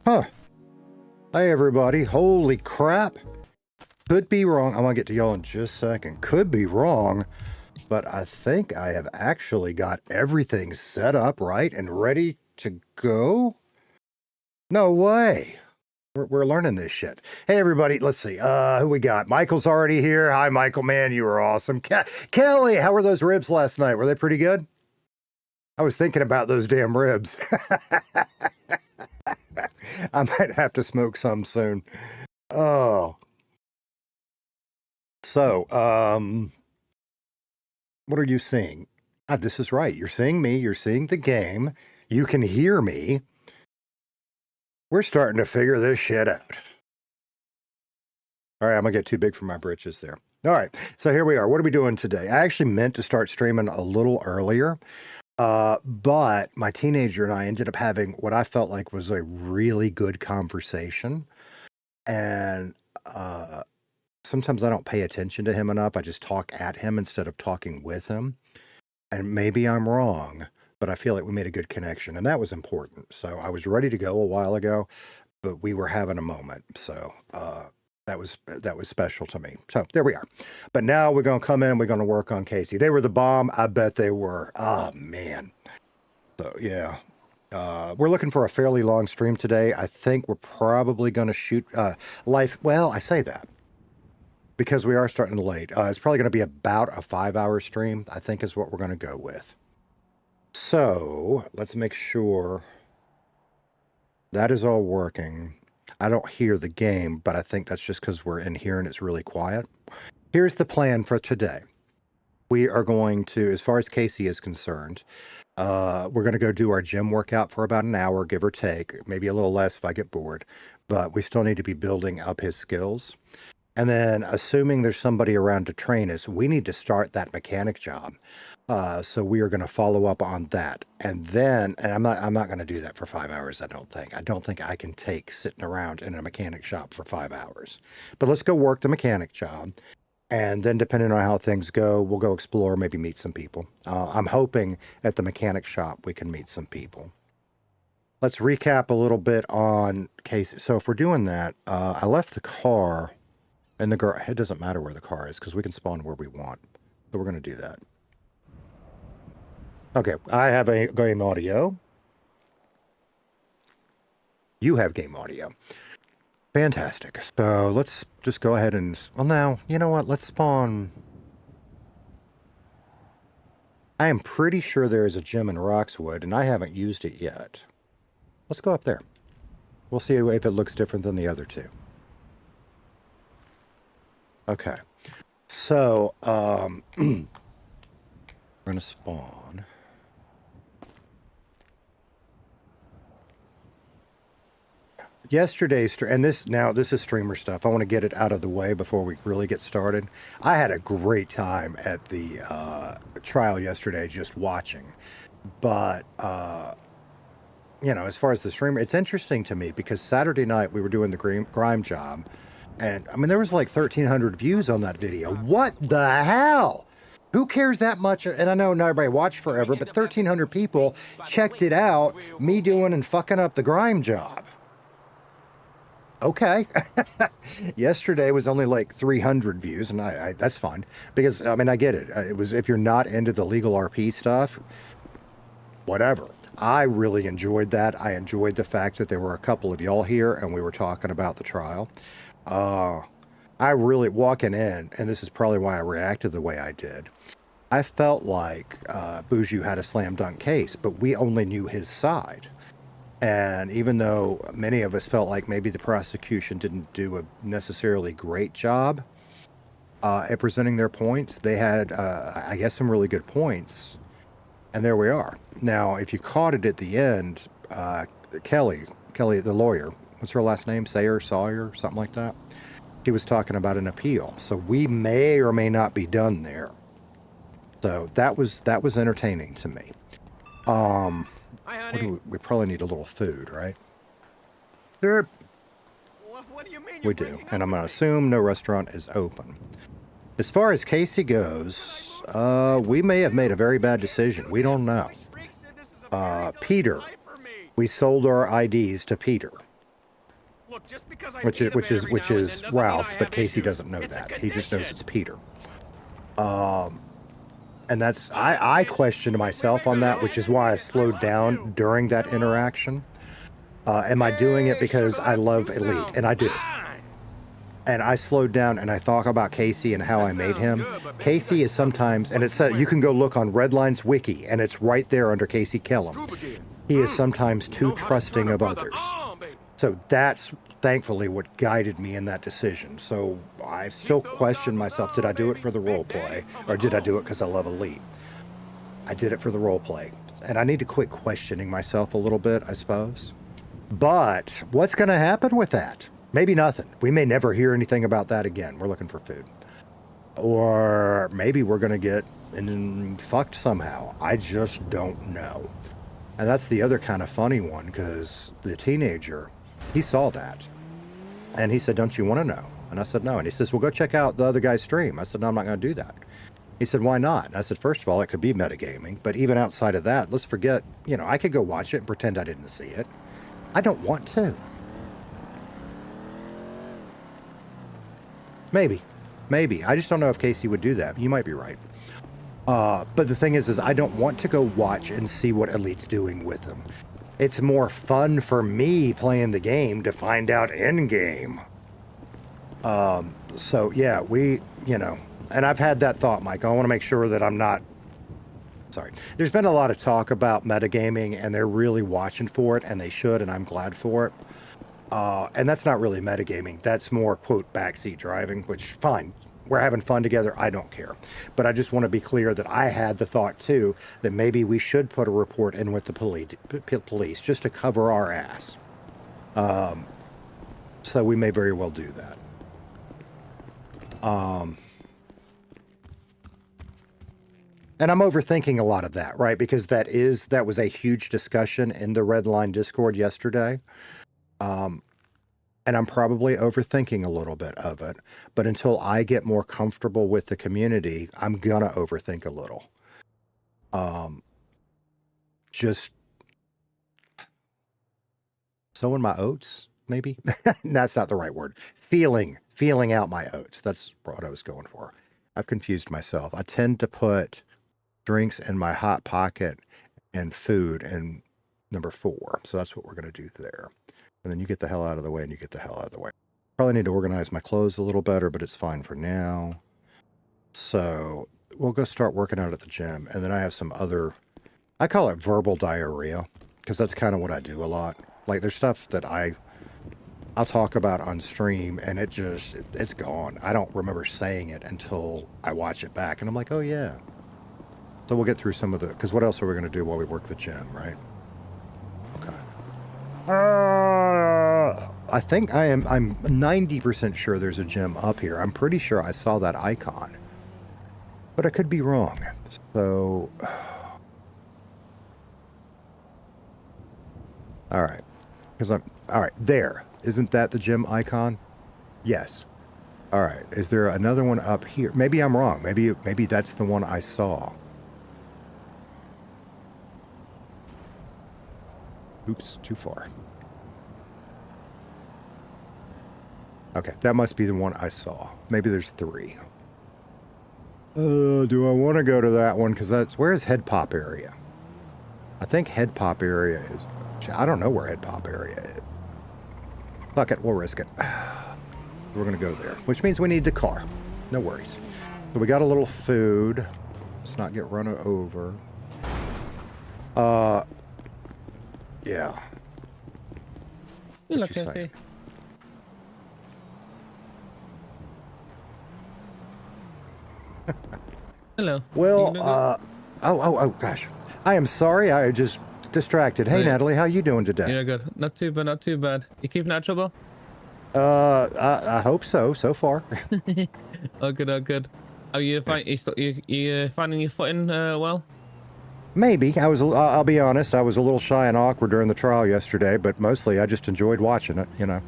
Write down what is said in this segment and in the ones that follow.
Huh. Hey, everybody. Holy crap. Could be wrong. I'm going to get to y'all in just a second. Could be wrong, but I think I have actually got everything set up right and ready to go. No way. We're learning this shit. Hey, everybody. Let's see. Who we got? Michael's already here. Hi, Michael. Man, you were awesome. Kelly, how were those ribs last night? Were they pretty good? I was thinking about those damn ribs. I might have to smoke some soon. Oh. So, what are you seeing? This is right. You're seeing me. You're seeing the game. You can hear me. We're starting to figure this shit out. All right, I'm going to get too big for my britches there. All right, so here we are. What are we doing today? I actually meant to start streaming a little earlier, but my teenager and I ended up having what I felt like was a really good conversation. And sometimes I don't pay attention to him enough. I just talk at him instead of talking with him. And maybe I'm wrong, but I feel like we made a good connection, and that was important. So I was ready to go a while ago, but we were having a moment. So that was special to me. So there we are. But now we're going to come in, we're going to work on Casey. They were the bomb. I bet they were. Oh, man. So, yeah. We're looking for a fairly long stream today. I think we're probably going to shoot live. Well, I say that because we are starting late. It's probably going to be about a 5-hour stream, I think is what we're going to go with. So let's make sure that is all working. I don't hear the game, but I think that's just because we're in here and it's really quiet. Here's the plan for today. We are going to, as far as Casey is concerned, we're going to go do our gym workout for about an hour, give or take, maybe a little less if I get bored, but we still need to be building up his skills. And then assuming there's somebody around to train us, we need to start that mechanic job. So we are going to follow up on that. And then, and I'm not going to do that for 5 hours, I don't think. I don't think I can take sitting around in a mechanic shop for 5 hours. But let's go work the mechanic job. And then depending on how things go, we'll go explore, maybe meet some people. I'm hoping at the mechanic shop we can meet some people. Let's recap a little bit on Casey. So if we're doing that, I left the car in the garage. It doesn't matter where the car is because we can spawn where we want. So we're going to do that. Okay, I have a game audio. You have game audio. Fantastic. So let's just go ahead and... Well, now, you know what? Let's spawn... I am pretty sure there is a gym in Roxwood, and I haven't used it yet. Let's go up there. We'll see if it looks different than the other two. Okay. So, we're going to spawn... Yesterday's, and this is streamer stuff. I want to get it out of the way before we really get started. I had a great time at the trial yesterday just watching. But, you know, as far as the streamer, it's interesting to me because Saturday night we were doing the grime job. And, I mean, there was like 1,300 views on that video. What the hell? Who cares that much? And I know not everybody watched forever, but 1,300 people checked it out, me doing and fucking up the grime job. Okay. Yesterday was only like 300 views, and I that's fine because I mean I get it. It was if you're not into the legal RP stuff, whatever. I really enjoyed that. I enjoyed the fact that there were a couple of y'all here, and we were talking about the trial. I really walking in, and this is probably why I reacted the way I did. I felt like Boujou had a slam dunk case, but we only knew his side. And even though many of us felt like maybe the prosecution didn't do a necessarily great job at presenting their points, they had, I guess, some really good points. And there we are. Now, if you caught it at the end, Kelly, the lawyer, what's her last name? Sawyer, something like that. She was talking about an appeal. So we may or may not be done there. So that was entertaining to me. Hi, honey. We probably need a little food, right? Sure. What do you mean? We do, and I'm going to assume no restaurant is open. As far as Casey goes, we may have made a very bad decision. We don't know. Peter, we sold our IDs to Peter. Look, just because I which need a man is every now and then doesn't mean Ralph, I but have Casey issues. doesn't know It's a that. He just knows condition. it's Peter. And that's I questioned myself on that, which is why I slowed down during that interaction. Am I doing it because I love Elite? And I do. And I slowed down and I thought about Casey and how I made him. Casey is sometimes, and it's you can go look on Redline's wiki, and it's right there under Casey Kellem. He is sometimes too trusting of others. So that's thankfully what guided me in that decision. So I still question myself, did I do it for the role play, or did I do it because I love Elite? I did it for the role play. And I need to quit questioning myself a little bit, I suppose. But what's going to happen with that? Maybe nothing. We may never hear anything about that again. We're looking for food. Or maybe we're going to get fucked somehow. I just don't know. And that's the other kind of funny one, because the teenager, he saw that. And he said, don't you want to know? And I said, no. And he says, well, go check out the other guy's stream. I said, no, I'm not going to do that. He said, why not? And I said, first of all, it could be metagaming. But even outside of that, let's forget, I could go watch it and pretend I didn't see it. I don't want to. Maybe. I just don't know if Casey would do that. You might be right. But the thing is I don't want to go watch and see what Elite's doing with him. It's more fun for me playing the game to find out in game. So yeah, and I've had that thought, Mike. I want to make sure that I'm not. Sorry. There's been a lot of talk about metagaming, and they're really watching for it, and they should, and I'm glad for it. And that's not really metagaming. That's more, quote, backseat driving, which, fine. We're having fun together. I don't care. But I just want to be clear that I had the thought, too, that maybe we should put a report in with the police just to cover our ass. So we may very well do that. And I'm overthinking a lot of that, right? Because that was a huge discussion in the Redline Discord yesterday. And I'm probably overthinking a little bit of it. But until I get more comfortable with the community, I'm going to overthink a little. Just sowing my oats, maybe? That's not the right word. Feeling out my oats. That's what I was going for. I've confused myself. I tend to put drinks in my hot pocket and food in number 4. So that's what we're going to do there. And then you get the hell out of the way, and you get the hell out of the way. Probably need to organize my clothes a little better, but it's fine for now. So we'll go start working out at the gym. And then I have some other, I call it verbal diarrhea, because that's kind of what I do a lot. Like, there's stuff that I'll talk about on stream, and it's gone. I don't remember saying it until I watch it back, and I'm like, oh yeah. So we'll get through some of because what else are we going to do while we work the gym, right? Okay. I think I'm 90% sure there's a gym up here. I'm pretty sure I saw that icon, but I could be wrong. So, all right, all right, there. Isn't that the gym icon? Yes. All right. Is there another one up here? Maybe I'm wrong. Maybe that's the one I saw. Oops, too far. Okay, that must be the one I saw. Maybe there's 3. Do I want to go to that one? Because where's Head Pop area? I think Head Pop area is... I don't know where Head Pop area is. Fuck it, we'll risk it. We're going to go there, which means we need the car. No worries. So we got a little food. Let's not get run over. Yeah. You What look you healthy. saying? Hello. Well, You doing good? oh, gosh. I am sorry. I just distracted. Hey, Right. Natalie, how you doing today? You're good. Not too bad, not too bad. You keeping out of trouble? I hope so far. Oh, good, oh, good. Are you, you finding your footing well? Maybe. I'll be honest, I was a little shy and awkward during the trial yesterday, but mostly I just enjoyed watching it, No,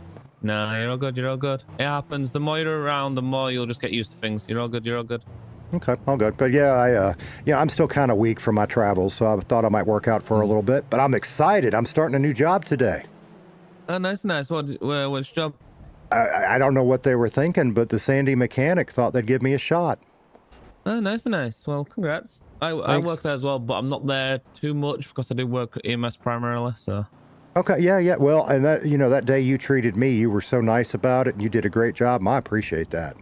you're all good, you're all good. It happens. The more you're around, the more you'll just get used to things. You're all good, you're all good. Okay, all good. But yeah, I'm still kind of weak from my travels, so I thought I might work out for a little bit, but I'm excited. I'm starting a new job today. Oh, nice, nice. Which job? I don't know what they were thinking, but the Sandy mechanic thought they'd give me a shot. Oh, nice, nice. Well, congrats. I Thanks. work there as well, but I'm not there too much because I do work at EMS primarily. So. Okay, yeah. Well, and that that day you treated me, you were so nice about it, and you did a great job. And I appreciate that.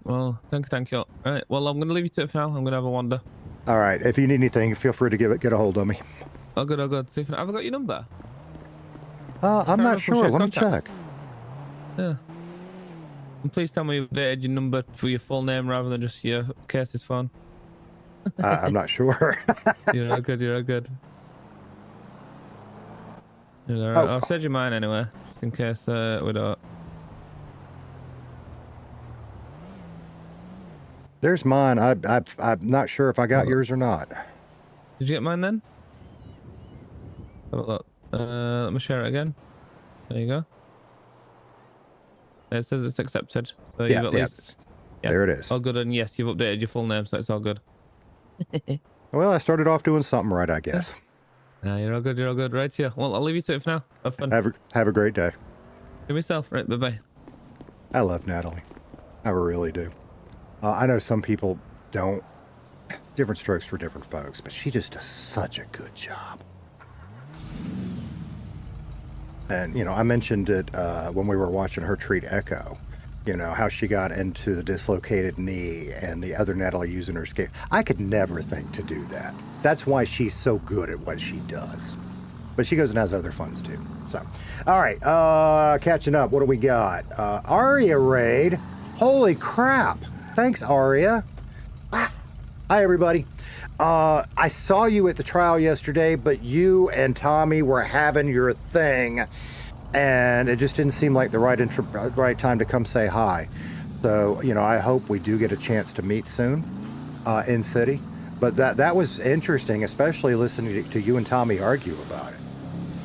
Well, thank you. All right. Well, I'm gonna leave you to it for now. I'm gonna have a wander. All right. If you need anything, feel free to get a hold of me. Oh, good. Oh, good. See if have I got your number? I'm not sure. Let me check. Yeah. And please tell me you updated your number for your full name rather than just your case's phone. I'm not sure. You're all good. You're all good. You're all right. Oh. I'll send you mine anyway, just in case we don't. There's mine. I'm not sure if I got yours or not. Did you get mine then? Have a look. Let me share it again. There you go. It says it's accepted. So you've at least. Yeah. There it is. All good, and yes, you've updated your full name, so it's all good. Well, I started off doing something right, I guess. You're all good. You're all good. Right here. Well, I'll leave you to it for now. Have fun. Have a great day. Give yourself. Right. Bye bye. I love Natalie. I really do. I know some people don't. Different strokes for different folks, but she just does such a good job. And, I mentioned it when we were watching her treat Echo, how she got into the dislocated knee and the other Natalie using her skate. I could never think to do that. That's why she's so good at what she does. But she goes and has other funds too. So, all right, catching up. What do we got? Aria raid. Holy crap. Thanks, Aria. Hi, everybody. I saw you at the trial yesterday, but you and Tommy were having your thing, and it just didn't seem like the right time to come say hi. So, I hope we do get a chance to meet soon in city. But that was interesting, especially listening to you and Tommy argue about it.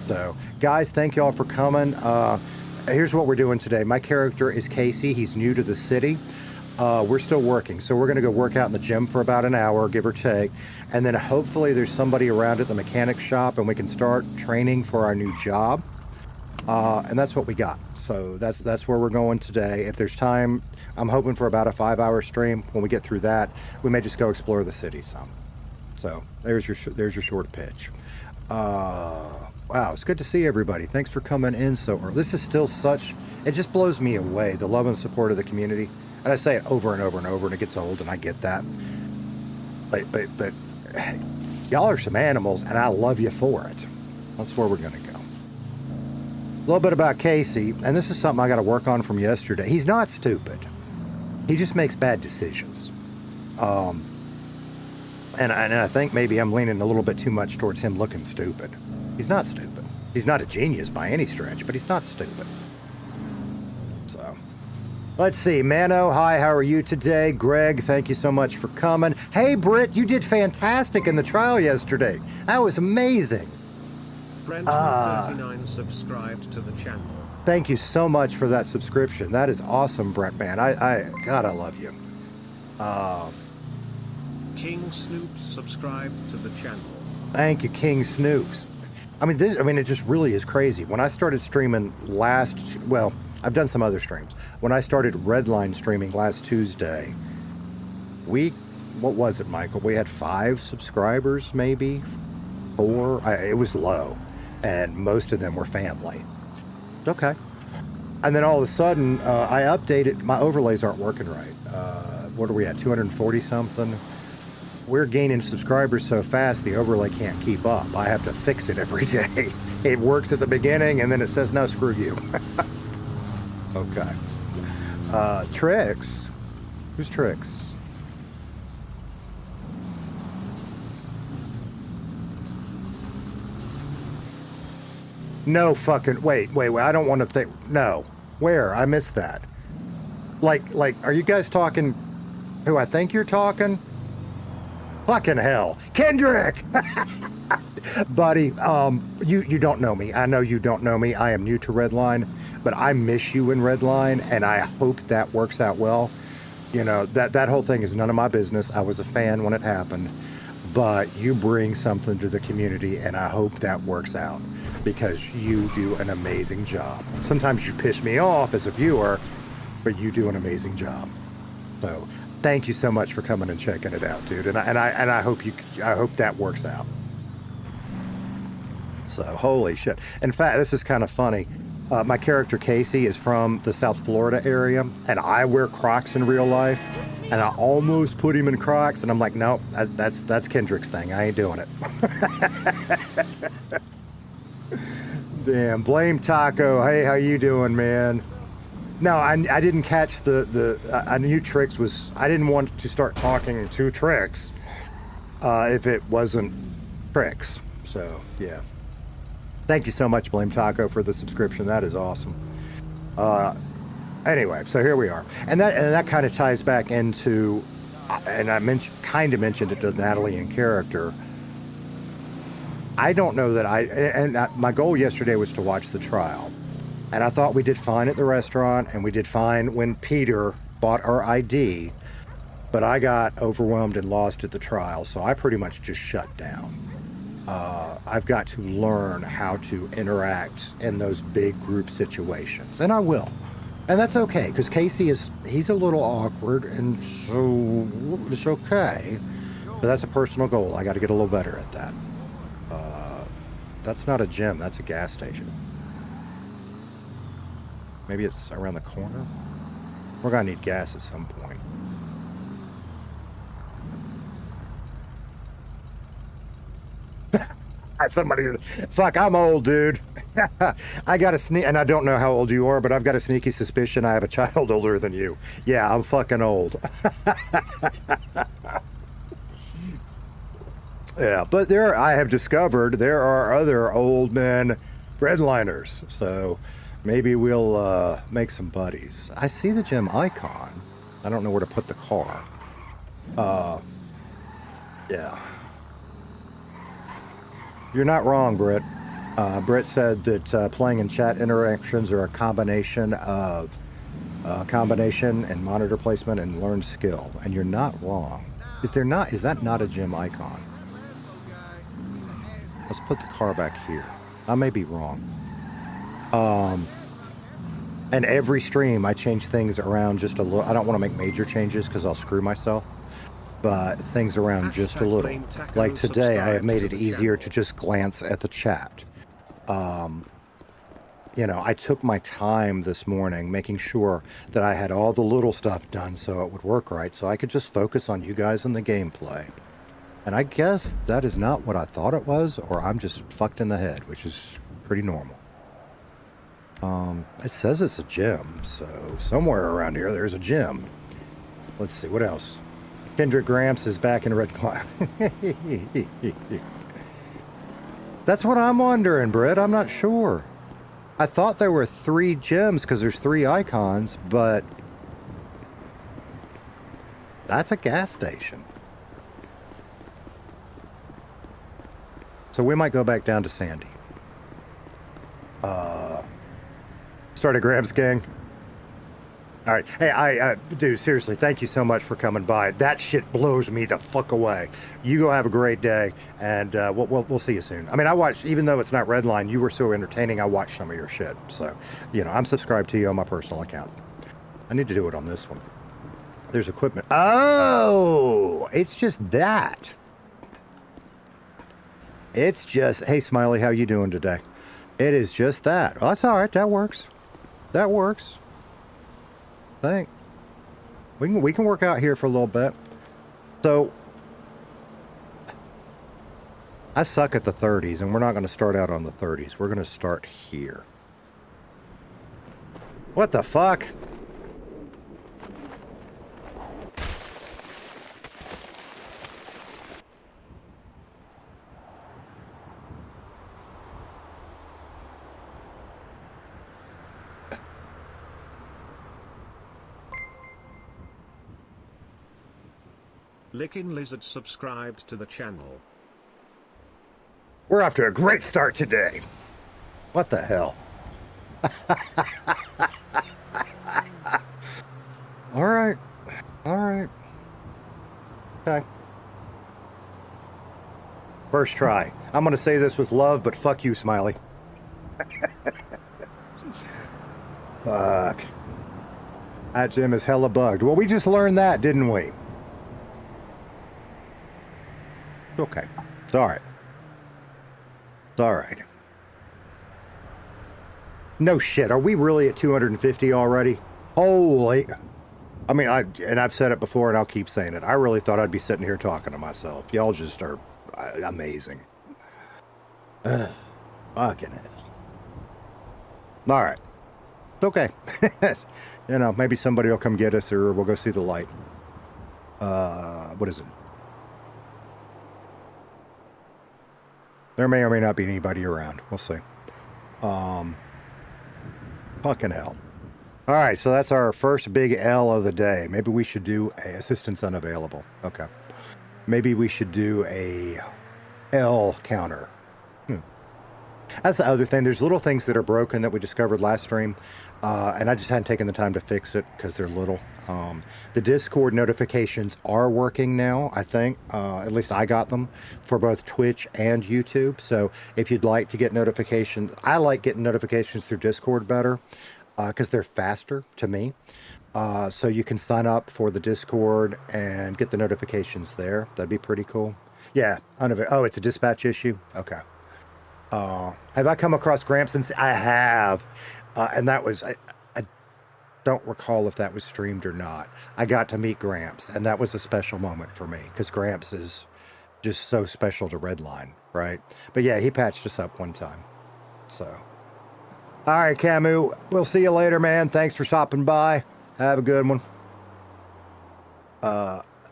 So, guys, thank you all for coming. Here's what we're doing today. My character is Casey. He's new to the city. We're still working, so we're going to go work out in the gym for about an hour, give or take, and then hopefully there's somebody around at the mechanic shop and we can start training for our new job. And that's what we got. So that's where we're going today. If there's time, I'm hoping for about a 5-hour stream. When we get through that, we may just go explore the city some. So there's your short pitch. Wow, it's good to see everybody. Thanks for coming in so early. This is still it just blows me away, the love and support of the community. And I say it over and over and over, and it gets old, and I get that. But y'all are some animals, and I love you for it. That's where we're going to go. A little bit about Casey, and this is something I got to work on from yesterday. He's not stupid. He just makes bad decisions. And I think maybe I'm leaning a little bit too much towards him looking stupid. He's not stupid. He's not a genius by any stretch, but he's not stupid. So... let's see. Mano, hi, how are you today? Greg, thank you so much for coming. Hey, Britt, you did fantastic in the trial yesterday. That was amazing. Brent39 subscribed to the channel. Thank you so much for that subscription. That is awesome, Brent, man. God, I love you. King Snoops subscribed to the channel. Thank you, King Snoops. It just really is crazy. When I started streaming I've done some other streams. When I started Redline streaming last Tuesday, what was it, Michael? We had 5 subscribers, maybe 4. It was low, and most of them were family. Okay. And then all of a sudden, I updated. My overlays aren't working right. What are we at? 240 something. We're gaining subscribers so fast, the overlay can't keep up. I have to fix it every day. It works at the beginning, and then it says, no, screw you. Okay. Trix. Who's Trix? No fucking... Wait. I don't want to think... No. Where? I missed that. Like, are you guys talking who I think you're talking? Fucking hell. Kendrick! Buddy, you don't know me. I know you don't know me. I am new to Redline. But I miss you in Redline, and I hope that works out well. That whole thing is none of my business. I was a fan when it happened, but you bring something to the community, and I hope that works out. because you do an amazing job. Sometimes you piss me off as a viewer, but you do an amazing job. So thank you so much for coming and checking it out, dude. And I hope that works out. So holy shit. In fact, this is kind of funny. My character Casey is from the South Florida area, and I wear Crocs in real life. And I almost put him in Crocs, and I'm like, nope, that's Kendrick's thing. I ain't doing it. Damn, blame Taco. Hey, how you doing, man? No, I didn't catch I knew Trix was, I didn't want to start talking to Trix if it wasn't Trix. So, yeah. Thank you so much, Blame Taco, for the subscription. That is awesome. Anyway, so here we are. And that kind of ties back into, and I kind of mentioned it to Natalie in character. I don't know that my goal yesterday was to watch the trial. And I thought we did fine at the restaurant, and we did fine when Peter bought our ID, but I got overwhelmed and lost at the trial, so I pretty much just shut down. I've got to learn how to interact in those big group situations, and I will. And that's okay, because Casey he's a little awkward, and so it's okay. But that's a personal goal. I got to get a little better at that. That's not a gym, that's a gas station. Maybe it's around the corner. We're gonna need gas at some point. Somebody, fuck, I'm old, dude. I got a sneak, and I don't know how old you are, but I've got a sneaky suspicion I have a child older than you. Yeah, I'm fucking old. Yeah, but I have discovered there are other old men redliners, so maybe we'll make some buddies. I see the gym icon. I don't know where to put the car. Yeah. You're not wrong, Britt. Britt said that playing and chat interactions are a combination and monitor placement and learned skill. And you're not wrong. Is that not a gym icon? Let's put the car back here. I may be wrong. And every stream I change things around just a little. I don't want to make major changes because I'll screw myself. But things around just a little. Like today, I have made it easier to just glance at the chat. You know, I took my time this morning making sure that I had all the little stuff done so it would work right, so I could just focus on you guys and the gameplay. And I guess that is not what I thought it was, or I'm just fucked in the head, which is pretty normal. It says it's a gym, so somewhere around here there's a gym. Let's see, what else? Kendrick Gramps is back in Redline. That's what I'm wondering, Britt. I'm not sure. I thought there were 3 gyms because there's 3 icons, but that's a gas station. So we might go back down to Sandy. Start a Gramps gang. All right. Hey, dude, seriously, thank you so much for coming by. That shit blows me the fuck away. You go have a great day, and we'll see you soon. I mean, I watched, even though it's not Redline, you were so entertaining, I watched some of your shit. So, you know, I'm subscribed to you on my personal account. I need to do it on this one. There's equipment. Oh, it's just that. It's just, hey, Smiley, how you doing today? It is just that. Well, that's all right. That works. That works. We can work out here for a little bit. So I suck at the 30s, and we're not going to start out on the 30s. We're going to start here. What the fuck? Lickin' Lizard subscribed to the channel. We're off to a great start today. What the hell? All right. All right. Okay. First try. I'm going to say this with love, but fuck you, Smiley. Fuck. That gym is hella bugged. Well, we just learned that, didn't we? Okay. It's all right. It's all right. No shit. Are we really at 250 already? Holy. I mean, I've said it before and I'll keep saying it. I really thought I'd be sitting here talking to myself. Y'all just are amazing. Fucking hell. All right. It's okay. You know, maybe somebody will come get us or we'll go see the light. What is it? There may or may not be anybody around. We'll see. Fucking hell. All right, so that's our first big L of the day. Maybe we should do a assistance unavailable. Okay. Maybe we should do a L counter. That's the other thing. There's little things that are broken that we discovered last stream, and I just hadn't taken the time to fix it because they're little. The Discord notifications are working now, I think. At least I got them for both Twitch and YouTube. So if you'd like to get notifications, I like getting notifications through Discord better because they're faster to me. So you can sign up for the Discord and get the notifications there. That'd be pretty cool. Yeah. Oh, it's a dispatch issue? Okay. Have I come across Gramps? I have. And that was, I don't recall if that was streamed or not. I got to meet Gramps, and that was a special moment for me because Gramps is just so special to Redline, right? But yeah, he patched us up one time. So, all right, Camu, we'll see you later, man. Thanks for stopping by. Have a good one.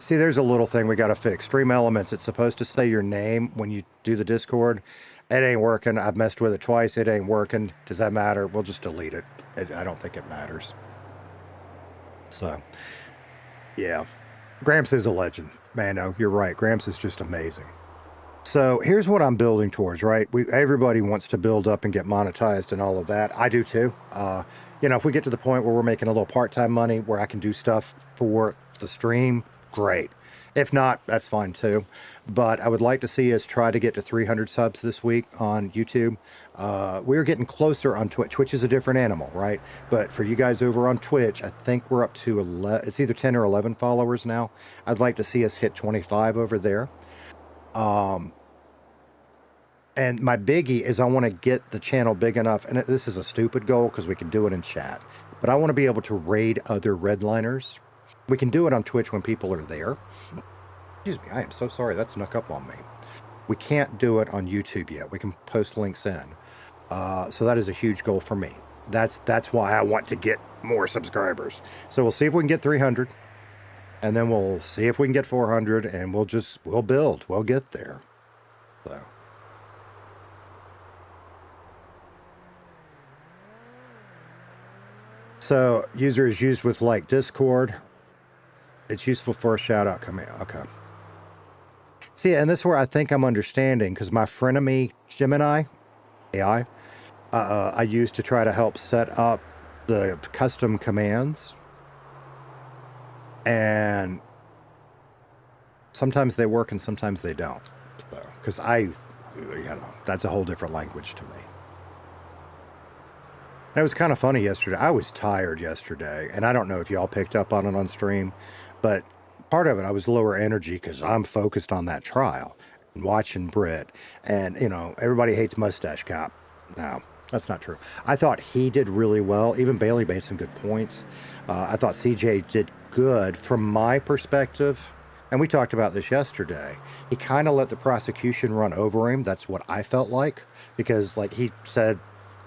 See, there's a little thing we got to fix. Stream Elements, it's supposed to say your name when you do the Discord. It ain't working. I've messed with it twice. It ain't working. Does that matter? We'll just delete it. I don't think it matters. So, yeah. Gramps is a legend. Man, no, you're right. Gramps is just amazing. So here's what I'm building towards, right? Everybody wants to build up and get monetized and all of that. I do too. You know, if we get to the point where we're making a little part-time money where I can do stuff for the stream, great. If not, that's fine too. But I would like to see us try to get to 300 subs this week on YouTube. We're getting closer on Twitch. Twitch is a different animal, right? But for you guys over on Twitch, I think we're up to 11. It's either 10 or 11 followers now. I'd like to see us hit 25 over there. And my biggie is I want to get the channel big enough. And this is a stupid goal because we can do it in chat. But I want to be able to raid other Redliners. We can do it on Twitch when people are there. Excuse me, I am so sorry. That snuck up on me. We can't do it on YouTube yet. We can post links in. So that is a huge goal for me. That's why I want to get more subscribers. So we'll see if we can get 300. And then we'll see if we can get 400. And we'll build. We'll get there. So user is used with like Discord. It's useful for a shout out command. Okay. See, and this is where I think I'm understanding because my frenemy Gemini AI, I used to try to help set up the custom commands. And sometimes they work and sometimes they don't. Because that's a whole different language to me. And it was kind of funny yesterday. I was tired yesterday, and I don't know if y'all picked up on it on stream, but part of it, I was lower energy because I'm focused on that trial and watching Britt. And, you know, everybody hates Mustache Cop. No, that's not true. I thought he did really well. Even Bailey made some good points. I thought CJ did good from my perspective. And we talked about this yesterday. He kind of let the prosecution run over him. That's what I felt like. Because, like, he said,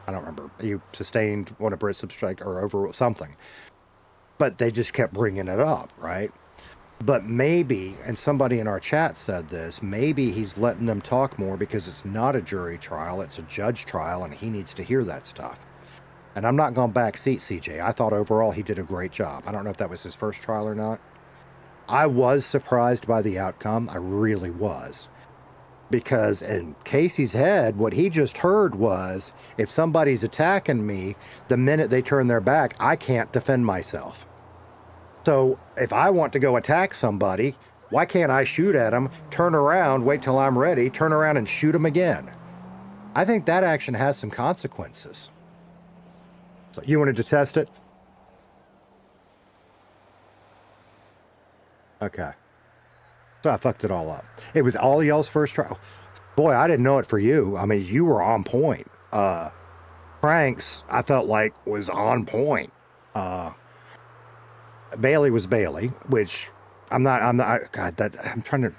I don't remember, he sustained one of Britt's strike or overruled something. But they just kept bringing it up, right? But maybe, and somebody in our chat said this, maybe he's letting them talk more because it's not a jury trial, it's a judge trial, and he needs to hear that stuff. And I'm not going to backseat CJ. I thought overall he did a great job. I don't know if that was his first trial or not. I was surprised by the outcome. I really was. Because in Casey's head, what he just heard was, if somebody's attacking me, the minute they turn their back, I can't defend myself. So if I want to go attack somebody, why can't I shoot at them, turn around, wait till I'm ready, turn around and shoot them again? I think that action has some consequences. So you wanted to test it? Okay. So I fucked it all up. It was all y'all's first try. Boy, I didn't know it for you. I mean, you were on point. Frank's, I felt like, was on point. Bailey was Bailey, which I'm not, God, I'm trying to,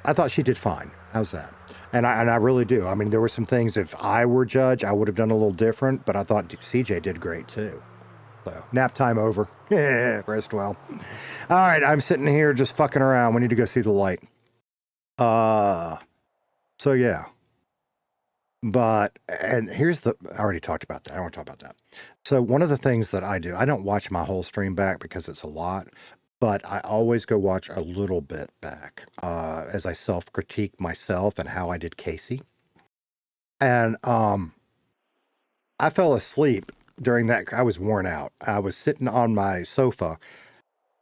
I thought she did fine. How's that? And I really do. I mean, there were some things, if I were judge, I would have done a little different, but I thought CJ did great too. So, nap time over. Yeah, rest well. All right, I'm sitting here just fucking around. We need to go see the light. So yeah. But, and here's the, I already talked about that. I don't want to talk about that. So one of the things that I do, I don't watch my whole stream back because it's a lot, but I always go watch a little bit back as I self-critique myself and how I did Casey. And I fell asleep during that. I was worn out. I was sitting on my sofa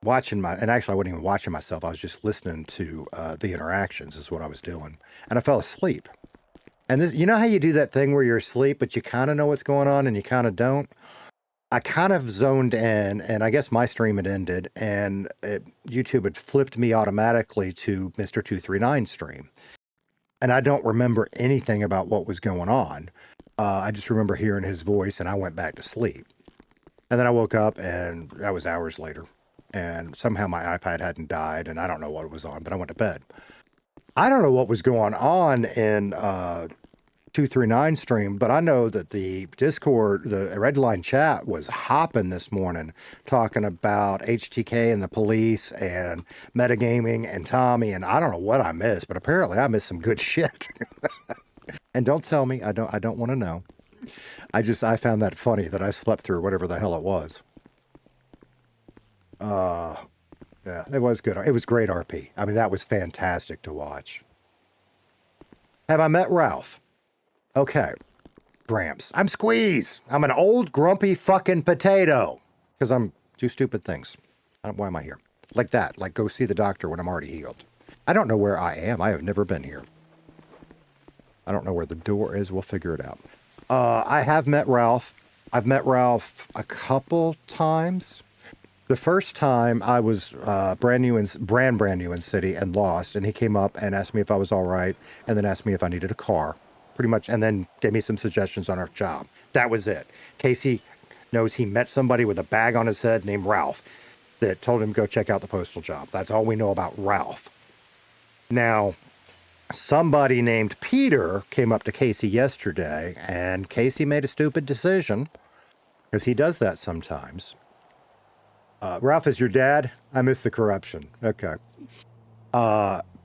watching and actually I wasn't even watching myself. I was just listening to the interactions is what I was doing. And I fell asleep. And this, you know how you do that thing where you're asleep, but you kind of know what's going on and you kind of don't? I kind of zoned in, and I guess my stream had ended, and YouTube had flipped me automatically to Mr. 239 stream. And I don't remember anything about what was going on. I just remember hearing his voice, and I went back to sleep. And then I woke up, and that was hours later. And somehow my iPad hadn't died, and I don't know what it was on, but I went to bed. I don't know what was going on in 239 stream, but I know that the Discord, the Redline chat was hopping this morning, talking about HTK and the police and metagaming and Tommy, and I don't know what I missed, but apparently I missed some good shit. And don't tell me, I don't want to know. I found that funny that I slept through whatever the hell it was. Yeah, it was good. It was great RP. I mean, that was fantastic to watch. Have I met Ralph? Okay. Gramps. I'm Squeeze. I'm an old grumpy fucking potato. Because I'm do stupid things. Why am I here? Like that. Like go see the doctor when I'm already healed. I don't know where I am. I have never been here. I don't know where the door is. We'll figure it out. I have met Ralph. I've met Ralph a couple times. The first time I was brand new in city and lost, and he came up and asked me if I was all right, and then asked me if I needed a car, pretty much, and then gave me some suggestions on our job. That was it. Casey knows he met somebody with a bag on his head named Ralph that told him to go check out the postal job. That's all we know about Ralph. Now, somebody named Peter came up to Casey yesterday, and Casey made a stupid decision, because he does that sometimes. Ralph is your dad? I missed the corruption. Okay.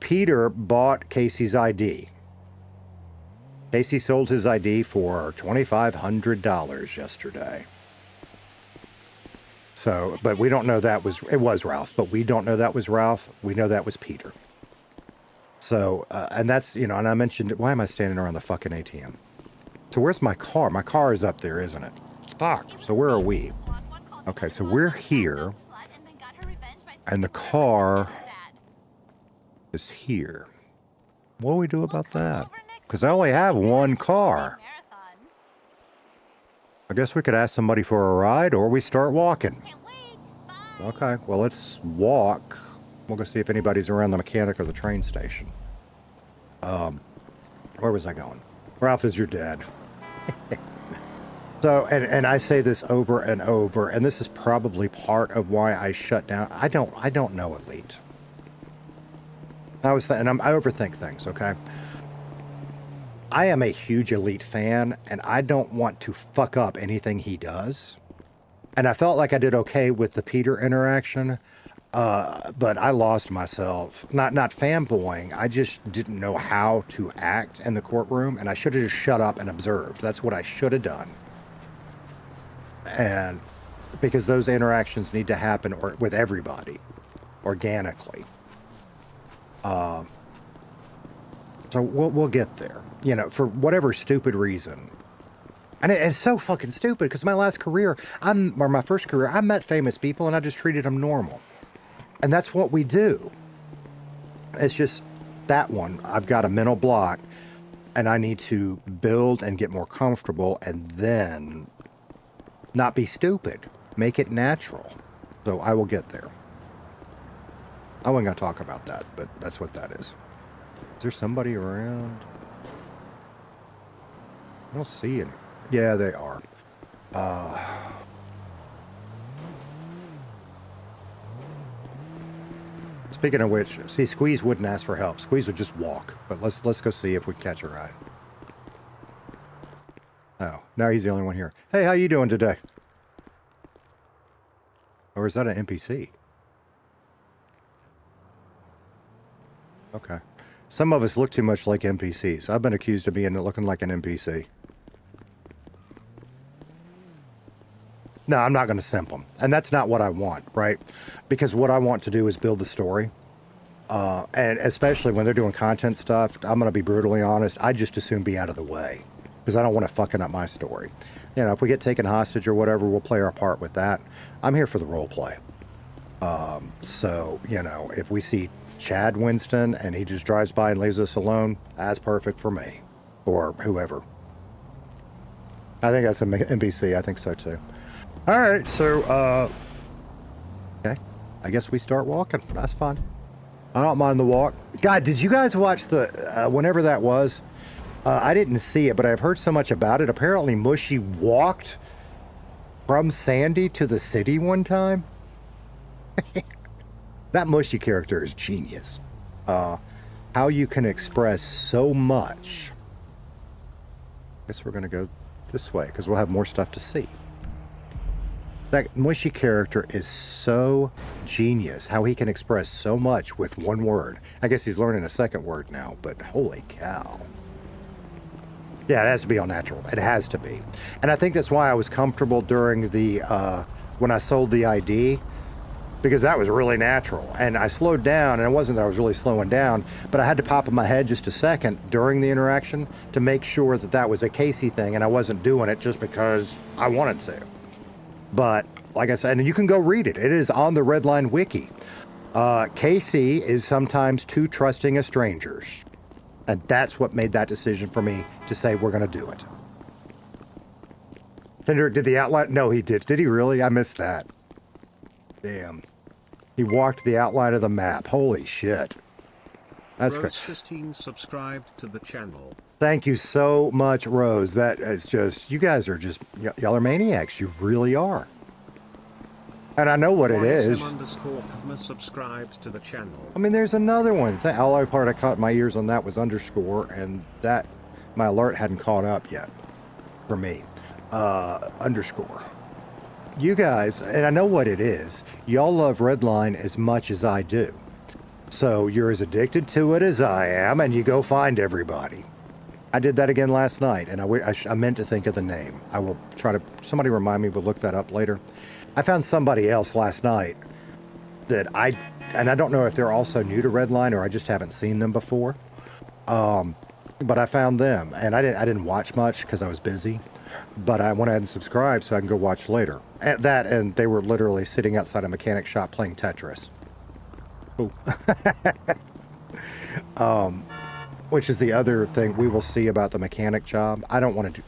Peter bought Casey's ID. Casey sold his ID for $2,500 yesterday. So, but we don't know it was Ralph, but we don't know that was Ralph. We know that was Peter. So, and that's, and I mentioned, why am I standing around the fucking ATM? So where's my car? My car is up there, isn't it? Fuck. So where are we? Okay, so we're here, and the car is here. What do we do about that? Because I only have one car. I guess we could ask somebody for a ride, or we start walking. Okay, well, let's walk. We'll go see if anybody's around the mechanic or the train station. Where was I going? Ralph is your dad. So, and I say this over and over, and this is probably part of why I shut down. I don't know Elite. I overthink things, okay? I am a huge Elite fan, and I don't want to fuck up anything he does. And I felt like I did okay with the Peter interaction, but I lost myself. Not fanboying, I just didn't know how to act in the courtroom, and I should have just shut up and observed. That's what I should have done. And because those interactions need to happen with everybody organically. So we'll get there, for whatever stupid reason. And it's so fucking stupid because my first career, I met famous people and I just treated them normal. And that's what we do. It's just that one. I've got a mental block. and I need to build and get more comfortable, and then not be stupid. Make it natural. So I will get there. I wasn't going to talk about that, but that's what that is. Is there somebody around? I don't see any. Yeah, they are. Speaking of which, see, Squeeze wouldn't ask for help. Squeeze would just walk. But let's go see if we can catch her eye. Oh, now he's the only one here. Hey, how you doing today? Or is that an NPC? Okay. Some of us look too much like NPCs. I've been accused of looking like an NPC. No, I'm not going to simp them. And that's not what I want, right? Because what I want to do is build the story. And especially when they're doing content stuff, I'm going to be brutally honest, I just as soon be out of the way. Because I don't want to fucking up my story. You know, if we get taken hostage or whatever, we'll play our part with that. I'm here for the role play. So, you know, if we see Chad Winston and he just drives by and leaves us alone, that's perfect for me. Or whoever. I think that's an NPC. I think so too. All right, so, okay. I guess we start walking. That's fine. I don't mind the walk. God, did you guys watch the, whenever that was? I didn't see it, but I've heard so much about it. Apparently Mushy walked from Sandy to the city one time. That Mushy character is genius. How you can express so much. I guess we're going to go this way because we'll have more stuff to see. That Mushy character is so genius. How he can express so much with one word. I guess he's learning a second word now, but holy cow. Yeah, it has to be all natural. It has to be. And I think that's why I was comfortable during the, when I sold the ID, because that was really natural. And I slowed down, and it wasn't that I was really slowing down, but I had to pop in my head just a second during the interaction to make sure that that was a Casey thing, and I wasn't doing it just because I wanted to. But, like I said, and you can go read it. It is on the Redline Wiki. Casey is sometimes too trusting of strangers. And that's what made that decision for me to say we're going to do it. Tinder, did the outline? No, he did. Did he really? I missed that. Damn. He walked the outline of the map. Holy shit. That's great. Rose 15 subscribed to the channel. Thank you so much, Rose. That is just, you guys are just, y'all are maniacs. You really are. And I know what it is. _Pfma subscribed to the channel. I mean, there's another one. All I part I caught my ears on that was underscore, and that my alert hadn't caught up yet for me. Underscore. You guys, and I know what it is. Y'all love Redline as much as I do. So you're as addicted to it as I am, and you go find everybody. I did that again last night, and I meant to think of the name. I will try to, somebody remind me, we'll look that up later. I found somebody else last night that and I don't know if they're also new to Redline or I just haven't seen them before. But I found them, and I didn't watch much because I was busy. But I went ahead and subscribed so I can go watch later. And they were literally sitting outside a mechanic shop playing Tetris. Ooh. Which is the other thing we will see about the mechanic job. I don't want to do...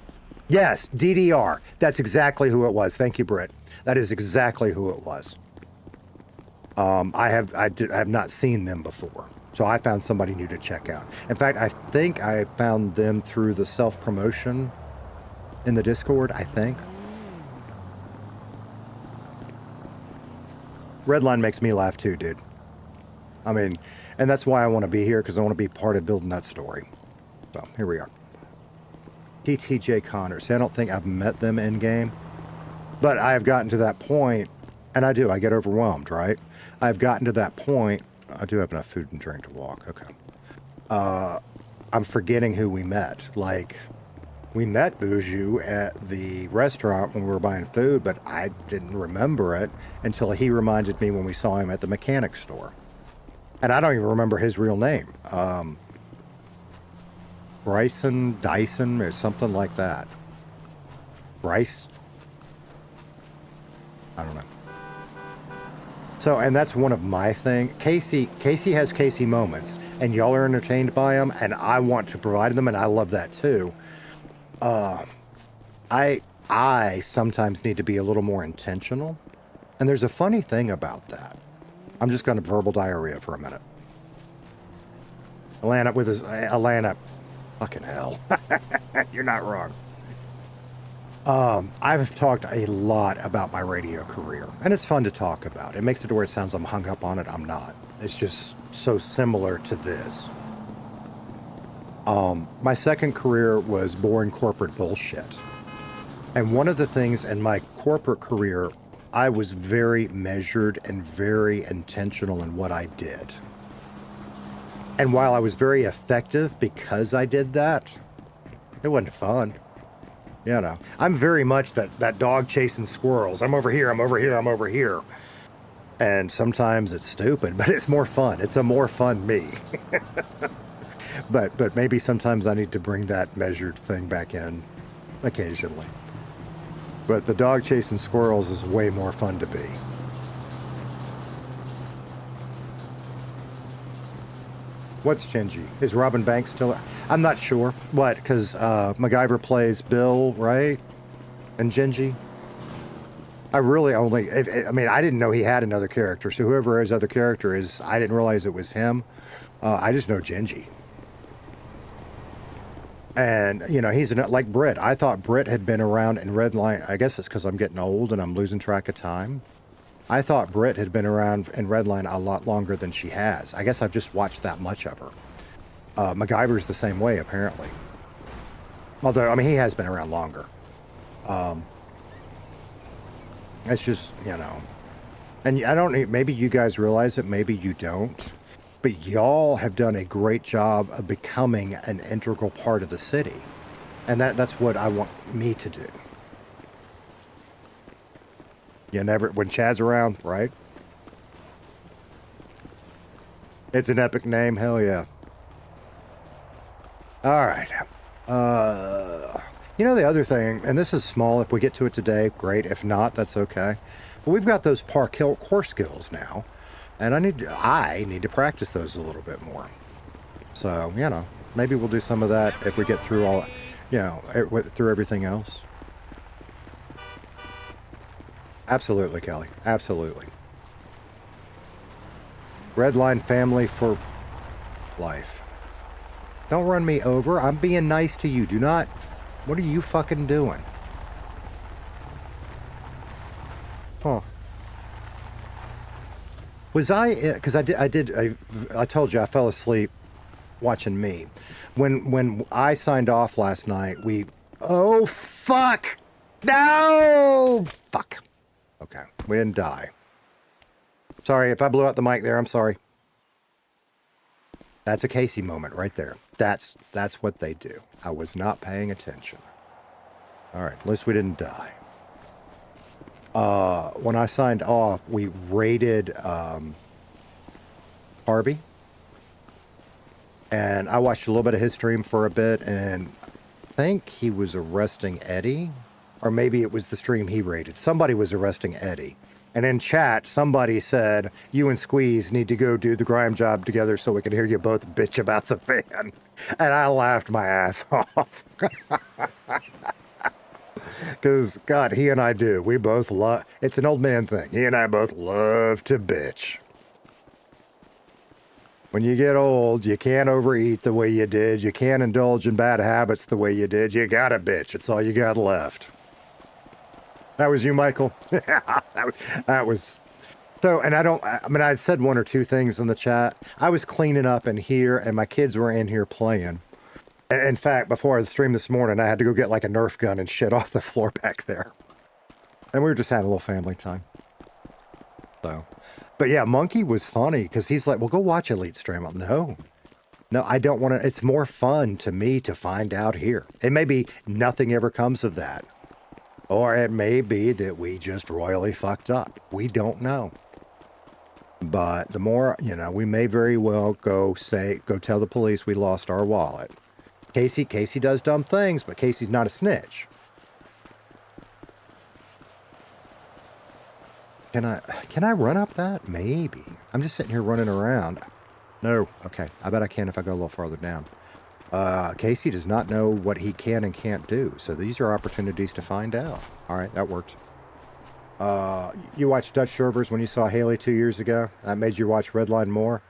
Yes, DDR. That's exactly who it was. Thank you, Britt. That is exactly who it was. I have not seen them before. So I found somebody new to check out. In fact, I think I found them through the self-promotion in the Discord, I think. Redline makes me laugh too, dude. I mean, and that's why I want to be here, because I want to be part of building that story. So, here we are. TTJ Connor. See, I don't think I've met them in-game. But I have gotten to that point, and I get overwhelmed, right? I've gotten to that point. I do have enough food and drink to walk. Okay. I'm forgetting who we met. Like, we met Buju at the restaurant when we were buying food, but I didn't remember it until he reminded me when we saw him at the mechanic store. And I don't even remember his real name. Bryson, Dyson, or something like that. Bryce? I don't know. So, and that's one of my things. Casey has Casey moments. and y'all are entertained by them, and I want to provide them, and I love that too. I sometimes need to be a little more intentional, and there's a funny thing about that. I'm just going to verbal diarrhea for a minute. Alana, fucking hell. You're not wrong. I've talked a lot about my radio career, and it's fun to talk about. It makes it to where it sounds I'm hung up on it. I'm not. It's just so similar to this. My second career was boring corporate bullshit. And one of the things in my corporate career, I was very measured and very intentional in what I did. And while I was very effective because I did that, it wasn't fun. You know, I'm very much that dog chasing squirrels. I'm over here, I'm over here, I'm over here. And sometimes it's stupid, but it's more fun. It's a more fun me. But maybe sometimes I need to bring that measured thing back in occasionally. But the dog chasing squirrels is way more fun to be. What's Gingy? Is Robin Banks still? I'm not sure. What? Because MacGyver plays Bill, right? And Gingy? I really only... I mean, I didn't know he had another character. So whoever his other character is, I didn't realize it was him. I just know Gingy. And, you know, he's like Britt. I thought Britt had been around in Redline. I guess it's because I'm getting old and I'm losing track of time. I thought Britt had been around in Redline a lot longer than she has. I guess I've just watched that much of her. MacGyver's the same way, apparently. Although, I mean, he has been around longer. It's just, you know. And I don't, maybe you guys realize it, maybe you don't. But y'all have done a great job of becoming an integral part of the city. And that's what I want me to do. You never, when Chad's around, right? It's an epic name, hell yeah. All right. You know the other thing, and this is small, if we get to it today, great. If not, that's okay. But we've got those core skills now. And I need to practice those a little bit more. So, you know, maybe we'll do some of that if we get through all, you know, through everything else. Absolutely, Kelly. Absolutely. Redline family for life. Don't run me over. I'm being nice to you. Do not. What are you fucking doing? Huh. Was because I told you I fell asleep watching me. When I signed off last night, oh, fuck! No! Fuck. Okay, we didn't die. Sorry, if I blew out the mic there, I'm sorry. That's a Casey moment right there. That's what they do. I was not paying attention. All right, at least we didn't die. When I signed off, we raided Harvey. And I watched a little bit of his stream for a bit, and I think he was arresting Eddie. Or maybe it was the stream he raided. Somebody was arresting Eddie. And in chat, somebody said, you and Squeeze need to go do the grime job together so we can hear you both bitch about the van. And I laughed my ass off. Because, God, he and I do. We both love... It's an old man thing. He and I both love to bitch. When you get old, you can't overeat the way you did. You can't indulge in bad habits the way you did. You gotta bitch. It's all you got left. That was you, Michael? that was... So, and I mean, I said one or two things in the chat. I was cleaning up in here, and my kids were in here playing. In fact, before the stream this morning, I had to go get like a Nerf gun and shit off the floor back there. And we were just having a little family time. So, but yeah, Monkey was funny because he's like, well, go watch Elite stream. No, I don't want to. It's more fun to me to find out here. It may be nothing ever comes of that. Or it may be that we just royally fucked up. We don't know. But the more, you know, we may very well go tell the police we lost our wallet. Casey does dumb things, but Casey's not a snitch. Can I run up that? Maybe. I'm just sitting here running around. No. Okay. I bet I can if I go a little farther down. Casey does not know what he can and can't do. So these are opportunities to find out. All right. That worked. You watched Dutch servers when you saw Haley 2 years ago? That made you watch Redline more?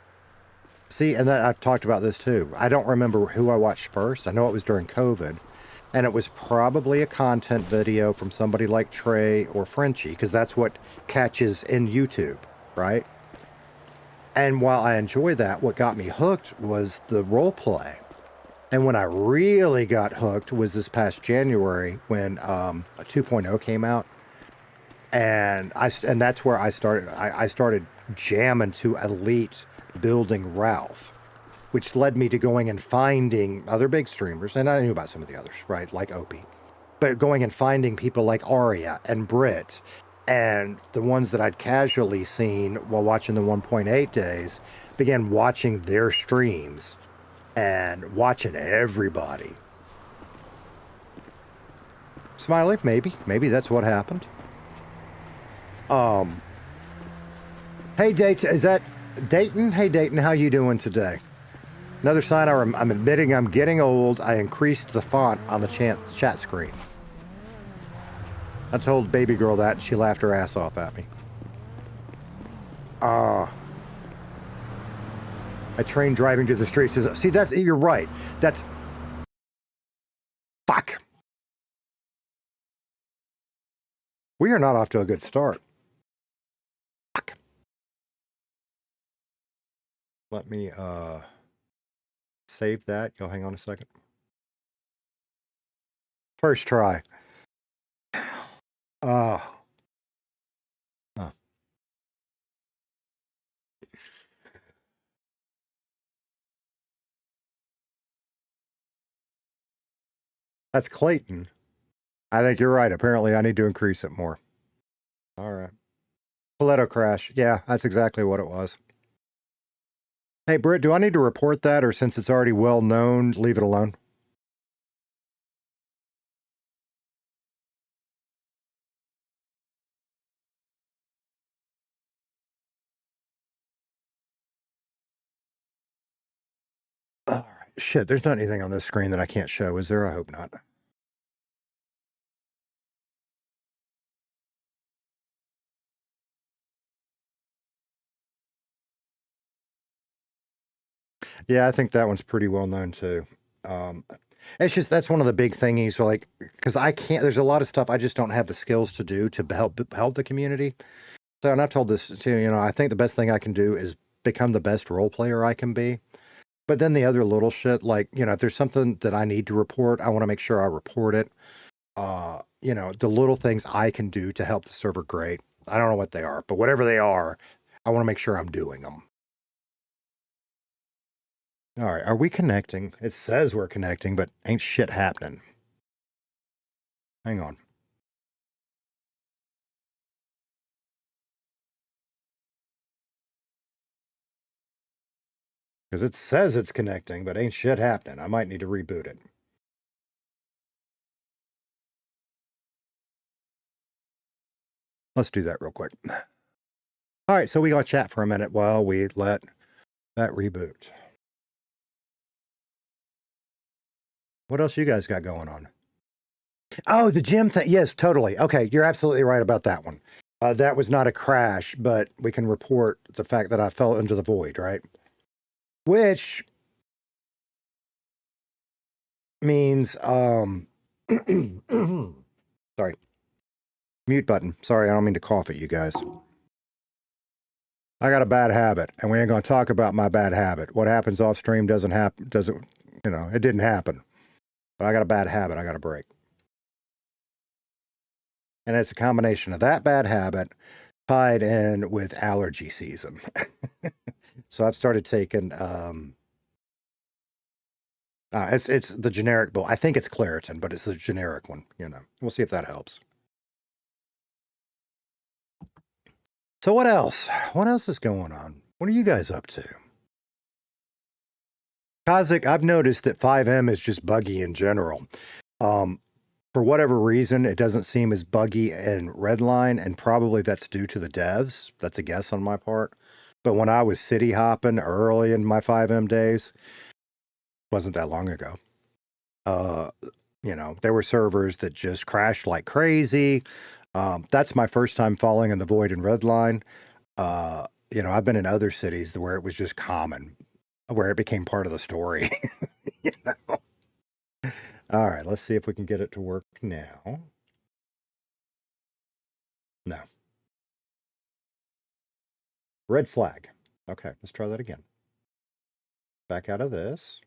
See, and I've talked about this too. I don't remember who I watched first. I know it was during COVID. And it was probably a content video from somebody like Trey or Frenchie, because that's what catches in YouTube, right? And while I enjoy that, what got me hooked was the role play. And when I really got hooked was this past January when a 2.0 came out. And that's where I started. I started jamming to Elite building Ralph, which led me to going and finding other big streamers. And I knew about some of the others, right? Like Opie. But going and finding people like Aria and Britt and the ones that I'd casually seen while watching the 1.8 days, began watching their streams and watching everybody. Smiley, maybe that's what happened. Hey, Dayton, is that Dayton? Hey, Dayton, how you doing today? Another sign I'm admitting I'm getting old. I increased the font on the chat screen. I told baby girl that, and she laughed her ass off at me. I train driving to the streets. See, you're right. That's... Fuck. We are not off to a good start. Fuck. Let me, save that. You'll hang on a second. First try. Oh. That's Clayton. I think you're right. Apparently, I need to increase it more. All right. Paleto crash. Yeah, that's exactly what it was. Hey, Britt, do I need to report that, or since it's already well known, leave it alone? All right. Shit, there's not anything on this screen that I can't show, is there? I hope not. Yeah, I think that one's pretty well known too. It's just, that's one of the big thingies, like, because I can't, there's a lot of stuff I just don't have the skills to do to help the community. So, and I've told this too, I think the best thing I can do is become the best role player I can be. But then the other little shit, like, if there's something that I need to report, I want to make sure I report it. The little things I can do to help the server, great. I don't know what they are, but whatever they are, I want to make sure I'm doing them. All right, are we connecting? It says we're connecting, but ain't shit happening. Hang on. Because it says it's connecting, but ain't shit happening. I might need to reboot it. Let's do that real quick. All right, so we got to chat for a minute while we let that reboot. What else you guys got going on? Oh, the gym thing. Yes, totally. Okay, you're absolutely right about that one. That was not a crash, but we can report the fact that I fell into the void, right? Which means, sorry. Mute button. Sorry, I don't mean to cough at you guys. I got a bad habit, and we ain't going to talk about my bad habit. What happens off stream doesn't happen, it didn't happen. But I got a bad habit I got to break. And it's a combination of that bad habit tied in with allergy season. So I've started taking, it's the generic bull. I think it's Claritin, but it's the generic one, We'll see if that helps. So what else? What else is going on? What are you guys up to? Kazik, I've noticed that 5M is just buggy in general. For whatever reason, it doesn't seem as buggy in Redline, and probably that's due to the devs. That's a guess on my part. But when I was city hopping early in my 5M days, wasn't that long ago. You know, there were servers that just crashed like crazy. That's my first time falling in the void in Redline. You know, I've been in other cities where it was just common, where it became part of the story. You know? All right, let's see if we can get it to work now. No. Red flag. Okay, let's try that again. Back out of this.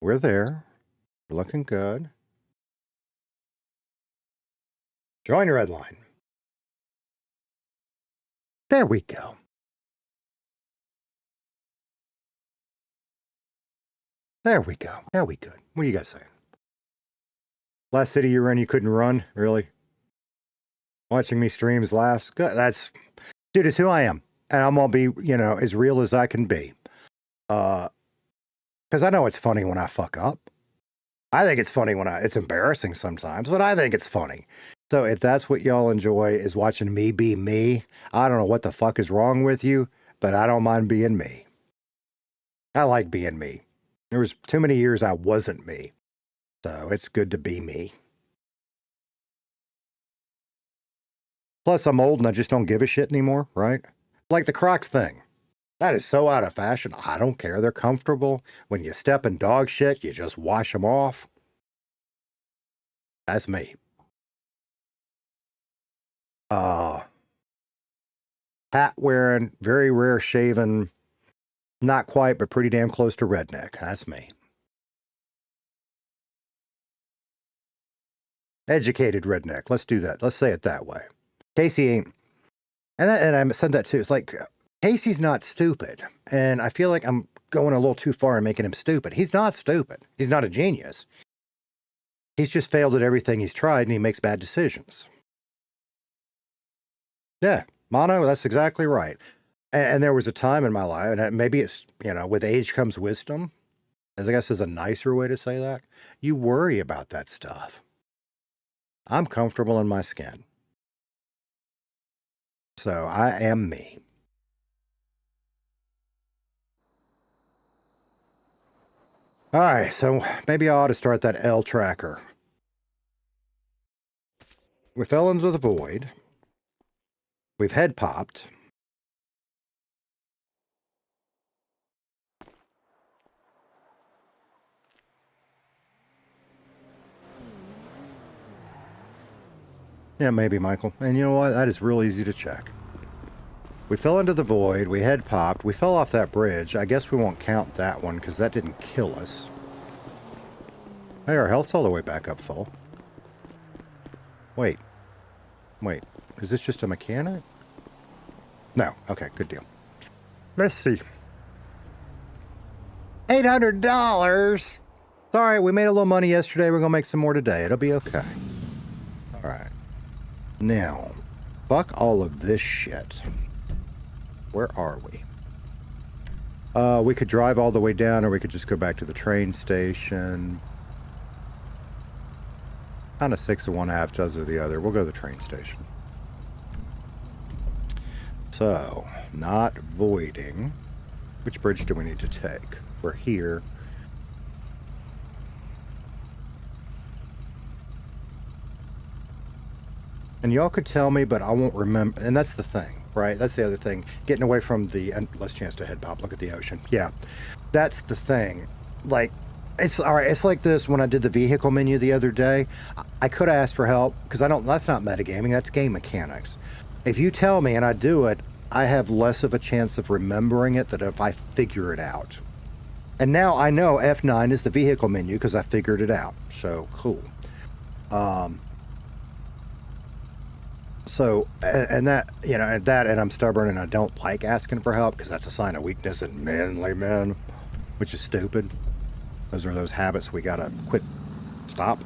We're there. We're looking good. Join Redline. There we go. There we go. Now we good. What do you guys say? Last city you were in, you couldn't run? Really? Watching me streams laughs? Good. That's, dude, it's who I am. And I'm going to be, you know, as real as I can be. Because I know it's funny when I fuck up. I think it's funny when it's embarrassing sometimes, but I think it's funny. So if that's what y'all enjoy is watching me be me, I don't know what the fuck is wrong with you, but I don't mind being me. I like being me. There was too many years I wasn't me. So it's good to be me. Plus, I'm old and I just don't give a shit anymore, right? Like the Crocs thing. That is so out of fashion. I don't care. They're comfortable. When you step in dog shit, you just wash them off. That's me. Hat wearing, very rare shaven, not quite, but pretty damn close to redneck. That's me. Educated redneck. Let's do that. Let's say it that way. Casey ain't, and I said that too. It's like, Casey's not stupid. And I feel like I'm going a little too far and making him stupid. He's not stupid. He's not a genius. He's just failed at everything he's tried and he makes bad decisions. Yeah, Mono, that's exactly right. And there was a time in my life, and maybe it's, you know, with age comes wisdom, as I guess is a nicer way to say that. You worry about that stuff. I'm comfortable in my skin. So I am me. All right, so maybe I ought to start that L tracker. We fell into the void. We've head popped. Yeah, maybe, Michael. And you know what? That is real easy to check. We fell into the void. We head popped. We fell off that bridge. I guess we won't count that one because that didn't kill us. Hey, our health's all the way back up full. Wait. Wait. Is this just a mechanic? No. Okay, good deal. Let's see. $800! Sorry, we made a little money yesterday. We're going to make some more today. It'll be okay. All right. Now, fuck all of this shit. Where are we? We could drive all the way down, or we could just go back to the train station. Kind of 6 of one, half dozen of the other. We'll go to the train station. So, not voiding. Which bridge do we need to take? We're here. And y'all could tell me, but I won't remember. And that's the thing, right? That's the other thing. Getting away from the less chance to head pop. Look at the ocean. Yeah, that's the thing. Like, it's all right. It's like this when I did the vehicle menu the other day. I could have asked for help because I don't. That's not metagaming. That's game mechanics. If you tell me and I do it, I have less of a chance of remembering it than if I figure it out. And now I know F9 is the vehicle menu because I figured it out. So cool. So, and that, you know, and I'm stubborn and I don't like asking for help because that's a sign of weakness in manly men, which is stupid. Those are those habits we gotta quit, stop.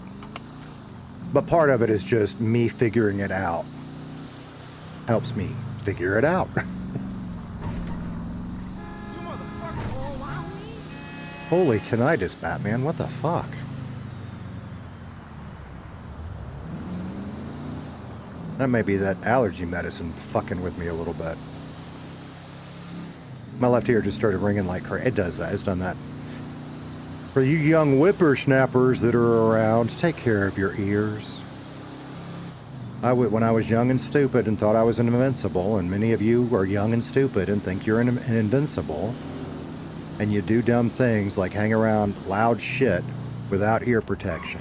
But part of it is just me figuring it out. Helps me figure it out. Holy tinnitus, Batman, what the fuck? That may be that allergy medicine fucking with me a little bit. My left ear just started ringing like crazy. It does that. It's done that. For you young whippersnappers that are around, take care of your ears. When I was young and stupid and thought I was invincible, and many of you are young and stupid and think you're invincible, and you do dumb things like hang around loud shit without ear protection.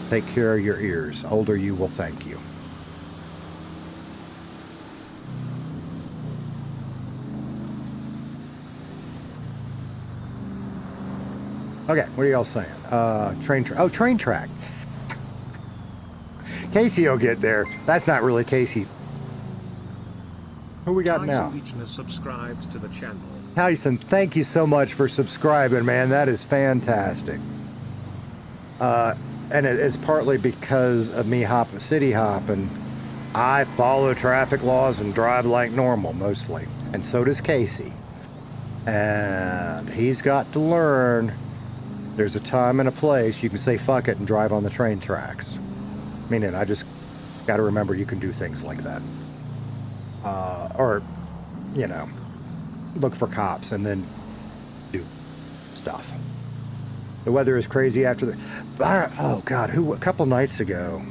Take care of your ears. Older you will thank you. Okay, what are y'all saying? Train track. Casey will get there. That's not really Casey. Who we got now? Tyson Beechner subscribed to the channel. Tyson, thank you so much for subscribing, man. That is fantastic. And it's partly because of me city hopping. I follow traffic laws and drive like normal mostly. And so does Casey. And he's got to learn there's a time and a place you can say fuck it and drive on the train tracks. Meaning I just got to remember you can do things like that. Or, you know, look for cops and then do stuff. The weather is crazy after the... Oh, God, a couple nights ago,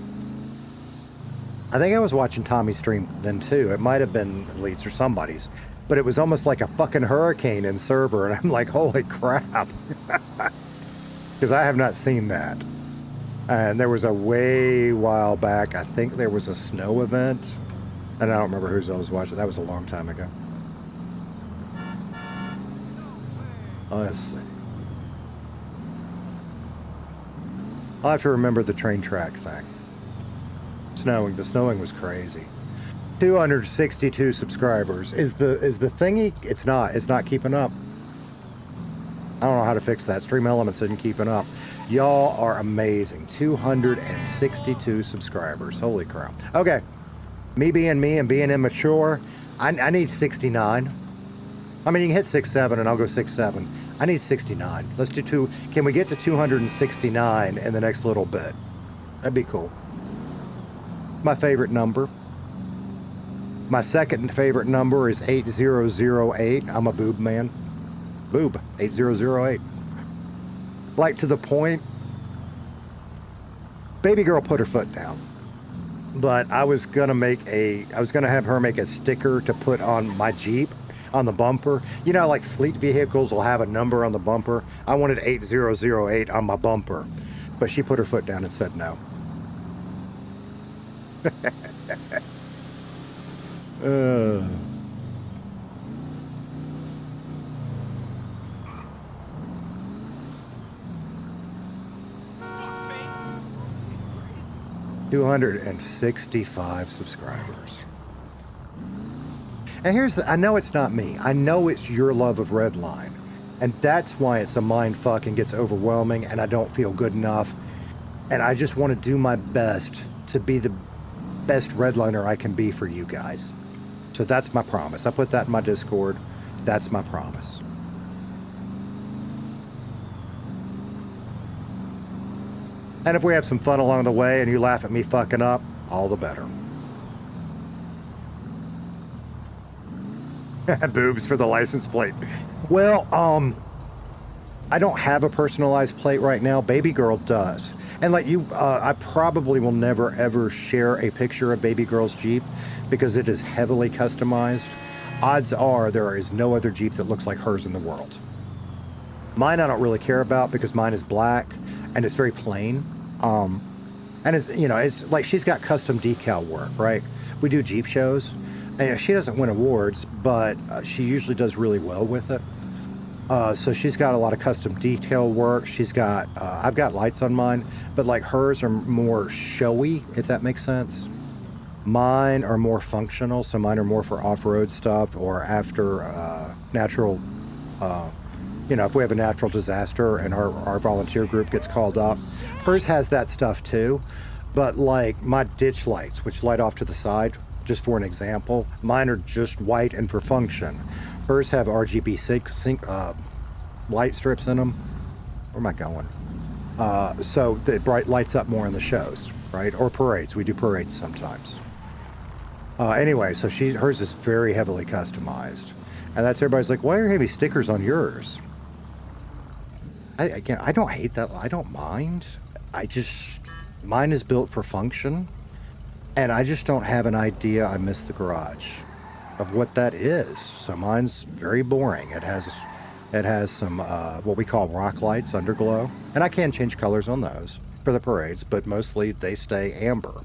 I think I was watching Tommy's stream then, too. It might have been Leeds or somebody's. But it was almost like a fucking hurricane in server. And I'm like, holy crap. Because I have not seen that. And there was a while back, I think there was a snow event. And I don't remember who I was watching. That was a long time ago. Let's see. I'll have to remember the train track thing. The snowing was crazy. 262 subscribers. Is the thingy? It's not keeping up. I don't know how to fix that. Stream Elements isn't keeping up. Y'all are amazing. 262 subscribers. Holy crap. Okay. Me being me and being immature, I need 69. I mean, you can hit 6-7 and I'll go 6-7. I need 69. Let's do two. Can we get to 269 in the next little bit? That'd be cool. My favorite number. My second favorite number is 8008. I'm a boob man. Boob. 8008. Like, to the point. Baby girl put her foot down. But I was gonna have her make a sticker to put on my Jeep. On the bumper. You know, like fleet vehicles will have a number on the bumper. I wanted 8008 on my bumper. But she put her foot down and said no. 265 subscribers. And I know it's not me. I know it's your love of Redline. And that's why it's a mind fuck and gets overwhelming and I don't feel good enough. And I just want to do my best to be the best Redliner I can be for you guys. So that's my promise. I put that in my Discord. That's my promise. And if we have some fun along the way and you laugh at me fucking up, all the better. Boobs for the license plate. Well, I don't have a personalized plate right now. Baby girl does. And like you, I probably will never ever share a picture of baby girl's Jeep because it is heavily customized. Odds are there is no other Jeep that looks like hers in the world. Mine I don't really care about because mine is black and it's very plain. And it's, you know, it's like she's got custom decal work, right? We do Jeep shows. And she doesn't win awards, but she usually does really well with it. So she's got a lot of custom detail work. She's got, I've got lights on mine, but like hers are more showy, if that makes sense. Mine are more functional, so mine are more for off-road stuff or after natural, you know, if we have a natural disaster and our volunteer group gets called up. Hers has that stuff too, but like my ditch lights, which light off to the side, just for an example, mine are just white and for function. Hers have RGB light strips in them. Where am I going? So the bright lights up more in the shows, right? Or parades. We do parades sometimes. Anyway, so hers is very heavily customized. And that's everybody's like, why are heavy stickers on yours? Again, I don't hate that. I don't mind. Mine is built for function. And I just don't have an idea. I miss the garage of what that is. So mine's very boring. It has some what we call rock lights, underglow, and I can change colors on those for the parades, but mostly they stay amber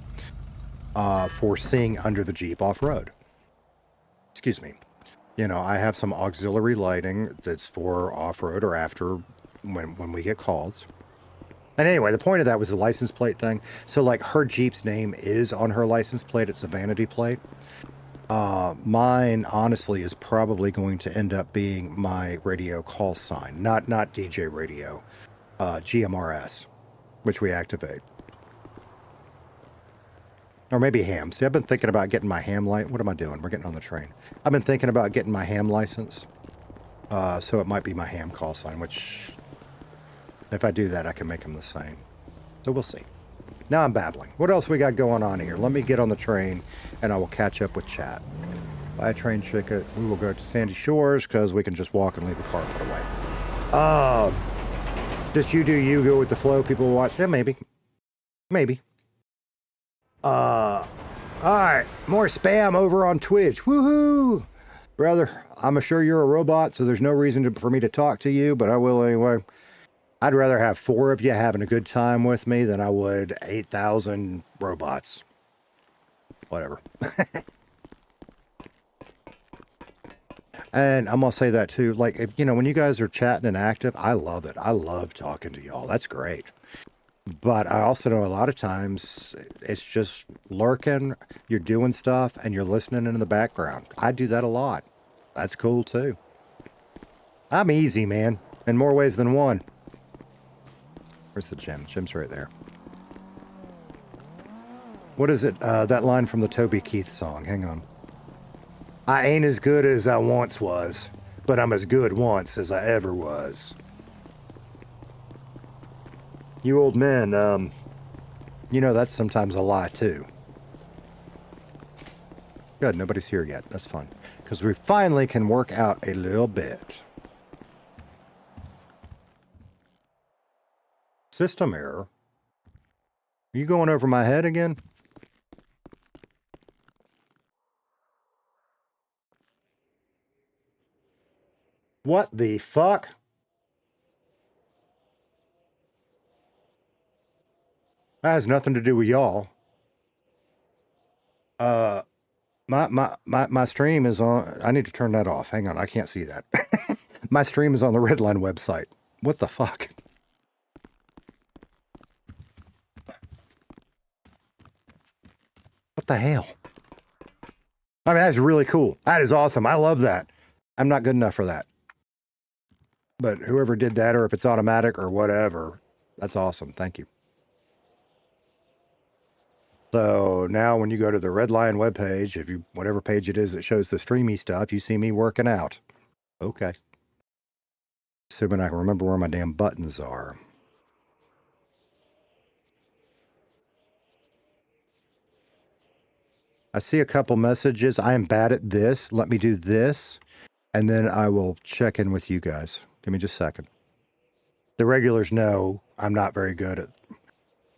for seeing under the Jeep off-road. Excuse me. You know, I have some auxiliary lighting that's for off-road or after when we get calls. And anyway, the point of that was the license plate thing. So, like, her Jeep's name is on her license plate. It's a vanity plate. Mine, honestly, is probably going to end up being my radio call sign. Not DJ radio. GMRS, which we activate. Or maybe ham. See, I've been thinking about getting my ham light. What am I doing? We're getting on the train. I've been thinking about getting my ham license. So it might be my ham call sign, which... if I do that, I can make them the same. So we'll see. Now I'm babbling. What else we got going on here? Let me get on the train, and I will catch up with chat. Buy a train ticket. We will go to Sandy Shores, because we can just walk and leave the car put away. Just you do you, go with the flow. People will watch. Yeah, maybe. Maybe. All right. More spam over on Twitch. Woohoo! Brother, I'm sure you're a robot, so there's no reason for me to talk to you, but I will anyway. I'd rather have 4 of you having a good time with me than I would 8,000 robots. Whatever. And I'm going to say that too. Like, if, you know, when you guys are chatting and active, I love it. I love talking to y'all. That's great. But I also know a lot of times it's just lurking, you're doing stuff, and you're listening in the background. I do that a lot. That's cool too. I'm easy, man. In more ways than one. Where's the gym? Gym's right there. What is it? That line from the Toby Keith song. Hang on. I ain't as good as I once was, but I'm as good once as I ever was. You old men, you know that's sometimes a lie too. Good, nobody's here yet. That's fun. Because we finally can work out a little bit. System error. Are you going over my head again? What the fuck? That has nothing to do with y'all. My stream is on. I need to turn that off. Hang on, I can't see that. My stream is on the Redline website. What the fuck? What the hell? I mean, that's really cool. That is awesome. I love that. I'm not good enough for that. But whoever did that, or if it's automatic or whatever, that's awesome. Thank you. So now when you go to the Redline webpage, if you, whatever page it is that shows the streamy stuff, you see me working out. Okay. Assuming I can remember where my damn buttons are. I see a couple messages. I am bad at this. Let me do this. And then I will check in with you guys. Give me just a second. The regulars know I'm not very good at...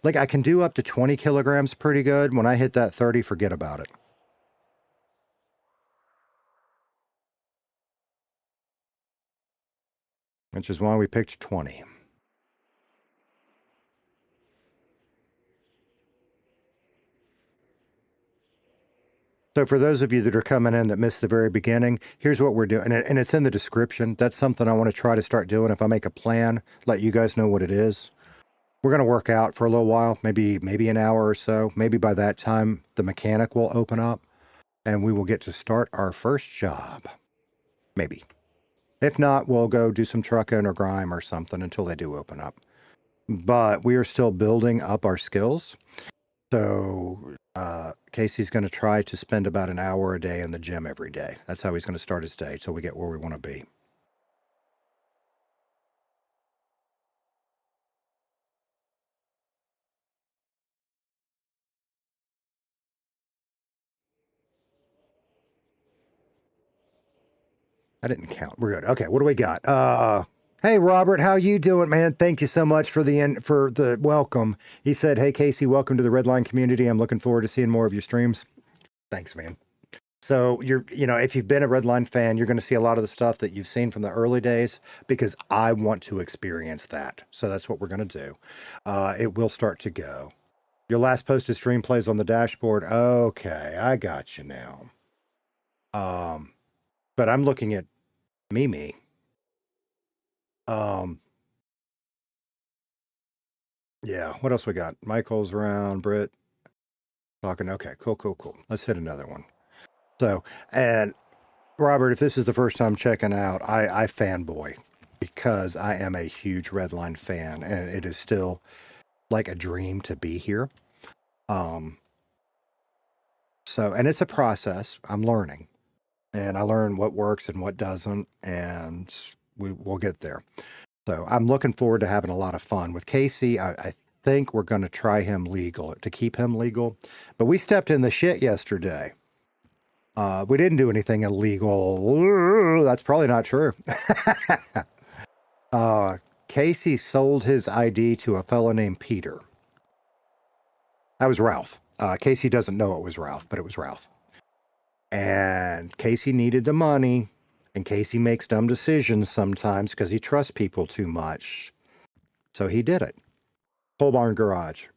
Like, I can do up to 20 kilograms pretty good. When I hit that 30, forget about it. Which is why we picked 20. So for those of you that are coming in that missed the very beginning, here's what we're doing. And it's in the description. That's something I want to try to start doing. If I make a plan, let you guys know what it is. We're going to work out for a little while, maybe an hour or so. Maybe by that time, the mechanic will open up and we will get to start our first job. Maybe. If not, we'll go do some trucking or grime or something until they do open up. But we are still building up our skills. So Casey's going to try to spend about an hour a day in the gym every day. That's how he's going to start his day till we get where we want to be. I didn't count. We're good. Okay, what do we got? Hey Robert, how you doing, man? Thank you so much for the welcome. He said, "Hey Casey, welcome to the Redline community. I'm looking forward to seeing more of your streams." Thanks, man. So if you've been a Redline fan, you're going to see a lot of the stuff that you've seen from the early days because I want to experience that. So that's what we're going to do. It will start to go. Your last posted stream plays on the dashboard. Okay, I got you now. But I'm looking at Mimi. Yeah, what else we got? Michael's around, Britt talking. Okay, cool. Let's hit another one. So, and Robert, if this is the first time checking out, I fanboy because I am a huge Redline fan and it is still like a dream to be here. And it's a process. I'm learning and I learn what works and what doesn't, and we'll get there. So I'm looking forward to having a lot of fun with Casey. I think we're going to try him to keep him legal, but we stepped in the shit yesterday. We didn't do anything illegal. That's probably not true. Casey sold his ID to a fellow named Peter. That was Ralph. Casey doesn't know it was Ralph, but it was Ralph. And Casey needed the money, and Casey makes dumb decisions sometimes because he trusts people too much. So he did it. Pole barn garage.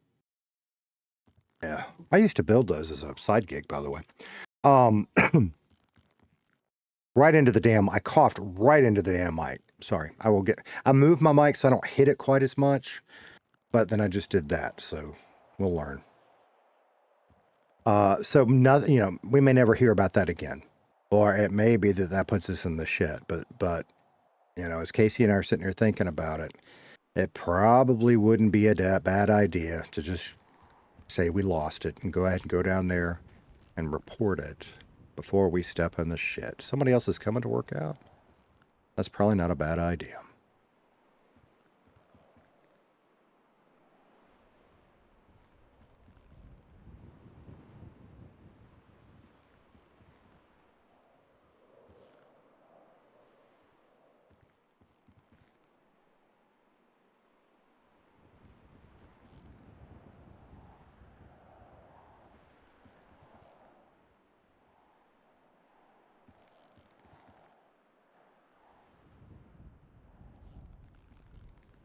Yeah. I used to build those as a side gig, by the way. Right into the damn, I coughed right into the damn mic. Sorry. I moved my mic so I don't hit it quite as much, but then I just did that. So we'll learn. So nothing, we may never hear about that again, or it may be that puts us in the shit, but as Casey and I are sitting here thinking about it, it probably wouldn't be a bad idea to just say we lost it and go ahead and go down there and report it before we step in the shit. Somebody else is coming to work out. That's probably not a bad idea.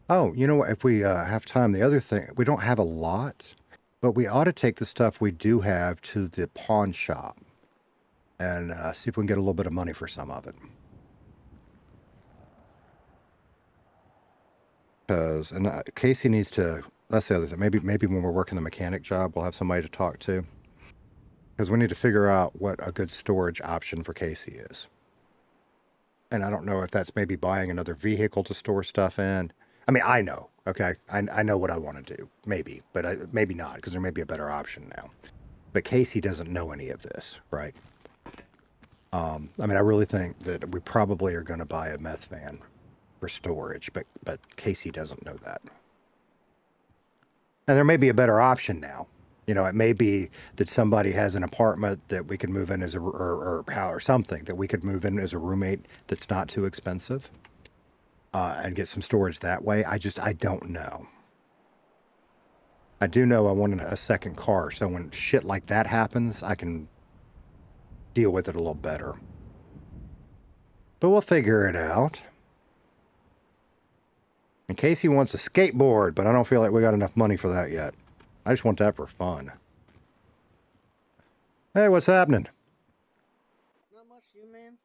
Oh, you know what? If we have time, the other thing, we don't have a lot, but we ought to take the stuff we do have to the pawn shop and see if we can get a little bit of money for some of it. Because, Casey needs to, that's the other thing. Maybe when we're working the mechanic job, we'll have somebody to talk to. Because we need to figure out what a good storage option for Casey is. And I don't know if that's maybe buying another vehicle to store stuff in. I mean, I know, okay? I know what I want to do, maybe, but maybe not, because there may be a better option now. But Casey doesn't know any of this, right? I mean, I really think that we probably are going to buy a meth van for storage, but Casey doesn't know that. And there may be a better option now. It may be that somebody has an apartment that we could move in as or something that we could move in as a roommate that's not too expensive. And get some storage that way. I don't know. I do know I wanted a second car, so when shit like that happens, I can deal with it a little better. But we'll figure it out. And Casey wants a skateboard, but I don't feel like we got enough money for that yet. I just want that for fun. Hey, what's happening? Not much, you man.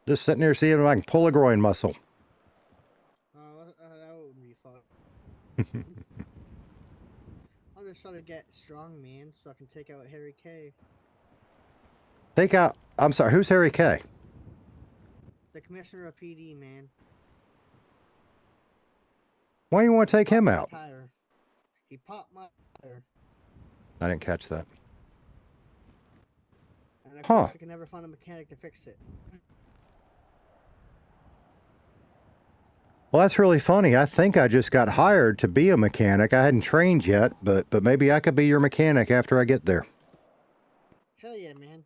Just sitting here seeing if I can pull a groin muscle. That would be fun. I'm just trying to get strong, man, so I can take out Harry K. I'm sorry, who's Harry K? The commissioner of PD, man. Why do you want to take him out? Tire. He popped my tire. I didn't catch that. And of course, I can never find a mechanic to fix it. Well, that's really funny. I think I just got hired to be a mechanic. I hadn't trained yet, but maybe I could be your mechanic after I get there. Hell yeah, man.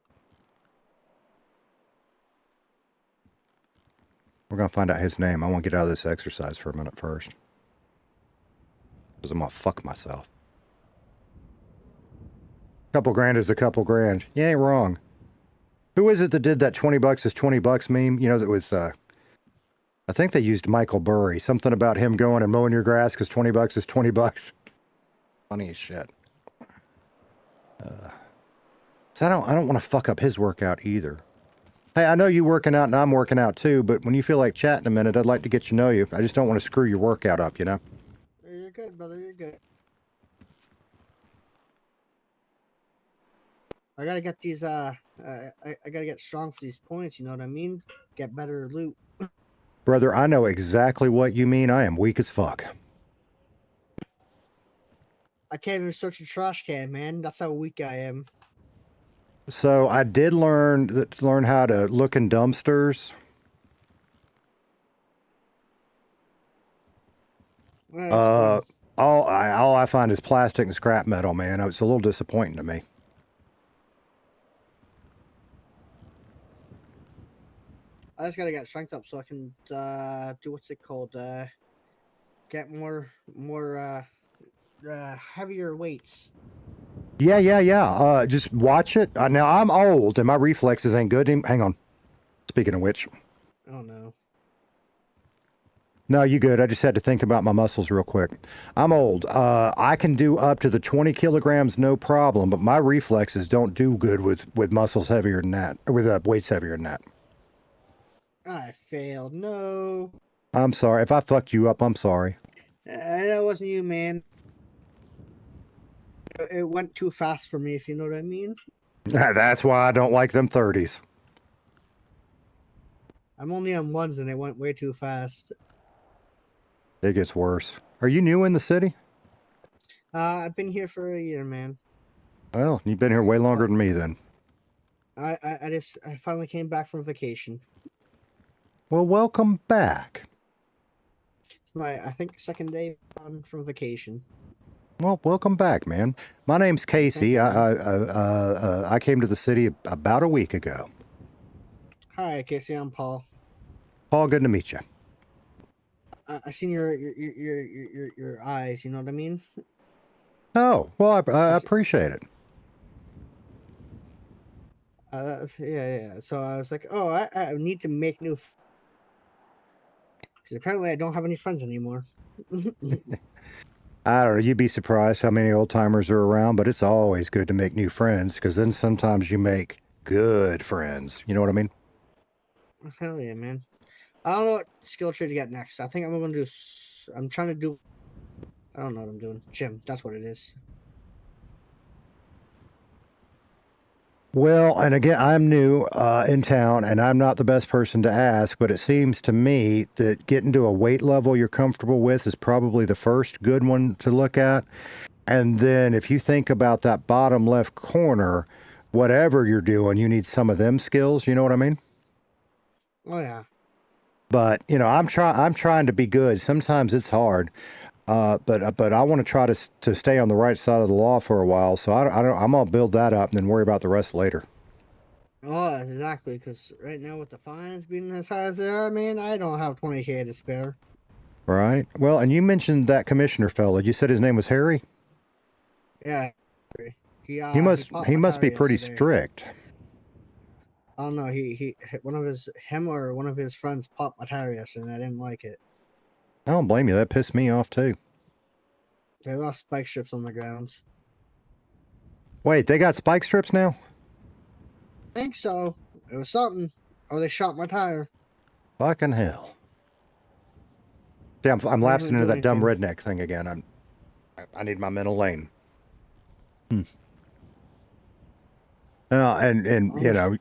We're going to find out his name. I want to get out of this exercise for a minute first. Because I'm going to fuck myself. Couple grand is a couple grand. You ain't wrong. Who is it that did that 20 bucks is 20 bucks meme? You know, that was, I think they used Michael Burry. Something about him going and mowing your grass because 20 bucks is 20 bucks. Funny as shit. So I don't want to fuck up his workout either. Hey, I know you working out and I'm working out too, but when you feel like chatting a minute, I'd like to get to know you. I just don't want to screw your workout up, you know? You're good, brother. You're good. I gotta get these, I gotta get strong for these points, you know what I mean? Get better loot. Brother, I know exactly what you mean. I am weak as fuck. I can't even search a trash can, man. That's how weak I am. So I did learn how to look in dumpsters. Well, All I find is plastic and scrap metal, man. It's a little disappointing to me. I just gotta get strength up so I can do what's it called? Get more heavier weights. Yeah. Just watch it. Now I'm old and my reflexes ain't good. Hang on. Speaking of which. Oh no. No, you good. I just had to think about my muscles real quick. I'm old. I can do up to the 20 kilograms, no problem, but my reflexes don't do good with muscles heavier than that, or with weights heavier than that. I failed. No. I'm sorry. If I fucked you up, I'm sorry. That wasn't you, man. It went too fast for me, if you know what I mean. That's why I don't like them 30s. I'm only on ones and it went way too fast. It gets worse. Are you new in the city? I've been here for a year, man. Well, you've been here way longer than me then. I finally came back from vacation. Well, welcome back. It's my, I think, second day on from vacation. Well, welcome back, man. My name's Casey. I came to the city about a week ago. Hi, Casey. I'm Paul. Paul, good to meet you. I seen your eyes. You know what I mean? Oh, well, I appreciate it. Yeah. So I was like, oh, I need to make new. Because apparently I don't have any friends anymore. I don't know. You'd be surprised how many old timers are around, but it's always good to make new friends because then sometimes you make good friends. You know what I mean? Hell yeah, man. I don't know what skill tree to get next. I think I'm going to do. I'm trying to do. I don't know what I'm doing. Gym. That's what it is. Well, and again, I'm new in town, and I'm not the best person to ask, but it seems to me that getting to a weight level you're comfortable with is probably the first good one to look at. And then if you think about that bottom left corner, whatever you're doing, you need some of them skills. You know what I mean? Oh yeah. But you know, I'm trying to be good. Sometimes it's hard. But I want to try to stay on the right side of the law for a while. So I'm gonna build that up and then worry about the rest later. Oh, exactly. Because right now with the fines being as high as they are, man, I don't have 20K to spare. Right. Well, and you mentioned that commissioner fella. You said his name was Harry. Yeah. He must be pretty strict. I don't know. He him or one of his friends popped my tire yesterday, and I didn't like it. I don't blame you. That pissed me off too. They lost spike strips on the grounds. Wait, they got spike strips now? I think so. It was something. Or they shot my tire. Fucking hell. See, I'm lapsing into that dumb redneck thing again. I need my mental lane. And you know,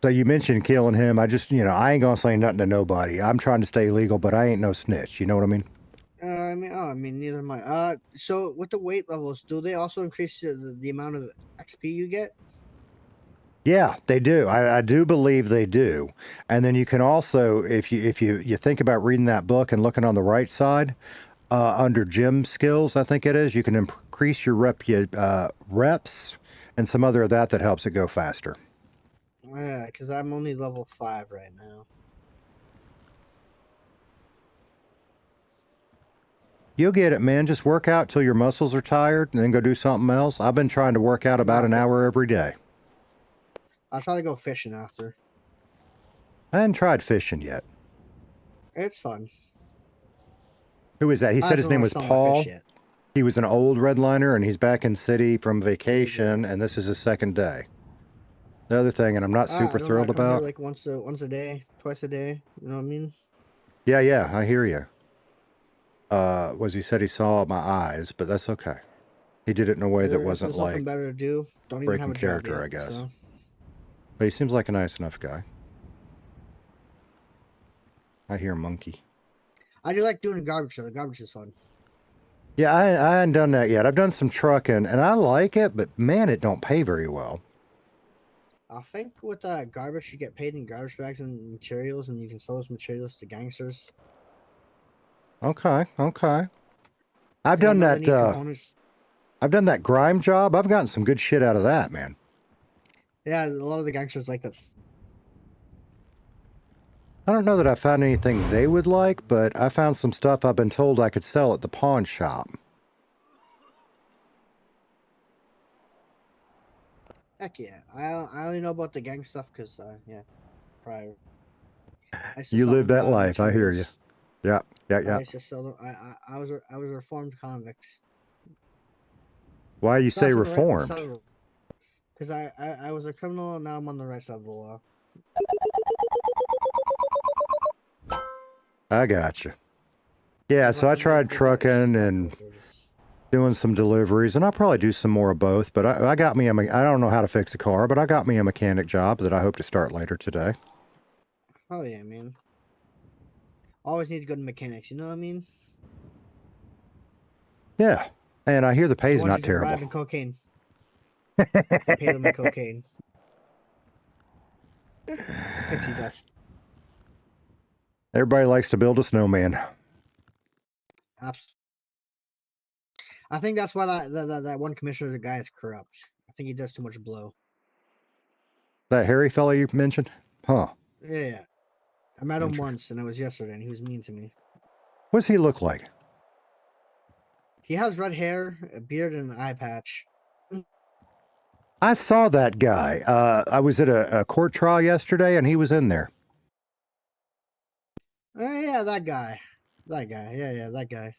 so you mentioned killing him. I just, you know, I ain't gonna say nothing to nobody. I'm trying to stay legal, but I ain't no snitch. You know what I mean? I mean, neither am I. So with the weight levels, do they also increase the amount of XP you get? Yeah, they do. I do believe they do. And then you can also, if you think about reading that book and looking on the right side, under gym skills, I think it is, you can increase your reps and some other of that helps it go faster. Yeah, because I'm only level 5 right now. You'll get it, man. Just work out till your muscles are tired and then go do something else. I've been trying to work out about an hour every day. I'll try to go fishing after. I hadn't tried fishing yet. It's fun. Who is that? He said his name was Paul. Yet. He was an old redliner, and he's back in city from vacation, and this is his second day. The other thing, and I'm not super thrilled about. Like once a day, twice a day. You know what I mean? Yeah, I hear you. He said he saw my eyes, but that's okay. He did it in a way that wasn't like better to do. Don't even have a character, yet, I guess. So. But he seems like a nice enough guy. I hear monkey. I do like doing garbage though. The garbage is fun. Yeah, I hadn't done that yet. I've done some trucking, and I like it, but man, it don't pay very well. I think with garbage, you get paid in garbage bags and materials, and you can sell those materials to gangsters. Okay. I've done that. I've done that grime job. I've gotten some good shit out of that, man. Yeah, a lot of the gangsters like that. I don't know that I found anything they would like, but I found some stuff I've been told I could sell at the pawn shop. Heck yeah. I only know about the gang stuff because, yeah, prior. You live that life. I hear you. Yeah. I used to sell them. I was a reformed convict. Why you say reformed? Because I was a criminal and now I'm on the right side of the law. I got you. Yeah, so I tried trucking and doing some deliveries, and I'll probably do some more of both, but I got me I don't know how to fix a car, but I got me a mechanic job that I hope to start later today. Oh yeah, man. Always need good mechanics, you know what I mean? Yeah, and I hear the pay's not terrible. In cocaine. Pay them in cocaine. Pixie dust. Everybody likes to build a snowman. Absolutely. I think that's why that one commissioner, the guy, is corrupt. I think he does too much blow. That hairy fella you mentioned? Huh. Yeah. I met him once, and it was yesterday, and he was mean to me. What's he look like? He has red hair, a beard, and an eye patch. I saw that guy. I was at a court trial yesterday, and he was in there. Oh, yeah, that guy. That guy. Yeah, that guy.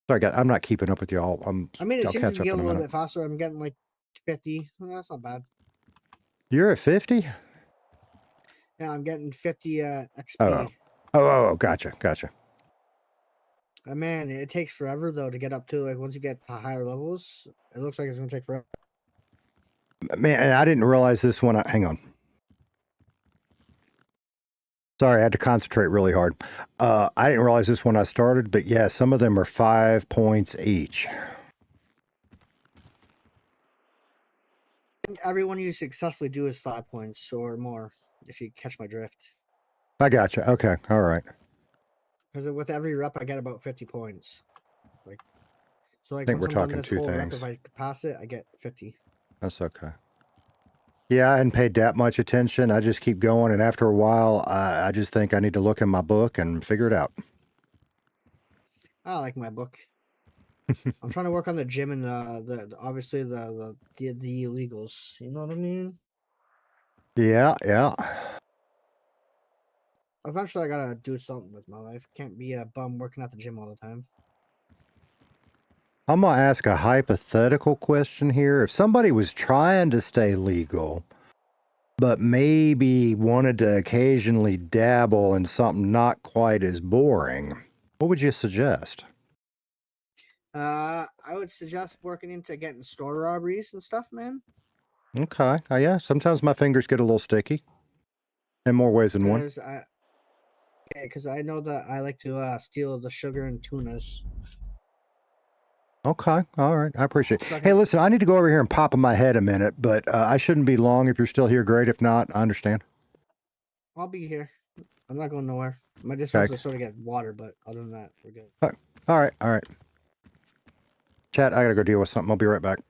Sorry, I'm not keeping up with y'all. I mean, it seems to be getting a little bit faster. I'm getting like 50. Well, that's not bad. You're at 50? Yeah, I'm getting 50 XP. Oh, gotcha. Man, it takes forever though to get up to, like, once you get to higher levels. It looks like it's gonna take forever. Man, and I didn't realize this when hang on. Sorry, I had to concentrate really hard. I didn't realize this when I started, but yeah, some of them are 5 points each. Everyone you successfully do is 5 points or more, if you catch my drift. I gotcha. Okay, all right. Because with every rep, I get about 50 points. I think we're talking two things. Rep, if I pass it, I get 50. That's okay. Yeah, I hadn't paid that much attention. I just keep going, and after a while, I just think I need to look in my book and figure it out. I like my book. I'm trying to work on the gym and obviously the illegals. You know what I mean? Yeah. Eventually, I gotta do something with my life. Can't be a bum working at the gym all the time. I'm going to ask a hypothetical question here. If somebody was trying to stay legal, but maybe wanted to occasionally dabble in something not quite as boring, what would you suggest? I would suggest working into getting store robberies and stuff, man. Okay. Yeah, sometimes my fingers get a little sticky. In more ways than one. Because I know that I like to steal the sugar and tunas. Okay. All right. I appreciate it. Hey, listen, I need to go over here and pop in my head a minute, but I shouldn't be long. If you're still here, great. If not, I understand. I'll be here. I'm not going nowhere. I just have to sort of get water, but other than that, we're good. All right. Chat, I got to go deal with something. I'll be right back.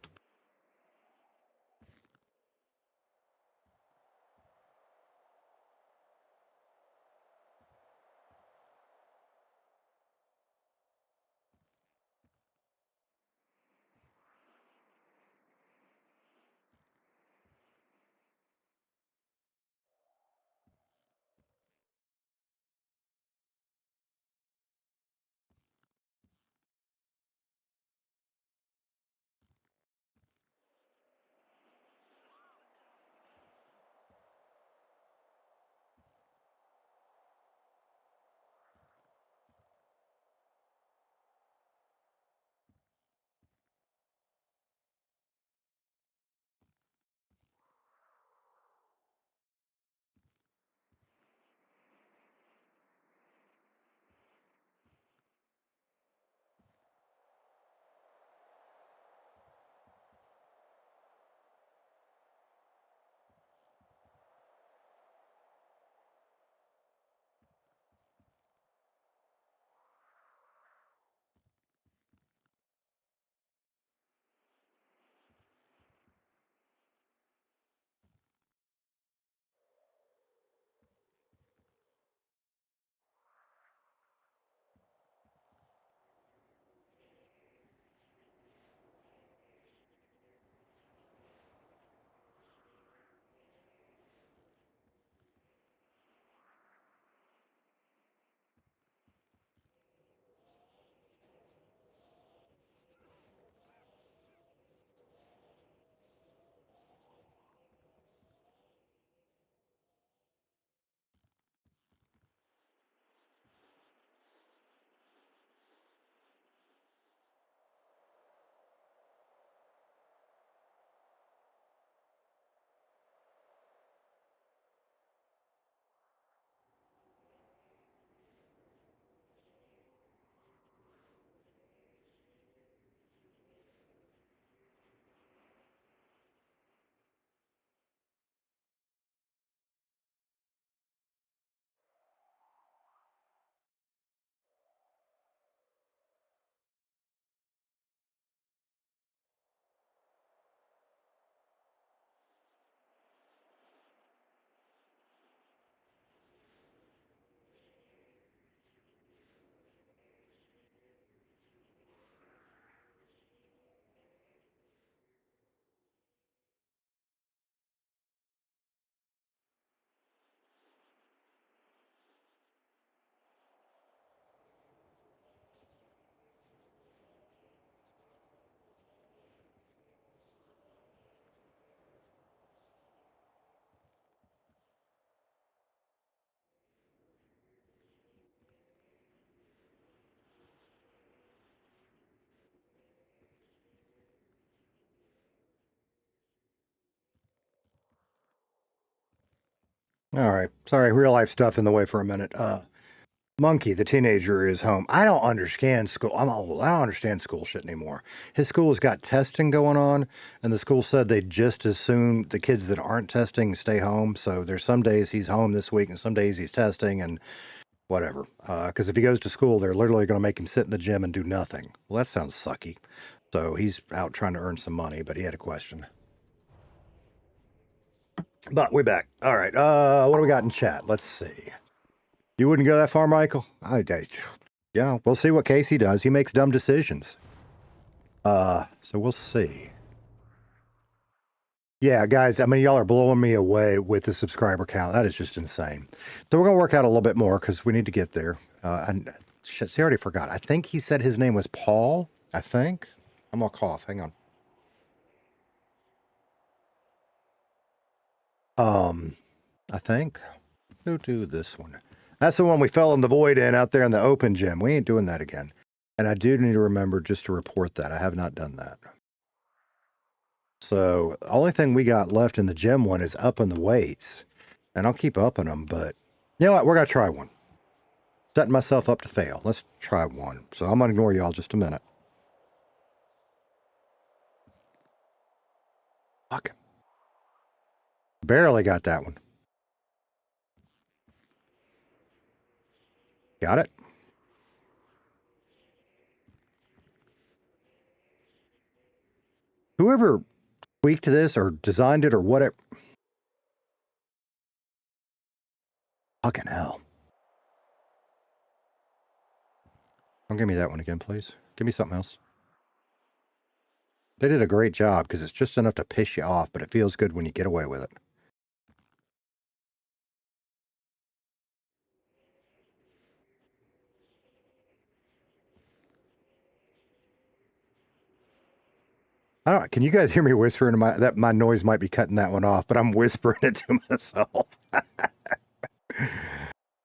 All right. Sorry, real life stuff in the way for a minute. Monkey, the teenager, is home. I don't understand school. I'm old. I don't understand school shit anymore. His school has got testing going on, and the school said they just as soon the kids that aren't testing stay home. So there's some days he's home this week, and some days he's testing, and whatever. Because if he goes to school, they're literally going to make him sit in the gym and do nothing. Well, that sounds sucky. So he's out trying to earn some money, but he had a question. But we're back. All right. What do we got in chat? Let's see. You wouldn't go that far, Michael? Yeah, we'll see what Casey does. He makes dumb decisions. So we'll see. Yeah, guys, I mean, y'all are blowing me away with the subscriber count. That is just insane. So we're going to work out a little bit more because we need to get there. And shit, see, I already forgot. I think he said his name was Paul. I think. I'm going to cough. Hang on. I think. Who do this one? That's the one we fell in the void in out there in the open gym. We ain't doing that again. And I do need to remember just to report that. I have not done that. So the only thing we got left in the gym one is upping the weights. And I'll keep upping them, but you know what? We're going to try one. Setting myself up to fail. Let's try one. So I'm going to ignore y'all just a minute. Fuck. Barely got that one. Got it? Whoever tweaked this or designed it or whatever. Fucking hell. Don't give me that one again, please. Give me something else. They did a great job because it's just enough to piss you off, but it feels good when you get away with it. I don't know. Can you guys hear me whispering? My noise might be cutting that one off, but I'm whispering it to myself.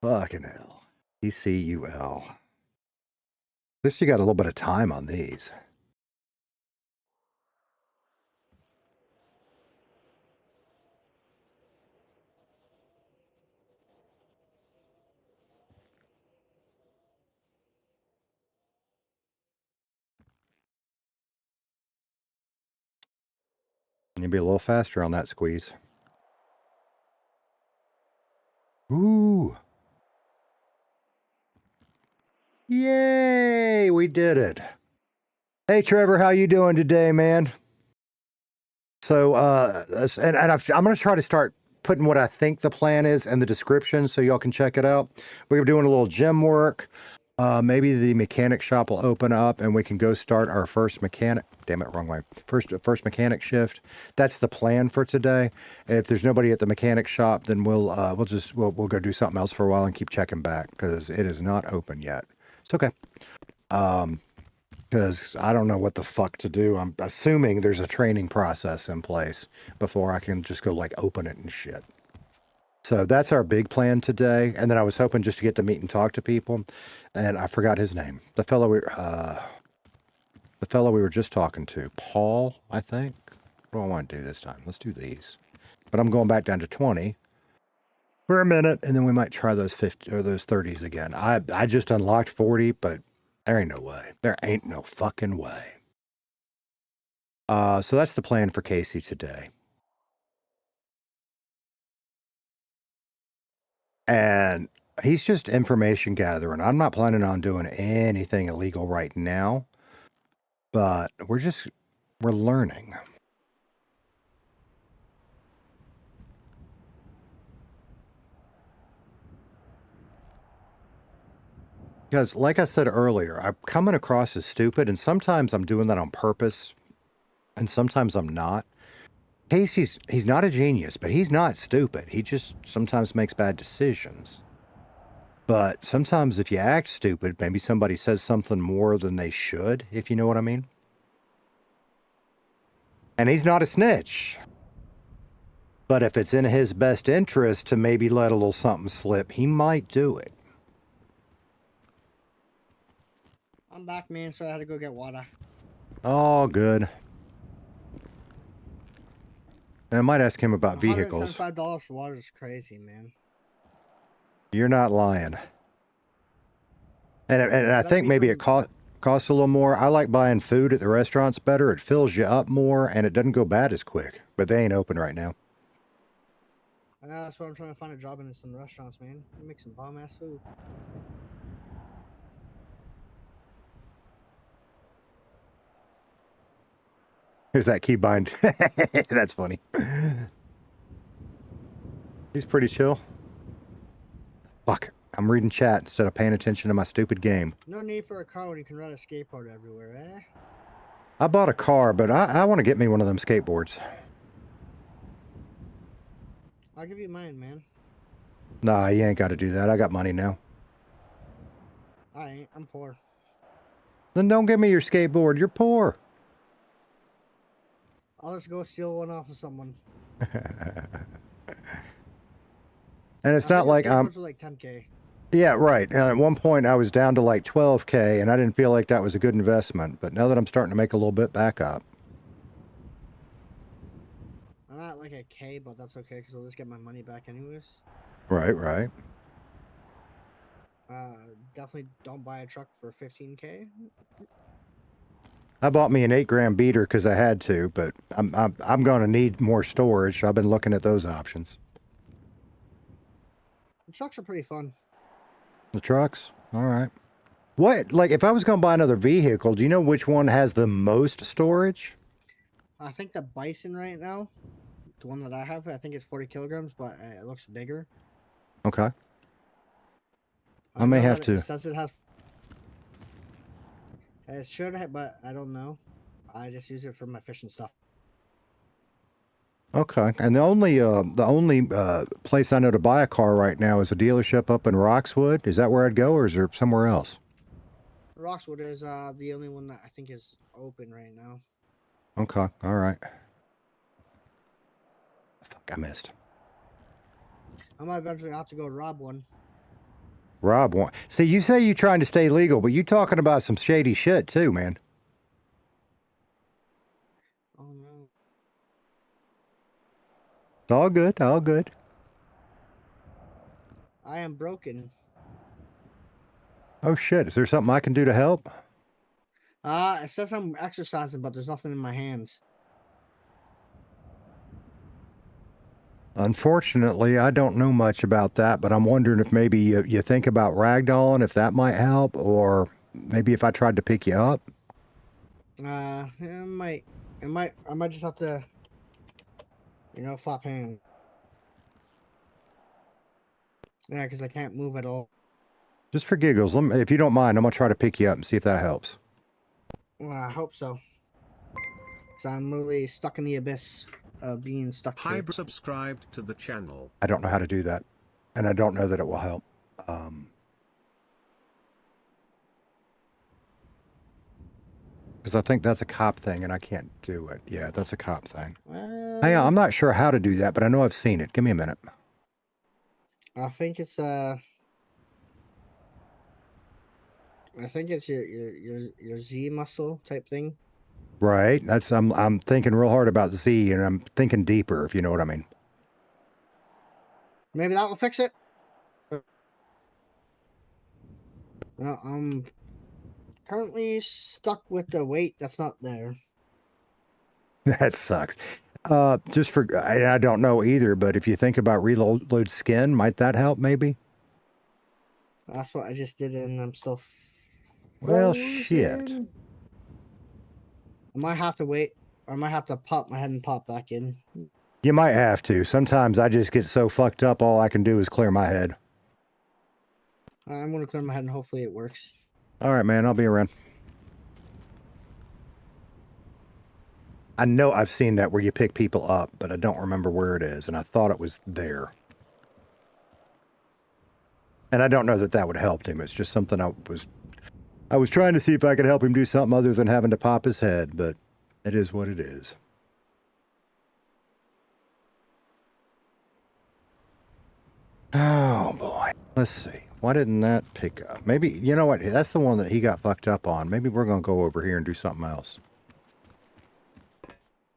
Fucking hell. ECUL. At least you got a little bit of time on these. You'd be a little faster on that squeeze. Ooh. Yay, we did it. Hey, Trevor, how you doing today, man? So, I'm going to try to start putting what I think the plan is in the description so y'all can check it out. We're doing a little gym work. Maybe the mechanic shop will open up and we can go start our first mechanic. Damn it, wrong way. First mechanic shift. That's the plan for today. If there's nobody at the mechanic shop, then we'll go do something else for a while and keep checking back because it is not open yet. It's okay. Because I don't know what the fuck to do. I'm assuming there's a training process in place before I can just go like open it and shit. So that's our big plan today. And then I was hoping just to get to meet and talk to people. And I forgot his name. The fellow we were just talking to. Paul, I think. What do I want to do this time? Let's do these. But I'm going back down to 20 for a minute. And then we might try those 50 or those 30s again. I just unlocked 40, but there ain't no way. There ain't no fucking way. So that's the plan for Casey today. And he's just information gathering. I'm not planning on doing anything illegal right now, but we're learning. Because like I said earlier, I'm coming across as stupid, and sometimes I'm doing that on purpose, and sometimes I'm not. Casey's not a genius, but he's not stupid. He just sometimes makes bad decisions. But sometimes if you act stupid, maybe somebody says something more than they should, if you know what I mean. And he's not a snitch. But if it's in his best interest to maybe let a little something slip, he might do it. I'm back, man, so I had to go get water. Oh, good. And I might ask him about vehicles. $175 for water is crazy, man. You're not lying. And I That'd think be maybe from- it costs a little more. I like buying food at the restaurants better. It fills you up more, and it doesn't go bad as quick. But they ain't open right now. I know, that's why I'm trying to find a job in some restaurants, man. Make some bomb ass food. Here's that keybind. That's funny. He's pretty chill. Fuck. I'm reading chat instead of paying attention to my stupid game. No need for a car when you can ride a skateboard everywhere, eh? I bought a car, but I want to get me one of them skateboards. I'll give you mine, man. Nah, you ain't got to do that. I got money now. I ain't. I'm poor. Then don't give me your skateboard. You're poor. I'll just go steal one off of someone. And it's I not think like the I'm... skateboards are like 10K. Yeah, right. And at one point, I was down to like 12K, and I didn't feel like that was a good investment. But now that I'm starting to make a little bit back up. I'm at like a K, but that's okay because I'll just get my money back anyways. Right, right. Definitely don't buy a truck for 15K. I bought me an 8 gram beater because I had to, but I'm going to need more storage. I've been looking at those options. The trucks are pretty fun. The trucks? All right. What? Like, if I was going to buy another vehicle, do you know which one has the most storage? I think the Bison right now, the one that I have, I think it's 40 kilograms, but it looks bigger. Okay. I may know have that to. It says it has. It should have, but I don't know. I just use it for my fishing stuff. Okay. And the only place I know to buy a car right now is a dealership up in Roxwood. Is that where I'd go, or is there somewhere else? Roxwood is the only one that I think is open right now. Okay. All right. Fuck, I missed. I might eventually have to go rob one. Rob one. See, you say you're trying to stay legal, but you talking about some shady shit too, man. Oh no. It's all good. All good. I am broken. Oh shit! Is there something I can do to help? It says I'm exercising, but there's nothing in my hands. Unfortunately, I don't know much about that, but I'm wondering if maybe you think about ragdolling, if that might help, or maybe if I tried to pick you up. It might. I might just have to, flop hands. Yeah, because I can't move at all. Just for giggles, if you don't mind, I'm gonna try to pick you up and see if that helps. Well, I hope so. So I'm really stuck in the abyss of being stuck here. Subscribed to the channel. I don't know how to do that, and I don't know that it will help. Because I think that's a cop thing, and I can't do it. Yeah, that's a cop thing. Hang on, I'm not sure how to do that, but I know I've seen it. Give me a minute. I think it's your Z muscle type thing. Right. That's I'm thinking real hard about Z, and I'm thinking deeper, if you know what I mean. Maybe that will fix it. Well, I'm currently stuck with the weight that's not there. That sucks. Just for I don't know either, but if you think about reload skin, might that help? Maybe. That's what I just did, and I'm still. Well, shit. I might have to wait. Or I might have to pop my head and pop back in. You might have to. Sometimes I just get so fucked up, all I can do is clear my head. I'm going to clear my head and hopefully it works. All right, man. I'll be around. I know I've seen that where you pick people up, but I don't remember where it is, and I thought it was there. And I don't know that that would help him. It's just something I was trying to see if I could help him do something other than having to pop his head, but it is what it is. Oh, boy. Let's see. Why didn't that pick up? Maybe, you know what? That's the one that he got fucked up on. Maybe we're going to go over here and do something else.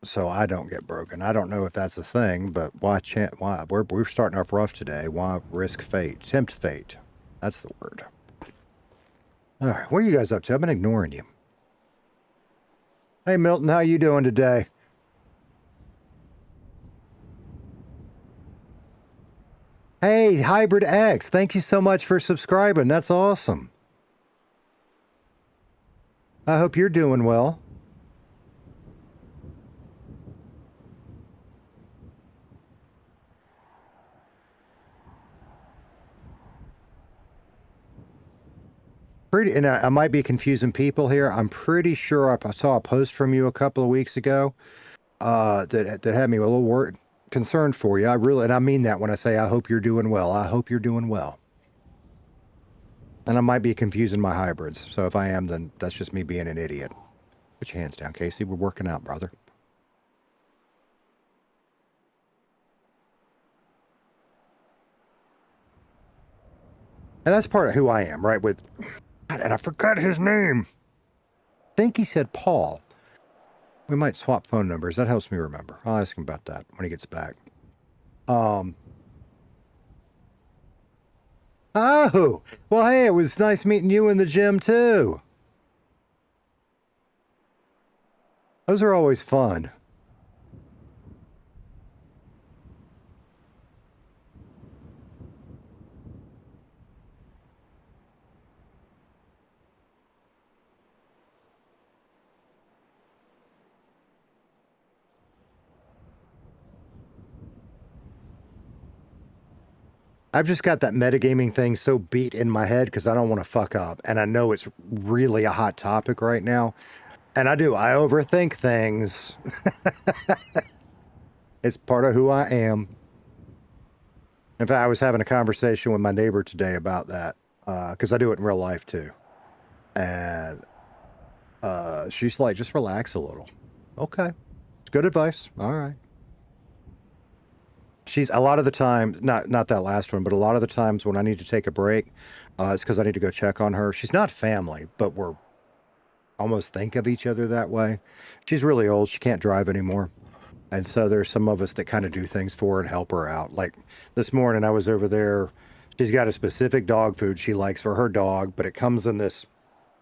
so I don't get broken. I don't know if that's a thing, but why? Why we're starting off rough today? Why risk fate? Tempt fate. That's the word. All right, what are you guys up to? I've been ignoring you. Hey, Milton, how you doing today? Hey, Hybrid X, thank you so much for subscribing. That's awesome. I hope you're doing well. And I might be confusing people here. I'm pretty sure I saw a post from you a couple of weeks ago that had me a little concerned for you. And I mean that when I say I hope you're doing well. I hope you're doing well. And I might be confusing my hybrids. So if I am, then that's just me being an idiot. Put your hands down, Casey. We're working out, brother. And that's part of who I am, right? And I forgot his name. I think he said Paul. We might swap phone numbers. That helps me remember. I'll ask him about that when he gets back. Oh, well, hey, it was nice meeting you in the gym, too. Those are always fun. I've just got that metagaming thing so beat in my head because I don't want to fuck up. And I know it's really a hot topic right now. And I overthink things. It's part of who I am. In fact, I was having a conversation with my neighbor today about that because I do it in real life too. And she's like, just relax a little. Okay. It's good advice. All right. She's a lot of the time, not that last one, but a lot of the times when I need to take a break, it's because I need to go check on her. She's not family, but we're almost think of each other that way. She's really old. She can't drive anymore. And so there's some of us that kind of do things for her and help her out. Like this morning I was over there. She's got a specific dog food she likes for her dog, but it comes in this,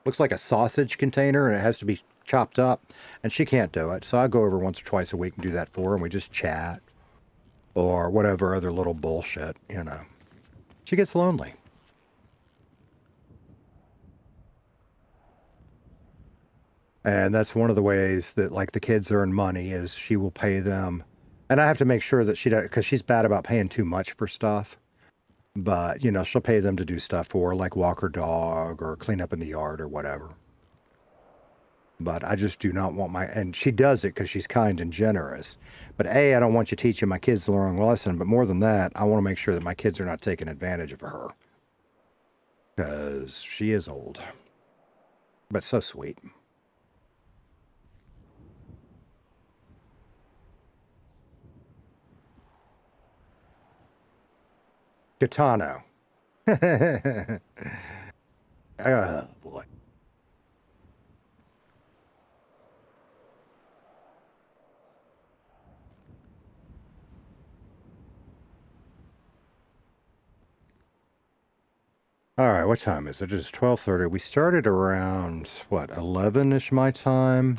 looks like a sausage container and it has to be chopped up and she can't do it. So I go over once or twice a week and do that for her and we just chat or whatever other little bullshit, you know. She gets lonely. And that's one of the ways that, like, the kids earn money is she will pay them. And I have to make sure that she does, because she's bad about paying too much for stuff. But, you know, she'll pay them to do stuff for her, like walk her dog or clean up in the yard or whatever. But I just do not want and she does it because she's kind and generous. But A, I don't want you teaching my kids the wrong lesson. But more than that, I want to make sure that my kids are not taking advantage of her. Because she is old. But so sweet. Gitano. Oh, boy. All right, what time is it? It is 12:30. We started around, what, 11-ish my time?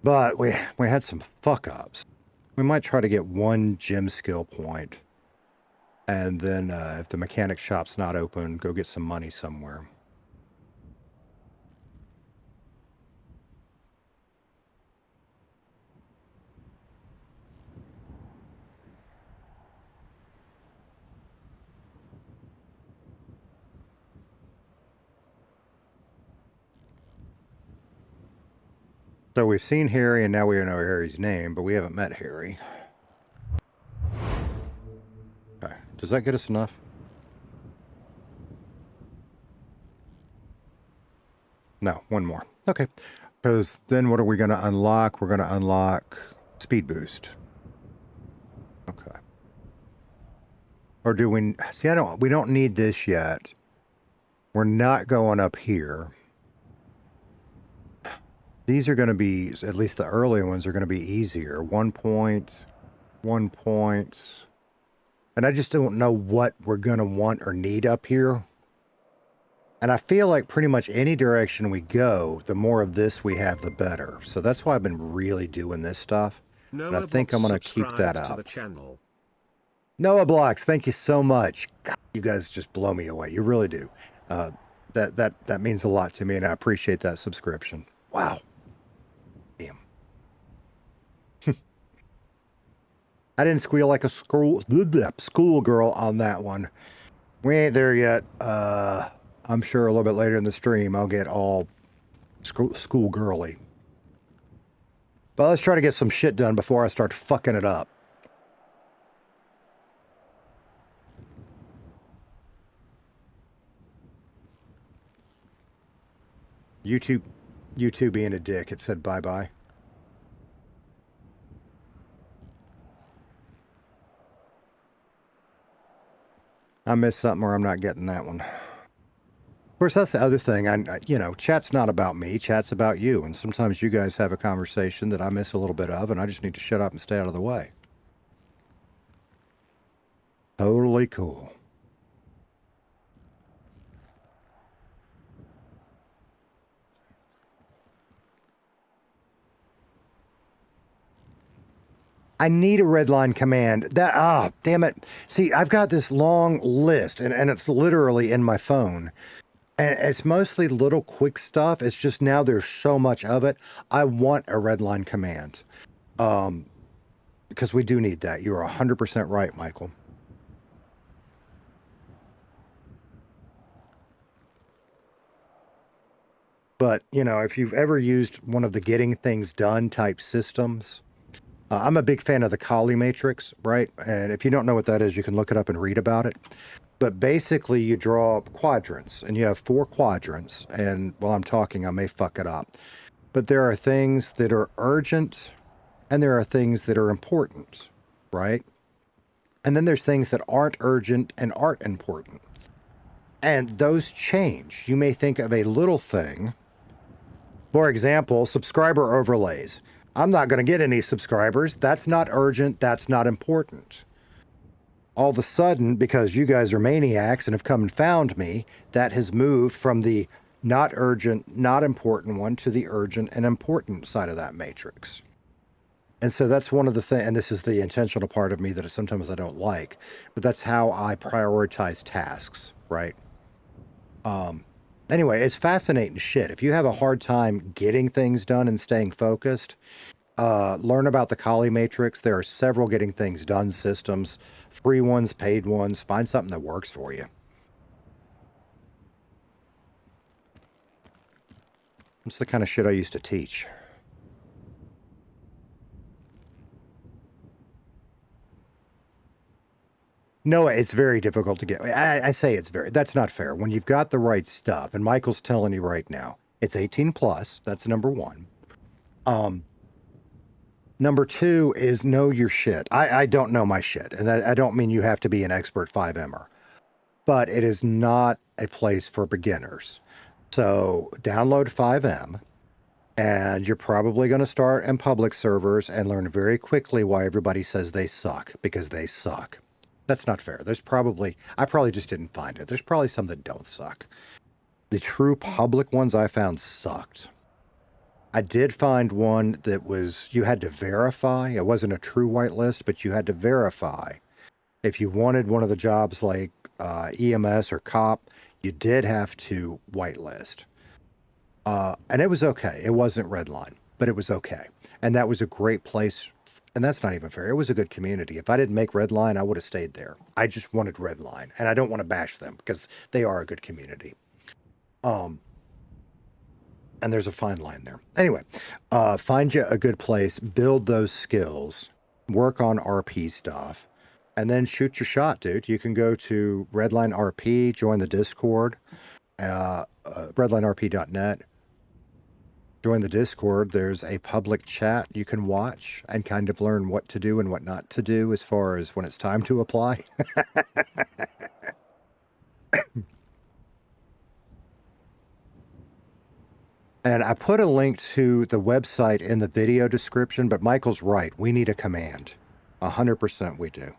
But we had some fuck-ups. We might try to get one gym skill point. And then if the mechanic shop's not open, go get some money somewhere. So we've seen Harry, and now we know Harry's name, but we haven't met Harry. Okay, does that get us enough? No, one more. Okay, because then what are we going to unlock? We're going to unlock speed boost. Okay. Or do we... See, we don't need this yet. We're not going up here. These are going to be, at least the earlier ones are going to be easier. 1 point, 1 point. And I just don't know what we're going to want or need up here. And I feel like pretty much any direction we go, the more of this we have, the better. So that's why I've been really doing this stuff. And I think I'm going to keep that up. Noah Blocks, thank you so much. God, you guys just blow me away. You really do. That means a lot to me, and I appreciate that subscription. Wow. Damn. I didn't squeal like a schoolgirl on that one. We ain't there yet. I'm sure a little bit later in the stream I'll get all schoolgirly. But let's try to get some shit done before I start fucking it up. YouTube being a dick. It said bye-bye. I missed something or I'm not getting that one. Of course, that's the other thing. Chat's not about me. Chat's about you. And sometimes you guys have a conversation that I miss a little bit of, and I just need to shut up and stay out of the way. Totally cool. I need a redline command. Damn it. See, I've got this long list, and it's literally in my phone. And it's mostly little quick stuff. It's just now there's so much of it. I want a redline command. Because we do need that. You're 100% right, Michael. But, if you've ever used one of the getting things done type systems, I'm a big fan of the Kali matrix, right? And if you don't know what that is, you can look it up and read about it. But basically, you draw quadrants, and you have 4 quadrants. And while I'm talking, I may fuck it up. But there are things that are urgent, and there are things that are important, right? And then there's things that aren't urgent and aren't important. And those change. You may think of a little thing. For example, subscriber overlays. I'm not going to get any subscribers. That's not urgent. That's not important. All of a sudden, because you guys are maniacs and have come and found me, that has moved from the not urgent, not important one to the urgent and important side of that matrix. And so that's one of the things, and this is the intentional part of me that sometimes I don't like, but that's how I prioritize tasks, right? Anyway, it's fascinating shit. If you have a hard time getting things done and staying focused, learn about the Kali matrix. There are several getting things done systems, free ones, paid ones. Find something that works for you. It's the kind of shit I used to teach. No, it's very difficult to get. I say that's not fair. When you've got the right stuff, and Michael's telling you right now, it's 18 plus. That's number 1. Number 2 is know your shit. I don't know my shit. And I don't mean you have to be an expert 5M'er. But it is not a place for beginners. So download 5M. And you're probably going to start in public servers and learn very quickly why everybody says they suck. Because they suck. That's not fair. I probably just didn't find it. There's probably some that don't suck. The true public ones I found sucked. I did find one that you had to verify. It wasn't a true whitelist, but you had to verify. If you wanted one of the jobs like EMS or cop, you did have to whitelist. And it was okay. It wasn't Redline, but it was okay. And that was a great place. And that's not even fair. It was a good community. If I didn't make Redline, I would have stayed there. I just wanted Redline. And I don't want to bash them because they are a good community. And there's a fine line there. Anyway, find you a good place, build those skills, work on RP stuff, and then shoot your shot, dude. You can go to RedlineRP, join the Discord, redlinerp.net. Join the Discord. There's a public chat you can watch and kind of learn what to do and what not to do as far as when it's time to apply. And put a link to the website in the video description, but Michael's right. We need a command. 100% we do.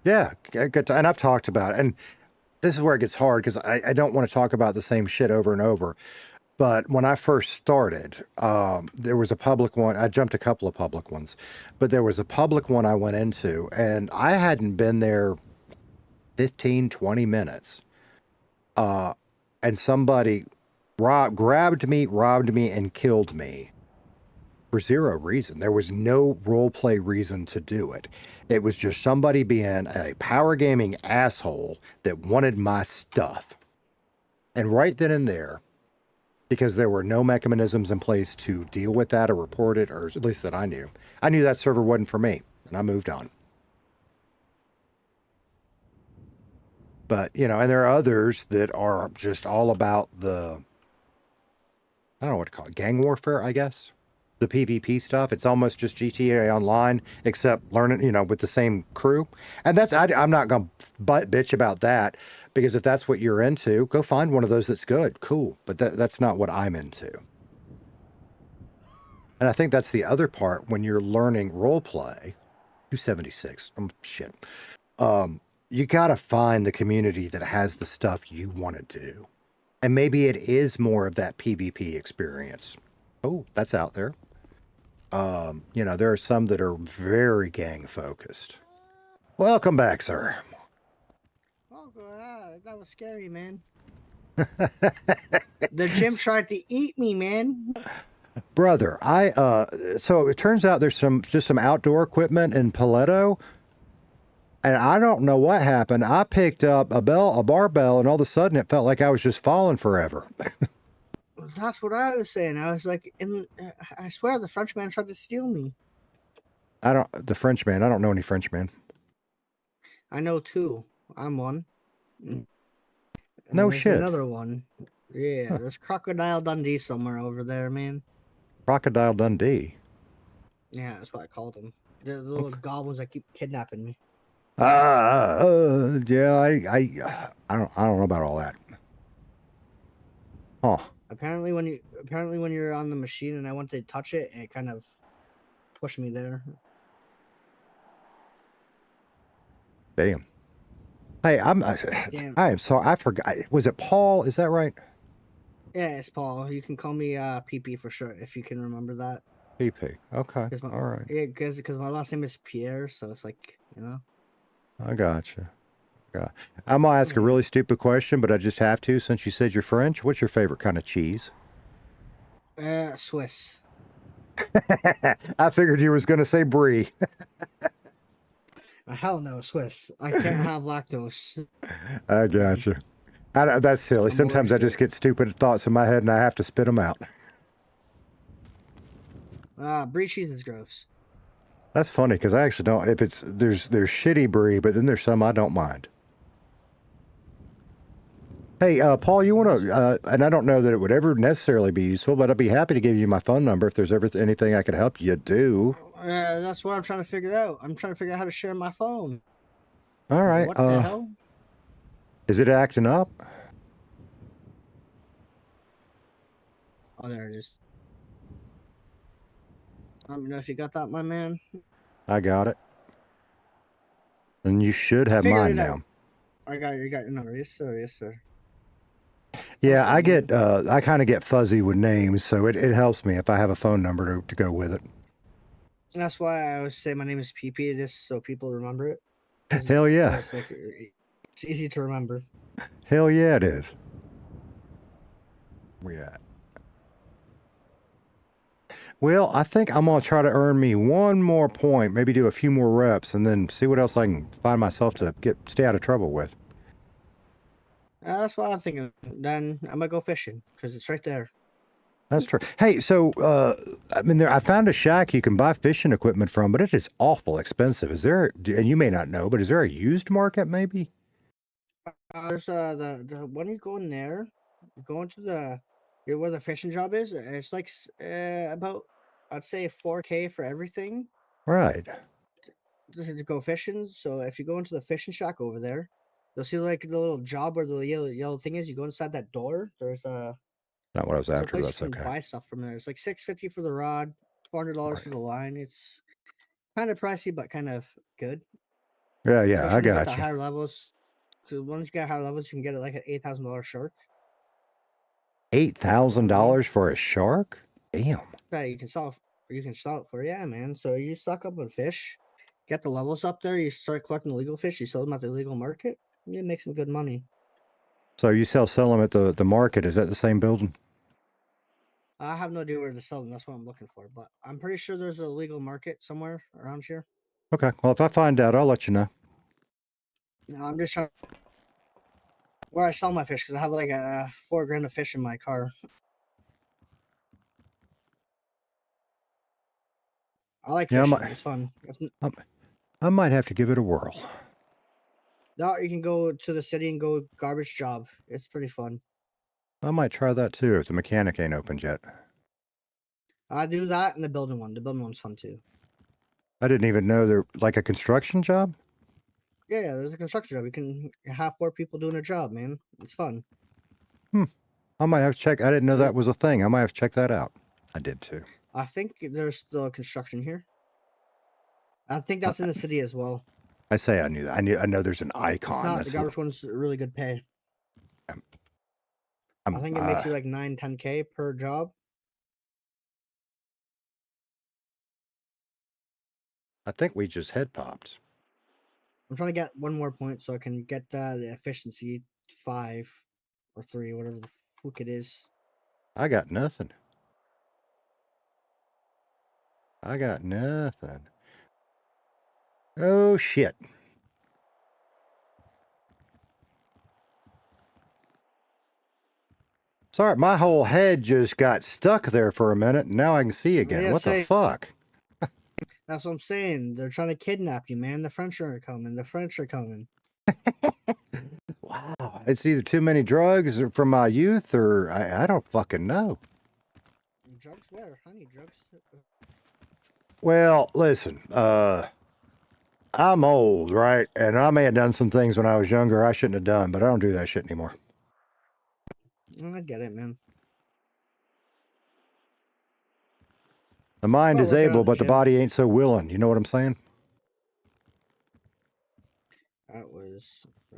Yeah, good. And I've talked about it. And this is where it gets hard because I don't want to talk about the same shit over and over. But when I first started, there was a public one. I jumped a couple of public ones, but there was a public one I went into, and I hadn't been there 15, 20 minutes. And somebody robbed me, and killed me for zero reason. There was no roleplay reason to do it. It was just somebody being a power gaming asshole that wanted my stuff. And right then and there, because there were no mechanisms in place to deal with that or report it, or at least that I knew that server wasn't for me, and I moved on. But, you know, and there are others that are just all about the, I don't know what to call it, gang warfare, I guess. The PvP stuff. It's almost just GTA Online, except learning, you know, with the same crew. And that's, I'm not going to bitch about that, because if that's what you're into, go find one of those that's good. Cool. But that's not what I'm into. And I think that's the other part when you're learning roleplay. 276. Shit. You got to find the community that has the stuff you want to do. And maybe it is more of that PvP experience. Oh, that's out there. You know, there are some that are very gang focused. Welcome back, sir. Oh, God, that was scary, man. The gym tried to eat me, man. Brother, so it turns out there's just some outdoor equipment in Paleto, and I don't know what happened. I picked up a barbell, and all of a sudden it felt like I was just falling forever. That's what I was saying. I was like, I swear the Frenchman tried to steal me. The Frenchman, I don't know any Frenchman. I know two. I'm one. No there's shit. Another one. Yeah, Huh. there's Crocodile Dundee somewhere over there, man. Crocodile Dundee. Yeah, that's what I called them. They're the little goblins that keep kidnapping me. Yeah, I don't know about all that. Huh. Apparently when you're on the machine and I went to touch it, it kind of pushed me there. Damn. Hey, Damn. I am sorry. I forgot. Was it Paul? Is that right? Yeah, it's Paul. You can call me PP for sure if you can remember that. PP. Okay. All right. Yeah, because my last name is Pierre, so it's like, you know. I gotcha. I'm gonna ask a really stupid question, but I just have to since you said you're French. What's your favorite kind of cheese? Swiss. I figured you was gonna say brie. Hell no, Swiss. I can't have lactose. I gotcha. That's silly. Sometimes I just get stupid thoughts in my head and I have to spit them out. Brie cheese is gross. That's funny because I actually don't. If there's shitty brie, but then there's some I don't mind. Hey, Paul, you want to, and I don't know that it would ever necessarily be useful, but I'd be happy to give you my phone number if there's ever anything I could help you do. That's what I'm trying to figure out. I'm trying to figure out how to share my phone. All right. What the hell? Is it acting up? Oh, there it is. Let me know if you got that, my man. I got it. And you should have mine now. I got your number. Yes, sir. Yes, sir. Yeah, I kind of get fuzzy with names, so it helps me if I have a phone number to go with it. That's why I always say my name is PP, just so people remember it. Hell yeah. It's easy to remember. Hell yeah, it is. Where we at? Well, I think I'm going to try to earn me one more point, maybe do a few more reps, and then see what else I can find myself to stay out of trouble with. That's what I'm thinking. Then I'm going to go fishing, because it's right there. That's true. Hey, so, I mean, I found a shack you can buy fishing equipment from, but it is awful expensive. Is there, and you may not know, but is there a used market, maybe? There's the when you go in there, you go into where the fishing job is. It's like about, I'd say, $4K for everything. Right. to go fishing. So if you go into the fishing shack over there, you'll see like the little job where the yellow thing is. You go inside that door. There's Not what I was there's a after. place That's you can okay. buy stuff from there. It's like $650 for the rod, $400 Right. for the line. It's kind of pricey, but kind of good. Yeah, yeah, Especially I when you get got to you. higher levels. So once you get higher levels, you can get it like an $8,000 shark. $8,000 for a shark? Damn. Yeah, you can sell it for, yeah, man. So you stock up on fish, get the levels up there, you start collecting illegal fish, you sell them at the illegal market, you make some good money. So you sell them at the market. Is that the same building? I have no idea where to sell them, that's what I'm looking for, but I'm pretty sure there's a legal market somewhere around here. Okay. Well, if I find out, I'll let you know. No, I'm just trying where I sell my fish because I have like a $4 grand of fish in my car. I like Yeah, fishing, it's fun. I might have to give it a whirl. No, you can go to the city and go garbage job. It's pretty fun. I might try that too if the mechanic ain't opened yet. I do that and the building one. The building one's fun too. I didn't even know they're like a construction job. Yeah, there's a construction job. You can have 4 people doing a job, man. It's fun. I might have to check. I didn't know that was a thing. I might have to check that out. I did too. I think there's still construction here. I think that's in the city as well. I say I knew that. I know there's an It's icon. not. That's The garbage one's really good pay. I think it makes you like 9-10K per job. I think we just head popped. I'm trying to get 1 more point so I can get the efficiency 5 or 3, whatever the fuck it is. I got nothing. I got nothing. Oh shit. Sorry, my whole head just got stuck there for a minute, and now I can see again. Yeah, What the say- fuck? That's what I'm saying. They're trying to kidnap you, man. The French are coming. The French are coming. Wow. It's either too many drugs or from my youth, or I don't fucking know. Drugs where? I need drugs. Well, listen, I'm old, right? And I may have done some things when I was younger I shouldn't have done, but I don't do that shit anymore. I get it, man. The mind Well, is working out able, in the but the gym. body ain't so willing. You know what I'm saying? That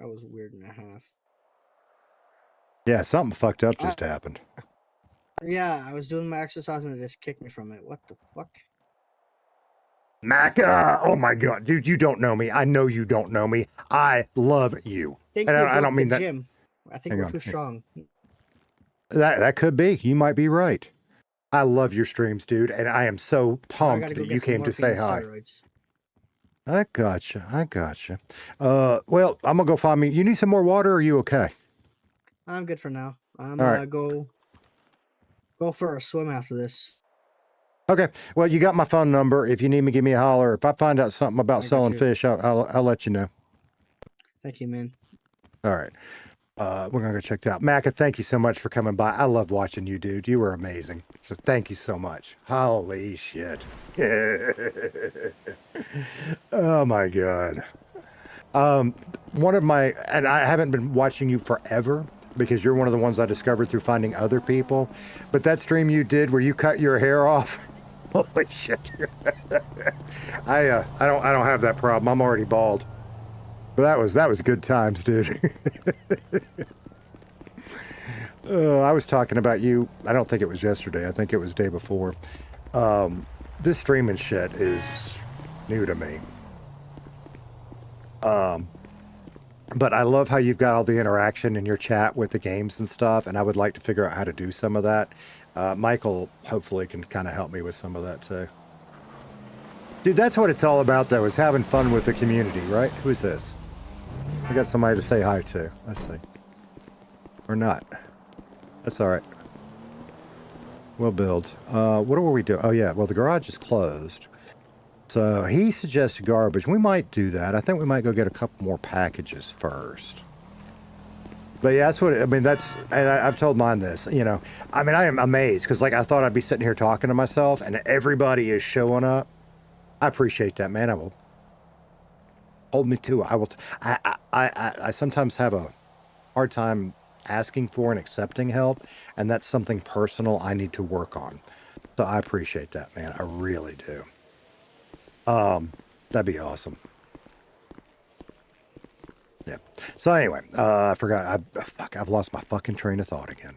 was weird and a half. Yeah, something fucked up just happened. Yeah, I was doing my exercise and it just kicked me from it. What the fuck? Mac, oh my god, dude, you don't know me. I know you don't know me. I love you. Think And we I don't built mean the that. gym. I think Hang we're on, too hang- strong. That could be. You might be right. I love your streams, dude, and I am so Now I pumped gotta go that get you some came to say morphine and hi. steroids. I gotcha. Well, I'm gonna go find me. You need some more water, or are you okay? I'm good for now. I'm All right. go for a swim after this. Okay. Well, you got my phone number. If you need me, give me a holler. If I find out something about I got selling you. fish, I'll let you know. Thank you, man. All right. We're gonna go check that out. Macca, thank you so much for coming by. I love watching you, dude. You were amazing. So thank you so much. Holy shit. Oh my god. One of my, and I haven't been watching you forever because you're one of the ones I discovered through finding other people. But that stream you did where you cut your hair off, holy shit. I don't have that problem. I'm already bald. But that was good times, dude. I was talking about you. I don't think it was yesterday. I think it was the day before. This streaming shit is new to me. But I love how you've got all the interaction in your chat with the games and stuff, and I would like to figure out how to do some of that. Michael hopefully can kind of help me with some of that too. Dude, that's what it's all about though, is having fun with the community, right? Who's this? I got somebody to say hi to. Let's see. Or not. That's all right. We'll build. What were we doing? Oh yeah, well the garage is closed. So he suggested garbage. We might do that. I think we might go get a couple more packages first. But yeah, that's what, I mean, that's, and I've told mine this, you know, I mean, I am amazed because like I thought I'd be sitting here talking to myself and everybody is showing up. I appreciate that, man. hold me to it. I will. I sometimes have a hard time asking for and accepting help, and that's something personal I need to work on. So I appreciate that, man. I really do. That'd be awesome. Yeah. So anyway, I forgot. I've lost my fucking train of thought again.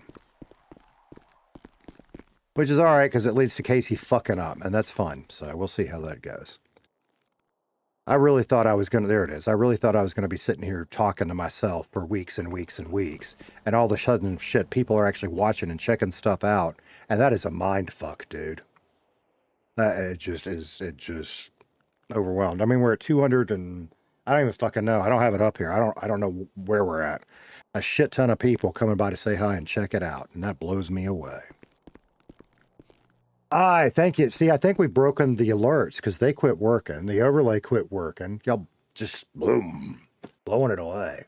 Which is all right, because it leads to Casey fucking up, and that's fun. So we'll see how that goes. I really thought I was going to, there it is. I really thought I was going to be sitting here talking to myself for weeks and weeks and weeks. And all of a sudden, shit, people are actually watching and checking stuff out. And that is a mind fuck, dude. It just overwhelmed. I mean, we're at 200 and I don't even fucking know. I don't have it up here. I don't know where we're at. A shit ton of people coming by to say hi and check it out. And that blows me away. Thank you. See, I think we've broken the alerts because they quit working. The overlay quit working. Y'all just boom, blowing it away.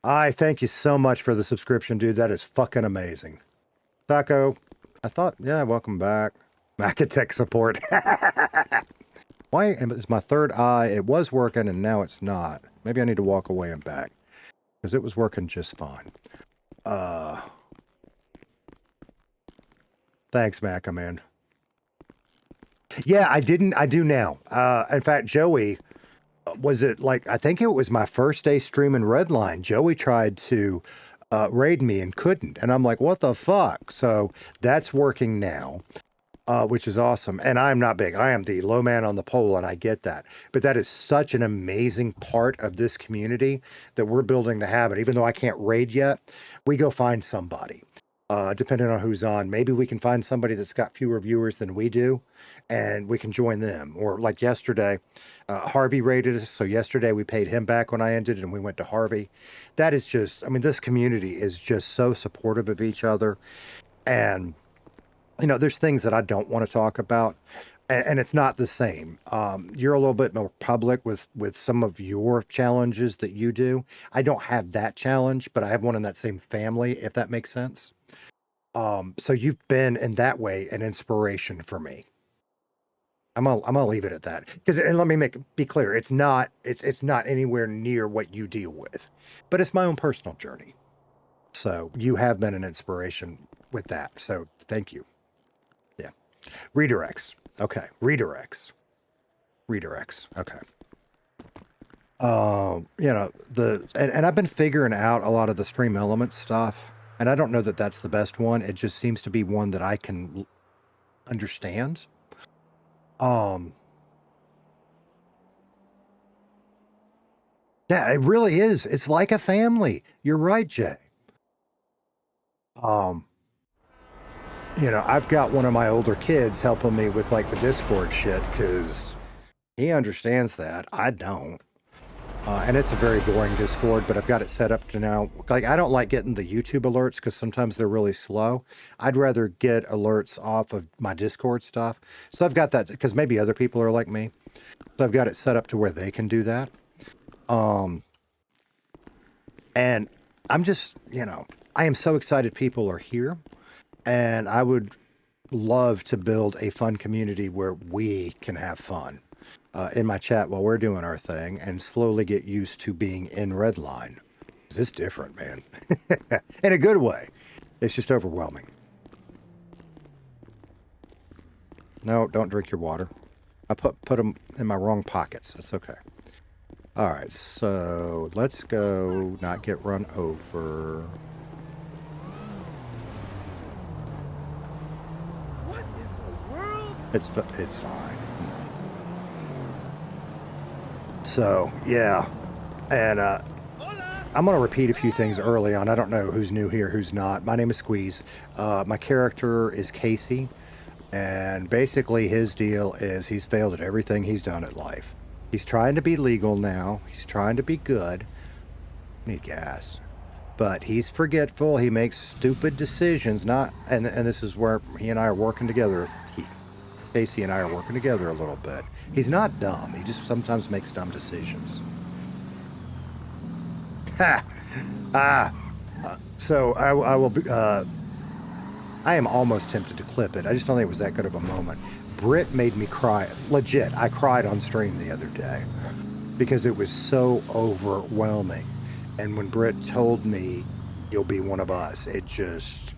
Thank you so much for the subscription, dude. That is fucking amazing. Taco, I thought, yeah, welcome back. Macatech support. Why is my third eye? It was working and now it's not. Maybe I need to walk away and back because it was working just fine. Thanks, Maca, man. Yeah, I do now. In fact, Joey, was it like, I think it was my first day streaming Redline. Joey tried to raid me and couldn't. And I'm like, what the fuck? So that's working now, which is awesome. And I'm not big. I am the low man on the pole, and I get that. But that is such an amazing part of this community that we're building the habit. Even though I can't raid yet, we go find somebody. Depending on who's on, maybe we can find somebody that's got fewer viewers than we do, and we can join them. Or like yesterday, Harvey raided us. So yesterday we paid him back when I ended, and we went to Harvey. That is just, I mean, this community is just so supportive of each other. And, you know, there's things that I don't want to talk about, and it's not the same. You're a little bit more public with some of your challenges that you do. I don't have that challenge, but I have one in that same family, if that makes sense. So you've been in that way an inspiration for me. I'm gonna leave it at that, because, and let me be clear, it's not anywhere near what you deal with, but it's my own personal journey. So you have been an inspiration with that. So thank you. Yeah. Redirects. Okay. Redirects. Okay. You know, and I've been figuring out a lot of the stream elements stuff. And I don't know that that's the best one. It just seems to be one that I can understand. Yeah, it really is. It's like a family. You're right, Jay. You know, I've got one of my older kids helping me with like the Discord shit because he understands that. I don't. And it's a very boring Discord, but I've got it set up to now. Like, I don't like getting the YouTube alerts because sometimes they're really slow. I'd rather get alerts off of my Discord stuff. So I've got that because maybe other people are like me. So I've got it set up to where they can do that. And I'm just, you know, I am so excited people are here. And I would love to build a fun community where we can have fun. In my chat while we're doing our thing, and slowly get used to being in Redline. This is different, man. In a good way. It's just overwhelming. No, don't drink your water. I put them in my wrong pockets. That's okay. All right, so let's go not get run over. What in the world? It's fine. So, yeah, and I'm going to repeat a few things early on. I don't know who's new here, who's not. My name is Squeeze. My character is Casey, and basically his deal is he's failed at everything he's done at life. He's trying to be legal now. He's trying to be good. I need gas. But he's forgetful. He makes stupid decisions. And this is where he and I are working together. Casey and I are working together a little bit. He's not dumb. He just sometimes makes dumb decisions. So I will be, I am almost tempted to clip it. I just don't think it was that good of a moment. Britt made me cry. Legit. I cried on stream the other day. because it was so overwhelming. And when Britt told me, you'll be one of us, it just,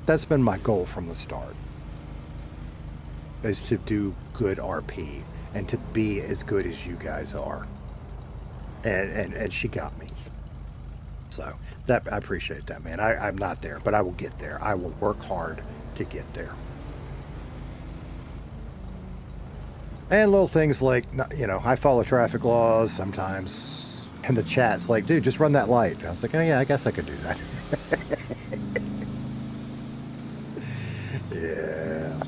that's been my goal from the start, is to do good RP and to be as good as you guys are. And she got me. So that, I appreciate that, man. I'm not there, but I will get there. I will work hard to get there. And little things like, you know, I follow traffic laws sometimes. And the chat's like, dude, just run that light. I was like, oh yeah, I guess I could do that. Yeah.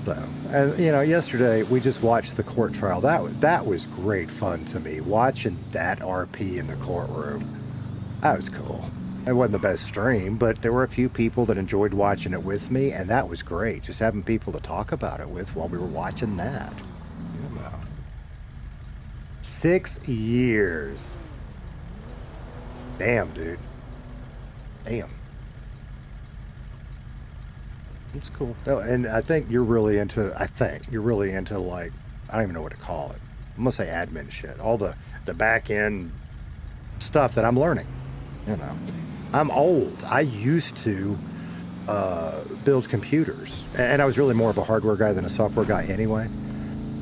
So, and you know, yesterday we just watched the court trial. That was great fun to me. Watching that RP in the courtroom, that was cool. It wasn't the best stream, but there were a few people that enjoyed watching it with me, and that was great. Just having people to talk about it with while we were watching that. You know. 6 years. Damn, dude. Damn. It's cool. Oh, and I think you're really into, like, I don't even know what to call it. I'm gonna say admin shit. All the back end stuff that I'm learning. You know. I'm old. I used to build computers. And I was really more of a hardware guy than a software guy anyway.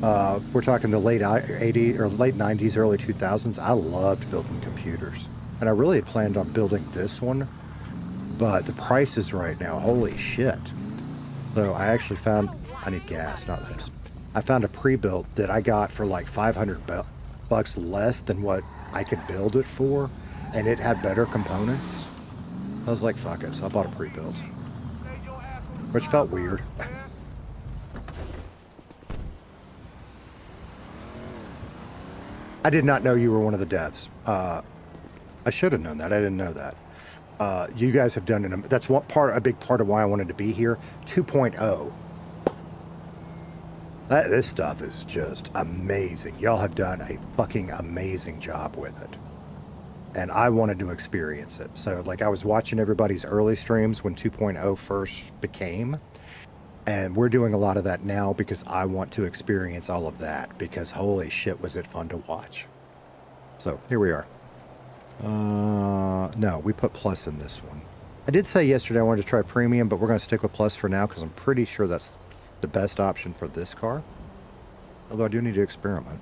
We're talking the late 80s or late 90s, early 2000s. I loved building computers. And I really had planned on building this one. But the prices right now, holy shit. So I actually found, I need gas, not this. I found a pre-built that I got for like $500 less than what I could build it for. And it had better components. I was like, fuck it. So I bought a pre-built. Which felt weird. I did not know you were one of the devs. I should have known that. I didn't know that. You guys have done that's a big part of why I wanted to be here. 2.0. This stuff is just amazing. Y'all have done a fucking amazing job with it. And I wanted to experience it. So, like, I was watching everybody's early streams when 2.0 first became. And we're doing a lot of that now because I want to experience all of that. Because holy shit, was it fun to watch. So, here we are. No, we put plus in this one. I did say yesterday I wanted to try premium, but we're going to stick with plus for now because I'm pretty sure that's the best option for this car. Although I do need to experiment.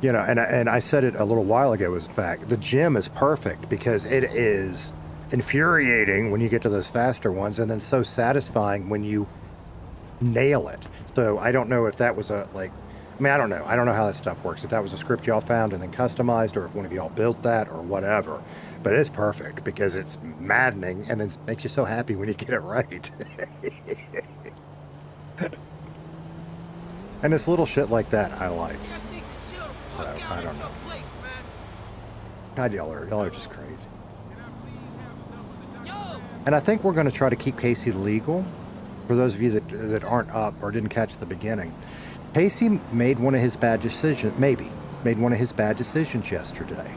You know, and I said it a little while ago, in fact, the gym is perfect because it is infuriating when you get to those faster ones and then so satisfying when you nail it. So I don't know if that was I don't know. I don't know how that stuff works. If that was a script y'all found and then customized, or if one of y'all built that or whatever. But it's perfect because it's maddening and then makes you so happy when you get it right. And it's little shit like that I like. So, I don't know. God, y'all are just crazy. And I think we're going to try to keep Casey legal. For those of you that aren't up or didn't catch the beginning. Casey made one of his bad decisions, made one of his bad decisions yesterday.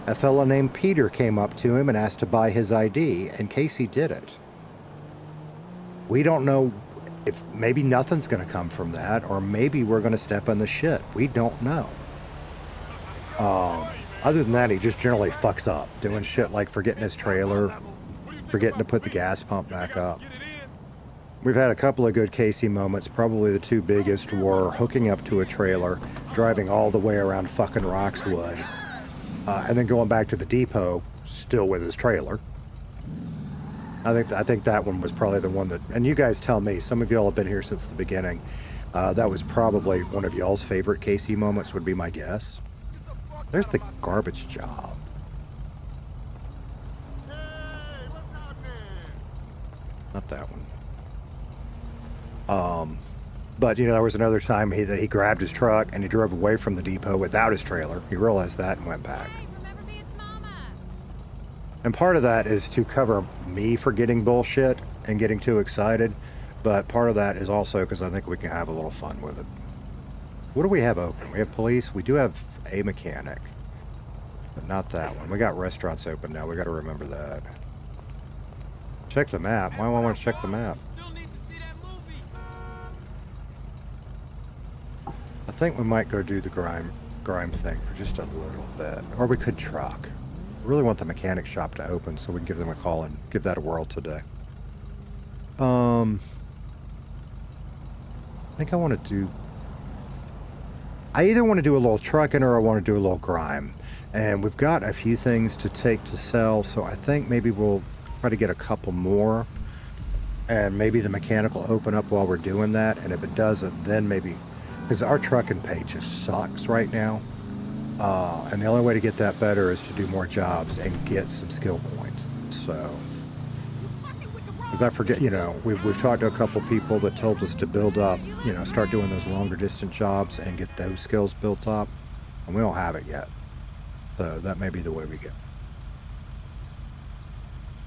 A fellow named Peter came up to him and asked to buy his ID, and Casey did it. We don't know if maybe nothing's going to come from that, or maybe we're going to step in the shit. We don't know. Other than that, he just generally fucks up, doing shit like forgetting his trailer, forgetting to put the gas pump back up. We've had a couple of good Casey moments. Probably the two biggest were hooking up to a trailer, driving all the way around fucking Roxwood, and then going back to the depot, still with his trailer. I think that one was probably the one that, and you guys tell me, some of y'all have been here since the beginning. That was probably one of y'all's favorite Casey moments, would be my guess. There's the garbage job. Not that one. But you know, there was another time that he grabbed his truck and he drove away from the depot without his trailer. He realized that and went back. And part of that is to cover me for getting bullshit and getting too excited. But part of that is also because I think we can have a little fun with it. What do we have open? We have police. We do have a mechanic. But not that one. We got restaurants open now. We got to remember that. Check the map. Why do I want to check the map? think we might go do the grime thing for just a little bit. Or we could truck. I really want the mechanic shop to open so we can give them a call and give that a whirl today. I think I want to do... I either want to do a little trucking or I want to do a little grime. And we've got a few things to take to sell, so I think maybe we'll try to get a couple more. And maybe the mechanic will open up while we're doing that. And if it doesn't, then maybe... Because our trucking pay just sucks right now. And the only way to get that better is to do more jobs and get some skill points. So... Because I forget, you know, we've talked to a couple people that told us to build up, you know, start doing those longer distance jobs and get those skills built up. And we don't have it yet. So that may be the way we get.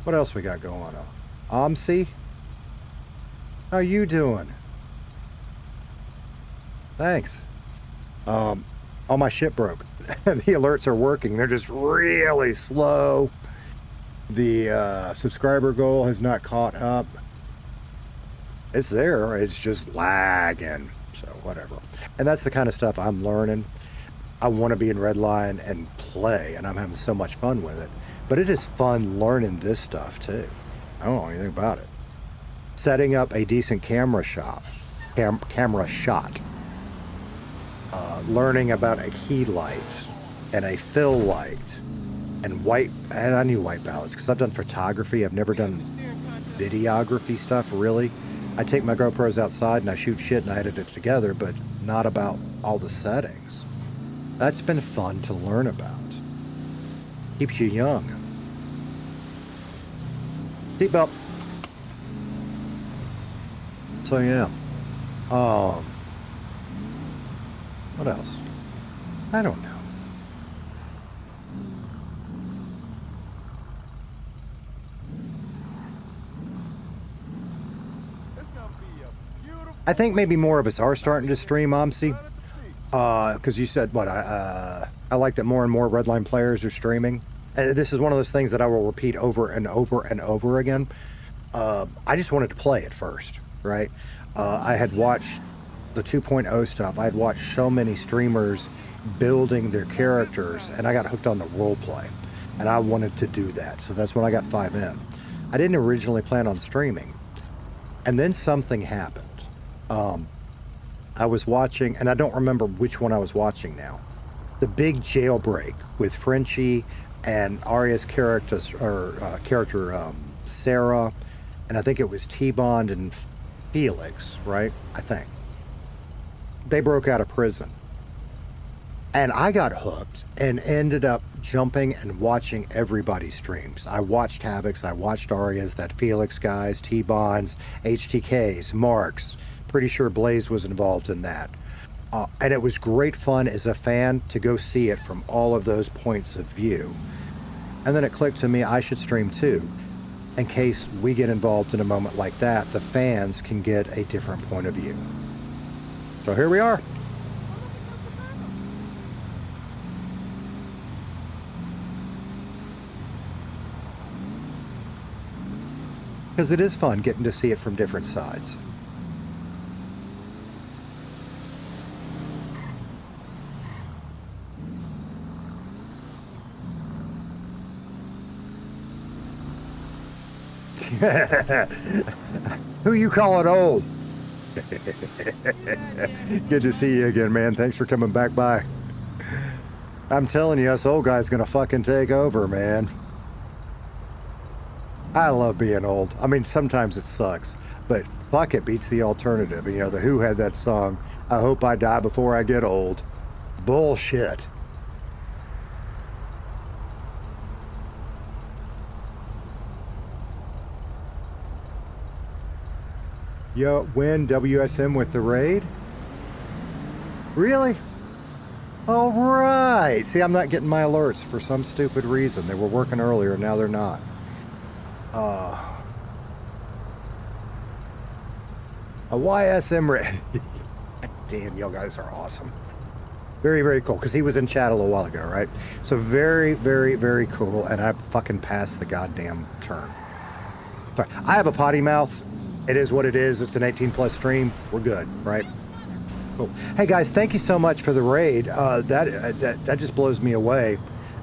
What else we got going on? Omsi? How you doing? Thanks. All my shit broke. The alerts are working. They're just really slow. The subscriber goal has not caught up. It's there. It's just lagging. So whatever. And that's the kind of stuff I'm learning. I want to be in Redline and play, and I'm having so much fun with it. But it is fun learning this stuff too. I don't know anything about it. Setting up a decent camera shot. Learning about a key light and a fill light. And I knew white balance because I've done photography. I've never done videography stuff, really. I take my GoPros outside and I shoot shit and I edit it together, but not about all the settings. That's been fun to learn about. Keeps you young. Seatbelt. So yeah. What else? I don't know. I think maybe more of us are starting to stream, Omsi. Because you said, what, I like that more and more Redline players are streaming. And this is one of those things that I will repeat over and over and over again. I just wanted to play it first, right? I had watched the 2.0 stuff. I had watched so many streamers building their characters, and I got hooked on the roleplay. And I wanted to do that. So that's when I got 5M. I didn't originally plan on streaming. And then something happened. I was watching, and I don't remember which one I was watching now. The big jailbreak with Frenchie and Arya's character, Sarah, and I think it was T-Bond and Felix, right? I think. They broke out of prison. And I got hooked and ended up jumping and watching everybody's streams. I watched Havoc's, I watched Arya's, that Felix guys, T-Bonds, HTKs, Marks. Pretty sure Blaze was involved in that. And it was great fun as a fan to go see it from all of those points of view. And then it clicked to me, I should stream too. In case we get involved in a moment like that, the fans can get a different point of view. So here we are. Because it is fun getting to see it from different sides. Who you calling old? Good to see you again, man. Thanks for coming back by. I'm telling you, us old guys gonna fucking take over, man. I love being old. I mean, sometimes it sucks, but fuck it beats the alternative. You know, the Who had that song, I hope I die before I get old. Bullshit. Yo, win WSM with the raid? Really? All right. See, I'm not getting my alerts for some stupid reason. They were working earlier, now they're not. A YSM raid. Damn, y'all guys are awesome. Very, very cool. Because he was in chat a little while ago, right? So very, very, very cool. And I fucking passed the goddamn turn. Sorry. I have a potty mouth. It is what it is. It's an 18 plus stream. We're good, right? Cool. Hey guys, thank you so much for the raid. That just blows me away.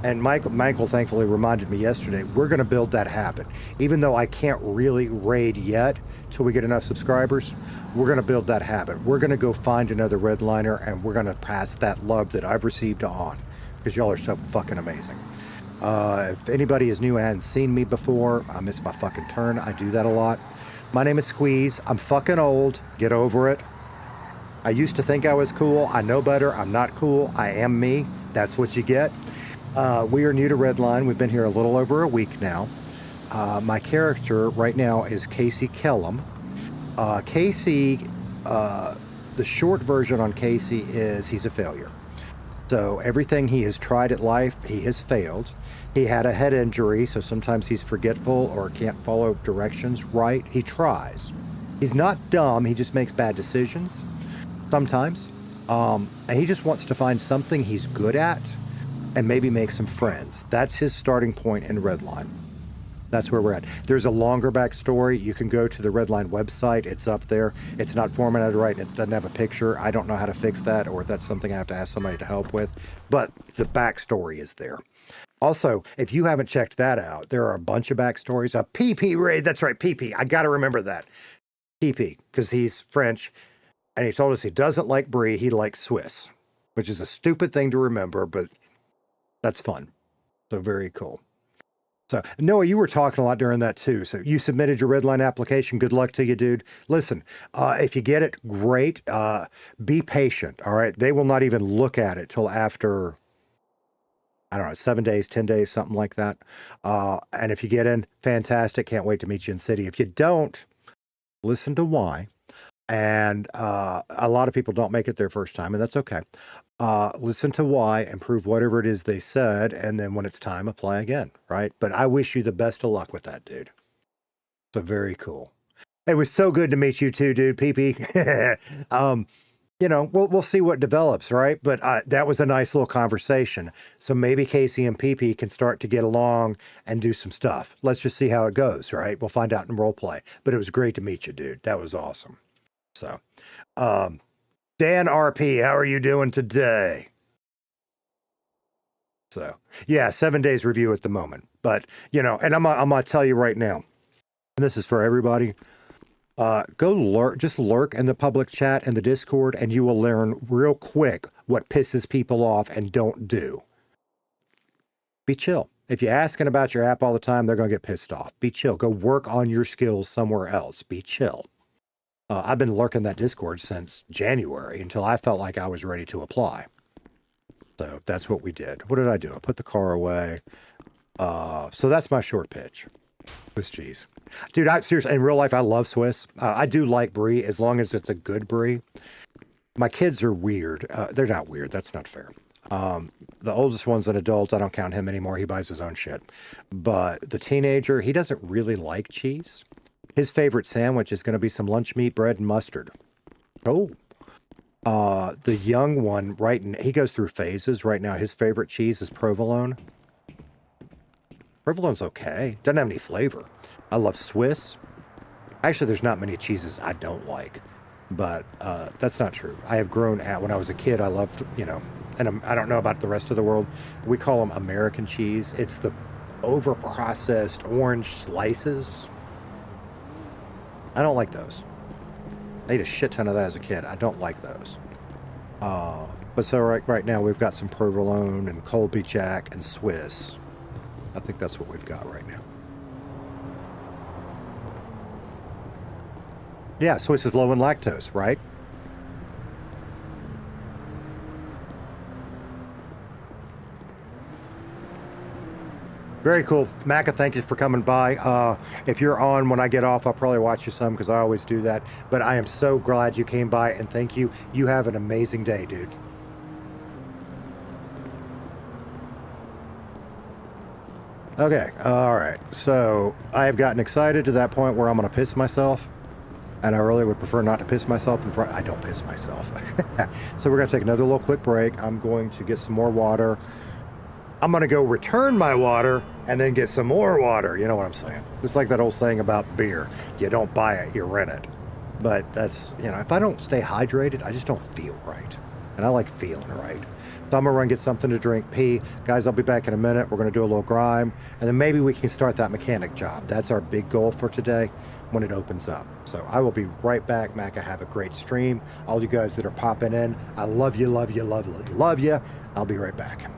And Michael thankfully reminded me yesterday, we're going to build that habit. Even though I can't really raid yet till we get enough subscribers, we're going to build that habit. We're going to go find another redliner and we're going to pass that love that I've received on, because y'all are so fucking amazing. If anybody is new and hadn't seen me before, I miss my fucking turn. I do that a lot. My name is Squeeze. I'm fucking old. Get over it. I used to think I was cool. I know better. I'm not cool. I am me. That's what you get. We are new to Redline. We've been here a little over a week now. My character right now is Casey Kellem. Casey, the short version on Casey is he's a failure. So everything he has tried at life, he has failed. He had a head injury, so sometimes he's forgetful or can't follow directions right. He tries. He's not dumb. He just makes bad decisions sometimes. And he just wants to find something he's good at and maybe make some friends. That's his starting point in Redline. That's where we're at. There's a longer backstory. You can go to the Redline website. It's up there. It's not formatted right, and it doesn't have a picture. I don't know how to fix that, or if that's something I have to ask somebody to help with. But the backstory is there. Also, if you haven't checked that out, there are a bunch of backstories. A PP raid. That's right, PP. I got to remember that. PP, because he's French, and he told us he doesn't like Brie. He likes Swiss, which is a stupid thing to remember, but that's fun. So very cool. So, Noah, you were talking a lot during that too. So you submitted your Redline application. Good luck to you, dude. Listen, if you get it, great. Be patient, all right? They will not even look at it till after, I don't know, 7 days, 10 days, something like that. And if you get in, fantastic. Can't wait to meet you in city. If you don't, listen to why. And a lot of people don't make it their first time, and that's okay. Listen to why and prove whatever it is they said, and then when it's time, apply again, right? But I wish you the best of luck with that, dude. So very cool. It was so good to meet you too, dude. PP. You know, we'll see what develops, right? But that was a nice little conversation. So maybe Casey and PP can start to get along and do some stuff. Let's just see how it goes, right? We'll find out in roleplay. But it was great to meet you, dude. That was awesome. So, Dan RP, how are you doing today? So, yeah, 7 days review at the moment. But, you know, and I'm going to tell you right now, and this is for everybody, go lurk, just lurk in the public chat and the Discord, and you will learn real quick what pisses people off and don't do. Be chill. If you're asking about your app all the time, they're going to get pissed off. Be chill. Go work on your skills somewhere else. Be chill. I've been lurking that Discord since January until I felt like I was ready to apply. So that's what we did. What did I do? I put the car away. So that's my short pitch. Swiss cheese. Dude, seriously, in real life, I love Swiss. I do like brie as long as it's a good brie. My kids are weird. They're not weird. That's not fair. The oldest one's an adult. I don't count him anymore. He buys his own shit. But the teenager, he doesn't really like cheese. His favorite sandwich is going to be some lunch meat, bread, and mustard. Oh. The young one, he goes through phases. Right now, his favorite cheese is provolone. Provolone's okay. Doesn't have any flavor. I love Swiss. Actually, there's not many cheeses I don't like. But that's not true. I have grown out. When I was a kid, I loved, you know, and I don't know about the rest of the world. We call them American cheese. It's the over-processed orange slices. I don't like those. I ate a shit ton of that as a kid. I don't like those. But so right now we've got some provolone and Colby Jack and Swiss. I think that's what we've got right now. Yeah, Swiss is low in lactose, right? Very cool. Macca, thank you for coming by. If you're on when I get off, I'll probably watch you some because I always do that. But I am so glad you came by, and thank you. You have an amazing day, dude. Okay, all right. So I have gotten excited to that point where I'm going to piss myself. And I really would prefer not to piss myself in front. I don't piss myself. So we're going to take another little quick break. I'm going to get some more water. I'm going to go return my water and then get some more water. You know what I'm saying? It's like that old saying about beer. You don't buy it, you rent it. But that's, you know, if I don't stay hydrated, I just don't feel right. And I like feeling right. So I'm going to run get something to drink, pee. Guys, I'll be back in a minute. We're going to do a little grime. And then maybe we can start that mechanic job. That's our big goal for today when it opens up. So I will be right back, Mac. I have a great stream. All you guys that are popping in, I love you, love you, love you, love you. I'll be right back.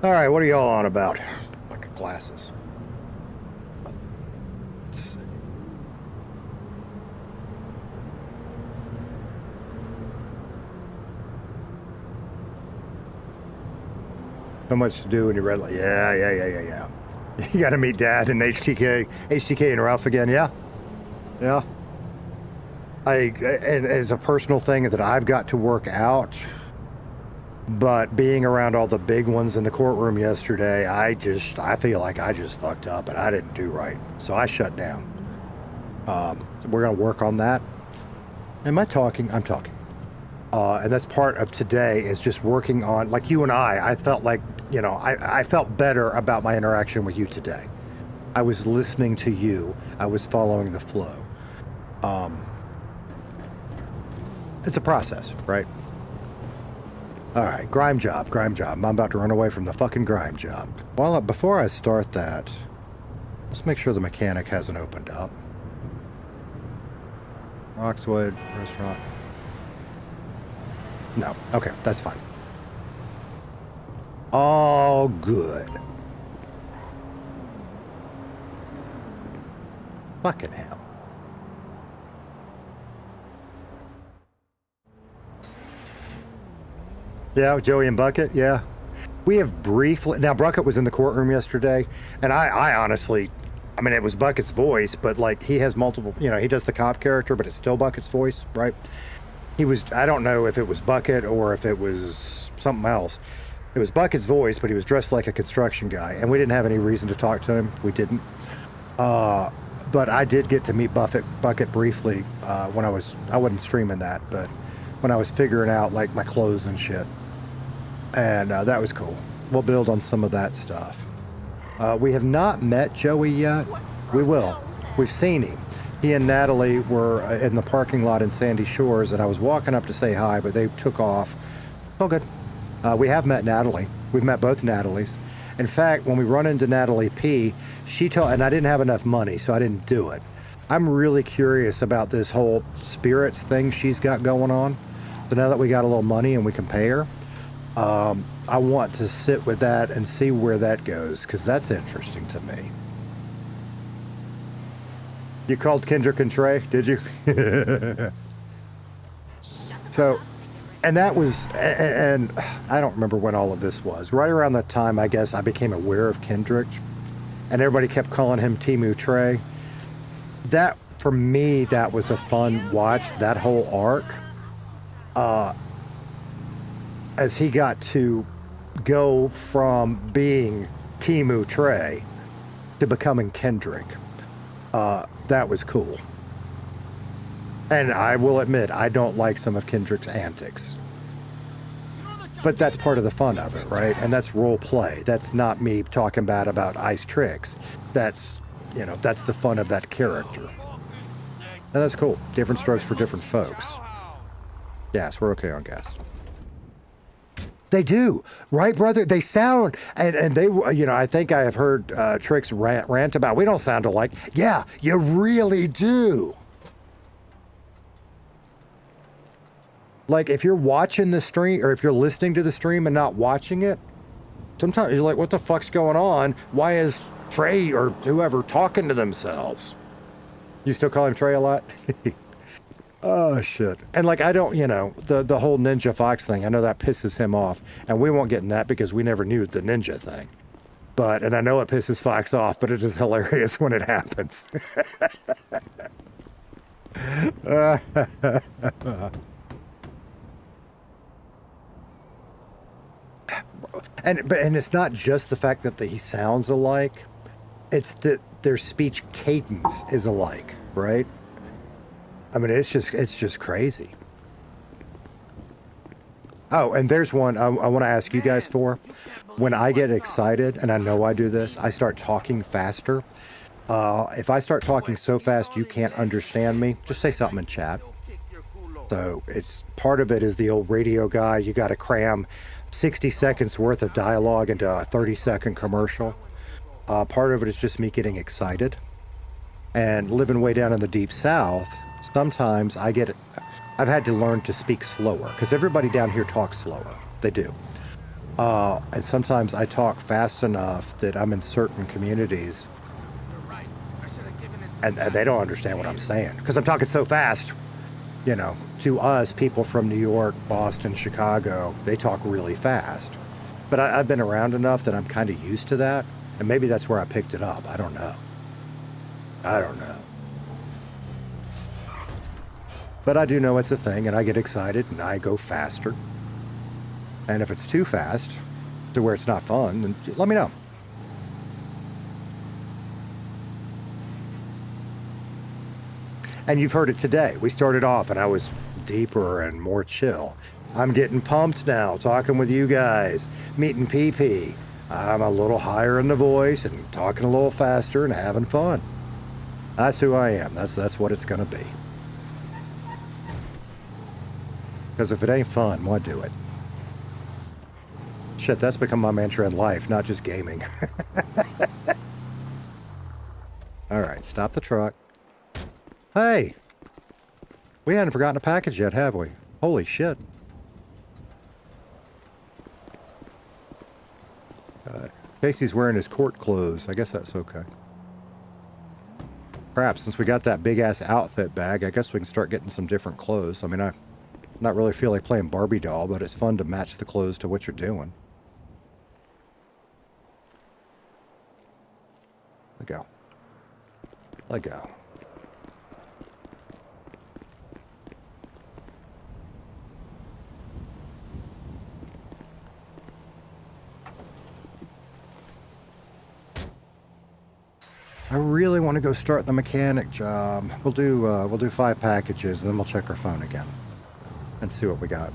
All right, what are y'all on about? Like glasses. Let's see. So much to do when you're red light. Yeah. You got to meet Dad and HTK and Ralph again. Yeah. And as a personal thing that I've got to work out, but being around all the big ones in the courtroom yesterday, I feel like I just fucked up and I didn't do right. So I shut down. So we're going to work on that. Am I talking? I'm talking. And that's part of today is just working on, like you and I felt like, I felt better about my interaction with you today. I was listening to you. I was following the flow. It's a process, right? All right, grime job. I'm about to run away from the fucking grime job. Before I start that, let's make sure the mechanic hasn't opened up. Roxwood Restaurant. No, okay, that's fine. All good. Fucking hell. Yeah, Joey and Bucket, yeah. We have briefly... Now, Bucket was in the courtroom yesterday, and I honestly... I mean, it was Bucket's voice, but, like, he has multiple... he does the cop character, but it's still Bucket's voice, right? He was... I don't know if it was Bucket or if it was something else. It was Bucket's voice, but he was dressed like a construction guy, and we didn't have any reason to talk to him. We didn't. But I did get to meet Bucket briefly when I wasn't streaming that, but when I was figuring out, like, my clothes and shit. And that was cool. We'll build on some of that stuff. We have not met Joey yet. We will. We've seen him. He and Natalie were in the parking lot in Sandy Shores, and I was walking up to say hi, but they took off. Oh, good. We have met Natalie. We've met both Natalies. In fact, when we run into Natalie P, and I didn't have enough money, so I didn't do it. I'm really curious about this whole spirits thing she's got going on. So now that we got a little money and we can pay her, I want to sit with that and see where that goes, because that's interesting to me. You called Kendrick and Trey, did you? So, and that was, and I don't remember when all of this was. Right around that time, I guess, I became aware of Kendrick, and everybody kept calling him Timu Trey. That, for me, that was a fun watch, that whole arc. As he got to go from being Timu Trey to becoming Kendrick. That was cool. And I will admit, I don't like some of Kendrick's antics. But that's part of the fun of it, right? And that's role play. That's not me talking bad about Ice Tricks. That's, that's the fun of that character. And that's cool. Different strokes for different folks. Yes, we're okay on gas. They do, right, brother? They sound, and they, I think I have heard Tricks rant about, we don't sound alike. Yeah, you really do. Like, if you're watching the stream, or if you're listening to the stream and not watching it, sometimes you're like, what the fuck's going on? Why is Trey or whoever talking to themselves? You still call him Trey a lot? Oh, shit. And, like, I don't, the whole Ninja Fox thing, I know that pisses him off. And we won't get in that because we never knew the Ninja thing. But, and I know it pisses Fox off, but it is hilarious when it happens. And it's not just the fact that he sounds alike. It's that their speech cadence is alike, right? I mean, it's just crazy. Oh, and there's one I want to ask you guys for. When I get excited, and I know I do this, I start talking faster. If I start talking so fast you can't understand me, just say something in chat. So it's part of it is the old radio guy. You got to cram 60 seconds worth of dialogue into a 30-second commercial. Part of it is just me getting excited. And living way down in the deep south, sometimes I've had to learn to speak slower because everybody down here talks slower. They do. And sometimes I talk fast enough that I'm in certain communities and they don't understand what I'm saying because I'm talking so fast. You know, to us, people from New York, Boston, Chicago, they talk really fast. But I've been around enough that I'm kind of used to that. And maybe that's where I picked it up. I don't know. I don't know. But I do know it's a thing, and I get excited, and I go faster. And if it's too fast to where it's not fun, then let me know. And you've heard it today. We started off, and I was deeper and more chill. I'm getting pumped now, talking with you guys, meeting PP. I'm a little higher in the voice and talking a little faster and having fun. That's who I am. That's what it's going to be. Because if it ain't fun, why do it? Shit, that's become my mantra in life, not just gaming. All right, stop the truck. Hey! We hadn't forgotten a package yet, have we? Holy shit. Casey's wearing his court clothes. I guess that's okay. Crap, since we got that big-ass outfit bag, I guess we can start getting some different clothes. I mean, I not really feel like playing Barbie doll, but it's fun to match the clothes to what you're doing. Let go. Let go. I really want to go start the mechanic job. We'll do 5 packages, and then we'll check our phone again and see what we got.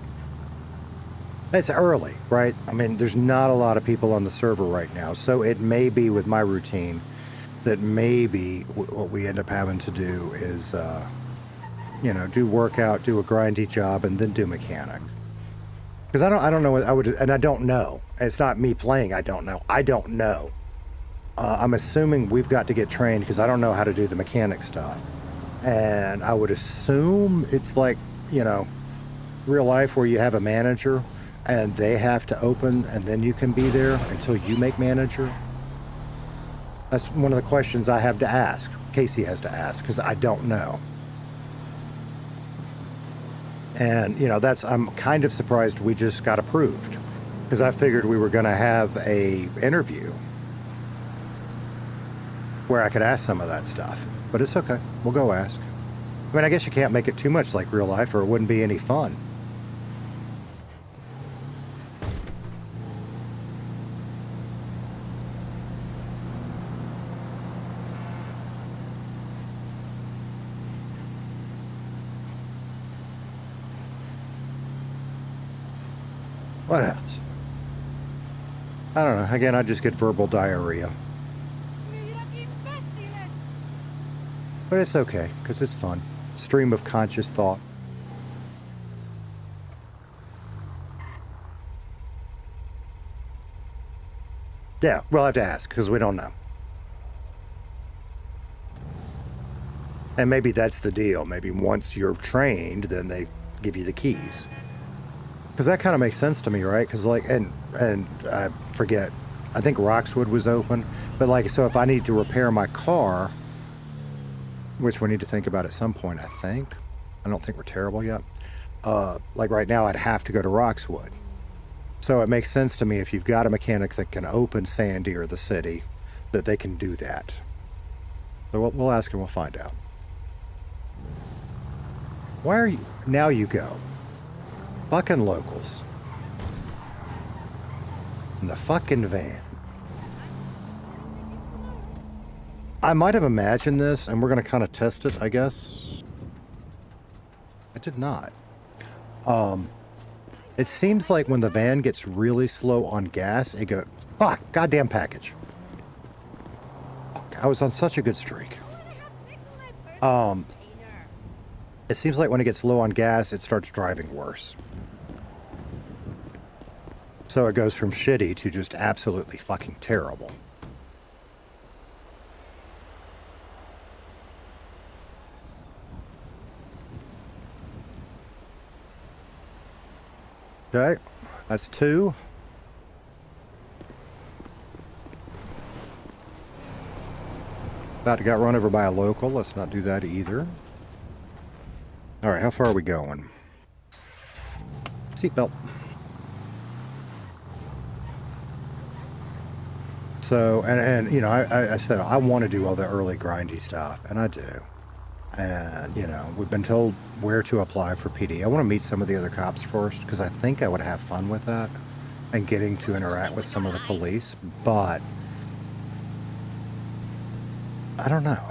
It's early, right? I mean, there's not a lot of people on the server right now, so it may be with my routine that maybe what we end up having to do is, you know, do workout, do a grindy job, and then do mechanic. Because I don't know what I would, and I don't know. It's not me playing. I don't know. I don't know. I'm assuming we've got to get trained because I don't know how to do the mechanic stuff. And I would assume it's like, you know, real life where you have a manager and they have to open and then you can be there until you make manager. That's one of the questions I have to ask. Casey has to ask because I don't know. And, you know, I'm kind of surprised we just got approved because I figured we were going to have a interview where I could ask some of that stuff, but it's okay. We'll go ask. I mean, I guess you can't make it too much like real life or it wouldn't be any fun. What else? I don't know. Again, I just get verbal diarrhea. But it's okay, because it's fun. Stream of conscious thought. Yeah, we'll have to ask, because we don't know. And maybe that's the deal. Maybe once you're trained, then they give you the keys. Because that kind of makes sense to me, right? Because, like, and I forget, I think Roxwood was open. But, like, so if I need to repair my car, which we need to think about at some point, I think. I don't think we're terrible yet. Like right now, I'd have to go to Roxwood. So it makes sense to me if you've got a mechanic that can open Sandy or the city, that they can do that. So we'll ask and we'll find out. Why are you... Now you go. Fucking locals. In the fucking van. I might have imagined this, and we're going to kind of test it, I guess. I did not. It seems like when the van gets really slow on gas, it goes, fuck, goddamn package. I was on such a good streak. It seems like when it gets low on gas, it starts driving worse. So it goes from shitty to just absolutely fucking terrible. Okay, that's 2. About to get run over by a local. Let's not do that either. All right, how far are we going? Seatbelt. So, and you know, I said I want to do all the early grindy stuff, and I do. And, you know, we've been told where to apply for PD. I want to meet some of the other cops first, because I think I would have fun with that and getting to interact with some of the police, but I don't know.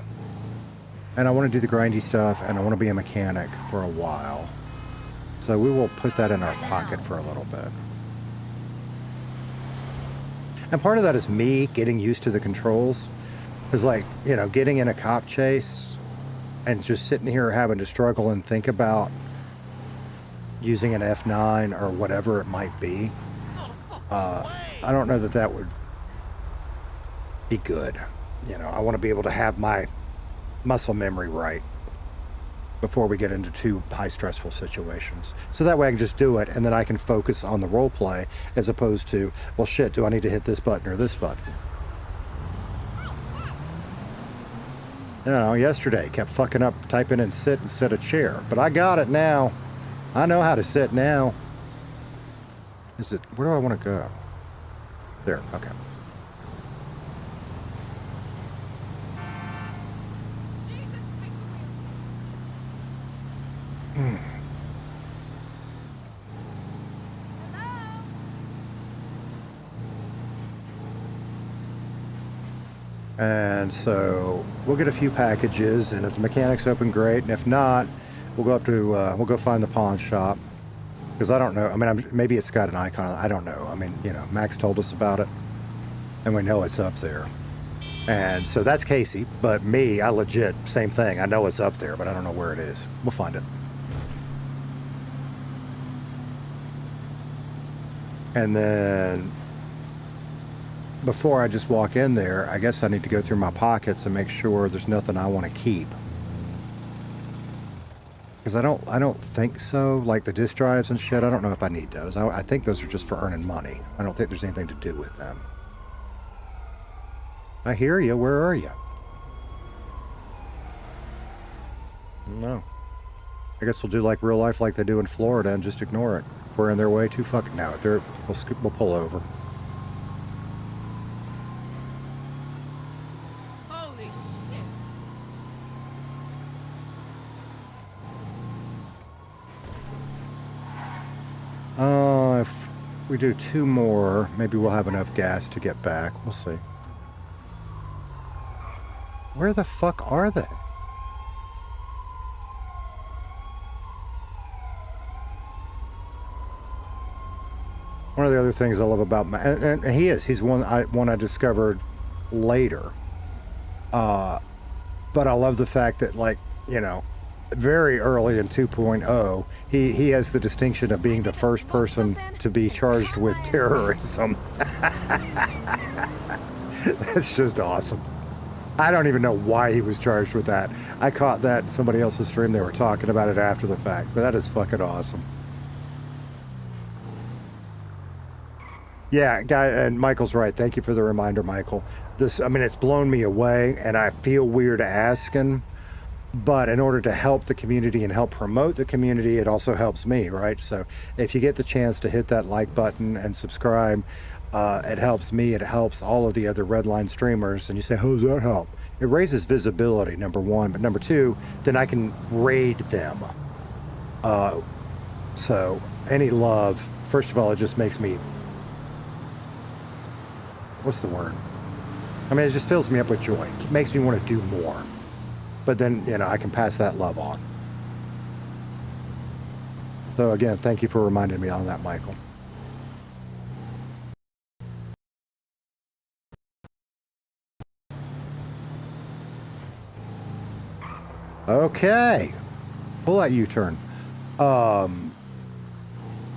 And I want to do the grindy stuff, and I want to be a mechanic for a while. So we will put that in our pocket for a little bit. And part of that is me getting used to the controls. Is like, you know, getting in a cop chase and just sitting here having to struggle and think about using an F9 or whatever it might be. I don't know that that would be good. You know, I want to be able to have my muscle memory right before we get into too high stressful situations. So that way I can just do it, and then I can focus on the role play as opposed to, well, shit, do I need to hit this button or this button? You know, yesterday kept fucking up typing in sit instead of chair, but I got it now. I know how to sit now. Is it, where do I want to go? There, okay. And so we'll get a few packages, and if the mechanic's open, great, and if not, we'll go up to we'll go find the pawn shop, because I don't know. I mean, maybe it's got an icon. I don't know. I mean, you know, Max told us about it, and we know it's up there. And so that's Casey, but me, I legit same thing. I know it's up there, but I don't know where it is. We'll find it. And then before I just walk in there, I guess I need to go through my pockets and make sure there's nothing I want to keep. Because I don't think so. Like the disk drives and shit, I don't know if I need those. I think those are just for earning money. I don't think there's anything to do with them. I hear you. Where are you? No. I guess we'll do like real life like they do in Florida and just ignore it. If we're in their way, too fucking now. We'll pull over. Holy shit. If we do 2 more, maybe we'll have enough gas to get back. We'll see. Where the fuck are they? One of the other things I love about and he's one I discovered later. But I love the fact that, like, you know, very early in 2.0, he has the distinction of being the first person to be charged with terrorism. That's just awesome. I don't even know why he was charged with that. I caught that in somebody else's stream. They were talking about it after the fact, but that is fucking awesome. Yeah, guy, and Michael's right. Thank you for the reminder, Michael. This, I mean, it's blown me away, and I feel weird asking, but in order to help the community and help promote the community, it also helps me, right? So if you get the chance to hit that like button and subscribe, it helps me, it helps all of the other Redline streamers. And you say, how does that help? It raises visibility, number one, but number two, then I can raid them. So any love, first of all, it just makes me, what's the word? I mean, it just fills me up with joy. It makes me want to do more. But then, you know, I can pass that love on. So again, thank you for reminding me on that, Michael. Okay. Pull that U-turn.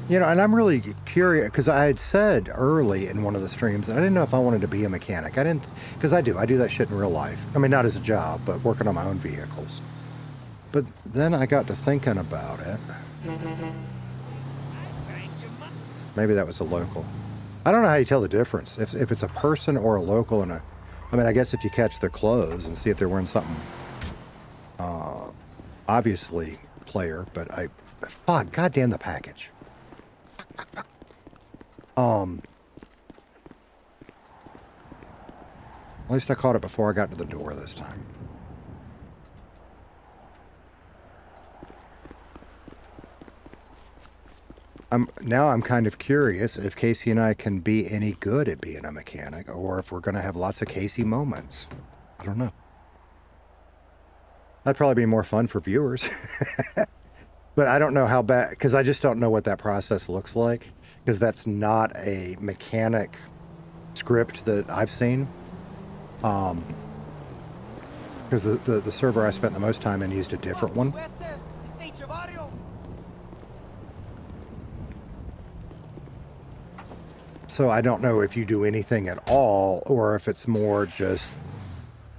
You know, and I'm really curious, because I had said early in one of the streams that I didn't know if I wanted to be a mechanic. I didn't, because I do that shit in real life. I mean, not as a job, but working on my own vehicles. But then I got to thinking about it. Maybe that was a local. I don't know how you tell the difference, if it's a person or a local in a I mean, I guess if you catch their clothes and see if they're wearing something, obviously player, but fuck, goddamn the package. At least I caught it before I got to the door this time. Now I'm kind of curious if Casey and I can be any good at being a mechanic, or if we're going to have lots of Casey moments. I don't know. That'd probably be more fun for viewers. But I don't know how bad, because I just don't know what that process looks like, because that's not a mechanic script that I've seen. Because the server I spent the most time in used a different one. So I don't know if you do anything at all, or if it's more just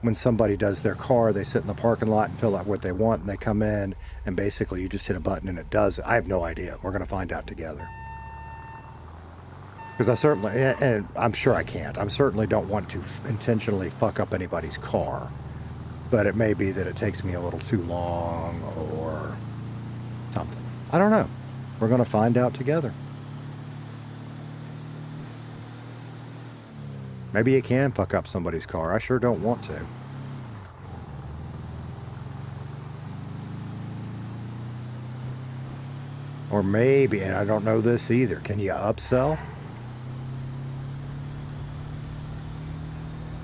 when somebody does their car, they sit in the parking lot and fill out what they want, and they come in, and basically you just hit a button and it does it. I have no idea. We're going to find out together. Because I certainly, and I'm sure I can't, I certainly don't want to intentionally fuck up anybody's car. But it may be that it takes me a little too long, or something. I don't know. We're going to find out together. Maybe you can fuck up somebody's car. I sure don't want to. Or maybe, and I don't know this either, can you upsell?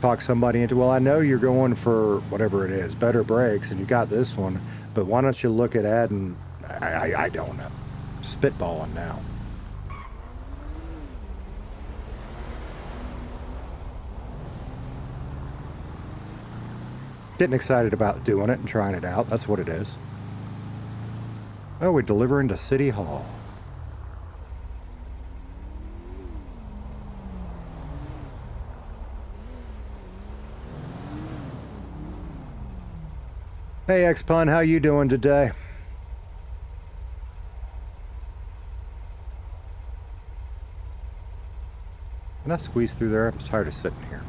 Talk somebody into, well, I know you're going for whatever it is, better brakes, and you got this one, but why don't you look at adding, I don't know. Spitballing now. Getting excited about doing it and trying it out. That's what it is. Oh, we're delivering to City Hall. Hey, X-Pun, how you doing today? Can I squeeze through there? I'm tired of sitting here.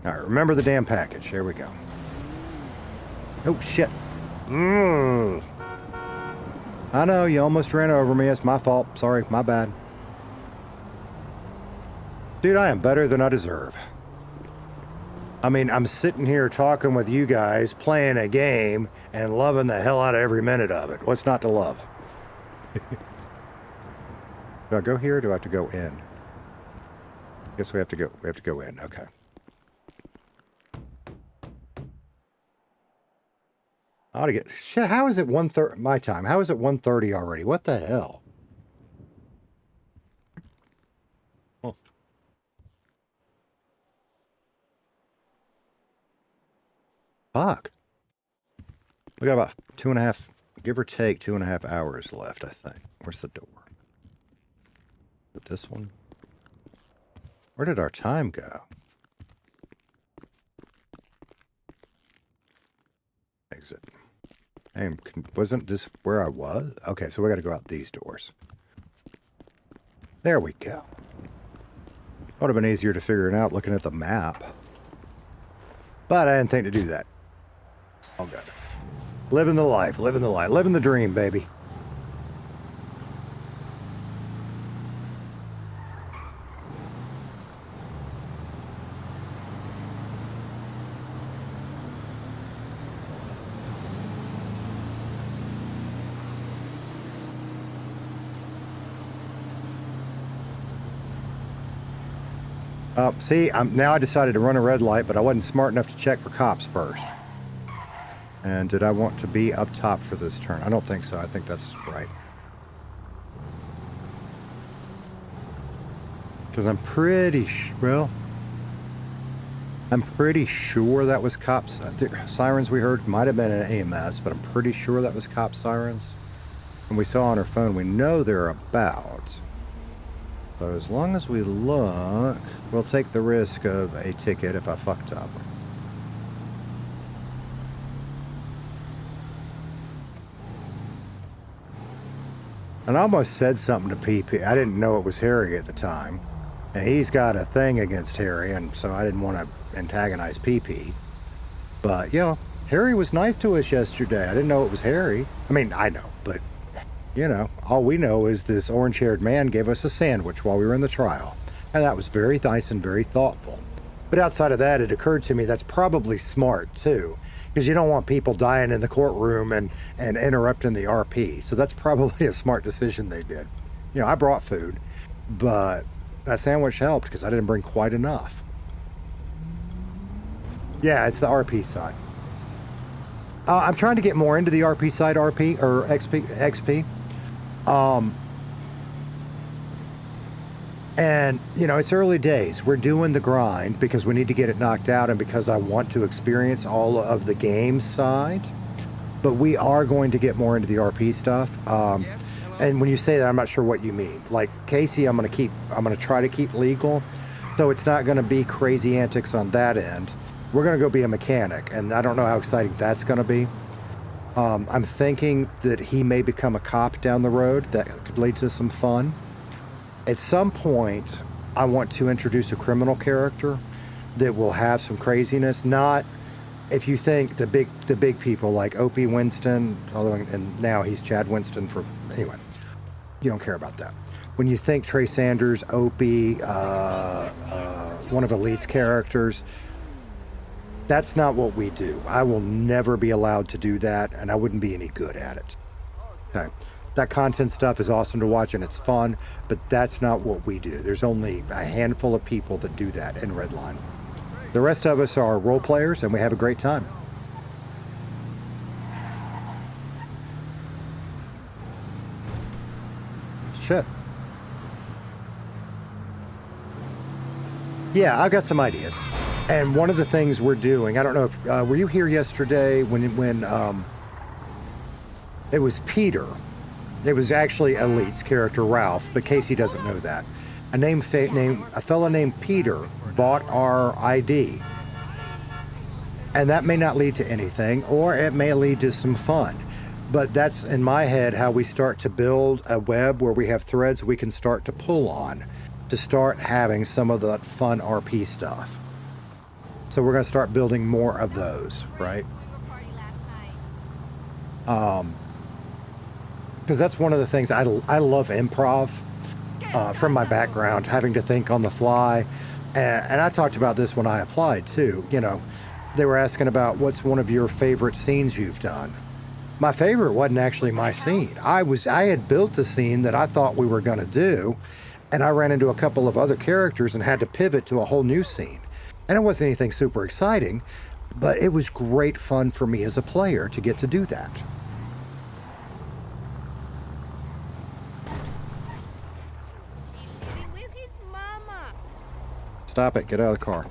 All right, remember the damn package. Here we go. Oh, shit. I know, you almost ran over me. It's my fault. Sorry, my bad. Dude, I am better than I deserve. I mean, I'm sitting here talking with you guys, playing a game, and loving the hell out of every minute of it. What's not to love? Do I go here, or do I have to go in? I guess we have to go in. Okay. I ought to get... Shit, how is it 1:30 my time? How is it 1:30 already? What the hell? Oh. Fuck. We got about 2.5, give or take 2.5 hours left, I think. Where's the door? Is it this one? Where did our time go? Exit. Hey, wasn't this where I was? Okay, so we got to go out these doors. There we go. Would have been easier to figure it out looking at the map. But I didn't think to do that. Oh, good. Living the life, living the life, living the dream, baby. See, now I decided to run a red light, but I wasn't smart enough to check for cops first. And did I want to be up top for this turn? I don't think so. I think that's right. Because I'm pretty I'm pretty sure that was cops. The sirens we heard might have been an AMS, but I'm pretty sure that was cop sirens. And we saw on our phone, we know they're about. So as long as we look, we'll take the risk of a ticket if I fucked up. And I almost said something to PP. I didn't know it was Harry at the time. And he's got a thing against Harry, and so I didn't want to antagonize PP. But, you know, Harry was nice to us yesterday. I didn't know it was Harry. I mean, I know, but, you know, all we know is this orange-haired man gave us a sandwich while we were in the trial. And that was very nice and very thoughtful. But outside of that, it occurred to me that's probably smart, too. Because you don't want people dying in the courtroom and interrupting the RP. So that's probably a smart decision they did. You know, I brought food, but that sandwich helped because I didn't bring quite enough. Yeah, it's the RP side. I'm trying to get more into the RP side, RP, or XP. And, you know, it's early days. We're doing the grind because we need to get it knocked out and because I want to experience all of the game side. But we are going to get more into the RP stuff. And when you say that, I'm not sure what you mean. Like, Casey, I'm going to try to keep legal. So it's not going to be crazy antics on that end. We're going to go be a mechanic. And I don't know how exciting that's going to be. I'm thinking that he may become a cop down the road. That could lead to some fun. At some point, I want to introduce a criminal character that will have some craziness. Not if you think the big people like Opie Winston, although and now he's Chad Winston for anyway. You don't care about that. When you think Trey Sanders, Opie, one of Elite's characters, that's not what we do. I will never be allowed to do that, and I wouldn't be any good at it. Okay. That content stuff is awesome to watch and it's fun, but that's not what we do. There's only a handful of people that do that in Redline. The rest of us are role players and we have a great time. Shit. Yeah, I've got some ideas. And one of the things we're doing, I don't know if, were you here yesterday when it was Peter? It was actually Elite's character, Ralph, but Casey doesn't know that. A fella named Peter bought our ID. And that may not lead to anything, or it may lead to some fun. But that's, in my head, how we start to build a web where we have threads we can start to pull on to start having some of that fun RP stuff. So we're going to start building more of those, right? Because that's one of the things I love improv from my background, having to think on the fly. And I talked about this when I applied too. You know, they were asking about what's one of your favorite scenes you've done. My favorite wasn't actually my scene. I had built a scene that I thought we were going to do, and I ran into a couple of other characters and had to pivot to a whole new scene. And it wasn't anything super exciting, but it was great fun for me as a player to get to do that. Stop it, get out of the car.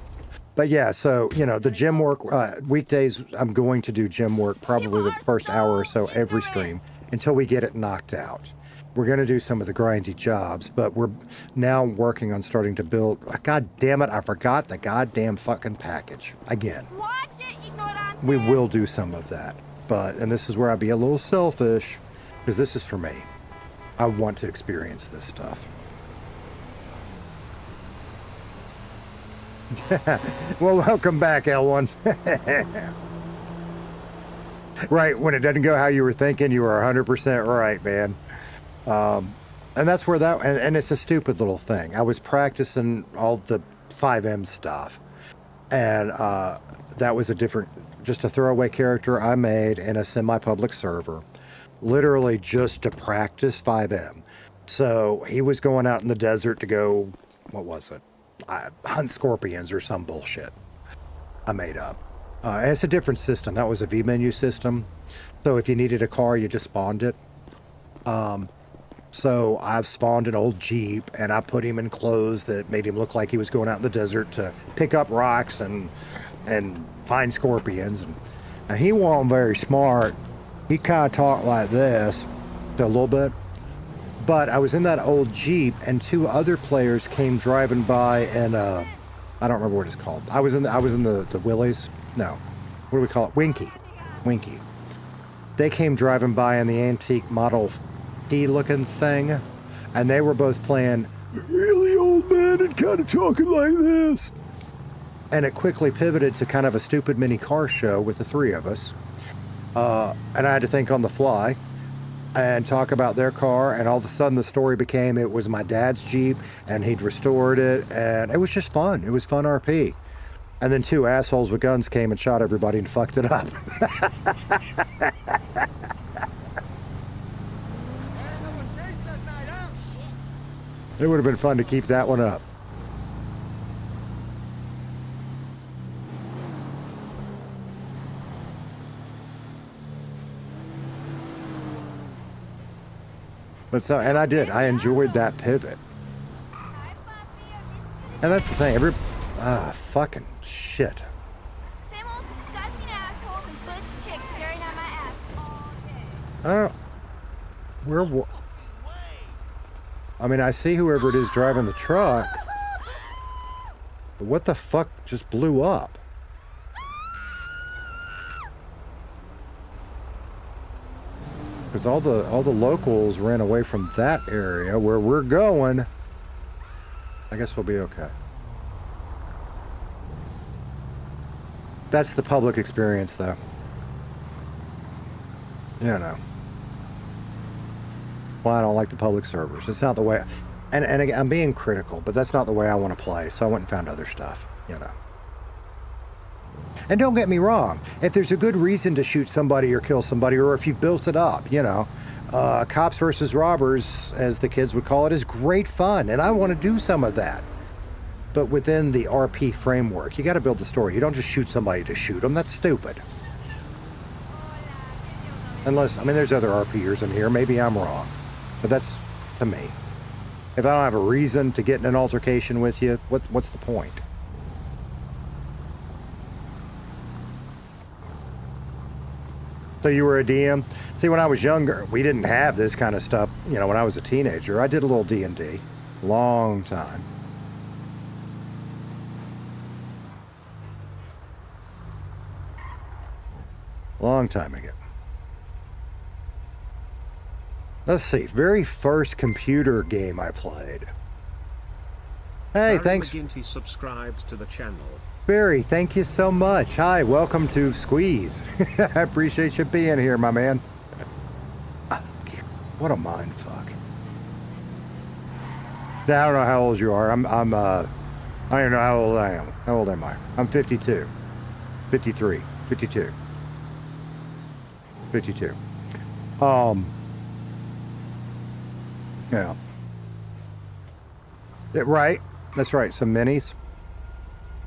But yeah, so, you know, the gym work, weekdays, I'm going to do gym work probably the first hour or so every stream until we get it knocked out. We're going to do some of the grindy jobs, but we're now working on starting to build, God damn it, I forgot the goddamn fucking package. Again. We will do some of that, and this is where I'd be a little selfish, because this is for me. I want to experience this stuff. Well, welcome back, L1. Right, when it doesn't go how you were thinking, you were 100% right, man. And that's where that, and it's a stupid little thing. I was practicing all the 5M stuff, and that was just a throwaway character I made in a semi-public server, literally just to practice 5M. So he was going out in the desert to go, what was it? Hunt scorpions or some bullshit I made up. And it's a different system. That was a V-menu system. So if you needed a car, you just spawned it. So I've spawned an old Jeep, and I put him in clothes that made him look like he was going out in the desert to pick up rocks and find scorpions. And he wasn't very smart. He kind of talked like this a little bit. But I was in that old Jeep, and two other players came driving by, and I don't remember what it's called. I was in the Willies. No, what do we call it? Winky. They came driving by in the antique model looking thing, and they were both playing really old man and kind of talking like this. And it quickly pivoted to kind of a stupid mini car show with the three of us. And I had to think on the fly and talk about their car, and all of a sudden the story became it was my dad's Jeep and he'd restored it, and it was just fun. It was fun RP. And then two assholes with guns came and shot everybody and fucked it up. It would have been fun to keep that one up. But so, and I did. I enjoyed that pivot. And that's the thing. Fucking shit. Same old disgusting assholes and butch chicks staring at my ass all day. I don't know. I mean, I see whoever it is driving the truck. But what the fuck just blew up? Because all the locals ran away from that area where we're going. I guess we'll be okay. That's the public experience, though. You know. Well, I don't like the public servers. It's not the way. And again, I'm being critical, but that's not the way I want to play. So I went and found other stuff. You know. And don't get me wrong, if there's a good reason to shoot somebody or kill somebody, or if you've built it up, you know, cops versus robbers, as the kids would call it, is great fun, and I want to do some of that. But within the RP framework, you got to build the story. You don't just shoot somebody to shoot them. That's stupid. Unless, I mean, there's other RPers in here. Maybe I'm wrong. But that's to me. If I don't have a reason to get in an altercation with you, what's the point? So you were a DM? See, when I was younger, we didn't have this kind of stuff. You know, when I was a teenager, I did a little D&D. Long time. Long time ago. Let's see. Very first computer game I played. Hey, Barry thanks. McGinty subscribed to the channel. Barry, thank you so much. Hi, welcome to Squeeze. I appreciate you being here, my man. What a mind fuck. Now, I don't know how old you are. I don't even know how old I am. How old am I? I'm 52. 53. 52. 52. Yeah. Right. That's right. Some minis.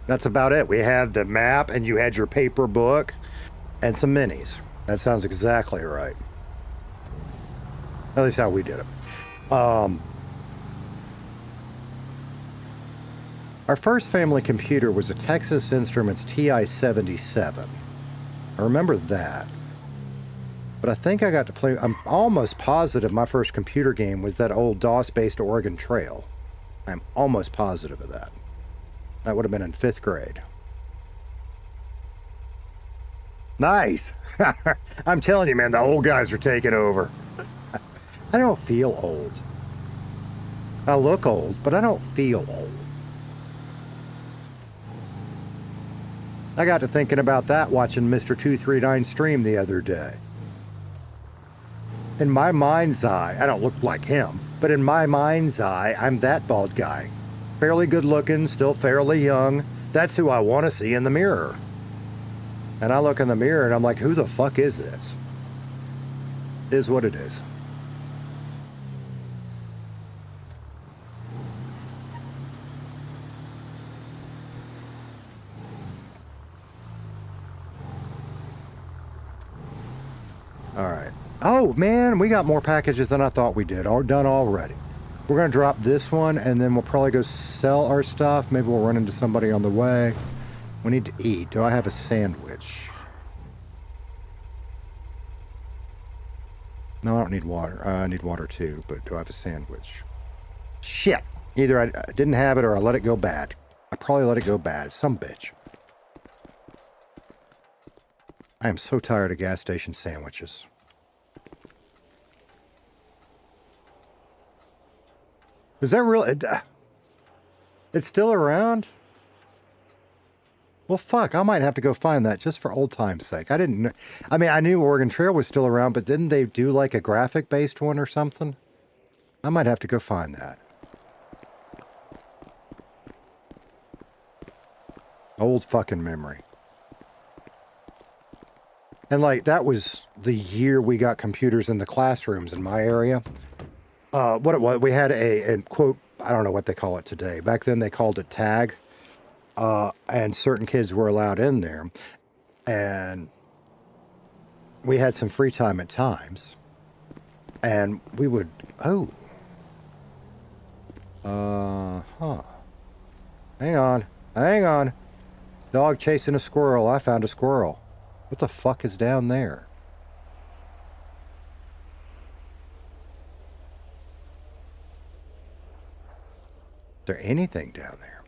That's about it. We had the map, and you had your paper book, and some minis. That sounds exactly right. At least how we did it. Our first family computer was a Texas Instruments TI-77. I remember that. But I think I got to play... I'm almost positive my first computer game was that old DOS-based Oregon Trail. I'm almost positive of that. That would have been in 5th grade. Nice! I'm telling you, man, the old guys are taking over. I don't feel old. I look old, but I don't feel old. I got to thinking about that watching Mr. 239 stream the other day. In my mind's eye, I don't look like him, but in my mind's eye, I'm that bald guy. Fairly good looking, still fairly young. That's who I want to see in the mirror. And I look in the mirror and I'm like, who the fuck is this? It is what it is. All right. Oh, man, we got more packages than I thought we did. All done already. We're going to drop this one, and then we'll probably go sell our stuff. Maybe we'll run into somebody on the way. We need to eat. Do I have a sandwich? No, I don't need water. I need water too, but do I have a sandwich? Shit! Either I didn't have it or I let it go bad. I probably let it go bad. Some bitch. I am so tired of gas station sandwiches. Is that real? It's still around? Well, fuck, I might have to go find that just for old time's sake. I didn't know. I mean, I knew Oregon Trail was still around, but didn't they do like a graphic-based one or something? I might have to go find that. Old fucking memory. And like, that was the year we got computers in the classrooms in my area. What it was, we had a quote, I don't know what they call it today. Back then they called it tag. And certain kids were allowed in there. And we had some free time at times. And we would, hang on. Dog chasing a squirrel. I found a squirrel. What the fuck is down there? Is there anything down there?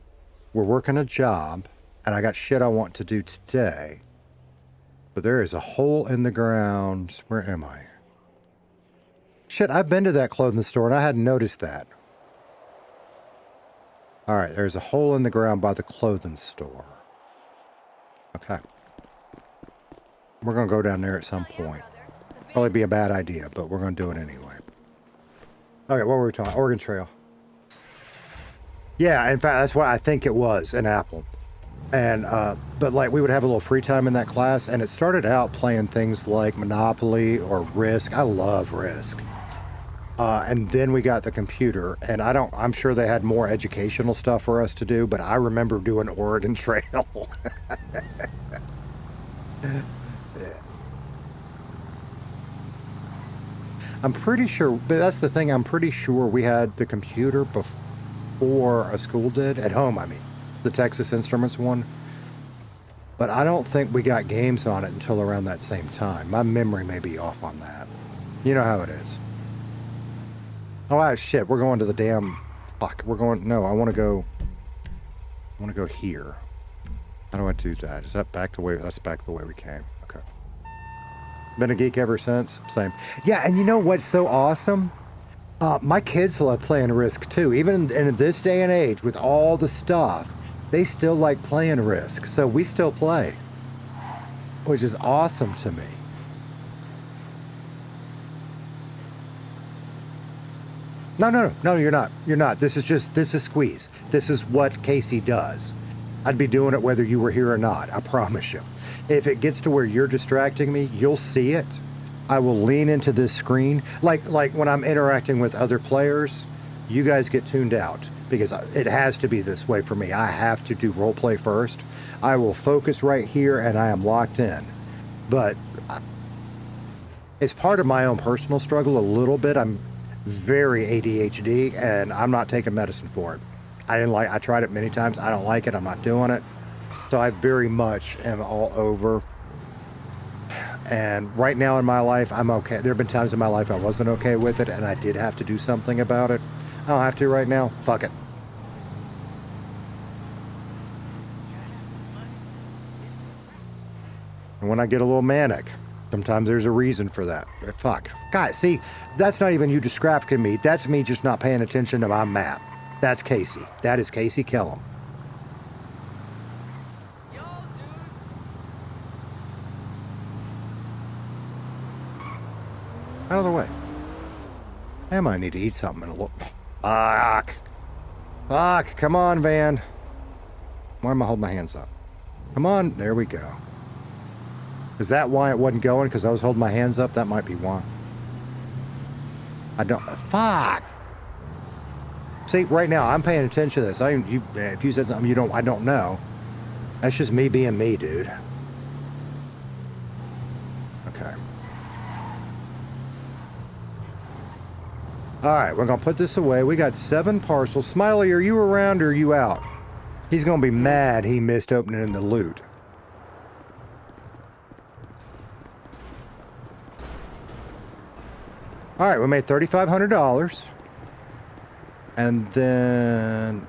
We're working a job, and I got shit I want to do today. But there is a hole in the ground. Where am I? Shit, I've been to that clothing store, and I hadn't noticed that. All right, there's a hole in the ground by the clothing store. Okay. We're going to go down there at some point. Probably be a bad idea, but we're going to do it anyway. Okay, what were we talking? Oregon Trail. Yeah, in fact, that's what I think it was, an apple. And, but like, we would have a little free time in that class, and it started out playing things like Monopoly or Risk. I love Risk. And then we got the computer, and I'm sure they had more educational stuff for us to do, but I remember doing Oregon Trail. Yeah. I'm pretty sure, but that's the thing, I'm pretty sure we had the computer before a school did, at home, I mean, the Texas Instruments one. But I don't think we got games on it until around that same time. My memory may be off on that. You know how it is. Oh, shit, we're going to the damn, fuck, no, I want to go here. How do I do that? Is that back the way, that's back the way we came. Okay. Been a geek ever since, same. Yeah, and you know what's so awesome? My kids love playing Risk too. Even in this day and age, with all the stuff, they still like playing Risk. So we still play, which is awesome to me. No, you're not. You're not. This is Squeeze. This is what Casey does. I'd be doing it whether you were here or not. I promise you. If it gets to where you're distracting me, you'll see it. I will lean into this screen. Like when I'm interacting with other players, you guys get tuned out because it has to be this way for me. I have to do roleplay first. I will focus right here and I am locked in. But it's part of my own personal struggle a little bit. I'm very ADHD and I'm not taking medicine for it. I tried it many times. I don't like it. I'm not doing it. So I very much am all over. And right now in my life, I'm okay. There have been times in my life I wasn't okay with it, and I did have to do something about it. I don't have to right now. Fuck it. And when I get a little manic, sometimes there's a reason for that. Fuck. God, see, that's not even you distracting me. That's me just not paying attention to my map. That's Casey. That is Casey Kellem. Out of the way. I might need to eat something in a little. Fuck. Fuck. Come on, van. Why am I holding my hands up? Come on. There we go. Is that why it wasn't going? Because I was holding my hands up? That might be why. I don't. Fuck. See, right now, I'm paying attention to this. If you said something I don't know. That's just me being me, dude. Okay. All right, we're going to put this away. We got 7 parcels. Smiley, are you around or are you out? He's going to be mad he missed opening the loot. All right, we made $3,500. And then...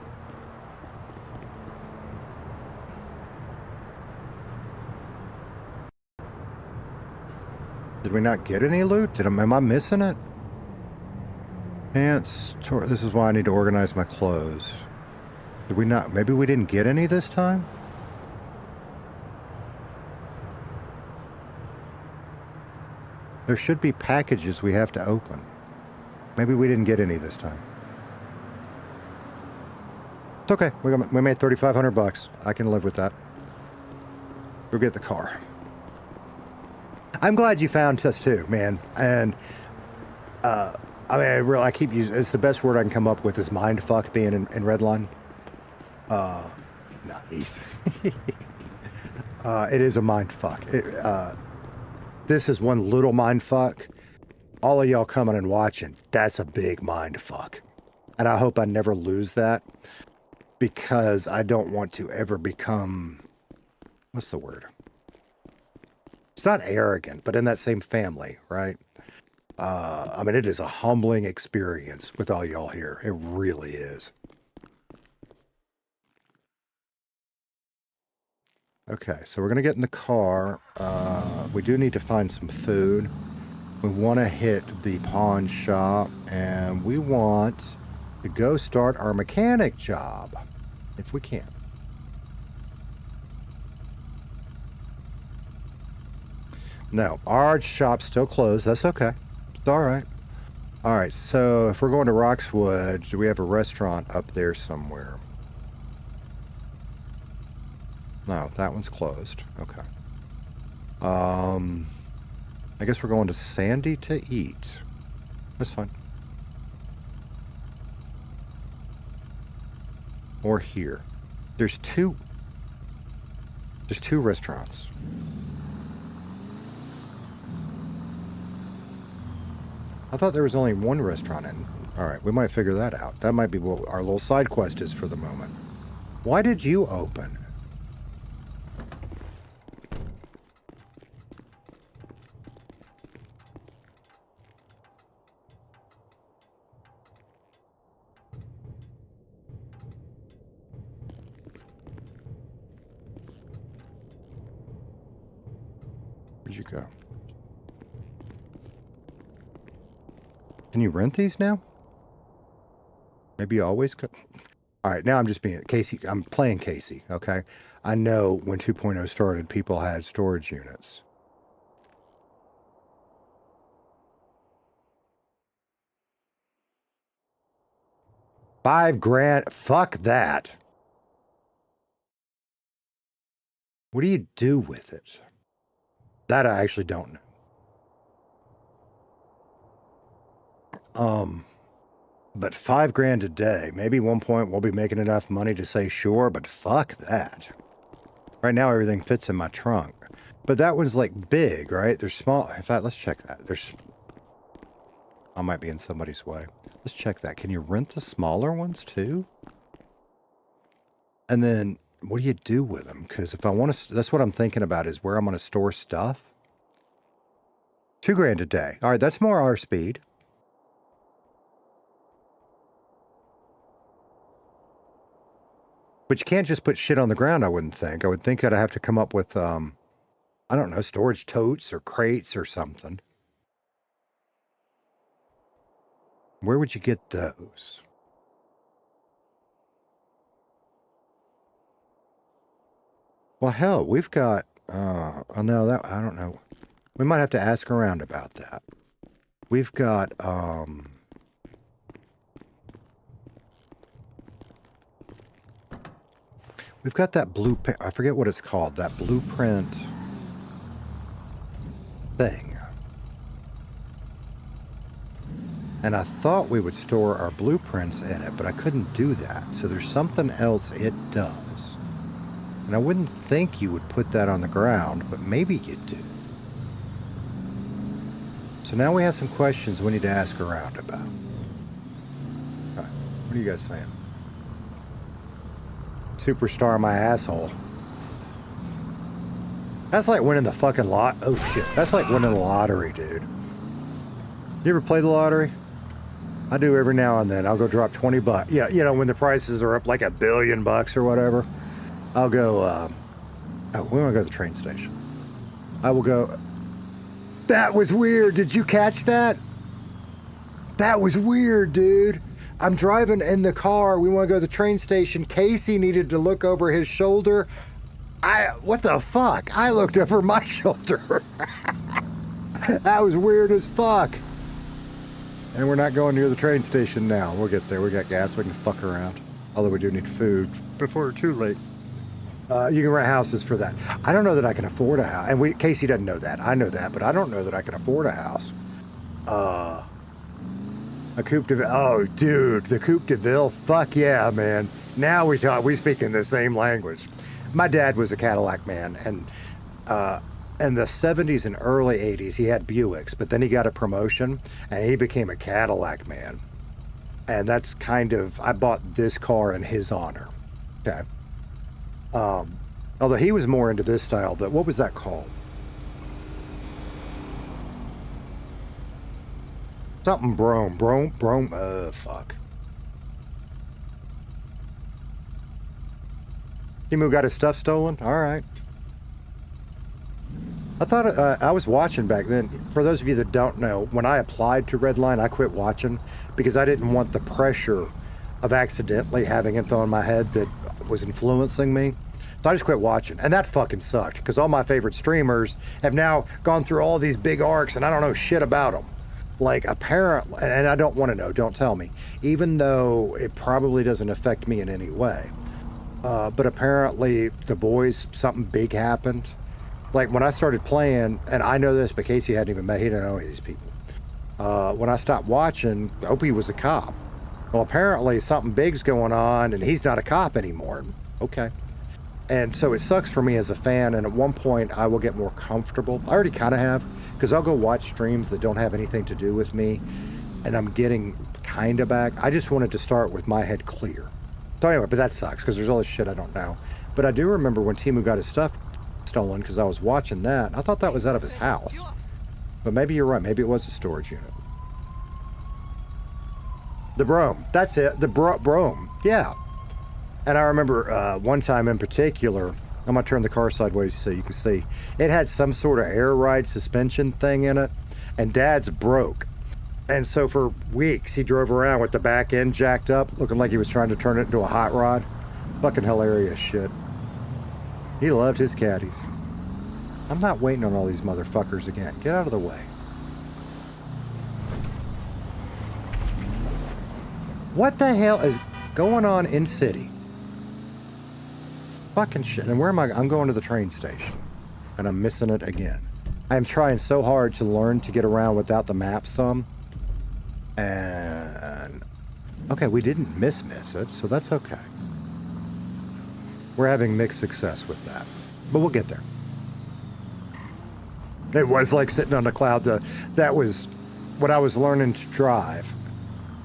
Did we not get any loot? Am I missing it? Pants. This is why I need to organize my clothes. Did we not? Maybe we didn't get any this time? There should be packages we have to open. Maybe we didn't get any this time. It's okay. We made $3,500. I can live with that. Go get the car. I'm glad you found us too, man. And I mean, I keep using. It's the best word I can come up with is mindfuck being in Redline. Nice. It is a mindfuck. This is one little mindfuck. All of y'all coming and watching, that's a big mindfuck. And I hope I never lose that because I don't want to ever become, what's the word? It's not arrogant, but in that same family, right? I mean, it is a humbling experience with all y'all here. It really is. Okay, so we're going to get in the car. We do need to find some food. We want to hit the pawn shop, and we want to go start our mechanic job, if we can. No, our shop's still closed. That's okay. It's all right. All right, so if we're going to Roxwood, do we have a restaurant up there somewhere? No, that one's closed. Okay. I guess we're going to Sandy to eat. That's fine. Or here. There's two restaurants. I thought there was only one restaurant in. All right, we might figure that out. That might be what our little side quest is for the moment. Why did you open? Where'd you go? Can you rent these now? Maybe you always could. All right, now I'm just being Casey. I'm playing Casey, okay? I know when 2.0 started, people had storage units. $5,000. Fuck that. What do you do with it? That I actually don't know. But $5,000 a day. Maybe at one point we'll be making enough money to say sure, but fuck that. Right now everything fits in my trunk. But that one's like big, right? There's small. In fact, let's check that. I might be in somebody's way. Let's check that. Can you rent the smaller ones too? And then what do you do with them? Because if I want to, that's what I'm thinking about is where I'm going to store stuff. $2,000 a day. All right, that's more our speed. But you can't just put shit on the ground, I wouldn't think. I would think I'd have to come up with, I don't know, storage totes or crates or something. Where would you get those? Well, hell, we've got, oh no, that, I don't know. We might have to ask around about that. We've got, we've got that blueprint, I forget what it's called, that blueprint thing. And I thought we would store our blueprints in it, but I couldn't do that. So there's something else it does. And I wouldn't think you would put that on the ground, but maybe you do. So now we have some questions we need to ask around about. All right, what are you guys saying? Superstar my asshole. That's like winning the fucking lot. Oh shit, that's like winning the lottery, dude. You ever play the lottery? I do every now and then. I'll go drop 20 bucks. Yeah, you know, when the prices are up like $1 billion or whatever, I'll go, oh, we want to go to the train station. I will go, that was weird. Did you catch that? That was weird, dude. I'm driving in the car. We want to go to the train station. Casey needed to look over his shoulder. What the fuck? I looked over my shoulder. That was weird as fuck. And we're not going near the train station now. We'll get there. We got gas. We can fuck around. Although we do need food before it's too late. You can rent houses for that. I don't know that I can afford a house. And Casey doesn't know that. I know that, but I don't know that I can afford a house. A Coupe de Ville. Oh, dude, the Coupe de Ville. Fuck yeah, man. Now we speak in the same language. My dad was a Cadillac man, and in the 70s and early 80s, he had Buicks, but then he got a promotion, and he became a Cadillac man. And that's kind of, I bought this car in his honor. Okay. Although he was more into this style, what was that called? Something Brome. Fuck. Timu got his stuff stolen? All right. I thought I was watching back then. For those of you that don't know, when I applied to Redline, I quit watching because I didn't want the pressure of accidentally having info in my head that was influencing me. So I just quit watching. And that fucking sucked because all my favorite streamers have now gone through all these big arcs and I don't know shit about them. Like apparently, and I don't want to know, don't tell me, even though it probably doesn't affect me in any way. But apparently the boys, something big happened. Like when I started playing, and I know this, but Casey hadn't even met, he didn't know any of these people. When I stopped watching, Opie was a cop. Well, apparently something big's going on and he's not a cop anymore. Okay. And so it sucks for me as a fan, and at one point I will get more comfortable. I already kind of have, because I'll go watch streams that don't have anything to do with me, and I'm getting kind of back. I just wanted to start with my head clear. So anyway, but that sucks, because there's all this shit I don't know. But I do remember when Timu got his stuff stolen, because I was watching that. I thought that was out of his house. But maybe you're right. Maybe it was a storage unit. The Brome. That's it. The Brome. Yeah. And I remember one time in particular, I'm going to turn the car sideways so you can see. It had some sort of air ride suspension thing in it, and Dad's broke. And so for weeks, he drove around with the back end jacked up, looking like he was trying to turn it into a hot rod. Fucking hilarious shit. He loved his caddies. I'm not waiting on all these motherfuckers again. Get out of the way. What the hell is going on in city? Fucking shit. And where am I? I'm going to the train station. And I'm missing it again. I am trying so hard to learn to get around without the map some. And... okay, we didn't miss it, so that's okay. We're having mixed success with that. But we'll get there. It was like sitting on a cloud. That was when I was learning to drive.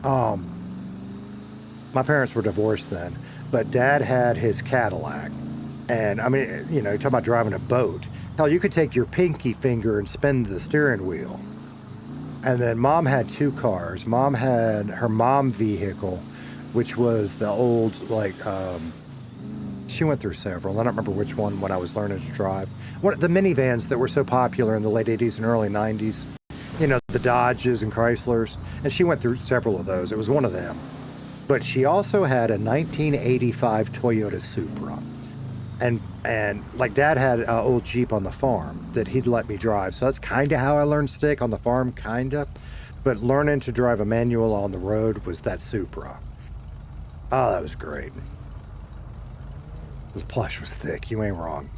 My parents were divorced then, but Dad had his Cadillac. And I mean, you know, you're talking about driving a boat. Hell, you could take your pinky finger and spin the steering wheel. And then Mom had two cars. Mom had her mom vehicle, which was the old, like, she went through several. I don't remember which one when I was learning to drive. One of the minivans that were so popular in the late 80s and early 90s. You know, the Dodges and Chryslers. And she went through several of those. It was one of them. But she also had a 1985 Toyota Supra. And like Dad had an old Jeep on the farm that he'd let me drive. So that's kind of how I learned stick on the farm, kind of. But learning to drive a manual on the road was that Supra. Oh, that was great. The plush was thick. You ain't wrong.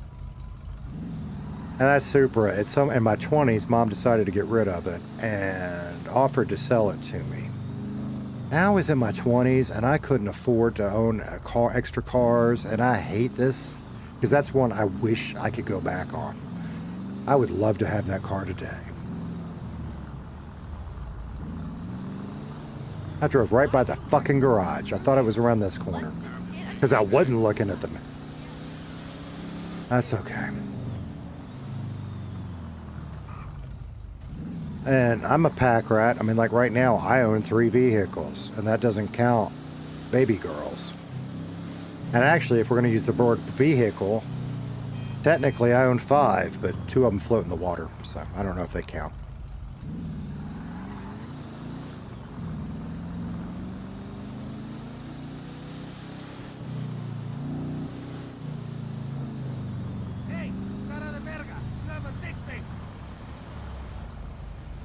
And that Supra, in my 20s, Mom decided to get rid of it and offered to sell it to me. I was in my 20s and I couldn't afford to own extra cars, and I hate this because that's one I wish I could go back on. I would love to have that car today. I drove right by the fucking garage. I thought it was around this corner because I wasn't looking at the map. That's okay. And I'm a pack rat. I mean, like right now, I own 3 vehicles, and that doesn't count baby girls. And actually, if we're going to use the word vehicle, technically I own 5, but 2 of them float in the water, so I don't know if they count.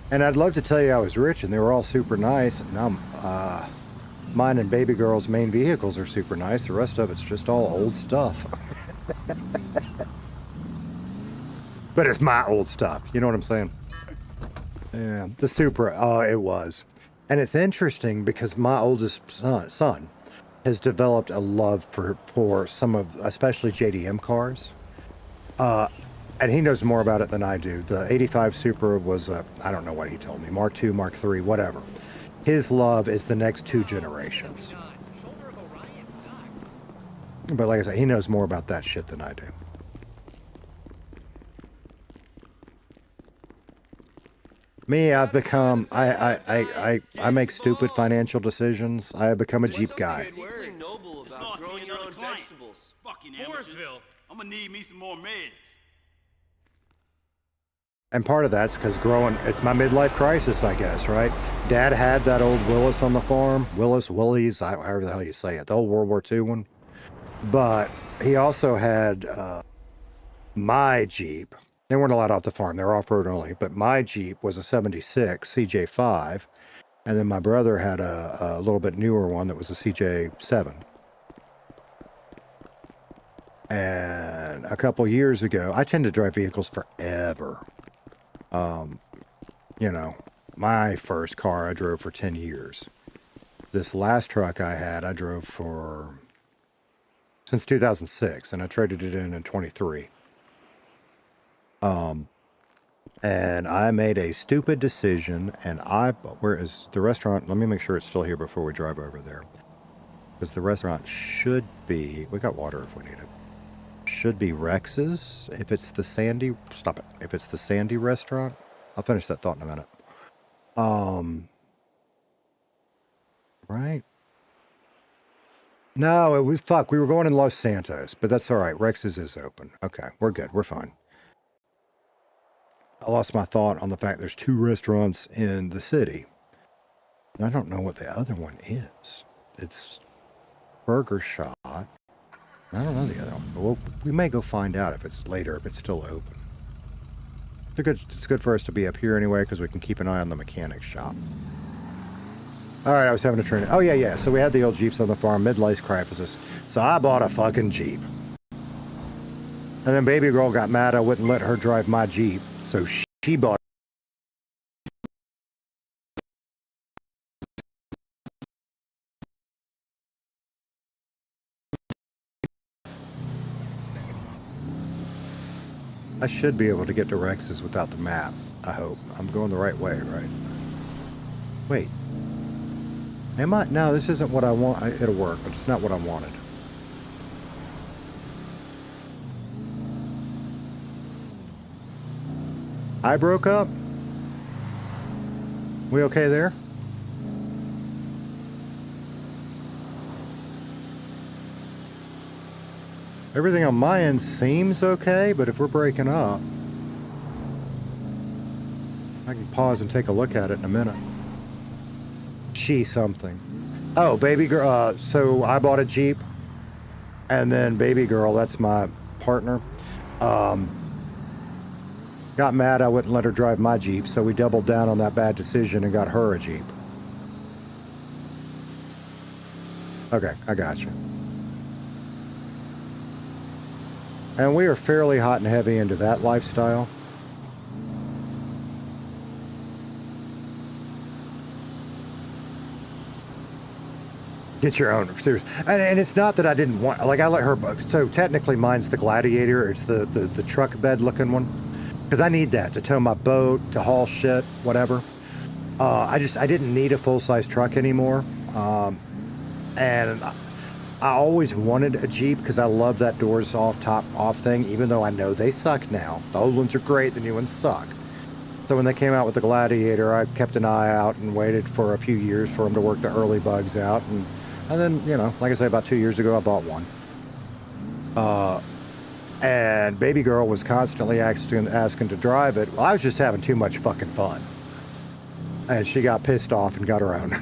And I'd love to tell you I was rich and they were all super nice. Now, mine and baby girl's main vehicles are super nice. The rest of it's just all old stuff. But it's my old stuff. You know what I'm saying? Yeah, the Supra. Oh, it was. And it's interesting because my oldest son has developed a love for some of, especially JDM cars. And he knows more about it than I do. The 85 Supra was I don't know what he told me, Mark II, Mark III, whatever. His love is the next 2 generations. But like I said, he knows more about that shit than I do. Me, I've become, I make stupid financial decisions. I have become a Jeep guy. Noble about growing your own vegetables. Fucking Forestville. I'm gonna need me some more meds. And part of that's because it's my midlife crisis, I guess, right? Dad had that old Willis on the farm. Willys, however the hell you say it. The old World War II one. But he also had my Jeep. They weren't allowed off the farm. They were off-road only. But my Jeep was a 76 CJ5. And then my brother had a little bit newer one that was a CJ7. And a couple years ago, I tend to drive vehicles forever. You know, my first car I drove for 10 years. This last truck I had, I drove since 2006, and I traded it in 23. And I made a stupid decision, and where is the restaurant? Let me make sure it's still here before we drive over there. Because the restaurant should be, we got water if we need it. Should be Rex's, if it's the Sandy, stop it. If it's the Sandy restaurant, I'll finish that thought in a minute. Right? No, it was, we were going in Los Santos, but that's all right. Rex's is open. Okay, we're good. We're fine. I lost my thought on the fact there's 2 restaurants in the city. And I don't know what the other one is. It's Burger Shot. I don't know the other one. Well, we may go find out if it's later, if it's still open. It's good for us to be up here anyway, because we can keep an eye on the mechanic shop. All right, I was having a train. Oh, yeah. So we had the old Jeeps on the farm, mid-life crisis. So I bought a fucking Jeep. And then baby girl got mad I wouldn't let her drive my Jeep. So she bought. I should be able to get to Rex's without the map, I hope. I'm going the right way, right? Wait. Am I? No, this isn't what I want. It'll work, but it's not what I wanted. I broke up? We okay there? Everything on my end seems okay, but if we're breaking up, I can pause and take a look at it in a minute. Something. Oh, baby girl. So I bought a Jeep, and then baby girl, that's my partner, got mad I wouldn't let her drive my Jeep, so we doubled down on that bad decision and got her a Jeep. Okay, I got you. And we are fairly hot and heavy into that lifestyle. Get your own. Seriously. And it's not that I didn't want, like I let her, so technically mine's the Gladiator. It's the truck bed looking one. Because I need that to tow my boat, to haul shit, whatever. I didn't need a full-size truck anymore. And I always wanted a Jeep because I love that doors off, top off thing, even though I know they suck now. The old ones are great, the new ones suck. So when they came out with the Gladiator, I kept an eye out and waited for a few years for them to work the early bugs out. And then, you know, like I say, about 2 years ago, I bought one. And baby girl was constantly asking to drive it. Well, I was just having too much fucking fun. And she got pissed off and got her own.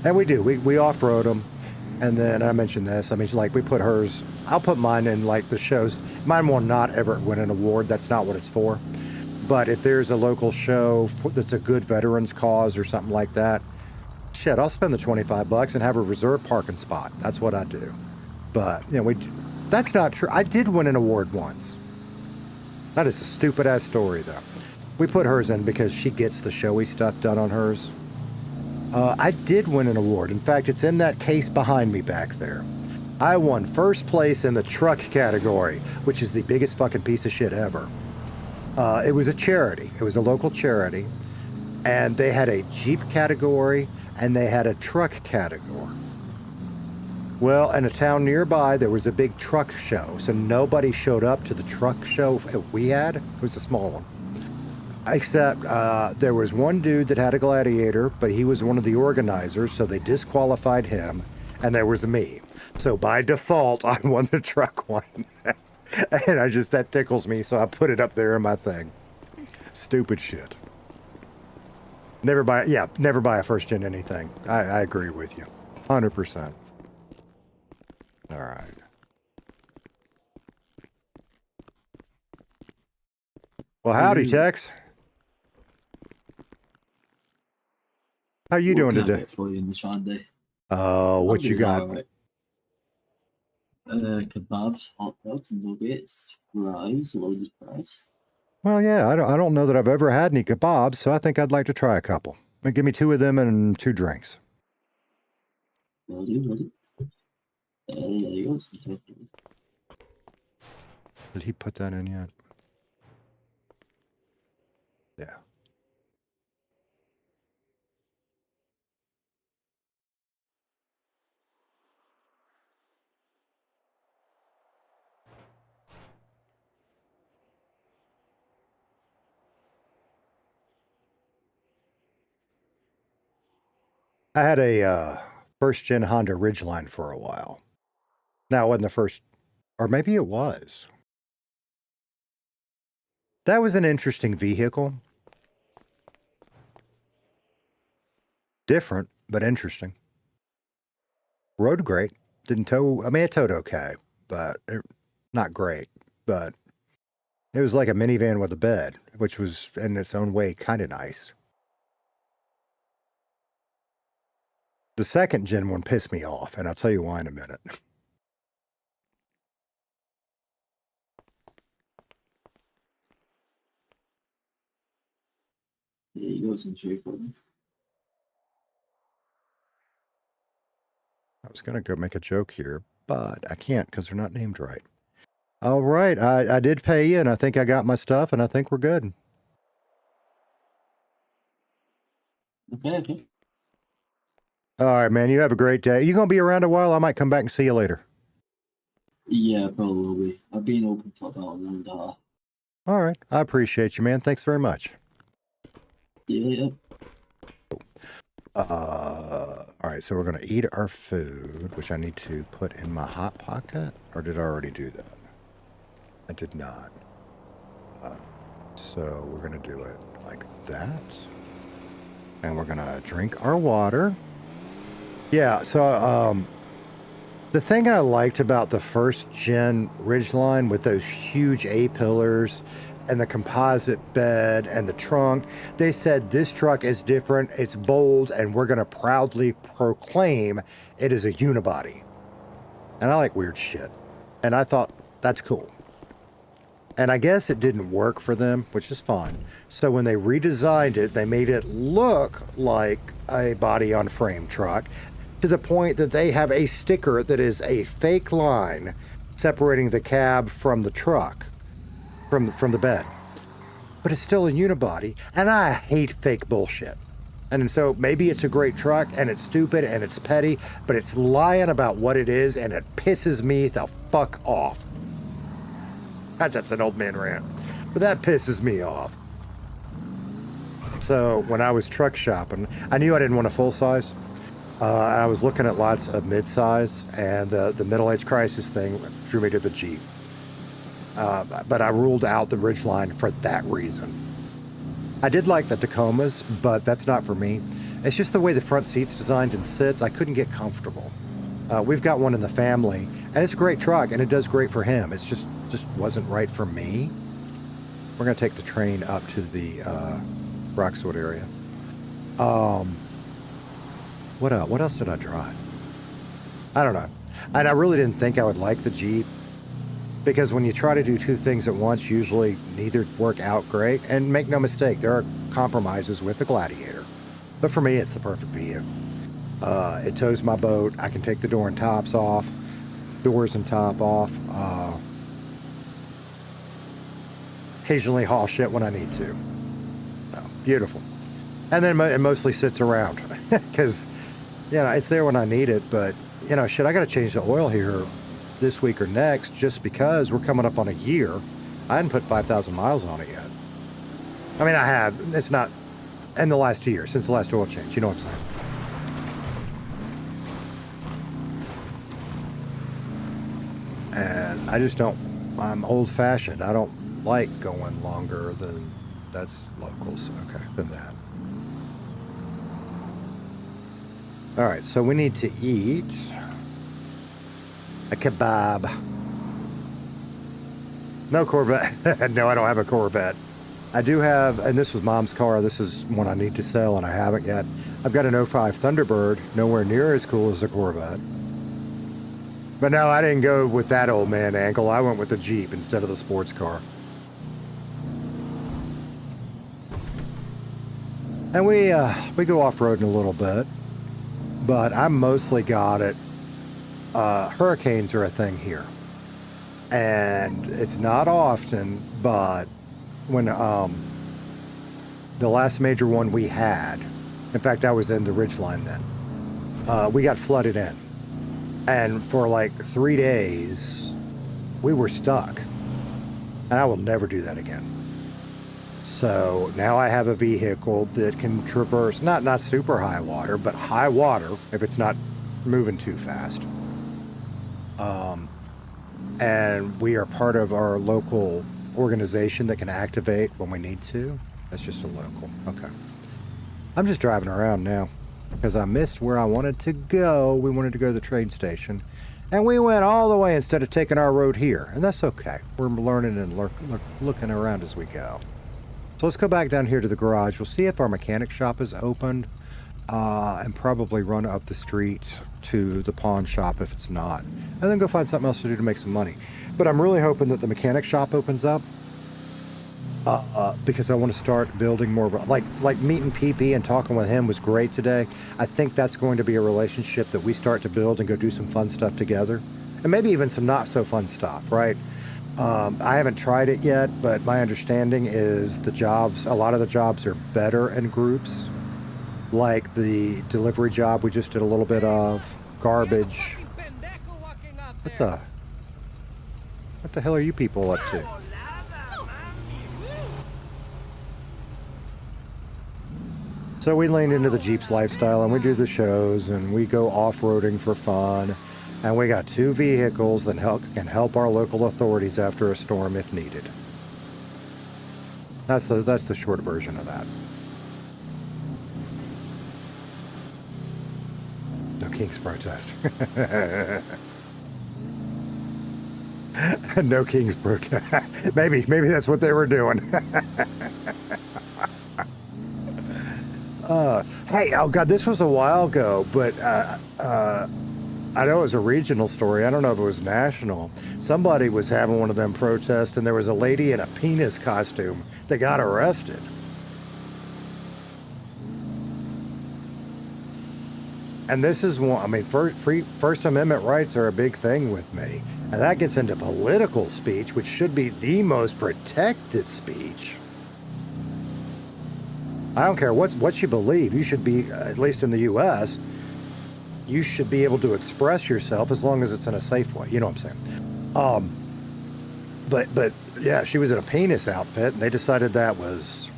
And we do. We off-road them. And then I mentioned this. I mean, like, we put hers. I'll put mine in, like, the shows. Mine will not ever win an award. That's not what it's for. But if there's a local show that's a good veterans cause or something like that, shit, I'll spend the $25 and have a reserved parking spot. That's what I do. But, you know, that's not true. I did win an award once. That is a stupid ass story, though. We put hers in because she gets the showy stuff done on hers. I did win an award. In fact, it's in that case behind me back there. I won first place in the truck category, which is the biggest fucking piece of shit ever. It was a charity. It was a local charity. And they had a Jeep category and they had a truck category. Well, in a town nearby, there was a big truck show. So nobody showed up to the truck show we had. It was a small one. Except there was one dude that had a Gladiator, but he was one of the organizers, so they disqualified him. And there was me. So by default, I won the truck one. And that tickles me, so I put it up there in my thing. Stupid shit. Never buy a first gen anything. I agree with you. 100%. All right. Well, howdy, Tex. How you doing today? For you in this fine day. What you got? Right. Kebabs, hot dogs, nuggets, fries, loaded fries. Well, yeah, I don't know that I've ever had any kebabs, so I think I'd like to try a couple. Give me 2 of them and 2 drinks. Well, do. There you go. Did he put that in yet? Yeah. I had a first-gen Honda Ridgeline for a while. Now, it wasn't the first, or maybe it was. That was an interesting vehicle. Different, but interesting. Rode great. Didn't tow, I mean, it towed okay, but not great. But it was like a minivan with a bed, which was in its own way kind of nice. The second gen one pissed me off, and I'll tell you why in a minute. There you go, some tree for me. I was going to go make a joke here, but I can't because they're not named right. All right, I did pay you, and I think I got my stuff, and I think we're good. Okay. All right, man, you have a great day. You going to be around a while? I might come back and see you later. Yeah, probably will be. I've been open for about an hour and a half. All right, I appreciate you, man. Thanks very much. Yeah. All right, so we're going to eat our food, which I need to put in my hot pocket, or did I already do that? I did not. So we're going to do it like that. And we're going to drink our water. Yeah, so the thing I liked about the first gen Ridgeline with those huge A-pillars and the composite bed and the trunk, they said this truck is different, it's bold, and we're going to proudly proclaim it is a unibody. And I like weird shit. And I thought, that's cool. And I guess it didn't work for them, which is fine. So when they redesigned it, they made it look like a body-on-frame truck, to the point that they have a sticker that is a fake line separating the cab from the truck, from the bed. But it's still a unibody, and I hate fake bullshit. And so maybe it's a great truck, and it's stupid, and it's petty, but it's lying about what it is, and it pisses me the fuck off. That's an old man rant, but that pisses me off. So when I was truck shopping, I knew I didn't want a full size. I was looking at lots of mid-size, and the middle-age crisis thing drew me to the Jeep. But I ruled out the Ridgeline for that reason. I did like the Tacomas, but that's not for me. It's just the way the front seat's designed and sits. I couldn't get comfortable. We've got one in the family, and it's a great truck, and it does great for him. It's just wasn't right for me. We're going to take the train up to the Roxwood area. What else? What else did I drive? I don't know. And I really didn't think I would like the Jeep, because when you try to do two things at once, usually neither work out great. And make no mistake, there are compromises with the Gladiator. But for me, it's the perfect vehicle. It tows my boat. I can take the door and tops off, doors and top off. Occasionally haul shit when I need to. Oh, beautiful. And then it mostly sits around because, you know, it's there when I need it. But, you know, shit, I got to change the oil here this week or next just because we're coming up on a year. I hadn't put 5,000 miles on it yet. I mean, I have. It's not in the last 2 years, since the last oil change. You know what I'm saying? And I just don't, I'm old fashioned. I don't like going longer than, that's locals, okay, than that. All right, so we need to eat a kebab. No Corvette. No, I don't have a Corvette. I do have, and this was Mom's car. This is one I need to sell, and I haven't yet. I've got an 05 Thunderbird, nowhere near as cool as a Corvette. But no, I didn't go with that old man angle. I went with the Jeep instead of the sports car. And we go off-roading a little bit, but I mostly got it. Hurricanes are a thing here, and it's not often, but when the last major one we had, in fact, I was in the Ridgeline then, we got flooded in, and for like 3 days, we were stuck, and I will never do that again. So now I have a vehicle that can traverse, not super high water, but high water if it's not moving too fast. And we are part of our local organization that can activate when we need to. That's just a local. Okay. I'm just driving around now because I missed where I wanted to go. We wanted to go to the train station, and we went all the way instead of taking our road here, and that's okay. We're learning and looking around as we go. So let's go back down here to the garage. We'll see if our mechanic shop is opened, and probably run up the street to the pawn shop if it's not, and then go find something else to do to make some money. But I'm really hoping that the mechanic shop opens up, because I want to start building more, like meeting PP and talking with him was great today. I think that's going to be a relationship that we start to build and go do some fun stuff together, and maybe even some not so fun stuff, right? I haven't tried it yet, but my understanding is a lot of the jobs are better in groups, like the delivery job we just did a little bit of, garbage. What the hell are you people up to? So we leaned into the Jeep's lifestyle, and we do the shows, and we go off-roading for fun. And we got 2 vehicles that can help our local authorities after a storm if needed. That's the short version of that. No King's protest. No King's protest. Maybe that's what they were doing. Hey, oh God, this was a while ago, but I know it was a regional story. I don't know if it was national. Somebody was having one of them protests, and there was a lady in a penis costume that got arrested. And this is one, I mean, First Amendment rights are a big thing with me. And that gets into political speech, which should be the most protected speech. I don't care what you believe. You should be, at least in the U.S., you should be able to express yourself as long as it's in a safe way. You know what I'm saying? But yeah, she was in a penis outfit, and they decided that was,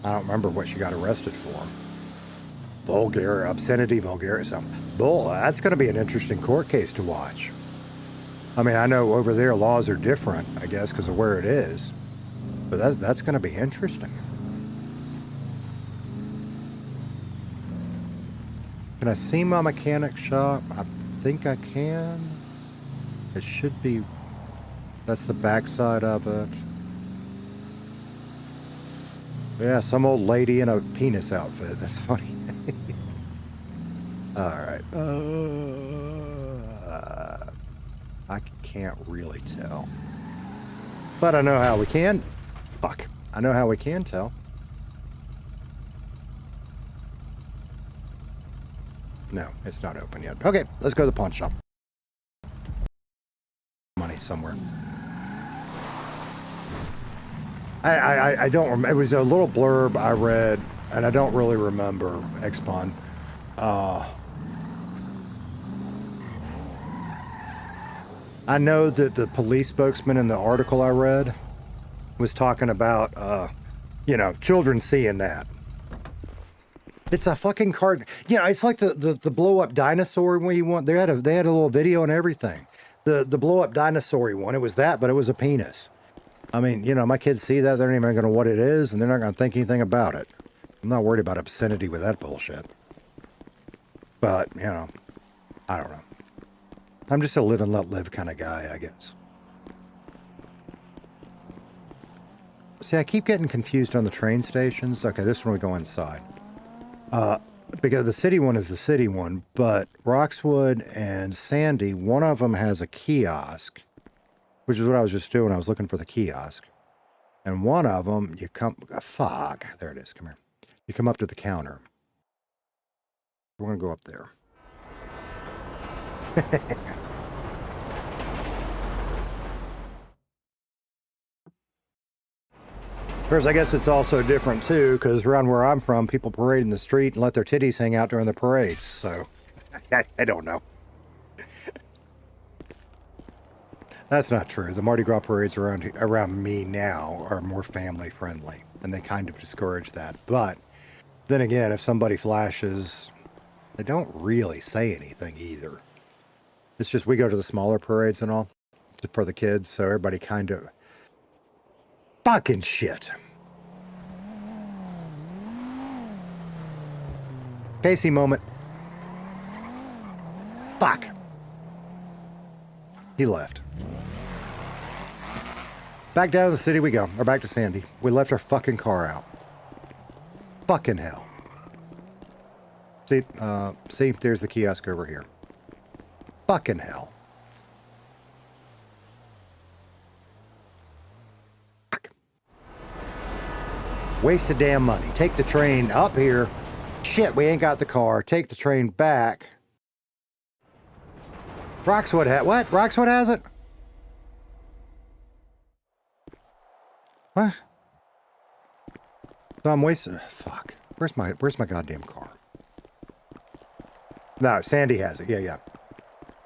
I don't remember what she got arrested for. Vulgar, obscenity, vulgar, something. Bull, that's going to be an interesting court case to watch. I mean, I know over there laws are different, I guess, because of where it is. But that's going to be interesting. Can I see my mechanic shop? I think I can. It should be That's the backside of it. Yeah, some old lady in a penis outfit. That's funny. All right. I can't really tell. But I know how we can. Fuck. I know how we can tell. No, it's not open yet. Okay, let's go to the pawn shop. Money somewhere. I don't remember. It was a little blurb I read, and I don't really remember X-Pawn. I know that the police spokesman in the article I read was talking about, you know, children seeing that. It's a fucking card. You know, it's like the blow up dinosaur when you want. They had a little video and everything. The blow up dinosaur one. It was that, but it was a penis. I mean, you know, my kids see that, they're not even going to know what it is, and they're not going to think anything about it. I'm not worried about obscenity with that bullshit. But, you know, I don't know. I'm just a live and let live kind of guy, I guess. See, I keep getting confused on the train stations. Okay, this one we go inside. Because the city one is the city one, but Roxwood and Sandy, one of them has a kiosk, which is what I was just doing. I was looking for the kiosk. And one of them, you come... fuck. There it is. Come here. You come up to the counter. We're going to go up there. Of course, I guess it's also different, too, because around where I'm from, people parade in the street and let their titties hang out during the parades. So, I don't know. That's not true. The Mardi Gras parades around me now are more family friendly, and they kind of discourage that. But then again, if somebody flashes, they don't really say anything either. It's just we go to the smaller parades and all for the kids, so everybody kind of fucking shit. Casey moment. Fuck. He left. Back down to the city we go. Or back to Sandy. We left our fucking car out. Fucking hell. See, there's the kiosk over here. Fucking hell. Fuck. Waste of damn money. Take the train up here. Shit, we ain't got the car. Take the train back. Roxwood what? Roxwood has it? What? So I'm wasting... fuck. Where's my goddamn car? No, Sandy has it. Yeah.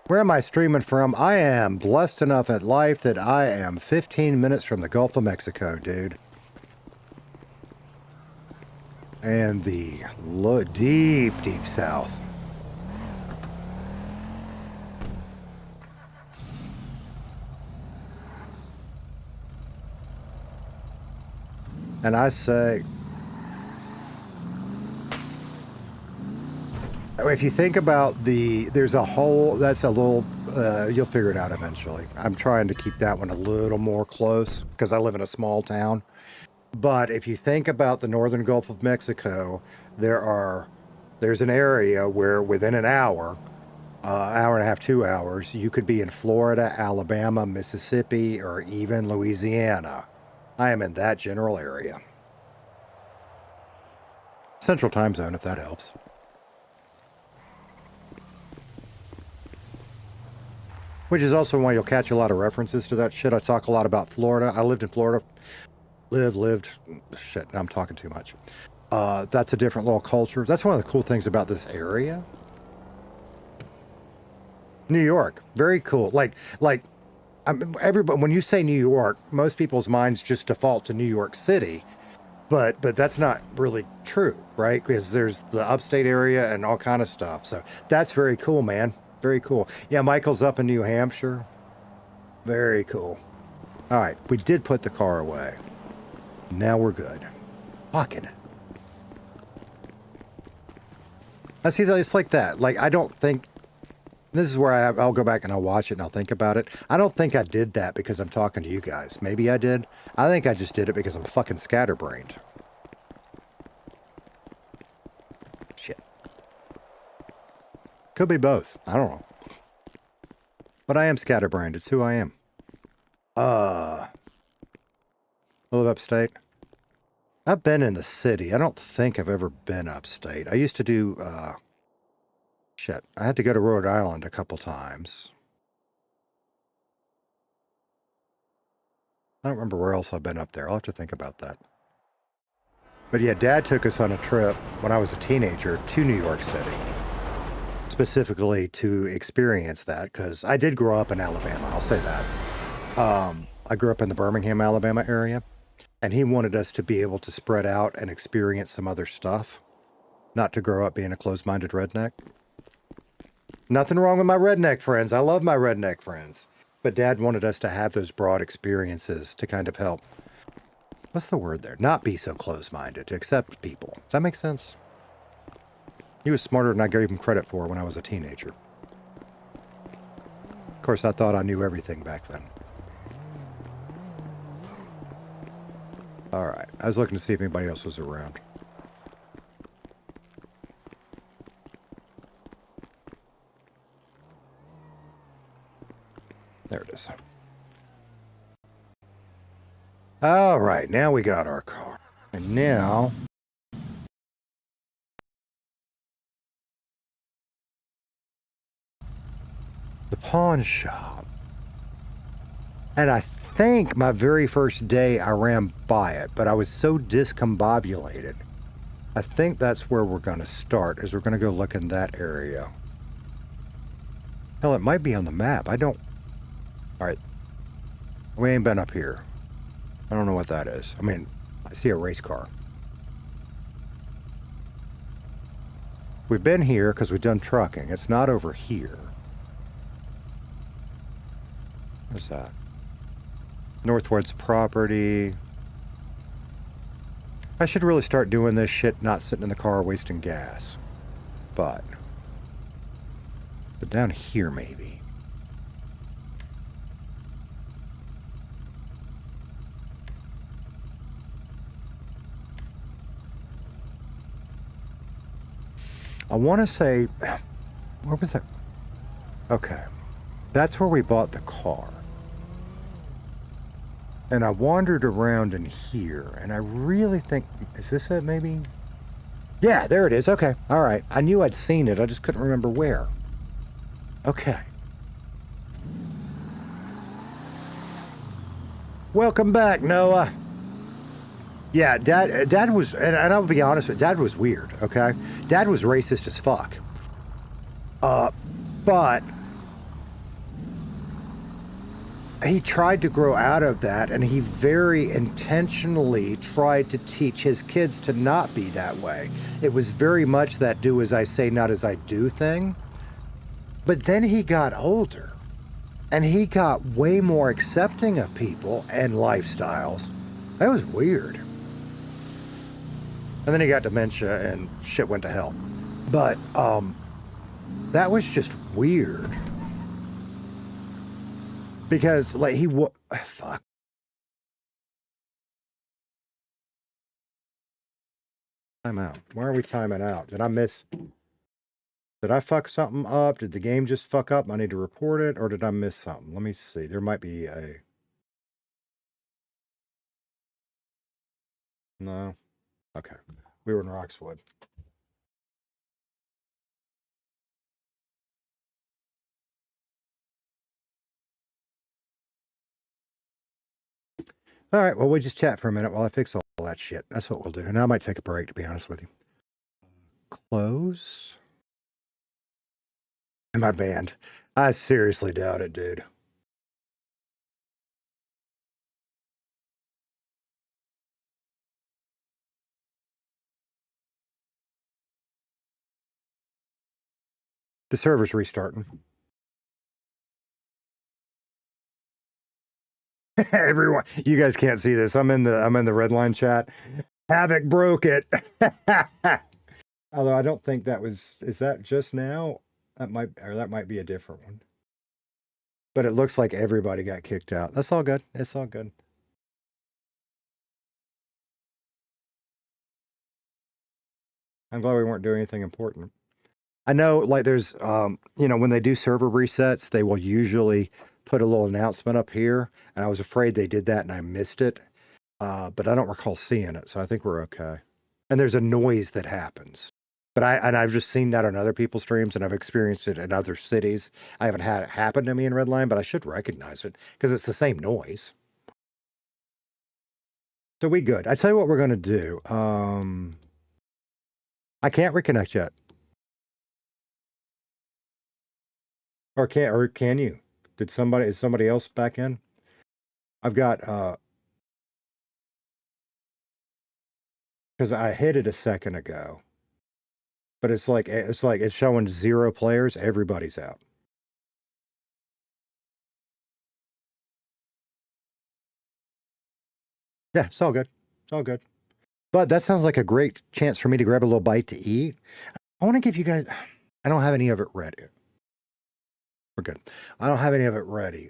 Where am I streaming from? I am blessed enough at life that I am 15 minutes from the Gulf of Mexico, dude. And the deep south. And I say, if you think about there's a whole, that's a little, you'll figure it out eventually. I'm trying to keep that one a little more close because I live in a small town. But if you think about the northern Gulf of Mexico, there's an area where within an hour and a half, 2 hours, you could be in Florida, Alabama, Mississippi, or even Louisiana. I am in that general area. Central time zone, if that helps. Which is also why you'll catch a lot of references to that shit. I talk a lot about Florida. I lived in Florida. Lived. Shit, I'm talking too much. That's a different little culture. That's one of the cool things about this area. New York, very cool. Like everybody, when you say New York, most people's minds just default to New York City, but that's not really true, right? Because there's the upstate area and all kind of stuff. So that's very cool, man. Very cool. Yeah, Michael's up in New Hampshire. Very cool. All right, we did put the car away. Now we're good. Fucking it. I see that it's like that. Like, I don't think This is where I'll go back and I'll watch it and I'll think about it. I don't think I did that because I'm talking to you guys. Maybe I did. I think I just did it because I'm fucking scatterbrained. Shit. Could be both. I don't know. But I am scatterbrained. It's who I am. I live upstate. I've been in the city. I don't think I've ever been upstate. I used to do, shit. I had to go to Rhode Island a couple times. I don't remember where else I've been up there. I'll have to think about that. But yeah, Dad took us on a trip when I was a teenager to New York City. Specifically to experience that, because I did grow up in Alabama. I'll say that. I grew up in the Birmingham, Alabama area. And he wanted us to be able to spread out and experience some other stuff. Not to grow up being a closed-minded redneck. Nothing wrong with my redneck friends. I love my redneck friends. But Dad wanted us to have those broad experiences to kind of help. What's the word there? Not be so close-minded, to accept people. Does that make sense? He was smarter than I gave him credit for when I was a teenager. Of course, I thought I knew everything back then. Alright, I was looking to see if anybody else was around. There it is. Alright, now we got our car. And now... the pawn shop. And I think my very first day I ran by it, but I was so discombobulated. I think that's where we're going to start, is we're going to go look in that area. Hell, it might be on the map. I don't... Alright. We ain't been up here. I don't know what that is. I mean, I see a race car. We've been here because we've done trucking. It's not over here. What's that? Northwoods property. I should really start doing this shit, not sitting in the car wasting gas. But down here maybe. I want to say, where was that? Okay. That's where we bought the car. And I wandered around in here, and I really think, is this it maybe? Yeah, there it is. Okay. All right. I knew I'd seen it. I just couldn't remember where. Okay. Welcome back, Noah. Yeah, Dad was, and I'll be honest with you, Dad was weird, okay? Dad was racist as fuck. But he tried to grow out of that, and he very intentionally tried to teach his kids to not be that way. It was very much that do as I say, not as I do thing. But then he got older, and he got way more accepting of people and lifestyles. That was weird. And then he got dementia and shit went to hell. But that was just weird. Because like fuck. Time out. Why are we timing out? Did I fuck something up? Did the game just fuck up? I need to report it, or did I miss something? Let me see. There might be a... No. Okay. We were in Roxwood. All right. Well, we'll just chat for a minute while I fix all that shit. That's what we'll do. And I might take a break, to be honest with you. Close. Am I banned? I seriously doubt it, dude. The server's restarting. Everyone, you guys can't see this. I'm in the Redline chat. Havoc broke it. Although I don't think that was, is that just now? That might be a different one. But it looks like everybody got kicked out. That's all good. It's all good. I'm glad we weren't doing anything important. I know, like, there's, when they do server resets, they will usually put a little announcement up here, and I was afraid they did that and I missed it, but I don't recall seeing it, so I think we're okay. And there's a noise that happens, but I've just seen that on other people's streams, and I've experienced it in other cities. I haven't had it happen to me in Redline, but I should recognize it because it's the same noise. So we good. I tell you what we're going to do. I can't reconnect yet. Or can you? Is somebody else back in? I've got because I hit it a second ago. But it's like it's showing 0 players, everybody's out. Yeah, it's all good. It's all good. But that sounds like a great chance for me to grab a little bite to eat. I want to give you guys I don't have any of it ready. We're good. I don't have any of it ready.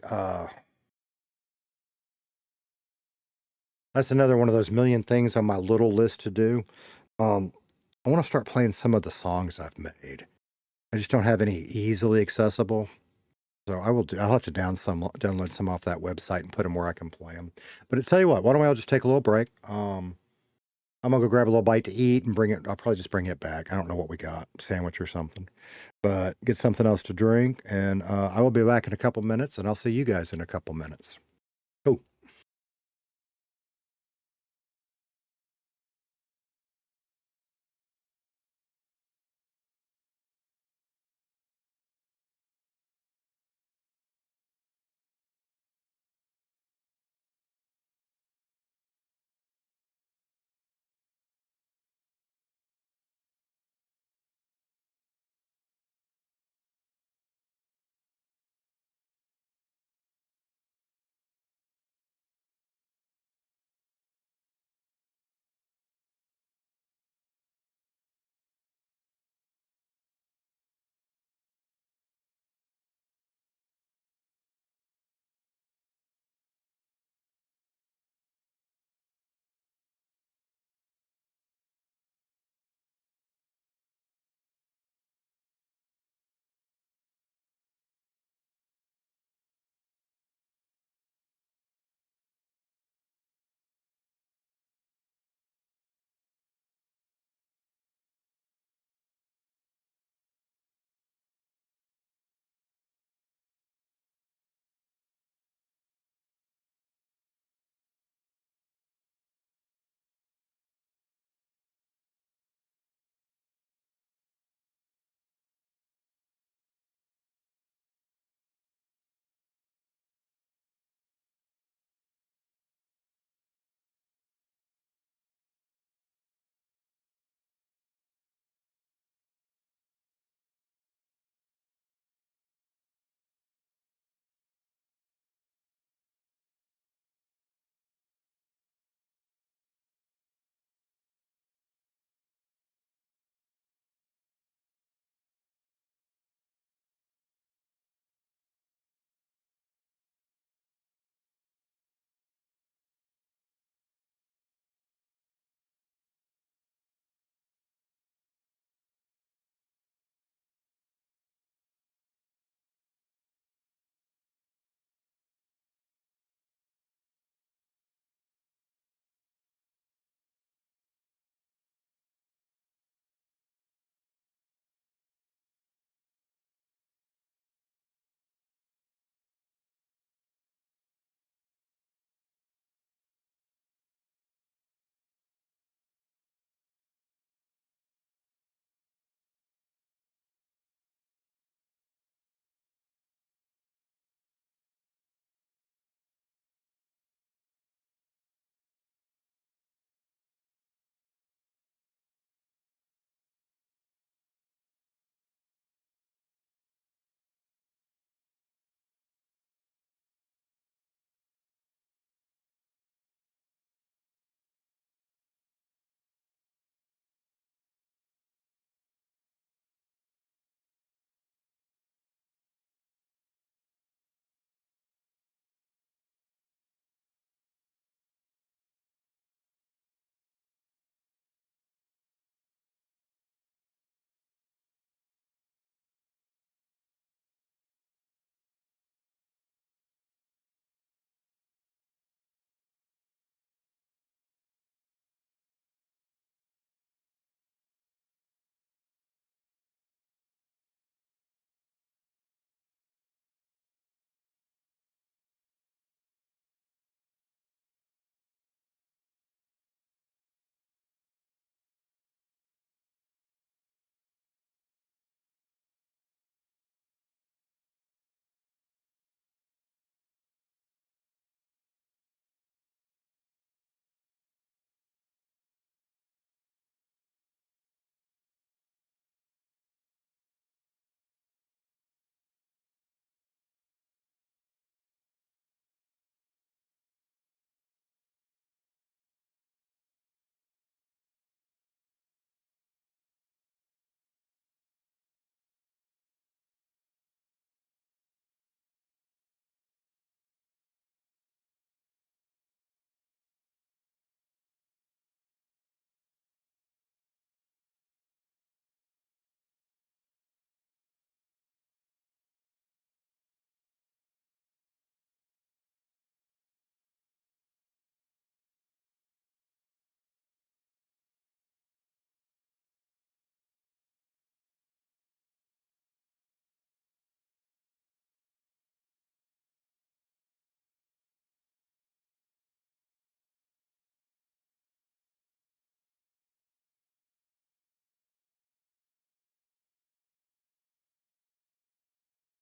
That's another one of those million things on my little list to do. I want to start playing some of the songs I've made. I just don't have any easily accessible. So I'll have to download some off that website and put them where I can play them. But I tell you what, why don't we all just take a little break? I'm gonna go grab a little bite to eat and bring it. I'll probably just bring it back. I don't know what we got, sandwich or something, but get something else to drink. And I will be back in a couple minutes, and I'll see you guys in a couple minutes. Cool.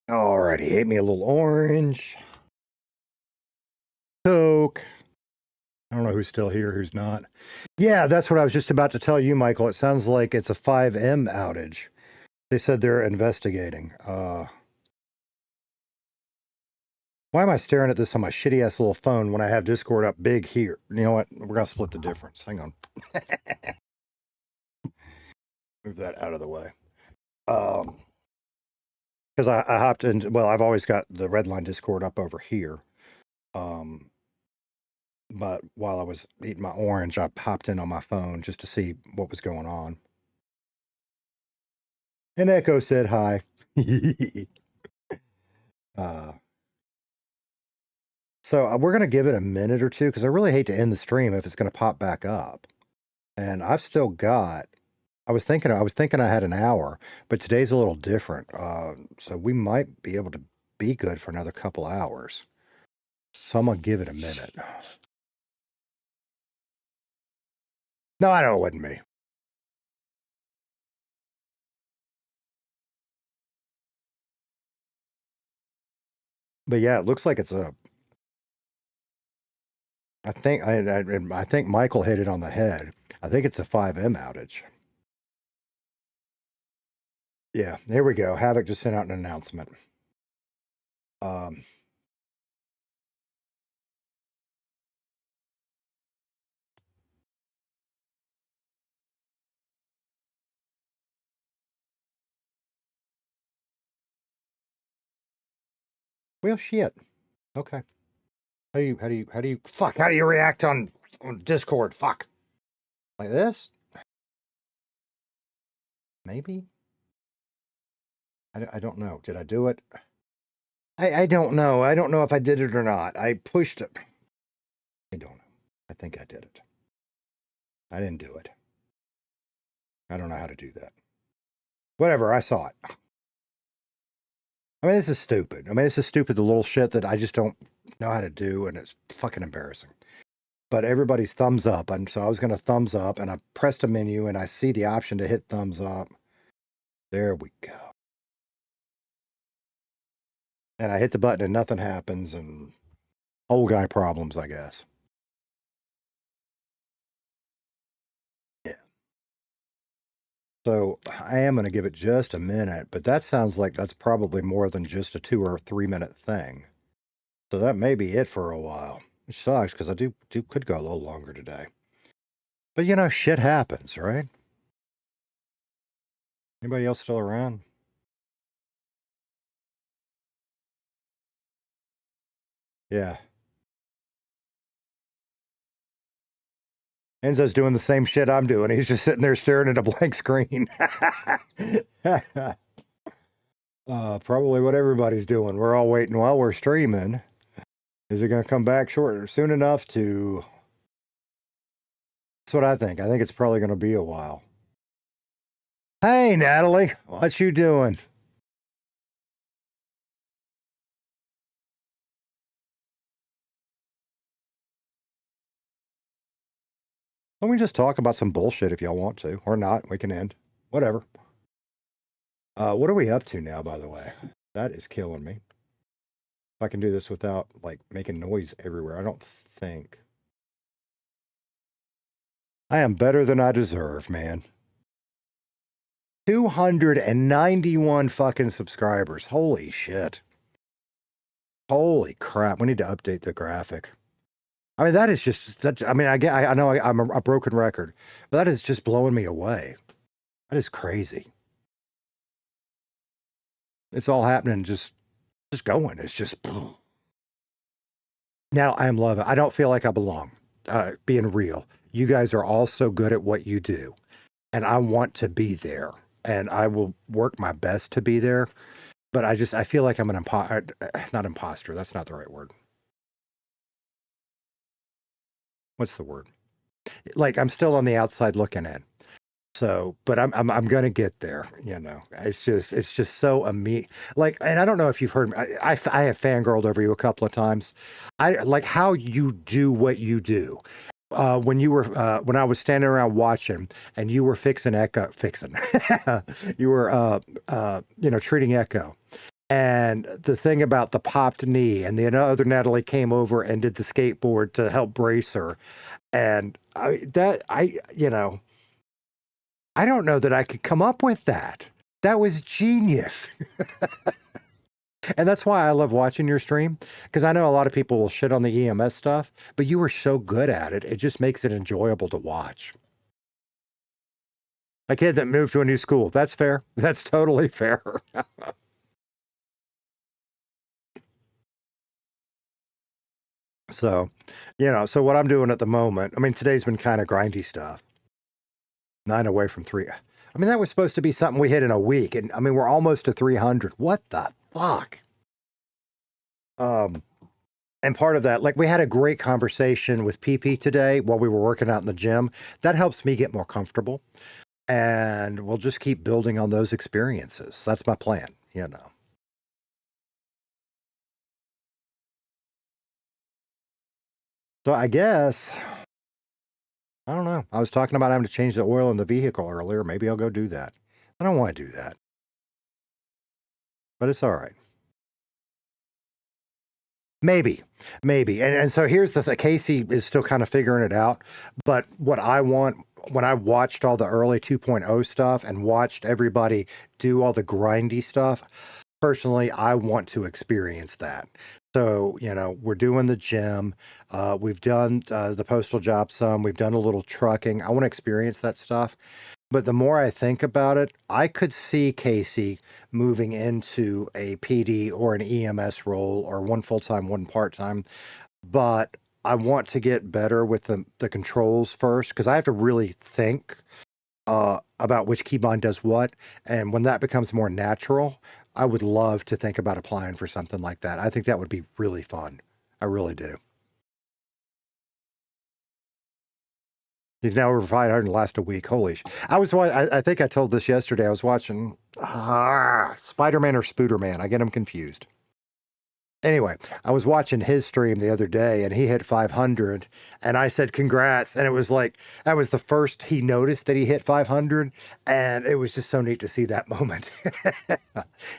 Alrighty, ate me a little orange. Coke. I don't know who's still here, who's not. Yeah, that's what I was just about to tell you, Michael. It sounds like it's a 5M outage. They said they're investigating. Why am I staring at this on my shitty-ass little phone when I have Discord up big here? You know what? We're going to split the difference. Hang on. Move that out of the way. Because I hopped in. Well, I've always got the Redline Discord up over here. But while I was eating my orange, I hopped in on my phone just to see what was going on. And Echo said hi. So we're going to give it a minute or two because I really hate to end the stream if it's going to pop back up. And I've still got, I was thinking I had an hour, but today's a little different. So we might be able to be good for another couple hours. So I'm going to give it a minute. No, I know it wasn't me. But yeah, it looks like it's a, I think Michael hit it on the head. I think it's a 5M outage. Yeah, here we go. Havoc just sent out an announcement. Well, shit. Okay. How do you react on Discord? Fuck. Like this? Maybe? I don't know. Did I do it? I don't know. I don't know if I did it or not. I pushed it. I don't know. I think I did it. I didn't do it. I don't know how to do that. Whatever, I saw it. I mean, this is stupid. The little shit that I just don't know how to do, and it's fucking embarrassing. But everybody's thumbs up, and so I was going to thumbs up, and I pressed a menu, and I see the option to hit thumbs up. There we go. And I hit the button, and nothing happens, and old guy problems, I guess. Yeah. So I am going to give it just a minute, but that sounds like that's probably more than just a 2 or 3 minute thing. So that may be it for a while. It sucks because I could go a little longer today. But you know, shit happens, right? Anybody else still around? Yeah. Enzo's doing the same shit I'm doing. He's just sitting there staring at a blank screen. Probably what everybody's doing. We're all waiting while we're streaming. Is it going to come back soon enough to... That's what I think. I think it's probably going to be a while. Hey, Natalie. What you doing? Let me just talk about some bullshit if y'all want to. Or not. We can end. Whatever. What are we up to now, by the way? That is killing me. If I can do this without, like, making noise everywhere. I don't think. I am better than I deserve, man. 291 fucking subscribers. Holy shit. Holy crap. We need to update the graphic. I mean, that is just such, I mean, I know I'm a broken record, but that is just blowing me away. That is crazy. It's all happening, just going. It's just, now I am loving it. I don't feel like I belong, being real. You guys are all so good at what you do, and I want to be there, and I will work my best to be there, but I feel like I'm an not imposter. That's not the right word. What's the word? Like, I'm still on the outside looking in. So, but I'm going to get there, you know. It's just so like, and I don't know if you've heard me. I have fangirled over you a couple of times. I like how you do what you do. When I was standing around watching and you were fixing, you were, treating Echo. And the thing about the popped knee, and the other Natalie came over and did the skateboard to help brace her. And you know, I don't know that I could come up with that. That was genius. And that's why I love watching your stream, because I know a lot of people will shit on the EMS stuff, but you were so good at it. It just makes it enjoyable to watch. A kid that moved to a new school. That's fair. That's totally fair. So, you know, so what I'm doing at the moment, I mean, today's been kind of grindy stuff. 9 away from 3. I mean, that was supposed to be something we hit in a week. And I mean, we're almost to 300. What the fuck? And part of that, like we had a great conversation with PP today while we were working out in the gym. That helps me get more comfortable. And we'll just keep building on those experiences. That's my plan, you know. So I guess, I don't know. I was talking about having to change the oil in the vehicle earlier. Maybe I'll go do that. I don't want to do that. But it's all right. Maybe. And so here's the thing. Casey is still kind of figuring it out. But what I want, when I watched all the early 2.0 stuff and watched everybody do all the grindy stuff, personally, I want to experience that. So, you know, we're doing the gym. We've done the postal job some. We've done a little trucking. I want to experience that stuff. But the more I think about it, I could see Casey moving into a PD or an EMS role, or one full-time, one part-time. But I want to get better with the controls first, because I have to really think about which keybind does what. And when that becomes more natural, I would love to think about applying for something like that. I think that would be really fun. I really do. He's now over 500 in the last a week. Holy sh! I think I told this yesterday. I was watching Spider-Man or Spooderman. I get them confused. Anyway, I was watching his stream the other day, and he hit 500, and I said congrats, and it was like that was the first he noticed that he hit 500, and it was just so neat to see that moment.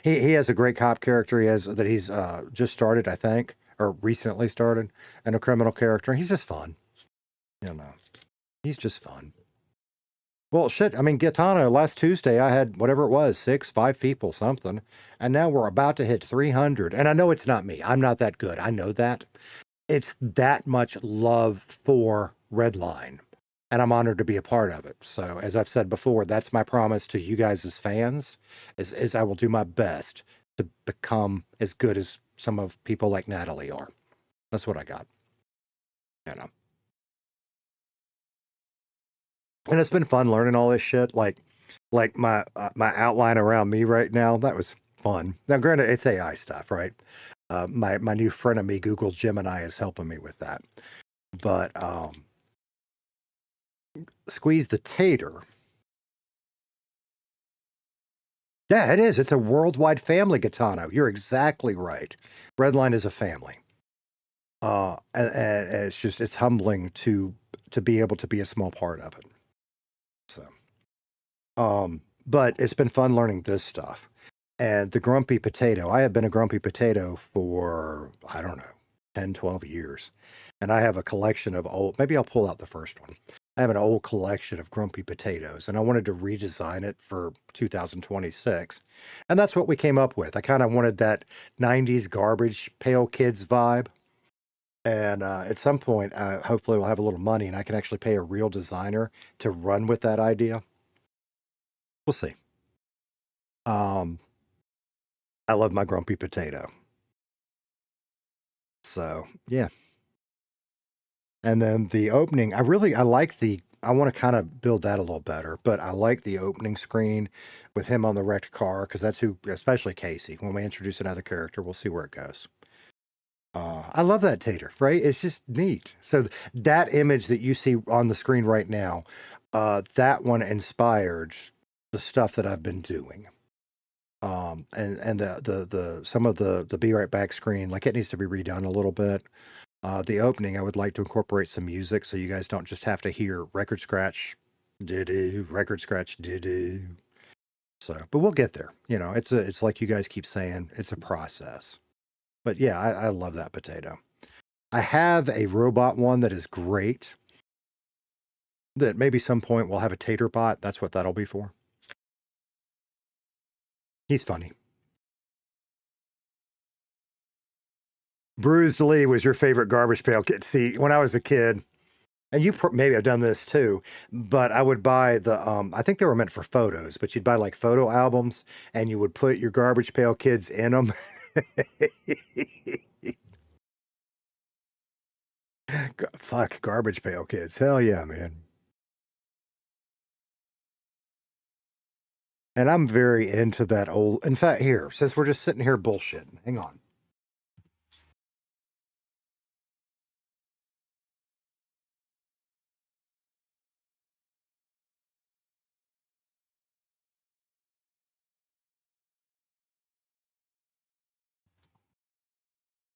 He has a great cop character. He's just started, I think, or recently started, and a criminal character. He's just fun, you know. He's just fun. Well, shit, I mean, Gitano, last Tuesday, I had whatever it was, 5 people, something. And now we're about to hit 300. And I know it's not me. I'm not that good. I know that. It's that much love for Redline. And I'm honored to be a part of it. So, as I've said before, that's my promise to you guys as fans, is I will do my best to become as good as some of people like Natalie are. That's what I got. You know. And it's been fun learning all this shit. Like my outline around me right now, that was fun. Now, granted, it's AI stuff, right? My new friend of me, Google Gemini, is helping me with that. But squeeze the tater. Yeah, it is. It's a worldwide family, Gitano. You're exactly right. Redline is a family. And it's humbling to be able to be a small part of it. So, but it's been fun learning this stuff. And the grumpy potato, I have been a grumpy potato for, I don't know, 10, 12 years. And I have a collection of maybe I'll pull out the first one. I have an old collection of grumpy potatoes, and I wanted to redesign it for 2026. And that's what we came up with. I kind of wanted that 90s garbage pale kids vibe. And at some point, hopefully we'll have a little money and I can actually pay a real designer to run with that idea. We'll see. I love my grumpy potato. So, yeah. And then the opening, I want to kind of build that a little better, but I like the opening screen with him on the wrecked car, because that's who, especially Casey, when we introduce another character, we'll see where it goes. I love that tater, right? It's just neat. So that image that you see on the screen right now, that one inspired the stuff that I've been doing. And the some of the Be Right Back screen, like it needs to be redone a little bit. The opening, I would like to incorporate some music so you guys don't just have to hear record scratch, doo-doo, record scratch, doo-doo. So, but we'll get there. You know, it's like you guys keep saying, it's a process. But yeah, I love that potato. I have a robot one that is great. That maybe some point we'll have a tater bot. That's what that'll be for. He's funny. Bruised Lee was your favorite garbage pail kid. See, when I was a kid, and you maybe have done this too, but I would buy the, I think they were meant for photos, but you'd buy like photo albums and you would put your garbage pail kids in them. Fuck, garbage pail kids. Hell yeah, man. And I'm very into that old, in fact, here, since we're just sitting here bullshitting, hang on.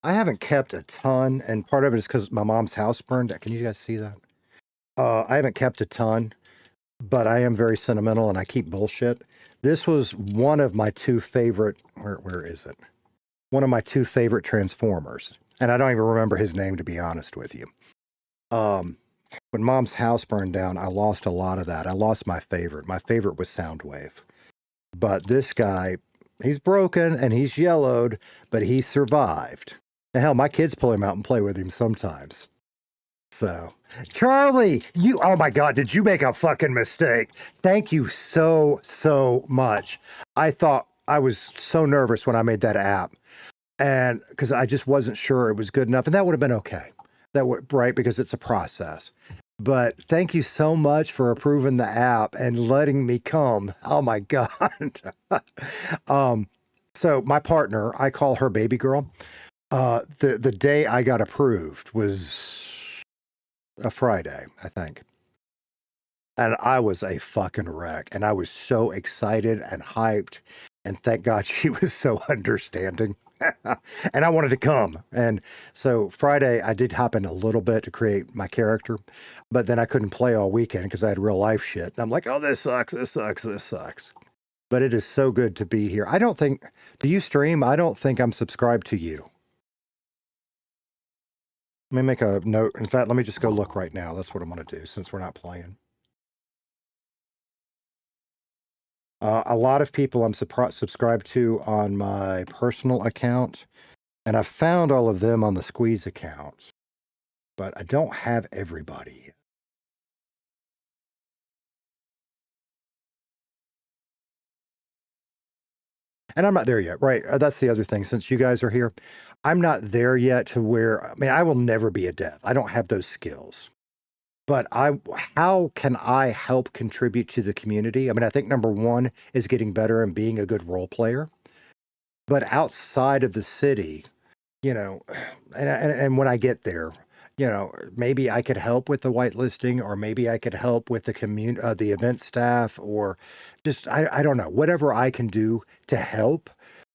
I haven't kept a ton, and part of it is because my mom's house burned. Can you guys see that? I haven't kept a ton, but I am very sentimental and I keep bullshit. This was one of my two favorite, where is it? One of my two favorite Transformers. And I don't even remember his name, to be honest with you. When Mom's house burned down, I lost a lot of that. I lost my favorite. My favorite was Soundwave. But this guy, he's broken and he's yellowed, but he survived. And hell, my kids pull him out and play with him sometimes. So, Charlie, oh my God, did you make a fucking mistake? Thank you so much. I thought I was so nervous when I made that app, and because I just wasn't sure it was good enough, and that would have been okay. That would, right, because it's a process. But thank you so much for approving the app and letting me come. Oh my God. So my partner, I call her baby girl. The day I got approved was a Friday, I think. And I was a fucking wreck. And I was so excited and hyped. And thank God she was so understanding. And I wanted to come. And so Friday, I did hop in a little bit to create my character. But then I couldn't play all weekend because I had real life shit. And I'm like, oh, this sucks. But it is so good to be here. Do you stream? I don't think I'm subscribed to you. Let me make a note. In fact, let me just go look right now. That's what I'm going to do since we're not playing. A lot of people I'm subscribed to on my personal account, and I've found all of them on the Squeeze account, but I don't have everybody. And I'm not there yet, right? That's the other thing. Since you guys are here, I'm not there yet to where, I mean, I will never be a dev. I don't have those skills. But how can I help contribute to the community? I mean, I think number one is getting better and being a good role player. But outside of the city, you know, and when I get there, you know, maybe I could help with the whitelisting, or maybe I could help with the event staff, or just, I don't know, whatever I can do to help,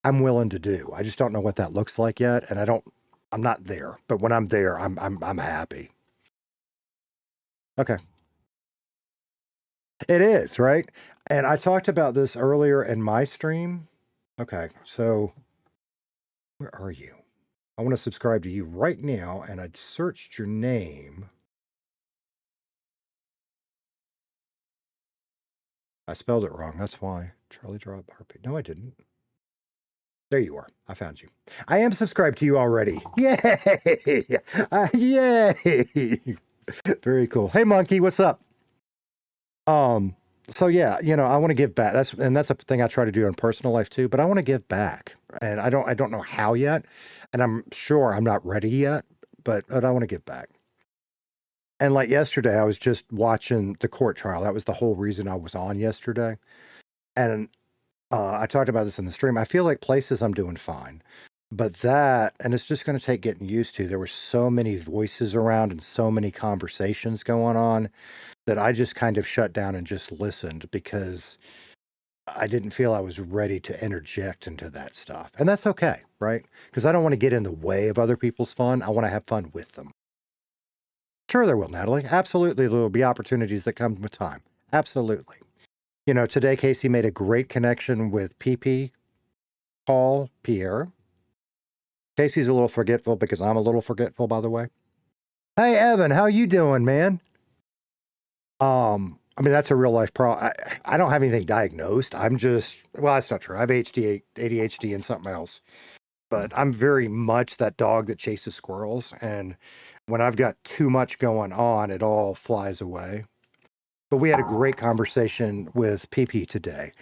I'm willing to do. I just don't know what that looks like yet. And I'm not there, but when I'm there, I'm happy. Okay. It is, right? And I talked about this earlier in my stream. Okay. So where are you? I want to subscribe to you right now, and I searched your name. I spelled it wrong. That's why. Charlie Drop RP. No, I didn't. There you are. I found you. I am subscribed to you already. Yay! Yay! Very cool. Hey, Monkey, what's up? So yeah, you know, I want to give back. That's a thing I try to do in personal life too, but I want to give back. And I don't know how yet. And I'm sure I'm not ready yet, but I want to give back. And like yesterday, I was just watching the court trial. That was the whole reason I was on yesterday. And I talked about this in the stream. I feel like places I'm doing fine. But and it's just going to take getting used to. There were so many voices around and so many conversations going on that I just kind of shut down and just listened, because I didn't feel I was ready to interject into that stuff. And that's okay, right? Because I don't want to get in the way of other people's fun. I want to have fun with them. Sure there will, Natalie. Absolutely, there will be opportunities that come with time. Absolutely. You know, today Casey made a great connection with PP, Paul, Pierre. Casey's a little forgetful because I'm a little forgetful, by the way. Hey, Evan, how you doing, man? I mean, that's a real life problem. I don't have anything diagnosed. I'm just, well, that's not true. I have ADHD and something else. But I'm very much that dog that chases squirrels. And when I've got too much going on, it all flies away. But we had a great conversation with PP today.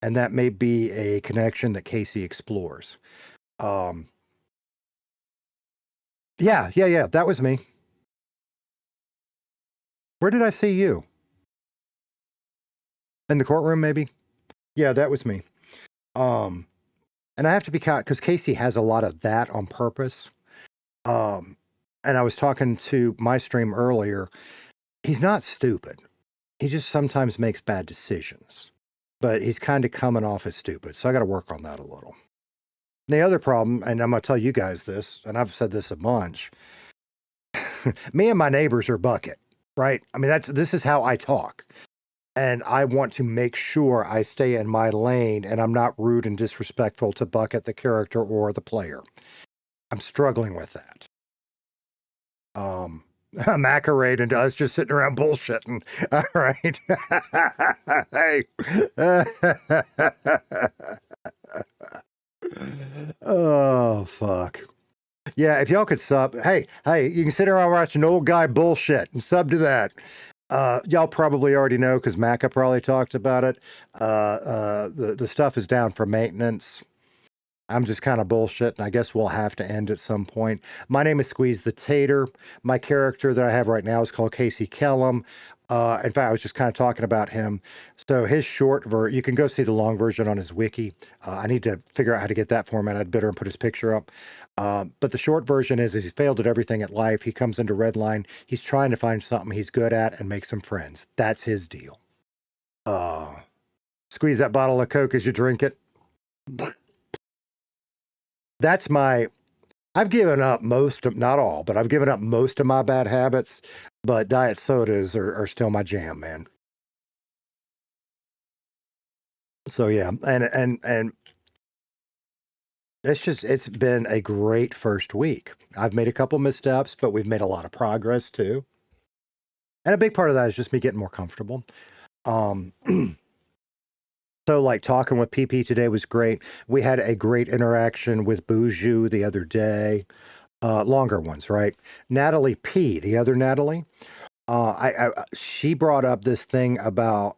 And that may be a connection that Casey explores. Yeah. That was me. Where did I see you? In the courtroom, maybe? Yeah, that was me. And I have to be kind because Casey has a lot of that on purpose. And I was talking to my stream earlier. He's not stupid. He just sometimes makes bad decisions. But he's kind of coming off as stupid. So I got to work on that a little. The other problem, and I'm going to tell you guys this, and I've said this a bunch. Me and my neighbors are bucket, right? I mean, this is how I talk. And I want to make sure I stay in my lane and I'm not rude and disrespectful to Bucket, the character, or the player. I'm struggling with that. Macarade and us just sitting around bullshitting. All right. Hey. Oh, fuck. Yeah, if y'all could sub. Hey, you can sit around watching old guy bullshit and sub to that. Y'all probably already know because Macca probably talked about it. The stuff is down for maintenance. I'm just kind of bullshit, and I guess we'll have to end at some point. My name is Squeeze the Tater. My character that I have right now is called Casey Kellem. In fact, I was just kind of talking about him. So his short version, you can go see the long version on his wiki. I need to figure out how to get that formatted better and put his picture up. But the short version is he's failed at everything at life. He comes into Redline. He's trying to find something he's good at and make some friends. That's his deal. Squeeze that bottle of Coke as you drink it. That's I've given up not all, but I've given up most of my bad habits, but diet sodas are still my jam, man. So yeah, and it's been a great first week. I've made a couple missteps, but we've made a lot of progress too. And a big part of that is just me getting more comfortable. So like talking with PP today was great. We had a great interaction with Boujou the other day. Longer ones, right? Natalie P, the other Natalie, she brought up this thing about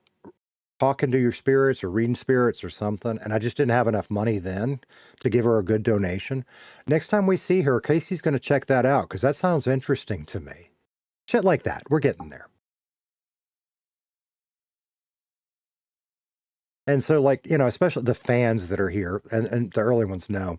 talking to your spirits or reading spirits or something. And I just didn't have enough money then to give her a good donation. Next time we see her, Casey's going to check that out because that sounds interesting to me. Shit like that. We're getting there. And so, like, you know, especially the fans that are here and the early ones know,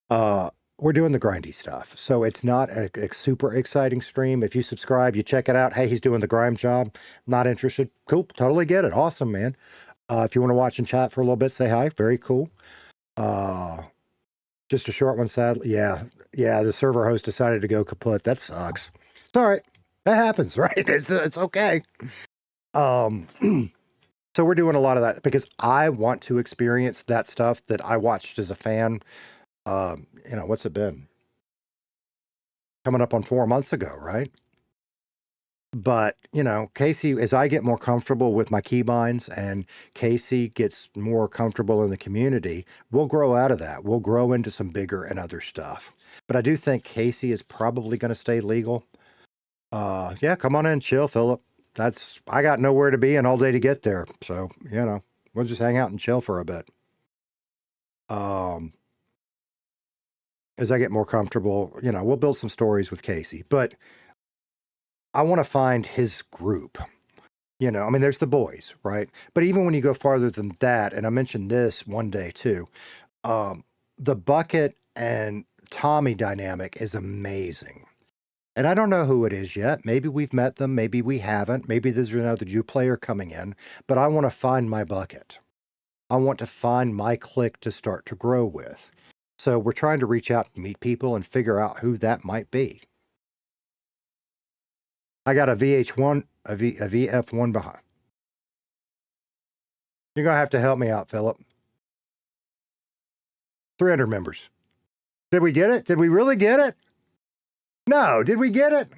we're doing the grindy stuff. So it's not a super exciting stream. If you subscribe, you check it out. Hey, he's doing the grime job. Not interested. Cool. Totally get it. Awesome, man. If you want to watch and chat for a little bit, say hi. Very cool. Just a short one, sadly. Yeah. The server host decided to go kaput. That sucks. It's all right. That happens, right? It's okay. So we're doing a lot of that because I want to experience that stuff that I watched as a fan. You know, what's it been? Coming up on 4 months ago, right? But, you know, Casey, as I get more comfortable with my keybinds and Casey gets more comfortable in the community, we'll grow out of that. We'll grow into some bigger and other stuff. But I do think Casey is probably going to stay legal. Yeah, come on in, chill, Philip. I got nowhere to be and all day to get there. So, you know, we'll just hang out and chill for a bit. As I get more comfortable, you know, we'll build some stories with Casey, but I want to find his group. You know, I mean, there's the boys, right? But even when you go farther than that, and I mentioned this one day too, the Bucket and Tommy dynamic is amazing. And I don't know who it is yet. Maybe we've met them. Maybe we haven't. Maybe there's another new player coming in. But I want to find my Bucket. I want to find my clique to start to grow with. So we're trying to reach out and meet people and figure out who that might be. I got a VF1 behind. You're going to have to help me out, Philip. 300 members. Did we get it? Did we really get it? No. Did we get it?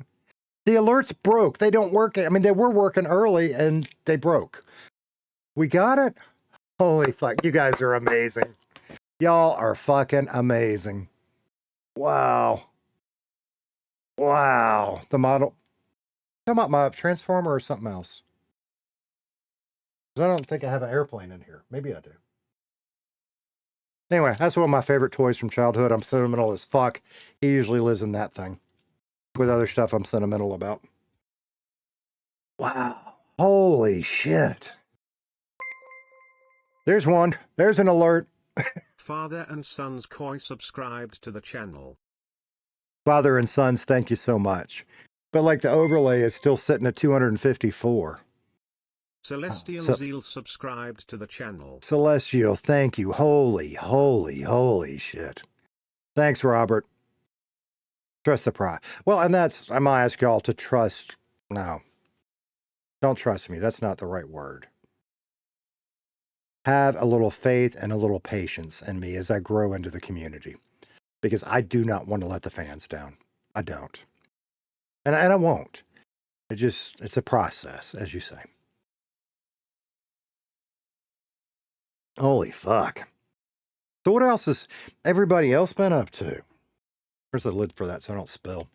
The alerts broke. They don't work. I mean, they were working early and they broke. We got it? Holy fuck. You guys are amazing. Y'all are fucking amazing. Wow. Wow. The model. Talking about my transformer or something else? 'Cause I don't think I have an airplane in here. Maybe I do. Anyway, that's one of my favorite toys from childhood. I'm sentimental as fuck. He usually lives in that thing. With other stuff I'm sentimental about. Wow. Holy shit. There's one. There's an alert. Father and Sons Koi subscribed to the channel. Father and Sons, thank you so much. But like the overlay is still sitting at 254. Celestial Zeal subscribed to the channel. Celestial, thank you. Holy, holy, holy shit. Thanks, Robert. Trust the prize. Well, and that's, I'm going to ask y'all to trust. No. Don't trust me. That's not the right word. Have a little faith and a little patience in me as I grow into the community. Because I do not want to let the fans down. I don't. And I won't. It's a process, as you say. Holy fuck. So what else has everybody else been up to? Where's the lid for that so I don't spill?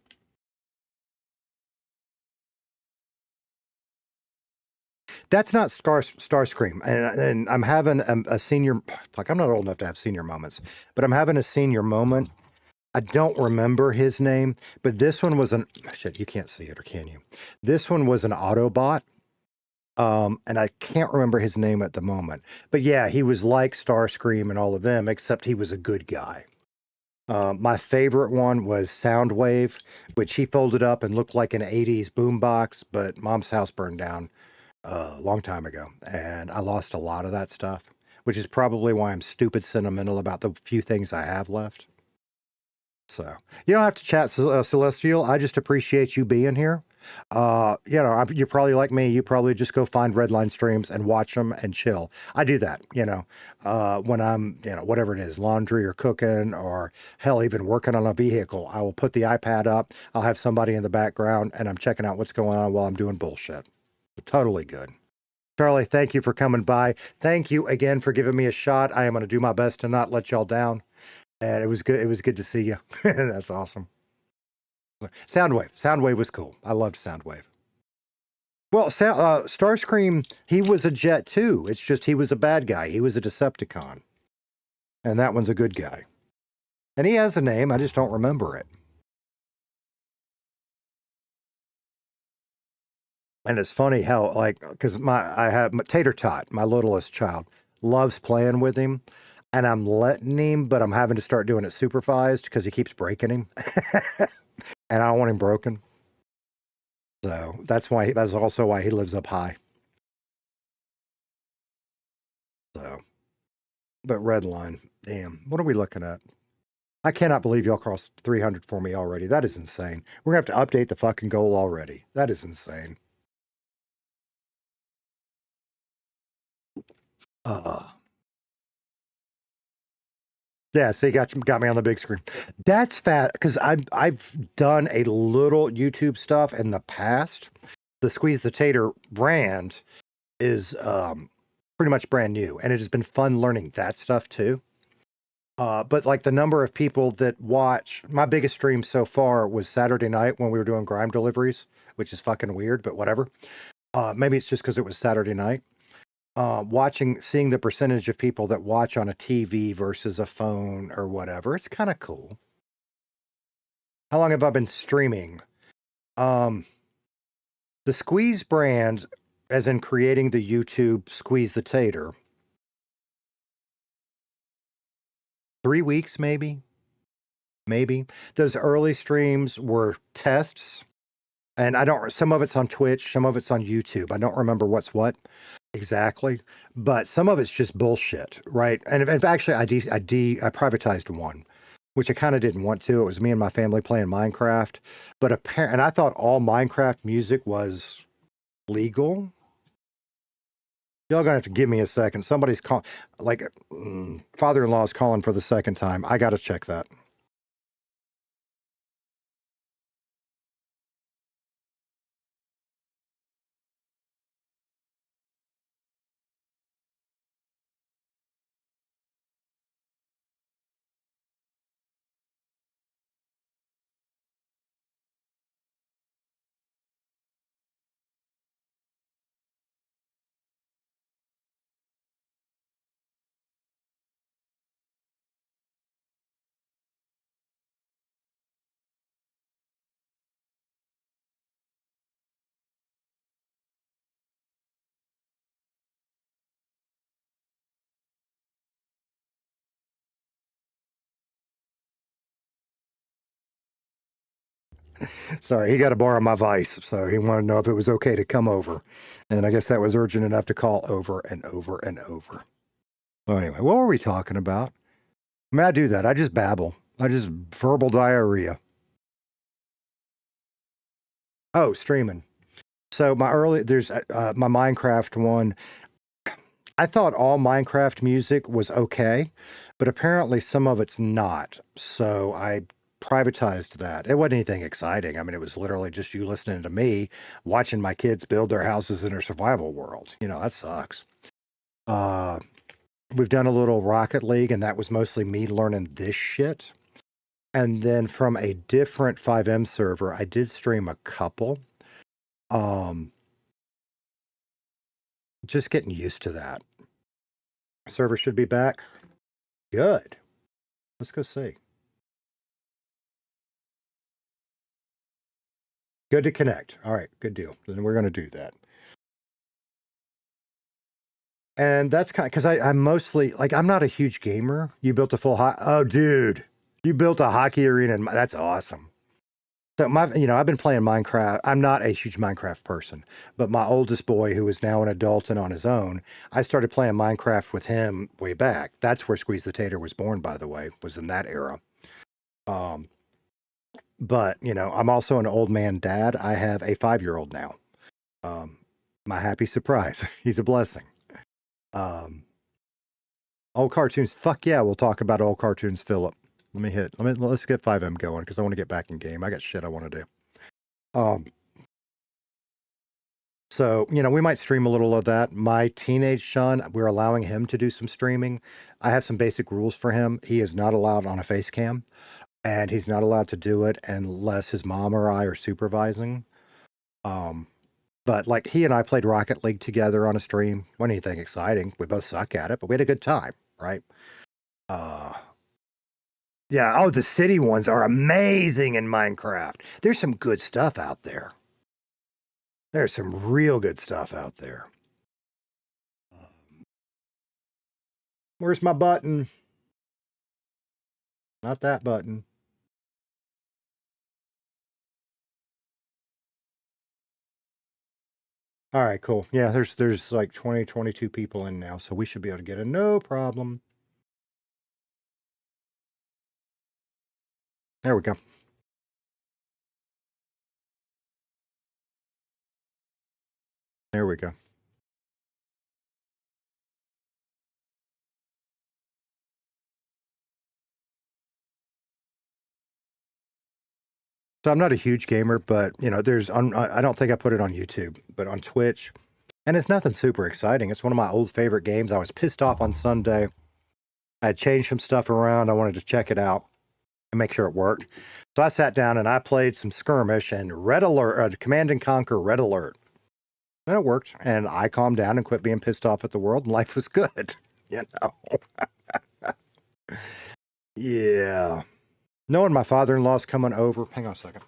That's not Starscream. And I'm having a senior... Fuck, I'm not old enough to have senior moments. But I'm having a senior moment. I don't remember his name. But this one was an... Shit, you can't see it, or can you? This one was an Autobot. And I can't remember his name at the moment. But yeah, he was like Starscream and all of them, except he was a good guy. My favorite one was Soundwave, which he folded up and looked like an 80s boombox, but Mom's house burned down a long time ago. And I lost a lot of that stuff, which is probably why I'm stupid sentimental about the few things I have left. So, you don't have to chat, Celestial. I just appreciate you being here. You're probably like me. You probably just go find Redline streams and watch them and chill. I do that, when I'm, whatever it is, laundry or cooking or hell, even working on a vehicle. I will put the iPad up. I'll have somebody in the background and I'm checking out what's going on while I'm doing bullshit. Totally good. Charlie, thank you for coming by. Thank you again for giving me a shot. I am going to do my best to not let y'all down. And it was good. It was good to see you. That's awesome. Soundwave was cool. I loved Soundwave. Well, Starscream, he was a jet too. It's just he was a bad guy. He was a Decepticon. And that one's a good guy. And he has a name. I just don't remember it. And it's funny how, because I have Tater Tot, my littlest child, loves playing with him. And I'm letting him, but I'm having to start doing it supervised because he keeps breaking him. And I don't want him broken. So that's also why he lives up high. So, but Redline, damn, what are we looking at? I cannot believe y'all crossed 300 for me already. That is insane. We're going to have to update the fucking goal already. That is insane. Yeah, see, got me on the big screen. That's fat because I've done a little YouTube stuff in the past. The Squeeze the Tater brand is pretty much brand new, and it has been fun learning that stuff too. But like the number of people that watch, my biggest stream so far was Saturday night when we were doing grime deliveries, which is fucking weird, but whatever. Maybe it's just because it was Saturday night. Seeing the percentage of people that watch on a TV versus a phone or whatever, it's kind of cool. How long have I been streaming? The Squeeze brand, as in creating the YouTube Squeeze the Tater, 3 weeks maybe. Those early streams were tests, and some of it's on Twitch, some of it's on YouTube. I don't remember what's what exactly, but some of it's just bullshit, right? And if actually I privatized one, which I kind of didn't want to. It was me and my family playing Minecraft, but and I thought all Minecraft music was legal Y'all gonna have to give me a second. Somebody's calling, like, father-in-law's calling for the second time. I gotta check that. Sorry, he got to borrow my vice, so he wanted to know if it was okay to come over. And I guess that was urgent enough to call over and over and over. Well, anyway, what were we talking about? I mean, I do that. I just babble. I just verbal diarrhea. Oh, streaming. So there's my Minecraft one. I thought all Minecraft music was okay, but apparently some of it's not. So I privatized that. It wasn't anything exciting. I mean, it was literally just you listening to me, watching my kids build their houses in their survival world. You know, that sucks. We've done a little Rocket League, and that was mostly me learning this shit. And then from a different 5M server, I did stream a couple. Just getting used to that. Server should be back. Good. Let's go see. Good to connect. All right, good deal. Then we're going to do that. And that's kind of because I'm mostly like, I'm not a huge gamer. You built a full oh, dude, you built a hockey arena. And that's awesome. So I've been playing Minecraft. I'm not a huge Minecraft person, but my oldest boy, who is now an adult and on his own, I started playing Minecraft with him way back. That's where Squeeze the Tater was born, by the way, was in that era. But I'm also an old man dad. I have a 5-year-old now. My happy surprise. He's a blessing. Old cartoons. Fuck yeah, we'll talk about old cartoons, Philip. Let's get 5M going because I want to get back in game. I got shit I want to do. So, we might stream a little of that. My teenage son, we're allowing him to do some streaming. I have some basic rules for him. He is not allowed on a face cam, and he's not allowed to do it unless his mom or I are supervising. But like he and I played Rocket League together on a stream. Wasn't anything exciting. We both suck at it, but we had a good time, right? Yeah. Oh, the city ones are amazing in Minecraft. There's some good stuff out there. There's some real good stuff out there. Where's my button? Not that button. All right, cool. Yeah, there's like 22 people in now, so we should be able to get it. No problem. There we go. There we go. So I'm not a huge gamer, but I don't think I put it on YouTube, but on Twitch, and it's nothing super exciting. It's one of my old favorite games. I was pissed off on Sunday. I had changed some stuff around. I wanted to check it out and make sure it worked. So I sat down and I played some skirmish and Red Alert, Command and Conquer Red Alert. And it worked. And I calmed down and quit being pissed off at the world, and life was good. Yeah. Knowing my father-in-law's coming over. Hang on a second.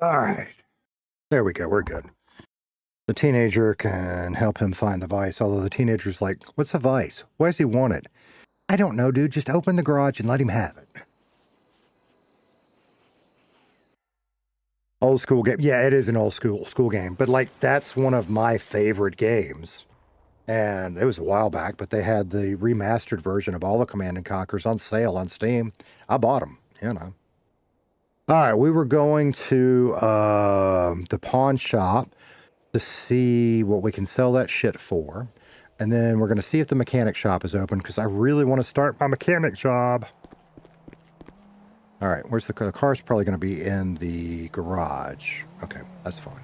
All right. There we go. We're good. The teenager can help him find the vice, although the teenager's like, what's a vice? Why does he want it? I don't know, dude. Just open the garage and let him have it. Old school game. Yeah, it is an old school game. But, like, that's one of my favorite games. And it was a while back, but they had the remastered version of all the Command & Conquers on sale on Steam. I bought them, you know. All right, we were going to the pawn shop to see what we can sell that shit for. And then we're going to see if the mechanic shop is open because I really want to start my mechanic job. All right, where's the car's probably going to be in the garage. Okay, that's fine.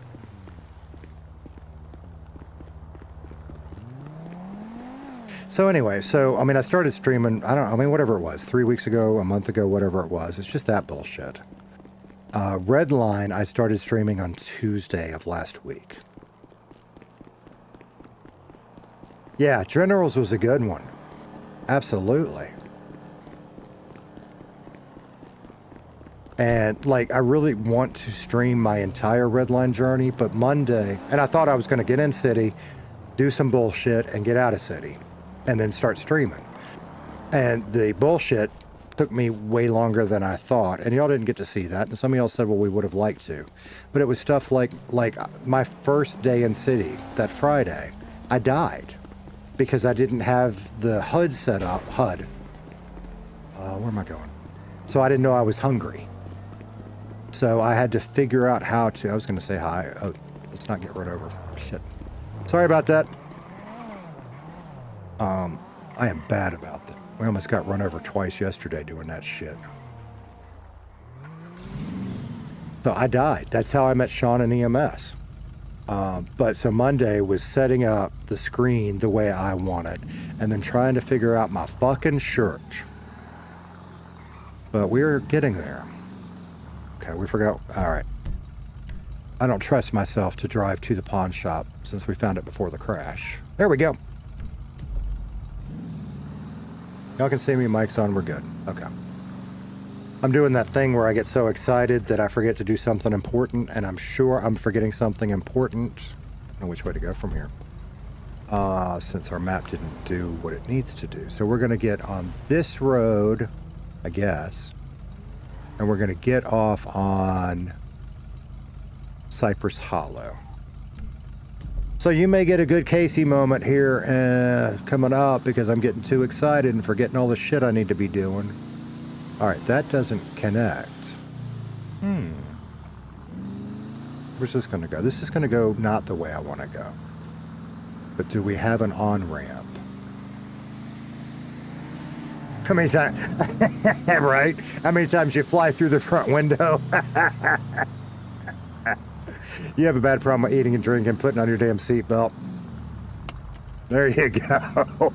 So anyway, I mean, I started streaming, whatever it was, 3 weeks ago, a month ago, whatever it was. It's just that bullshit. Redline, I started streaming on Tuesday of last week. Yeah, Generals was a good one. Absolutely. And, like, I really want to stream my entire Redline journey, but Monday, and I thought I was going to get in city, do some bullshit, and get out of city, and then start streaming. And the bullshit took me way longer than I thought, and y'all didn't get to see that, and some of y'all said, well, we would have liked to. But it was stuff like my first day in city, that Friday, I died. Because I didn't have the HUD set up. HUD. Where am I going? So I didn't know I was hungry. So I had to figure out how to... I was going to say hi. Oh, let's not get run over. Shit. Sorry about that. I am bad about that. We almost got run over twice yesterday doing that shit. So I died. That's how I met Sean in EMS. But so Monday was setting up the screen the way I wanted and then trying to figure out my fucking shirt. But we're getting there. Okay, we forgot. All right. I don't trust myself to drive to the pawn shop since we found it before the crash. There we go. Y'all can see me, mic's on, we're good. Okay. I'm doing that thing where I get so excited that I forget to do something important, and I'm sure I'm forgetting something important. I don't know which way to go from here. Since our map didn't do what it needs to do. So we're going to get on this road, I guess, and we're going to get off on Cypress Hollow. So you may get a good Casey moment here coming up because I'm getting too excited and forgetting all the shit I need to be doing. All right, that doesn't connect. Where's this going to go? This is going to go not the way I want to go. But do we have an on-ramp? How many times, right? How many times you fly through the front window? You have a bad problem with eating and drinking, putting on your damn seatbelt. There you go.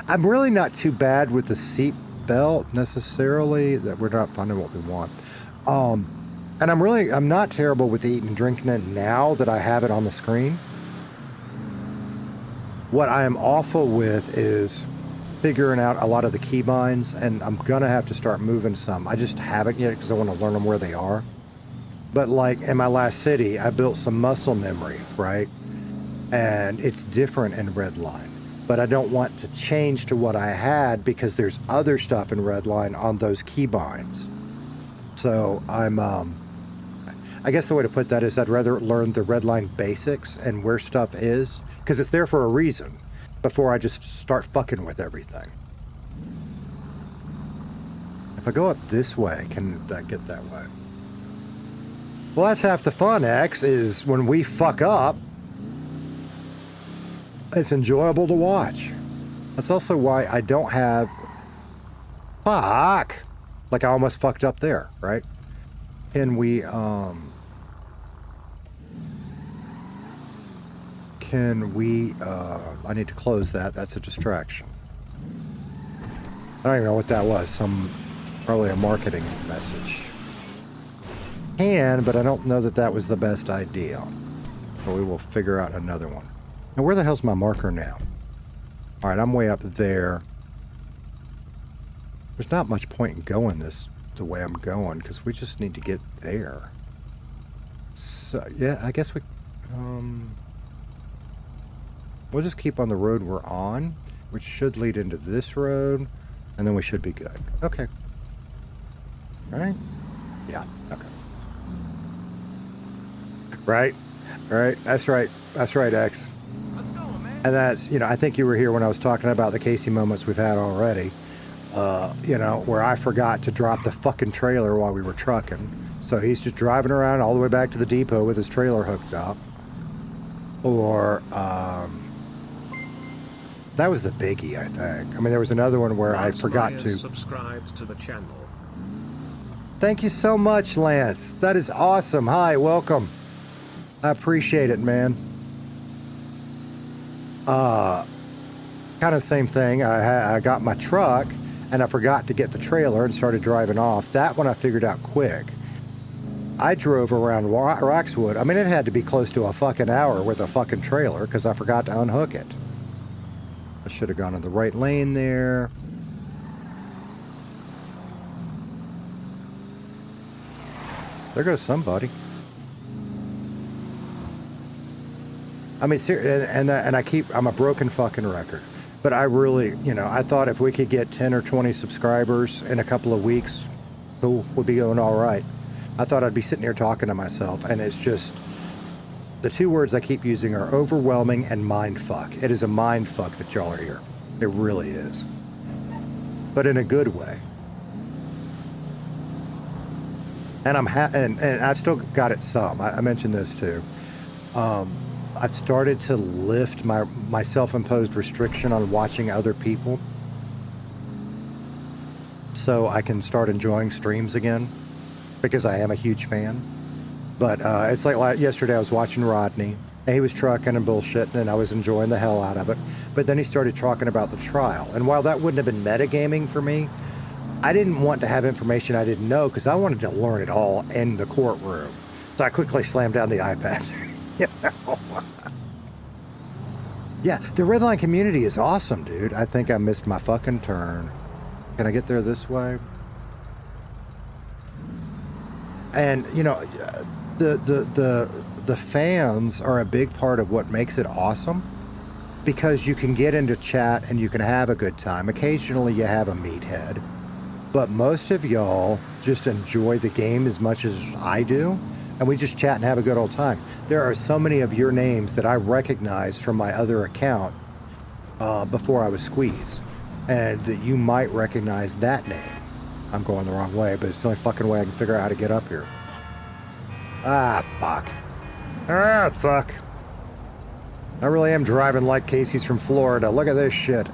I'm really not too bad with the seat belt necessarily, that we're not finding what we want. And I'm not terrible with eating and drinking it now that I have it on the screen. What I am awful with is figuring out a lot of the keybinds, and I'm gonna have to start moving some. I just haven't yet because I want to learn them where they are. But like in my last city, I built some muscle memory, right? And it's different in Redline. But I don't want to change to what I had because there's other stuff in Redline on those keybinds. So I'm, I guess the way to put that is I'd rather learn the Redline basics and where stuff is, because it's there for a reason, before I just start fucking with everything. If I go up this way, can I get that way? Well, that's half the fun, X, is when we fuck up, it's enjoyable to watch. That's also why I don't have... Fuck! Like I almost fucked up there, right? Can we, I need to close that. That's a distraction. I don't even know what that was. Probably a marketing message. But I don't know that that was the best idea. So we will figure out another one. Now, where the hell's my marker now? All right, I'm way up there. There's not much point in going the way I'm going, because we just need to get there. yeah, I guess we'll just keep on the road we're on, which should lead into this road, and then we should be good. Okay. All right? Yeah, okay. Right? All right, that's right. That's right, X. And that's, I think you were here when I was talking about the Casey moments we've had already, where I forgot to drop the fucking trailer while we were trucking. So he's just driving around all the way back to the depot with his trailer hooked up. Or, that was the biggie, I think. I mean, there was another one where I forgot to... subscribed to the channel. Thank you so much, Lance. That is awesome. Hi, welcome. I appreciate it, man. Kind of the same thing. I got my truck, and I forgot to get the trailer and started driving off. That one I figured out quick. I drove around Roxwood. I mean, it had to be close to a fucking hour with a fucking trailer because I forgot to unhook it. I should have gone in the right lane there. There goes somebody. I mean, and I'm a broken fucking record. But I really, I thought if we could get 10 or 20 subscribers in a couple of weeks, cool, we'd be going all right. I thought I'd be sitting here talking to myself, and it's just, the two words I keep using are overwhelming and mindfuck. It is a mindfuck that y'all are here. It really is. But in a good way. And and I've still got it some. I mentioned this too. I've started to lift my self-imposed restriction on watching other people, so I can start enjoying streams again, because I am a huge fan. But it's like yesterday I was watching Rodney, and he was trucking and bullshitting, and I was enjoying the hell out of it. But then he started talking about the trial, and while that wouldn't have been metagaming for me, I didn't want to have information I didn't know, because I wanted to learn it all in the courtroom. So I quickly slammed down the iPad. Yeah, the Redline community is awesome, dude. I think I missed my fucking turn. Can I get there this way? And the fans are a big part of what makes it awesome, because you can get into chat and you can have a good time. Occasionally you have a meathead, but most of y'all just enjoy the game as much as I do, and we just chat and have a good old time. There are so many of your names that I recognize from my other account before I was squeezed, and that you might recognize that name. I'm going the wrong way, but it's the only fucking way I can figure out how to get up here. Ah, fuck. Ah, fuck. I really am driving like Casey's from Florida. Look at this shit.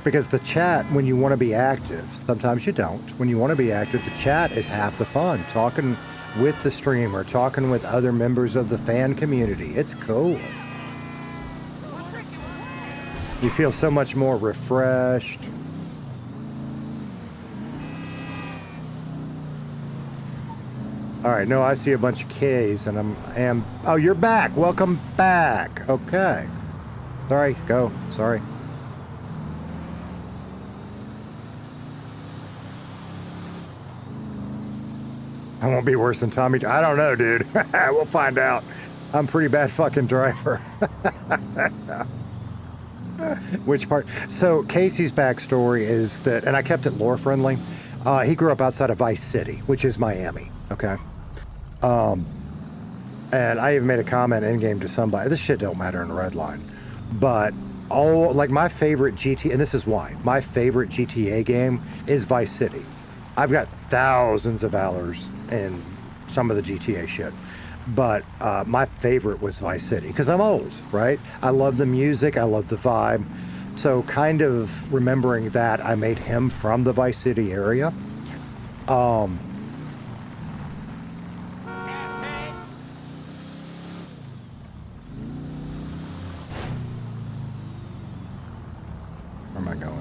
Because the chat, when you want to be active, sometimes you don't. When you want to be active, the chat is half the fun. Talking with the streamer, talking with other members of the fan community. It's cool. You feel so much more refreshed. All right, no, I see a bunch of K's, and oh, you're back. Welcome back. Okay. Sorry, go. Sorry. I won't be worse than Tommy. I don't know, dude. We'll find out. I'm a pretty bad fucking driver. Which part? So Casey's backstory is that, and I kept it lore friendly. He grew up outside of Vice City, which is Miami. Okay. And I even made a comment in game to somebody. This shit don't matter in Redline, but like my favorite GTA, and this is why my favorite GTA game is Vice City. I've got thousands of hours in some of the GTA shit, but my favorite was Vice City because I'm old, right? I love the music, I love the vibe. So kind of remembering that, I made him from the Vice City area. Where am I going?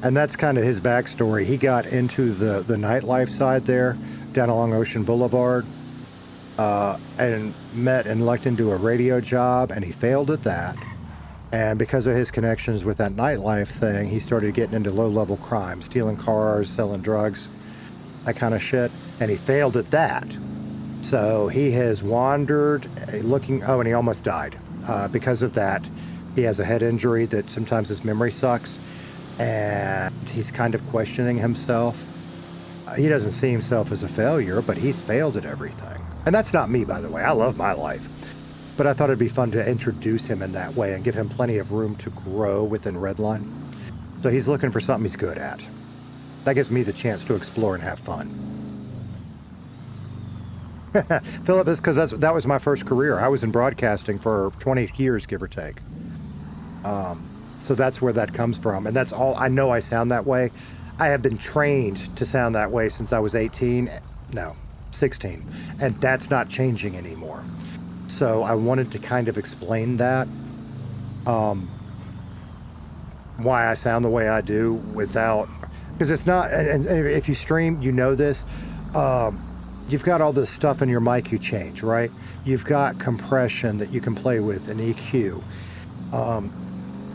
And that's kind of his backstory. He got into the nightlife side there, down along Ocean Boulevard, and met and lucked into a radio job, and he failed at that. And because of his connections with that nightlife thing, he started getting into low-level crime, stealing cars, selling drugs, that kind of shit. And he failed at that. So he has wandered looking, and he almost died. Because of that, he has a head injury that sometimes his memory sucks. And he's kind of questioning himself. He doesn't see himself as a failure, but he's failed at everything. And that's not me, by the way. I love my life. But I thought it'd be fun to introduce him in that way and give him plenty of room to grow within Redline. So he's looking for something he's good at. That gives me the chance to explore and have fun. Philip, is because that was my first career. I was in broadcasting for 20 years, give or take. So that's where that comes from. And that's all. I know I sound that way. I have been trained to sound that way since I was 16. And that's not changing anymore. So I wanted to kind of explain that. Why I sound the way I do without... Because it's not... And if you stream, you know this. You've got all this stuff in your mic you change, right? You've got compression that you can play with, an EQ.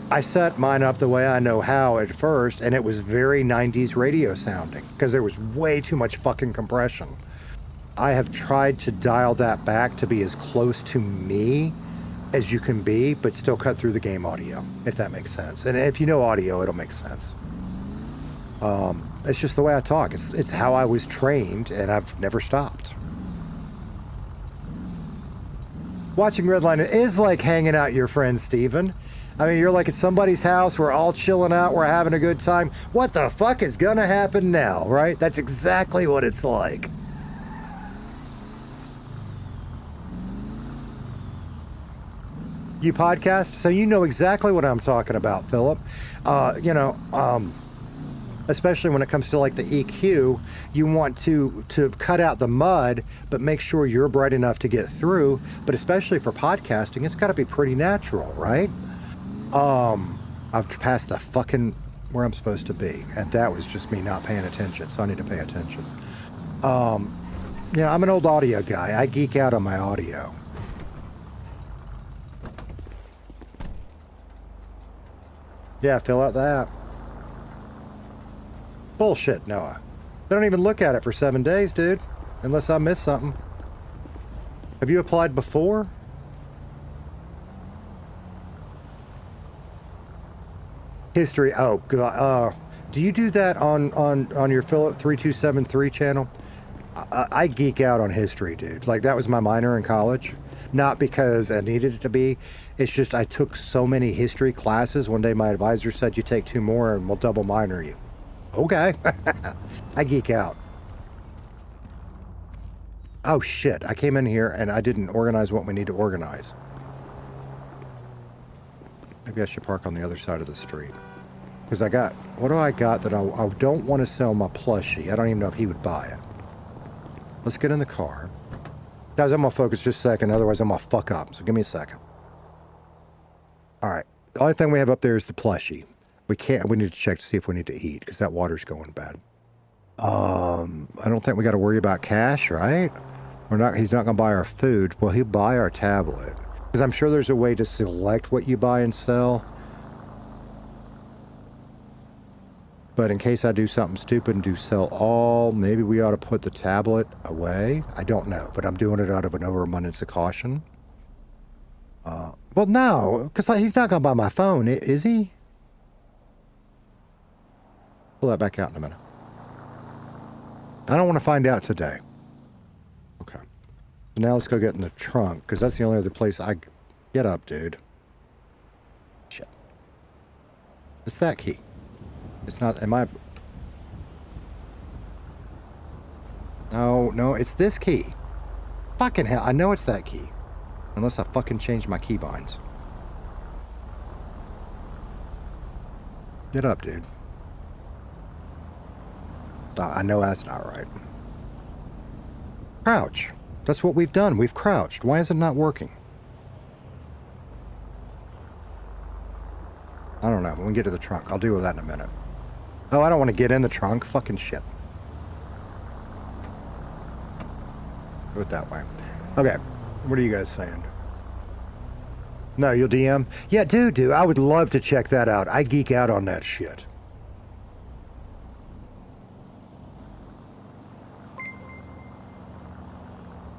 I set mine up the way I know how at first, and it was very 90s radio sounding because there was way too much fucking compression. I have tried to dial that back to be as close to me as you can be, but still cut through the game audio, if that makes sense. And if you know audio, it'll make sense. It's just the way I talk. It's how I was trained, and I've never stopped. Watching Redline is like hanging out with your friend Steven. I mean, you're like at somebody's house, we're all chilling out, we're having a good time. What the fuck is gonna happen now, right? That's exactly what it's like. You podcast, so you know exactly what I'm talking about, Philip. Especially when it comes to like the EQ, you want to cut out the mud, but make sure you're bright enough to get through. But especially for podcasting, it's got to be pretty natural, right? I've passed the fucking where I'm supposed to be, and that was just me not paying attention. So I need to pay attention. I'm an old audio guy. I geek out on my audio. Yeah, fill out that. Bullshit, Noah. They don't even look at it for 7 days, dude. Unless I missed something. Have you applied before? History. Oh, God. Do you do that on your Philip 3273 channel? I geek out on history, dude. Like, that was my minor in college. Not because I needed it to be. It's just I took so many history classes. One day my advisor said, you take 2 more and we'll double minor you. Okay. I geek out. Oh, shit. I came in here and I didn't organize what we need to organize. Maybe I should park on the other side of the street. Because I got... What do I got that I don't want to sell my plushie? I don't even know if he would buy it. Let's get in the car. Guys, I'm going to focus just a second. Otherwise, I'm going to fuck up. So give me a second. All right. The only thing we have up there is the plushie. We need to check to see if we need to eat because that water's going bad. I don't think we got to worry about cash, right? He's not going to buy our food. Well, he'll buy our tablet. Because I'm sure there's a way to select what you buy and sell. But in case I do something stupid and do sell all, maybe we ought to put the tablet away. I don't know, but I'm doing it out of an overabundance of caution. Well, no, because he's not going to buy my phone, is he? Pull that back out in a minute. I don't want to find out today. Okay. So now let's go get in the trunk, because that's the only other place I... Get up, dude. Shit. It's that key. It's not... Am I... No, it's this key. Fucking hell, I know it's that key. Unless I fucking change my keybinds. Get up, dude. I know that's not right. Crouch. That's what we've done. We've crouched. Why is it not working? I don't know. When we get to the trunk, I'll deal with that in a minute. Oh, I don't want to get in the trunk. Fucking shit. Do it that way. Okay. What are you guys saying? No, you'll DM? Yeah, dude, I would love to check that out. I geek out on that shit.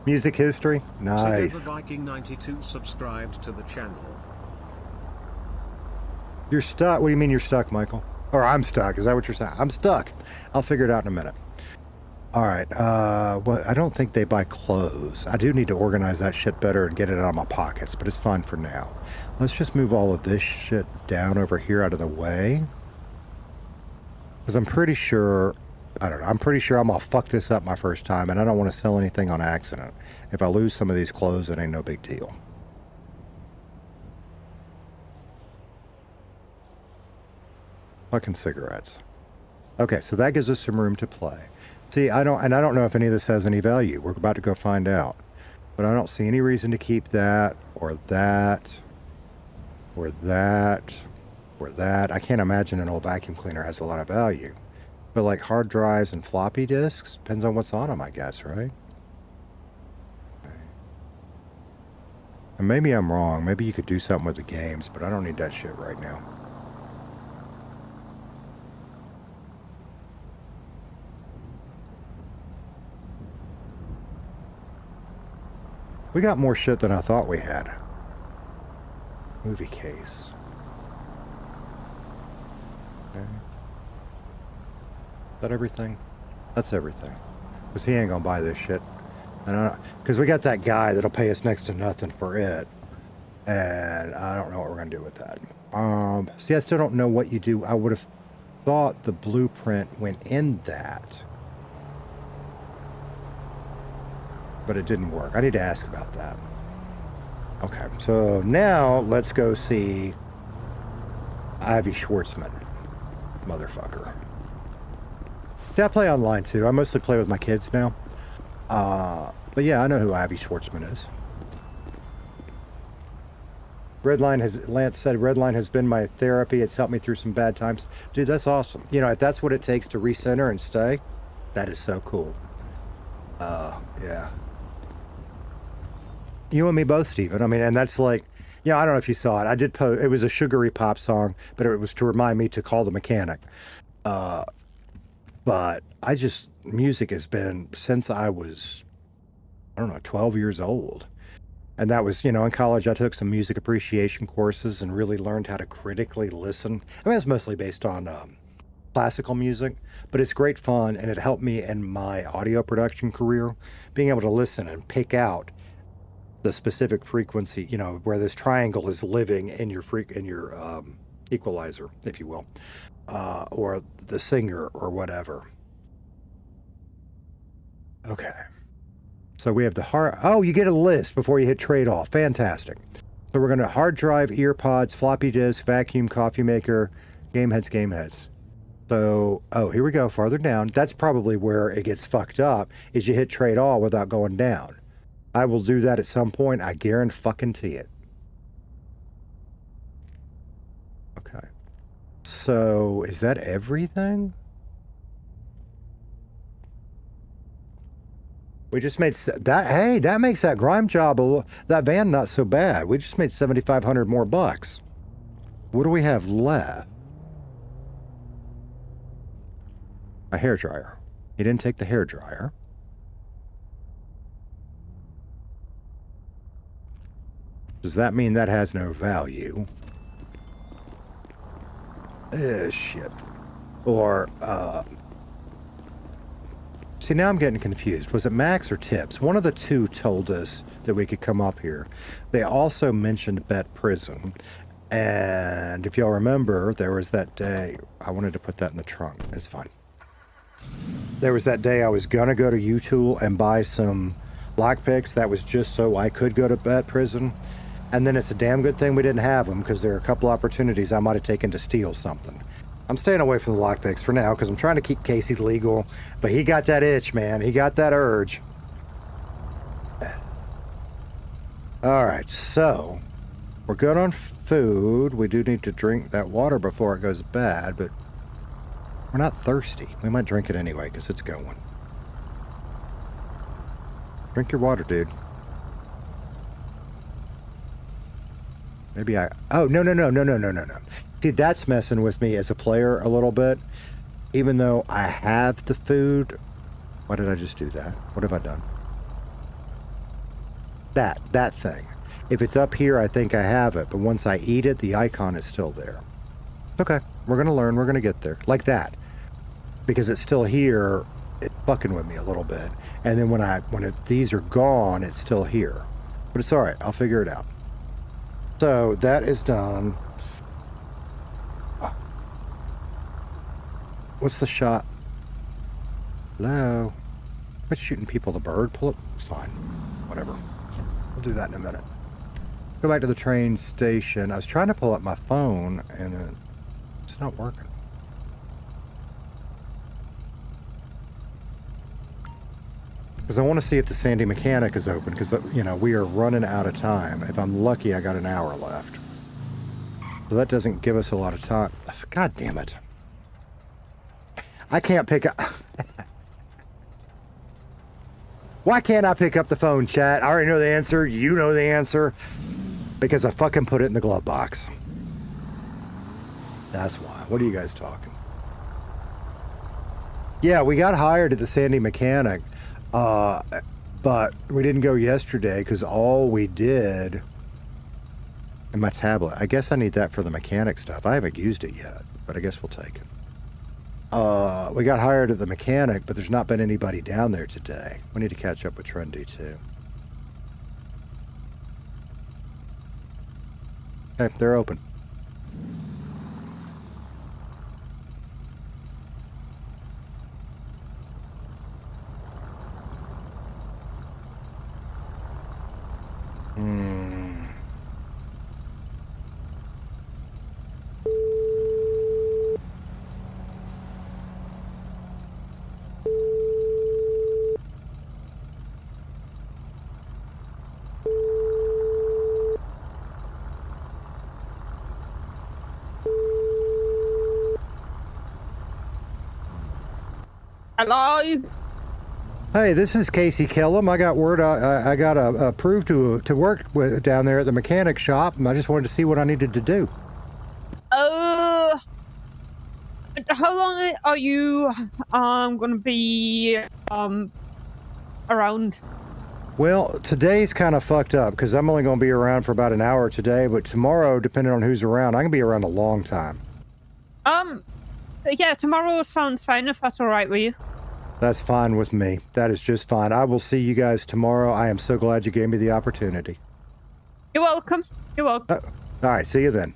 Music history? Nice. The Viking 92 subscribed to the channel. You're stuck? What do you mean you're stuck, Michael? Or I'm stuck. Is that what you're saying? I'm stuck. I'll figure it out in a minute. All right. Well, I don't think they buy clothes. I do need to organize that shit better and get it out of my pockets, but it's fine for now. Let's just move all of this shit down over here out of the way. Because I'm pretty sure, I don't know, I'm pretty sure I'm going to fuck this up my first time, and I don't want to sell anything on accident. If I lose some of these clothes, it ain't no big deal. Fucking cigarettes. Okay, so that gives us some room to play. See, I don't know if any of this has any value. We're about to go find out. But I don't see any reason to keep that, or that, or that, or that. I can't imagine an old vacuum cleaner has a lot of value. But like hard drives and floppy disks, depends on what's on them, I guess, right? Okay. And maybe I'm wrong. Maybe you could do something with the games, but I don't need that shit right now. We got more shit than I thought we had. Movie case. Okay. Is that everything? That's everything. Because he ain't gonna buy this shit. And because we got that guy that'll pay us next to nothing for it. And I don't know what we're gonna do with that. See, I still don't know what you do. I would have thought the blueprint went in that. But it didn't work. I need to ask about that. Okay, so now let's go see Ivy Schwartzman. Motherfucker. See, I play online too. I mostly play with my kids now. But yeah, I know who Ivy Schwartzman is. Lance said, Redline has been my therapy. It's helped me through some bad times. Dude, that's awesome. You know, if that's what it takes to recenter and stay, that is so cool. Yeah. You and me both, Steven. I mean, and that's like, you know, I don't know if you saw it. I did post, it was a sugary pop song, but it was to remind me to call the mechanic. But I just, music has been since I was, I don't know, 12 years old. And that was, you know, in college I took some music appreciation courses and really learned how to critically listen. I mean, it's mostly based on classical music, but it's great fun, and it helped me in my audio production career, being able to listen and pick out the specific frequency, you know, where this triangle is living in your equalizer, if you will, or the singer or whatever. Okay. So we have the oh, you get a list before you hit trade off. Fantastic. So we're going to hard drive, ear pods, floppy disk, vacuum, coffee maker, game heads. So, oh, here we go, farther down. That's probably where it gets fucked up, is you hit trade all without going down. I will do that at some point. I guarantee it. Okay. So, is that everything? We just made that. Hey, that makes that grime job, that van, not so bad. We just made 7,500 more bucks. What do we have left? A hairdryer. He didn't take the hairdryer. Does that mean that has no value? Shit. Or, see, now I'm getting confused. Was it Max or Tips? One of the two told us that we could come up here. They also mentioned Bet Prison. And if y'all remember, there was that day. I wanted to put that in the trunk. It's fine. There was that day I was going to go to U-Tool and buy some lockpicks. That was just so I could go to Bet Prison. And then it's a damn good thing we didn't have them, because there are a couple opportunities I might have taken to steal something. I'm staying away from the lockpicks for now because I'm trying to keep Casey legal. But he got that itch, man. He got that urge. All right, so we're good on food. We do need to drink that water before it goes bad, but we're not thirsty. We might drink it anyway because it's going. Drink your water, dude. Maybe I... Oh, no. See, that's messing with me as a player a little bit. Even though I have the food... Why did I just do that? What have I done? That thing. If it's up here, I think I have it. But once I eat it, the icon is still there. Okay, we're going to learn. We're going to get there. Like that. Because it's still here, it's fucking with me a little bit. And then when these are gone, it's still here. But it's all right. I'll figure it out. So that is done. What's the shot? Hello? Quit shooting people. The bird? Pull it? Fine. Whatever. We'll do that in a minute. Go back to the train station. I was trying to pull up my phone and it's not working. Because I want to see if the Sandy Mechanic is open because, you know, we are running out of time. If I'm lucky, I got an hour left. So that doesn't give us a lot of time. God damn it. I can't pick up... Why can't I pick up the phone, chat? I already know the answer. You know the answer. Because I fucking put it in the glove box. That's why. What are you guys talking? Yeah, we got hired at the Sandy Mechanic. But we didn't go yesterday because all we did... And my tablet. I guess I need that for the mechanic stuff. I haven't used it yet, but I guess we'll take it. We got hired at the mechanic, but there's not been anybody down there today. We need to catch up with Trendy, too. Hey, they're open. Hello? Hey, this is Casey Kellem. I got word I got approved to work down there at the mechanic shop, and I just wanted to see what I needed to do. How long are you gonna be around? Well, today's kind of fucked up because I'm only going to be around for about an hour today, but tomorrow, depending on who's around, I'm going to be around a long time. Yeah, tomorrow sounds fine if that's all right with you. That's fine with me. That is just fine. I will see you guys tomorrow. I am so glad you gave me the opportunity. You're welcome. You're welcome. All right, see you then.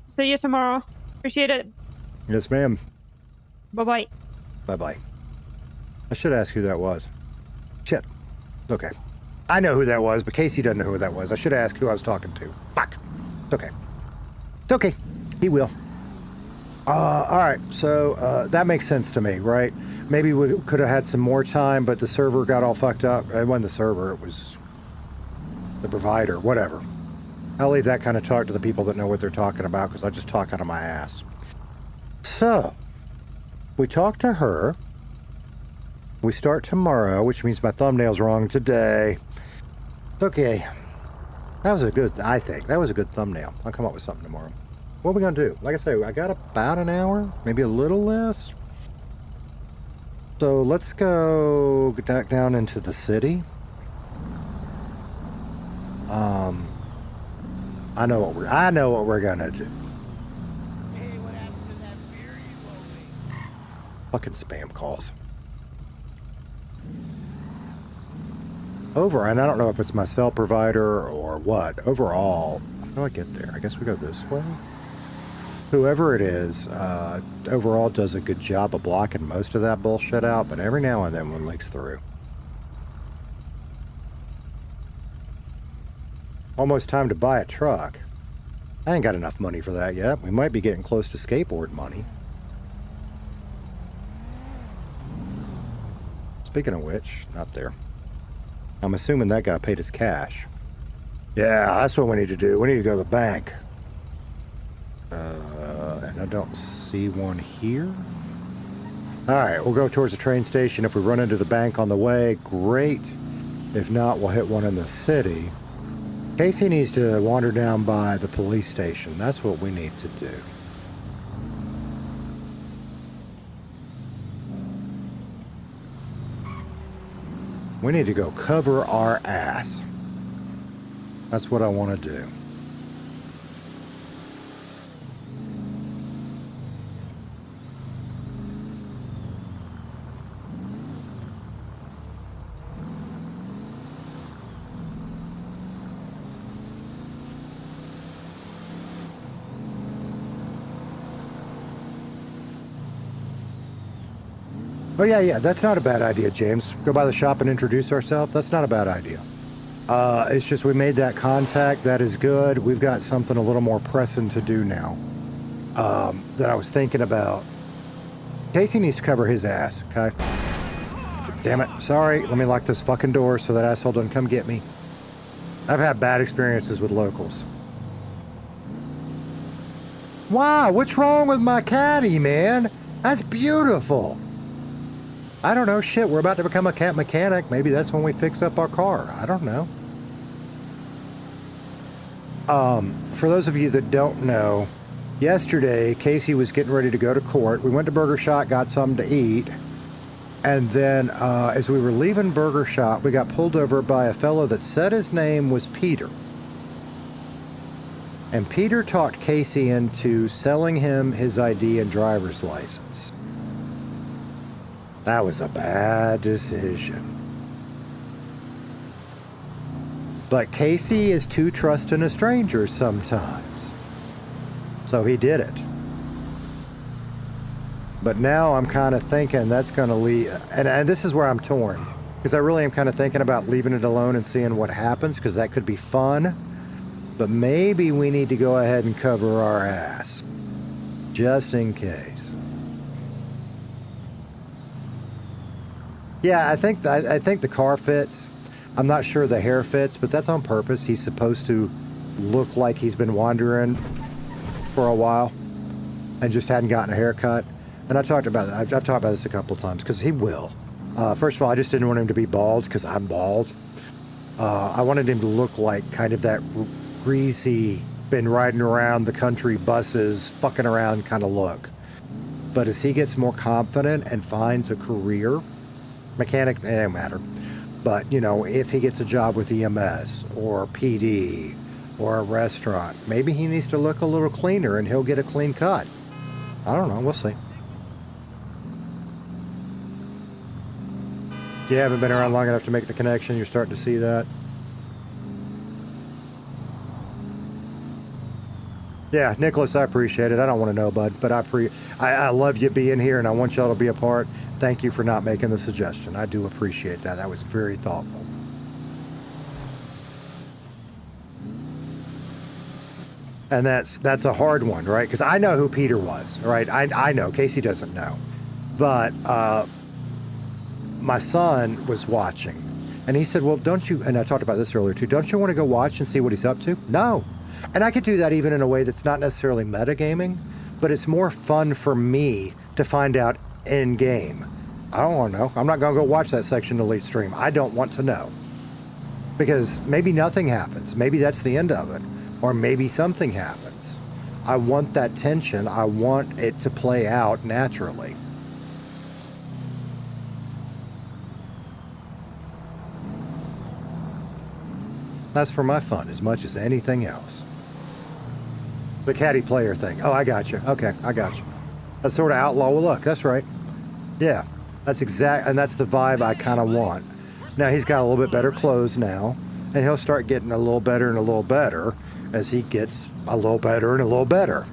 See you tomorrow. Appreciate it. Yes, ma'am. Bye-bye. Bye-bye. I should ask who that was. Shit. Okay. I know who that was, but Casey doesn't know who that was. I should ask who I was talking to. Fuck. It's okay. It's okay. He will. All right. So that makes sense to me, right? Maybe we could have had some more time, but the server got all fucked up. It wasn't the server. It was the provider. Whatever. I'll leave that kind of talk to the people that know what they're talking about because I just talk out of my ass. So, we talked to her. We start tomorrow, which means my thumbnail's wrong today. Okay. That was a good, I think. That was a good thumbnail. I'll come up with something tomorrow. What are we going to do? Like I say, I got about an hour, maybe a little less. So let's go back down into the city. I know what we're gonna do. Hey, what happened to that beer you owe me? Fucking spam calls. And I don't know if it's my cell provider or what. Overall, how do I get there? I guess we go this way. Whoever it is, overall does a good job of blocking most of that bullshit out, but every now and then one leaks through. Almost time to buy a truck. I ain't got enough money for that yet. We might be getting close to skateboard money. Speaking of which, not there. I'm assuming that guy paid his cash. Yeah, that's what we need to do. We need to go to the bank. And I don't see one here. Alright, we'll go towards the train station. If we run into the bank on the way, great. If not, we'll hit one in the city. Casey needs to wander down by the police station. That's what we need to do. We need to go cover our ass. That's what I want to do. Oh, yeah, that's not a bad idea, James. Go by the shop and introduce ourselves. That's not a bad idea. It's just we made that contact. That is good. We've got something a little more pressing to do now that I was thinking about. Casey needs to cover his ass, okay? Damn it. Sorry. Let me lock this fucking door so that asshole doesn't come get me. I've had bad experiences with locals. Wow, what's wrong with my caddy, man? That's beautiful. I don't know, shit, we're about to become a cat mechanic. Maybe that's when we fix up our car. I don't know. For those of you that don't know, yesterday, Casey was getting ready to go to court. We went to Burger Shot, got something to eat. And then as we were leaving Burger Shot, we got pulled over by a fellow that said his name was Peter. And Peter talked Casey into selling him his ID and driver's license. That was a bad decision. But Casey is too trusting a stranger sometimes. So he did it. But now I'm kind of thinking that's going to lead... And this is where I'm torn. Because I really am kind of thinking about leaving it alone and seeing what happens. Because that could be fun. But maybe we need to go ahead and cover our ass. Just in case. Yeah, I think the car fits. I'm not sure the hair fits, but that's on purpose. He's supposed to look like he's been wandering for a while and just hadn't gotten a haircut. And I talked about that. I've talked about this a couple of times because he will. First of all, I just didn't want him to be bald because I'm bald. I wanted him to look like kind of that greasy, been riding around the country buses, fucking around kind of look. But as he gets more confident and finds a career, mechanic, it doesn't matter. But, you know, if he gets a job with EMS or PD or a restaurant, maybe he needs to look a little cleaner and he'll get a clean cut. I don't know. We'll see. You haven't been around long enough to make the connection. You're starting to see that. Yeah, Nicholas, I appreciate it. I don't want to know, bud, but I love you being here and I want y'all to be a part. Thank you for not making the suggestion. I do appreciate that. That was very thoughtful. And that's a hard one, right? Because I know who Peter was, right? I know. Casey doesn't know. But my son was watching. And he said, well, don't you, and I talked about this earlier too, don't you want to go watch and see what he's up to? No. And I could do that even in a way that's not necessarily metagaming, but it's more fun for me to find out in game. I don't want to know. I'm not going to go watch that section of Elite Stream. I don't want to know. Because maybe nothing happens. Maybe that's the end of it. Or maybe something happens. I want that tension. I want it to play out naturally. That's for my fun as much as anything else. The caddy player thing. Oh, I got you. Okay, I got you. That's sort of outlaw. Well, look, that's right. Yeah, that's exact, and that's the vibe I kind of want. Now, he's got a little bit better clothes now, and he'll start getting a little better and a little better as he gets a little better and a little better.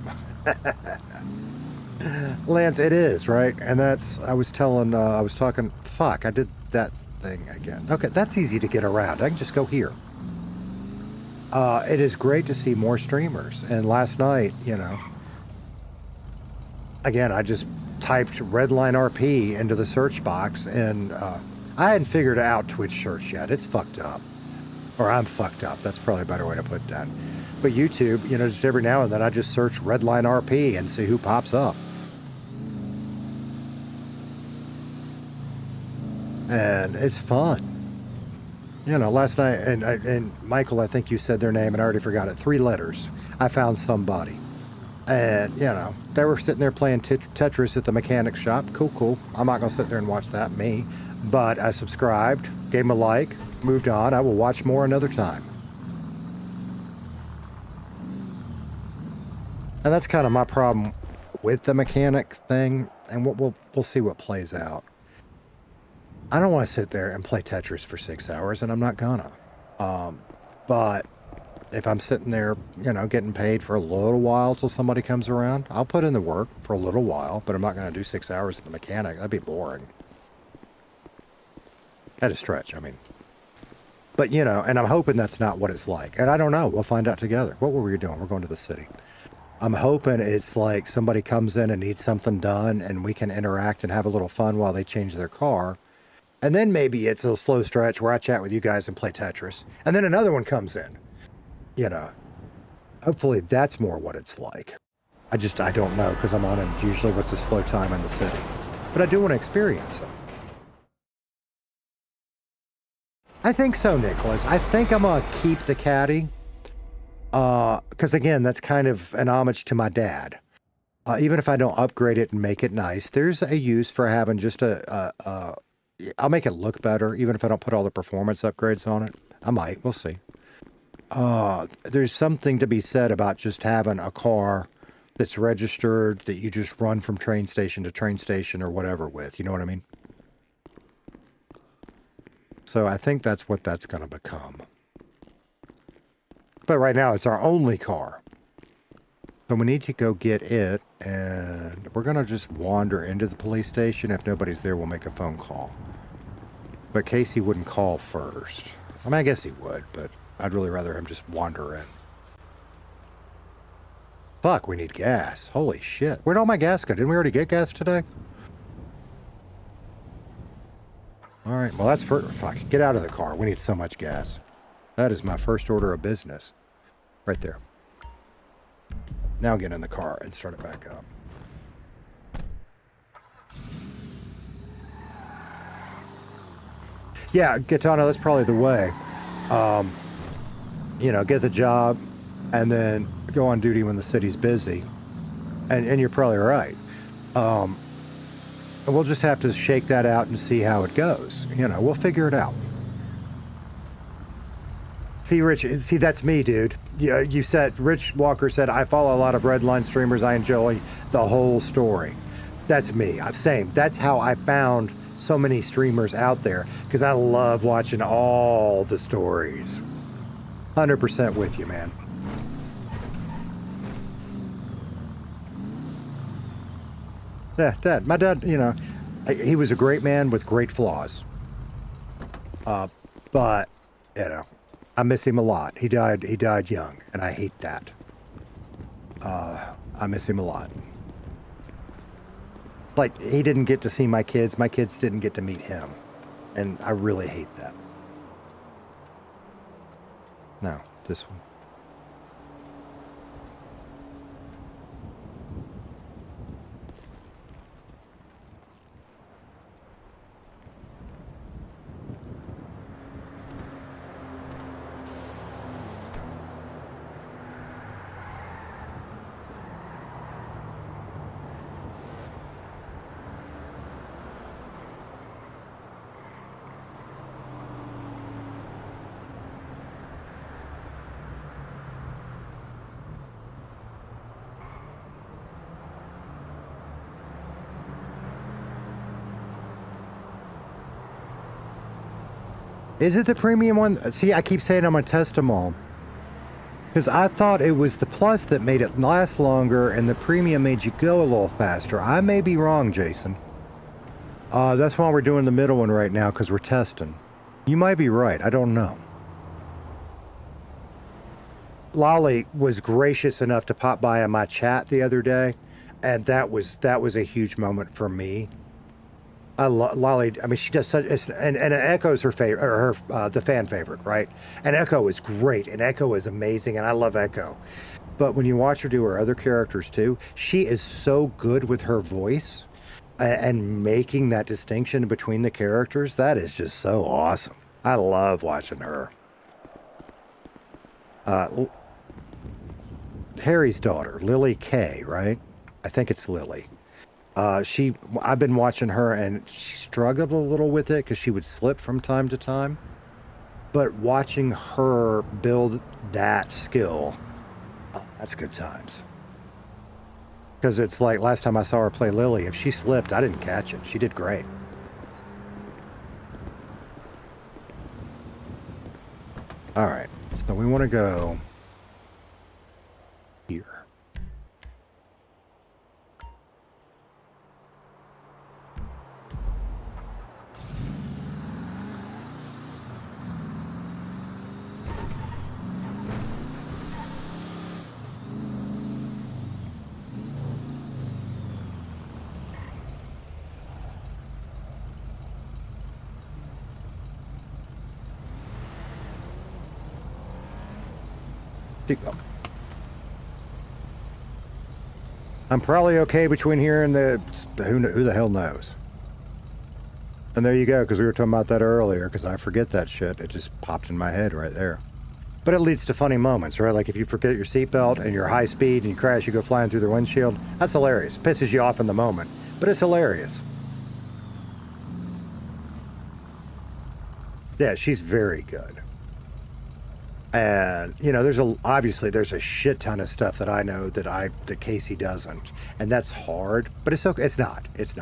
Lance, it is, right? And that's, I was talking, fuck, I did that thing again. Okay, that's easy to get around. I can just go here. It is great to see more streamers. And last night, you know, again, I just typed RedlineRP into the search box, and I hadn't figured out Twitch search yet. It's fucked up. Or I'm fucked up. That's probably a better way to put that. But YouTube, you know, just every now and then I just search RedlineRP and see who pops up. And it's fun. last night, and Michael, I think you said their name, and I already forgot it. 3 letters. I found somebody. And, they were sitting there playing Tetris at the mechanic shop. Cool. I'm not going to sit there and watch that, me. But I subscribed, gave them a like, moved on. I will watch more another time. And that's kind of my problem with the mechanic thing. And we'll see what plays out. I don't want to sit there and play Tetris for 6 hours, and I'm not gonna. But if I'm sitting there, getting paid for a little while till somebody comes around, I'll put in the work for a little while, but I'm not going to do 6 hours at the mechanic. That'd be boring. At a stretch, I mean. But, and I'm hoping that's not what it's like. And I don't know. We'll find out together. What were we doing? We're going to the city. I'm hoping it's like somebody comes in and needs something done, and we can interact and have a little fun while they change their car. And then maybe it's a slow stretch where I chat with you guys and play Tetris. And then another one comes in. Hopefully that's more what it's like. I don't know, because I'm on usually what's a slow time in the city. But I do want to experience it. I think so, Nicholas. I think I'm going to keep the caddy. Because again, that's kind of an homage to my dad. Even if I don't upgrade it and make it nice, there's a use for having just I'll make it look better, even if I don't put all the performance upgrades on it. I might. We'll see. There's something to be said about just having a car that's registered that you just run from train station to train station or whatever with. You know what I mean? So I think that's what that's going to become. But right now, it's our only car. So we need to go get it, and we're going to just wander into the police station. If nobody's there, we'll make a phone call. But Casey wouldn't call first. I mean, I guess he would, but I'd really rather him just wander in. Fuck, we need gas. Holy shit. Where'd all my gas go? Didn't we already get gas today? Alright, well that's for... Fuck, get out of the car. We need so much gas. That is my first order of business. Right there. Now get in the car and start it back up. Yeah, Gitano, that's probably the way. Get the job and then go on duty when the city's busy. And you're probably right. We'll just have to shake that out and see how it goes. We'll figure it out. See, Rich, that's me, dude. You said, Rich Walker said, I follow a lot of Redline streamers. I enjoy the whole story. That's me. I'm saying that's how I found so many streamers out there, because I love watching all the stories. 100% with you, man. Yeah, Dad. My dad, he was a great man with great flaws. But, I miss him a lot. He died young, and I hate that. I miss him a lot. Like, he didn't get to see my kids didn't get to meet him. And I really hate that. No, this one. Is it the premium one? See, I keep saying I'm going to test them all. Because I thought it was the Plus that made it last longer and the premium made you go a little faster. I may be wrong, Jason. That's why we're doing the middle one right now, because we're testing. You might be right. I don't know. Lolly was gracious enough to pop by on my chat the other day, and that was a huge moment for me. Lolly, I mean, she does such, and Echo's her favorite, or the fan favorite, right? And Echo is great, and Echo is amazing, and I love Echo. But when you watch her do her other characters too, she is so good with her voice and making that distinction between the characters. That is just so awesome. I love watching her. Harry's daughter, Lily Kay, right? I think it's Lily. I've been watching her, and she struggled a little with it because she would slip from time to time. But watching her build that skill, that's good times. Because it's like last time I saw her play Lily, if she slipped, I didn't catch it. She did great. All right, so we want to go here. I'm probably okay between here and the who the hell knows. And there you go, because we were talking about that earlier, because I forget that shit. It just popped in my head right there. But it leads to funny moments, right? Like if you forget your seatbelt and you're high speed and you crash, you go flying through the windshield. That's hilarious. Pisses you off in the moment, but it's hilarious. Yeah, she's very good. And, you know, obviously there's a shit ton of stuff that I know that Casey doesn't. And that's hard, but it's okay. It's not. It's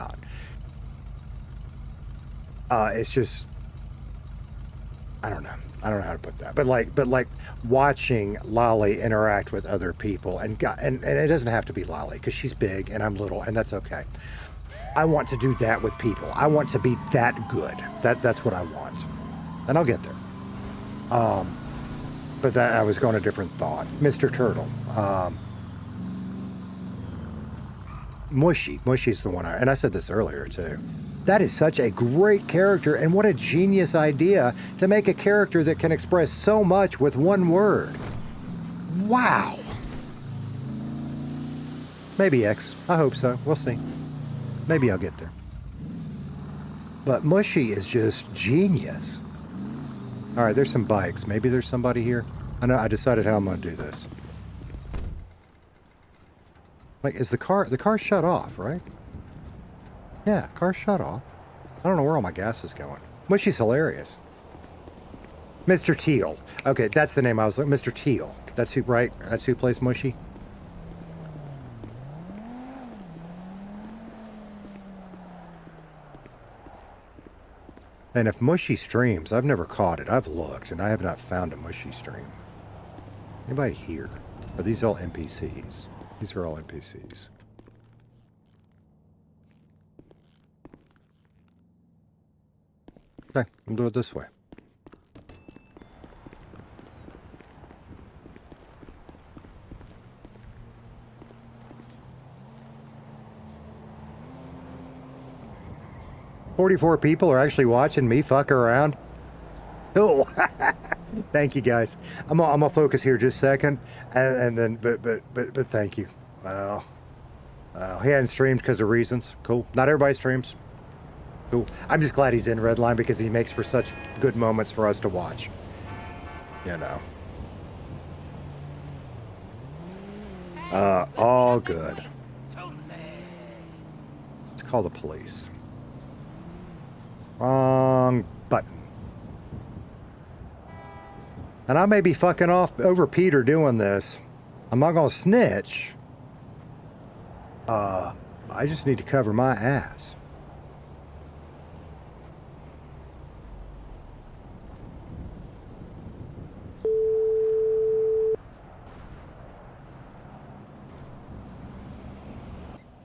just, I don't know. I don't know how to put that. But like watching Lolly interact with other people and it doesn't have to be Lolly because she's big and I'm little and that's okay. I want to do that with people. I want to be that good. That's what I want. And I'll get there. But I was going a different thought. Mr. Turtle. Mushy's the one and I said this earlier too. That is such a great character, and what a genius idea to make a character that can express so much with one word. Wow. Maybe X. I hope so. We'll see. Maybe I'll get there. But Mushy is just genius. All right, there's some bikes. Maybe there's somebody here. I know. I decided how I'm going to do this. Like, is the car shut off, right? Yeah, car shut off. I don't know where all my gas is going. Mushy's hilarious. Mr. Teal. Okay, that's the name I was looking. Mr. Teal. That's who, right? That's who plays Mushy. And if Mushy streams, I've never caught it. I've looked, and I have not found a Mushy stream. Anybody here? Are these all NPCs? These are all NPCs. Okay, we'll do it this way. "44 people are actually watching me fuck around." Cool. Thank you guys. I'm gonna focus here just a second, and then but thank you. Wow. He hadn't streamed because of reasons. Cool. Not everybody streams. Cool. I'm just glad he's in Redline because he makes for such good moments for us to watch. You know. All good. Let's call the police. Wrong button. And I may be fucking off over Peter doing this. I'm not gonna snitch. I just need to cover my ass.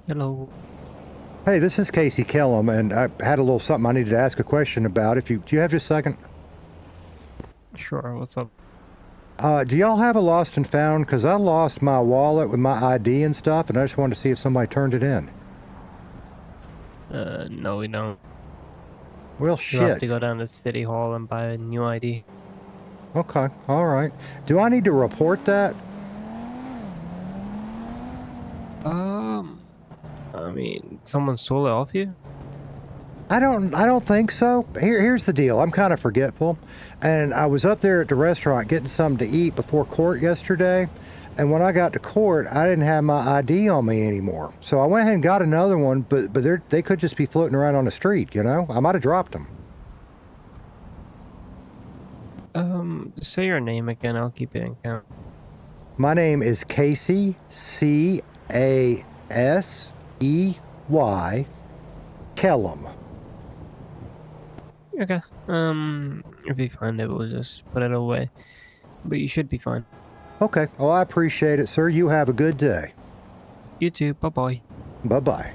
Hello. Hey, this is Casey Kellem, and I had a little something I needed to ask a question about. Do you have just a second? Sure, what's up? Do y'all have a lost and found? Because I lost my wallet with my ID and stuff, and I just wanted to see if somebody turned it in. No, we don't. Well, You have shit. to go down to City Hall and buy a new ID. Okay, all right. Do I need to report that? I mean, someone stole it off you? I don't think so. Here's the deal. I'm kind of forgetful, and I was up there at the restaurant getting something to eat before court yesterday, and when I got to court, I didn't have my ID on me anymore. So I went ahead and got another one, but they could just be floating around on the street, you know? I might have dropped them. Say your name again. I'll keep it in count. My name is Casey, C-A-S-E-Y, Kellem. Okay. If you find it, we'll just put it away. But you should be fine. Okay. Well, I appreciate it, sir. You have a good day. You too. Bye-bye. Bye-bye.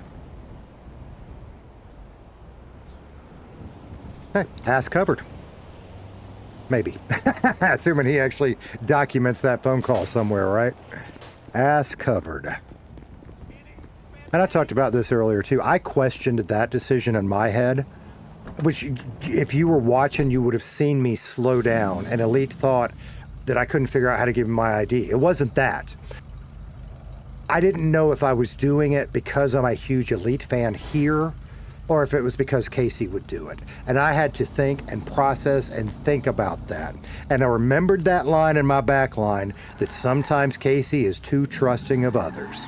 Hey, ass covered. Maybe. Assuming he actually documents that phone call somewhere, right? Ass covered. And I talked about this earlier, too. I questioned that decision in my head, which, if you were watching, you would have seen me slow down. And Elite thought that I couldn't figure out how to give him my ID. It wasn't that. I didn't know if I was doing it because I'm a huge Elite fan here, or if it was because Casey would do it. And I had to think and process and think about that. And I remembered that line in my back line, that sometimes Casey is too trusting of others.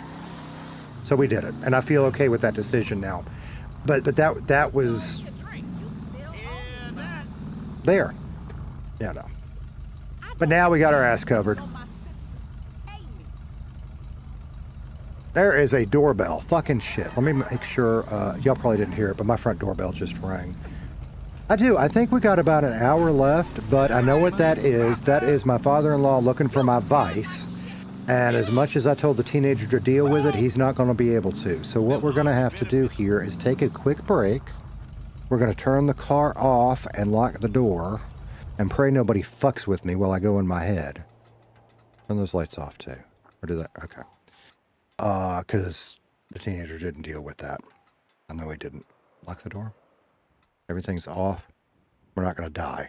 So we did it, and I feel okay with that decision now. But that was there. Yeah, no. But now we got our ass covered. There is a doorbell. Fucking shit. Let me make sure. Y'all probably didn't hear it, but my front doorbell just rang. I do. I think we got about an hour left, but I know what that is. That is my father-in-law looking for my vice. And as much as I told the teenager to deal with it, he's not going to be able to. So what we're going to have to do here is take a quick break. We're going to turn the car off and lock the door and pray nobody fucks with me while I go in my head. Turn those lights off too. Or do that? Okay. Because the teenager didn't deal with that. I know he didn't. Lock the door. Everything's off. We're not going to die.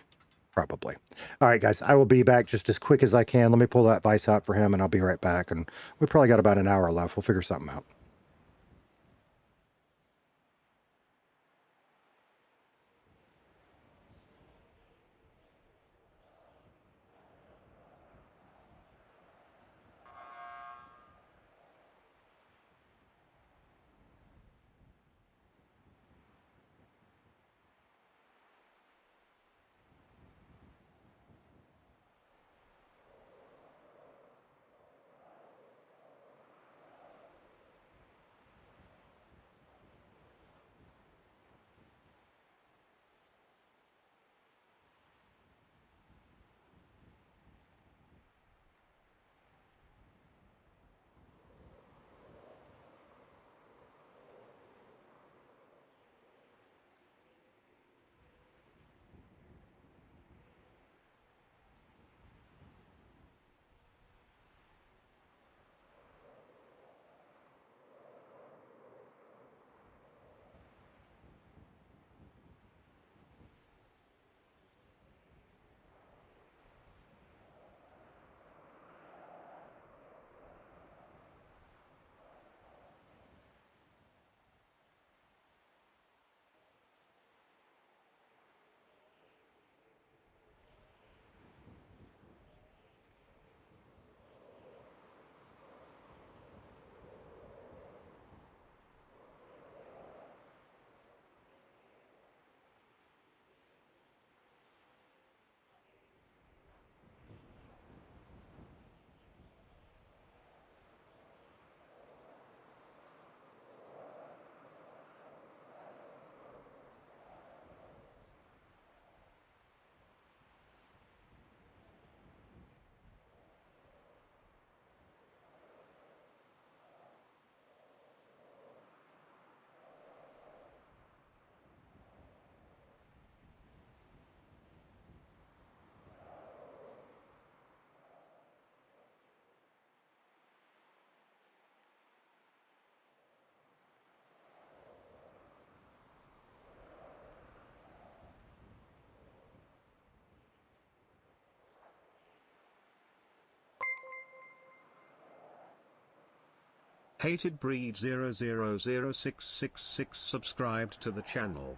Probably. All right, guys. I will be back just as quick as I can. Let me pull that vice out for him, and I'll be right back. And we probably got about an hour left. We'll figure something out. Hated Breed 000666 subscribed to the channel.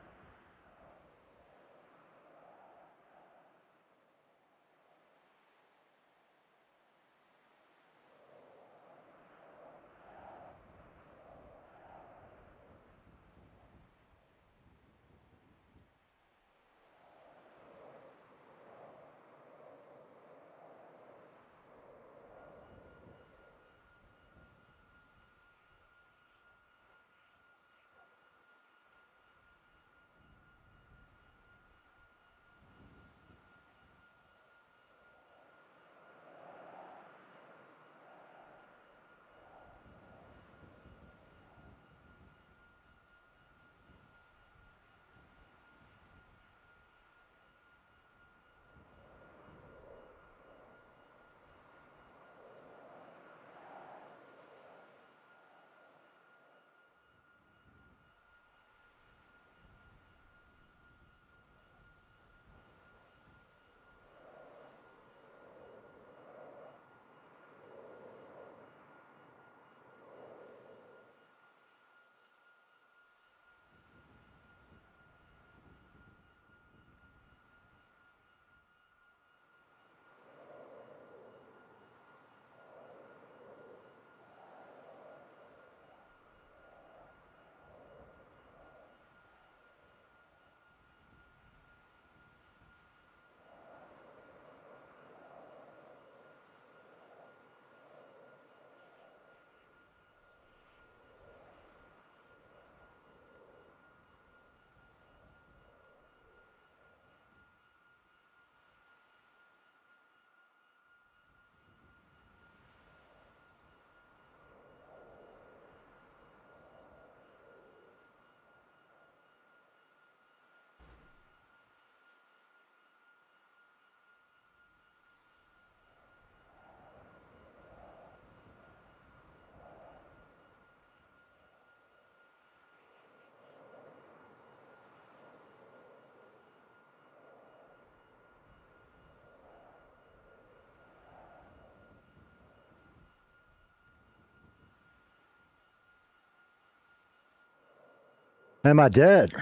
Am I dead?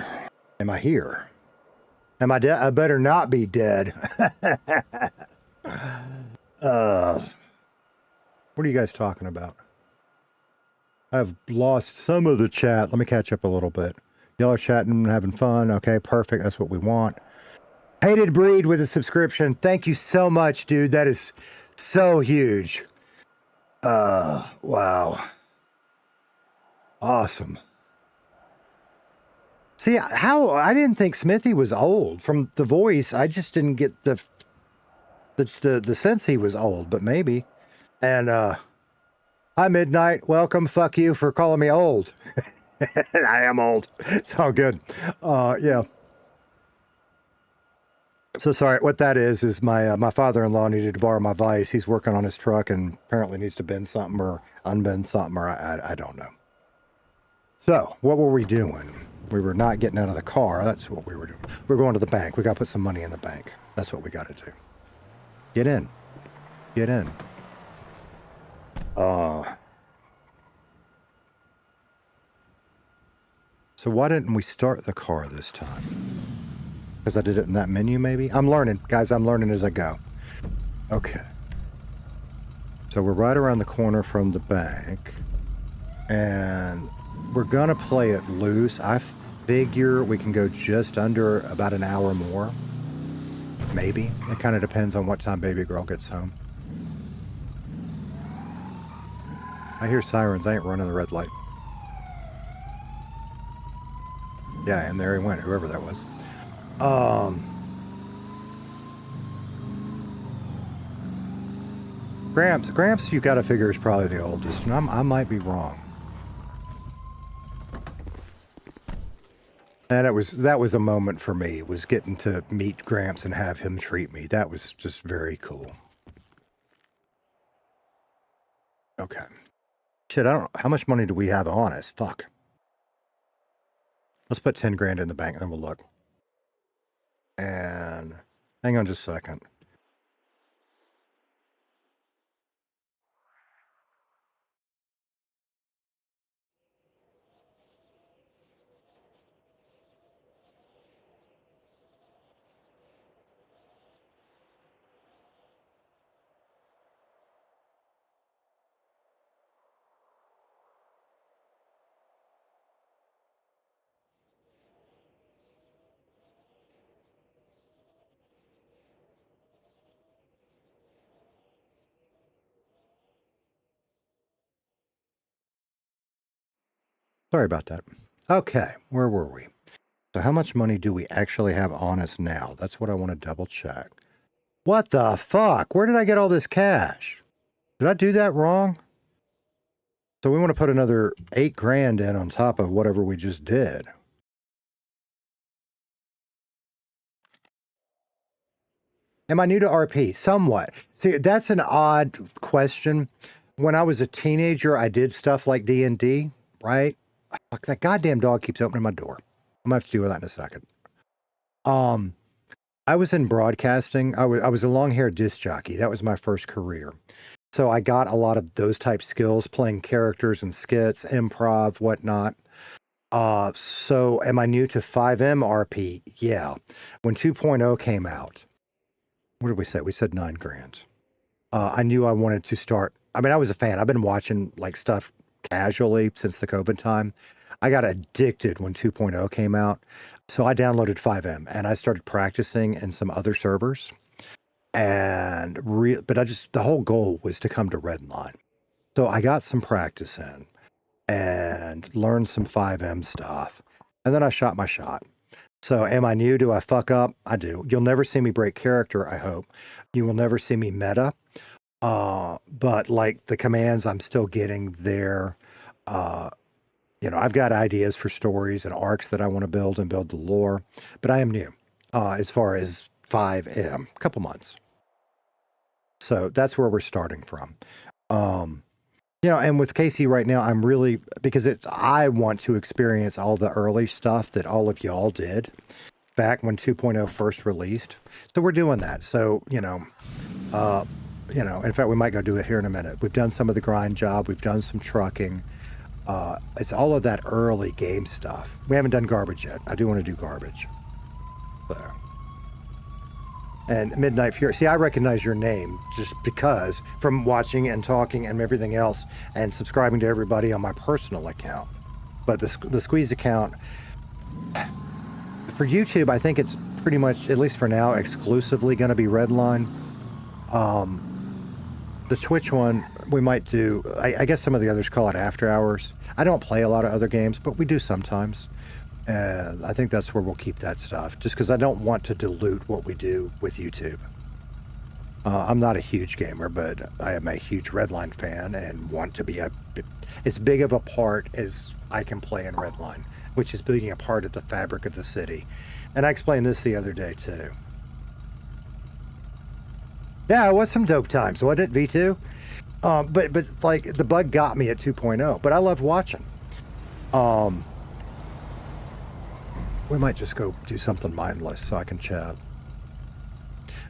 Am I here? Am I dead? I better not be dead. What are you guys talking about? I've lost some of the chat. Let me catch up a little bit. Y'all are chatting, having fun. Okay, perfect. That's what we want. Hated Breed with a subscription. Thank you so much, dude. That is so huge. Wow. Awesome. See, how I didn't think Smithy was old from the voice. I just didn't get the sense he was old, but maybe. And hi Midnight, welcome. Fuck you for calling me old. I am old. It's all good. Yeah. So sorry. What that is my father-in-law needed to borrow my vise. He's working on his truck and apparently needs to bend something or unbend something, or I don't know. So what were we doing? We were not getting out of the car. That's what we were doing. We're going to the bank. We got to put some money in the bank. That's what we got to do. Get in. Get in. So why didn't we start the car this time? Because I did it in that menu, maybe? I'm learning. Guys, I'm learning as I go. Okay. So we're right around the corner from the bank. And we're going to play it loose. I figure we can go just under about an hour more. Maybe. It kind of depends on what time baby girl gets home. I hear sirens. I ain't running the red light. Yeah, and there he went, whoever that was. Gramps, you got to figure is probably the oldest, and I might be wrong. And that was a moment for me, was getting to meet Gramps and have him treat me. That was just very cool. Okay. Shit, I don't know. How much money do we have on us? Fuck. Let's put 10 grand in the bank and then we'll look. And hang on just a second. Sorry about that. Okay, where were we? So how much money do we actually have on us now? That's what I want to double check. What the fuck? Where did I get all this cash? Did I do that wrong? So we want to put another 8 grand in on top of whatever we just did. Am I new to RP? Somewhat. See, that's an odd question. When I was a teenager, I did stuff like D&D, right? Fuck, that goddamn dog keeps opening my door. I'm gonna have to deal with that in a second. I was in broadcasting. I was a long-haired disc jockey. That was my first career. So I got a lot of those type skills, playing characters and skits, improv, whatnot. So am I new to 5M RP? Yeah. When 2.0 came out, what did we say? We said 9 grand. I knew I wanted to start. I mean, I was a fan. I've been watching like stuff casually since the COVID time. I got addicted when 2.0 came out. So I downloaded 5M and I started practicing in some other servers. And the whole goal was to come to Redline. So I got some practice in and learned some 5M stuff. And then I shot my shot. So am I new? Do I fuck up? I do. You'll never see me break character, I hope. You will never see me meta. But like the commands I'm still getting there. I've got ideas for stories and arcs that I want to build and build the lore. But I am new as far as 5M, a couple months. So that's where we're starting from. And with Casey right now, I'm really, because I want to experience all the early stuff that all of y'all did back when 2.0 first released. So we're doing that. So, in fact, we might go do it here in a minute. We've done some of the grind job. We've done some trucking. It's all of that early game stuff. We haven't done garbage yet. I do want to do garbage. So. And Midnight Fury. See, I recognize your name just because from watching and talking and everything else and subscribing to everybody on my personal account. But the Squeeze account, for YouTube, I think it's pretty much, at least for now, exclusively going to be Redline. The Twitch one, we might do, I guess some of the others call it After Hours. I don't play a lot of other games, but we do sometimes. I think that's where we'll keep that stuff, just because I don't want to dilute what we do with YouTube. I'm not a huge gamer, but I am a huge Redline fan and want to be as big of a part as I can play in Redline, which is being a part of the fabric of the city. And I explained this the other day, too. Yeah, it was some dope times, wasn't it, V2? But like, the bug got me at 2.0, but I love watching. We might just go do something mindless so I can chat.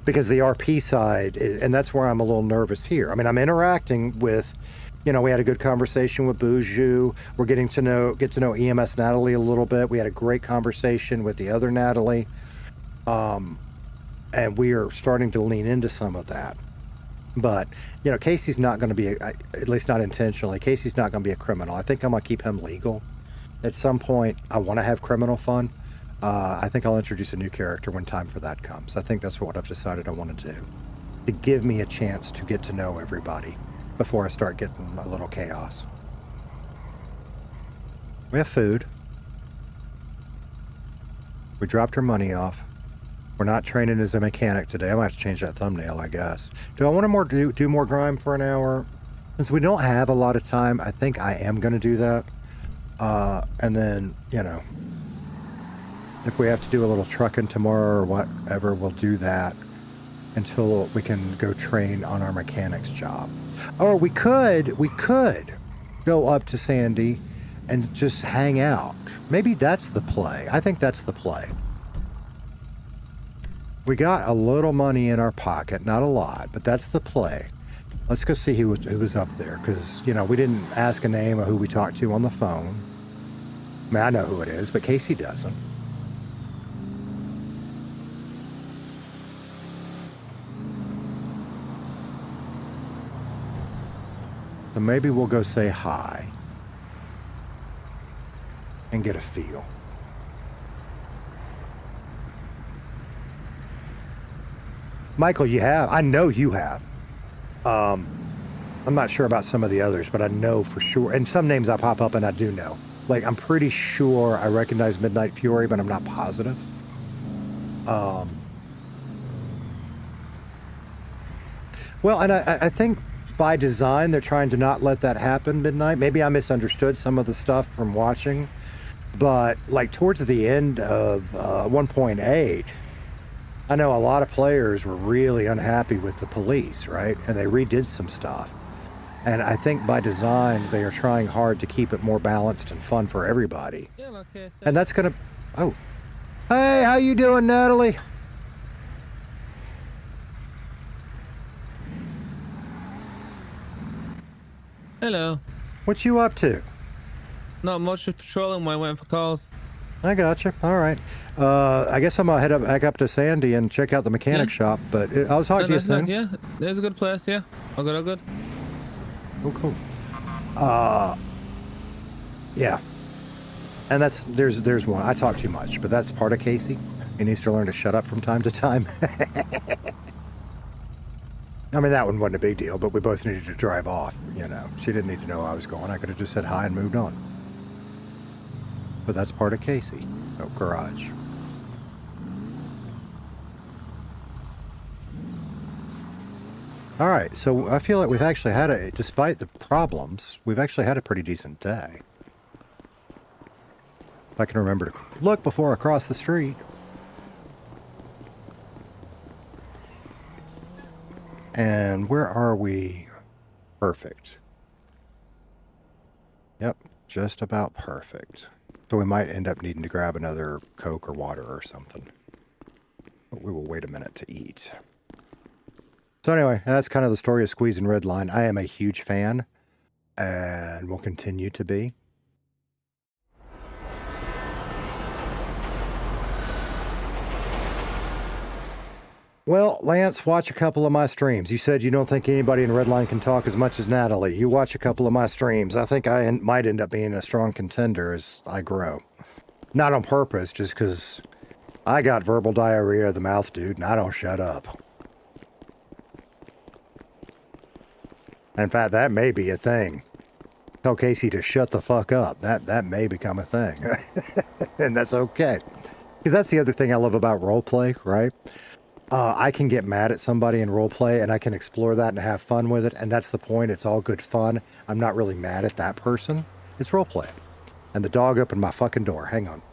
Because the RP side, and that's where I'm a little nervous here. I mean, I'm interacting with, you know, we had a good conversation with Boujou. We're get to know EMS Natalie a little bit. We had a great conversation with the other Natalie. And we are starting to lean into some of that. But, you know, Casey's not going to be, at least not intentionally, Casey's not going to be a criminal. I think I'm going to keep him legal. At some point, I want to have criminal fun. I think I'll introduce a new character when time for that comes. I think that's what I've decided I want to do. To give me a chance to get to know everybody before I start getting a little chaos. We have food. We dropped our money off. We're not training as a mechanic today. I might have to change that thumbnail, I guess. Do I want to do more grime for an hour? Since we don't have a lot of time, I think I am going to do that. And then, you know, if we have to do a little trucking tomorrow or whatever, we'll do that until we can go train on our mechanic's job. Or we could go up to Sandy and just hang out. Maybe that's the play. I think that's the play. We got a little money in our pocket, not a lot, but that's the play. Let's go see who was up there, because, you know, we didn't ask a name of who we talked to on the phone. I mean, I know who it is, but Casey doesn't. So maybe we'll go say hi and get a feel. Michael, you have. I know you have. I'm not sure about some of the others, but I know for sure. And some names I pop up and I do know. Like, I'm pretty sure I recognize Midnight Fury, but I'm not positive. Well, and I think by design, they're trying to not let that happen, Midnight. Maybe I misunderstood some of the stuff from watching. But, like, towards the end of 1.8, I know a lot of players were really unhappy with the police, right? And they redid some stuff. And I think by design, they are trying hard to keep it more balanced and fun for everybody. Yeah, okay, so. And that's going to... Oh. Hey, how you doing, Natalie? Hello. What you up to? Not much, just patrolling while waiting for calls. I gotcha. All right. I guess I'm going to head back up to Sandy and check out the mechanic shop, but I'll talk to you soon. Yeah, there's a good place, yeah. All good, all good. Oh, cool. Yeah. And there's one. I talk too much, but that's part of Casey. He needs to learn to shut up from time to time. I mean, that one wasn't a big deal, but we both needed to drive off, you know. She didn't need to know I was going. I could have just said hi and moved on. But that's part of Casey. Oh, garage. All right, so I feel like we've actually had despite the problems, we've actually had a pretty decent day. If I can remember to look before I cross the street. And where are we? Perfect. Yep, just about perfect. So we might end up needing to grab another Coke or water or something. But we will wait a minute to eat. So anyway, that's kind of the story of Squeeze and Redline. I am a huge fan. and will continue to be. Well, Lance, watch a couple of my streams. You said you don't think anybody in Redline can talk as much as Natalie. You watch a couple of my streams. I think I might end up being a strong contender as I grow. Not on purpose, just because I got verbal diarrhea of the mouth, dude, and I don't shut up. In fact, that may be a thing. Tell Casey to shut the fuck up. That may become a thing. And that's okay. Because that's the other thing I love about roleplay, right? I can get mad at somebody in roleplay and I can explore that and have fun with it. And that's the point. It's all good fun. I'm not really mad at that person. It's roleplay. And the dog opened my fucking door. Hang on.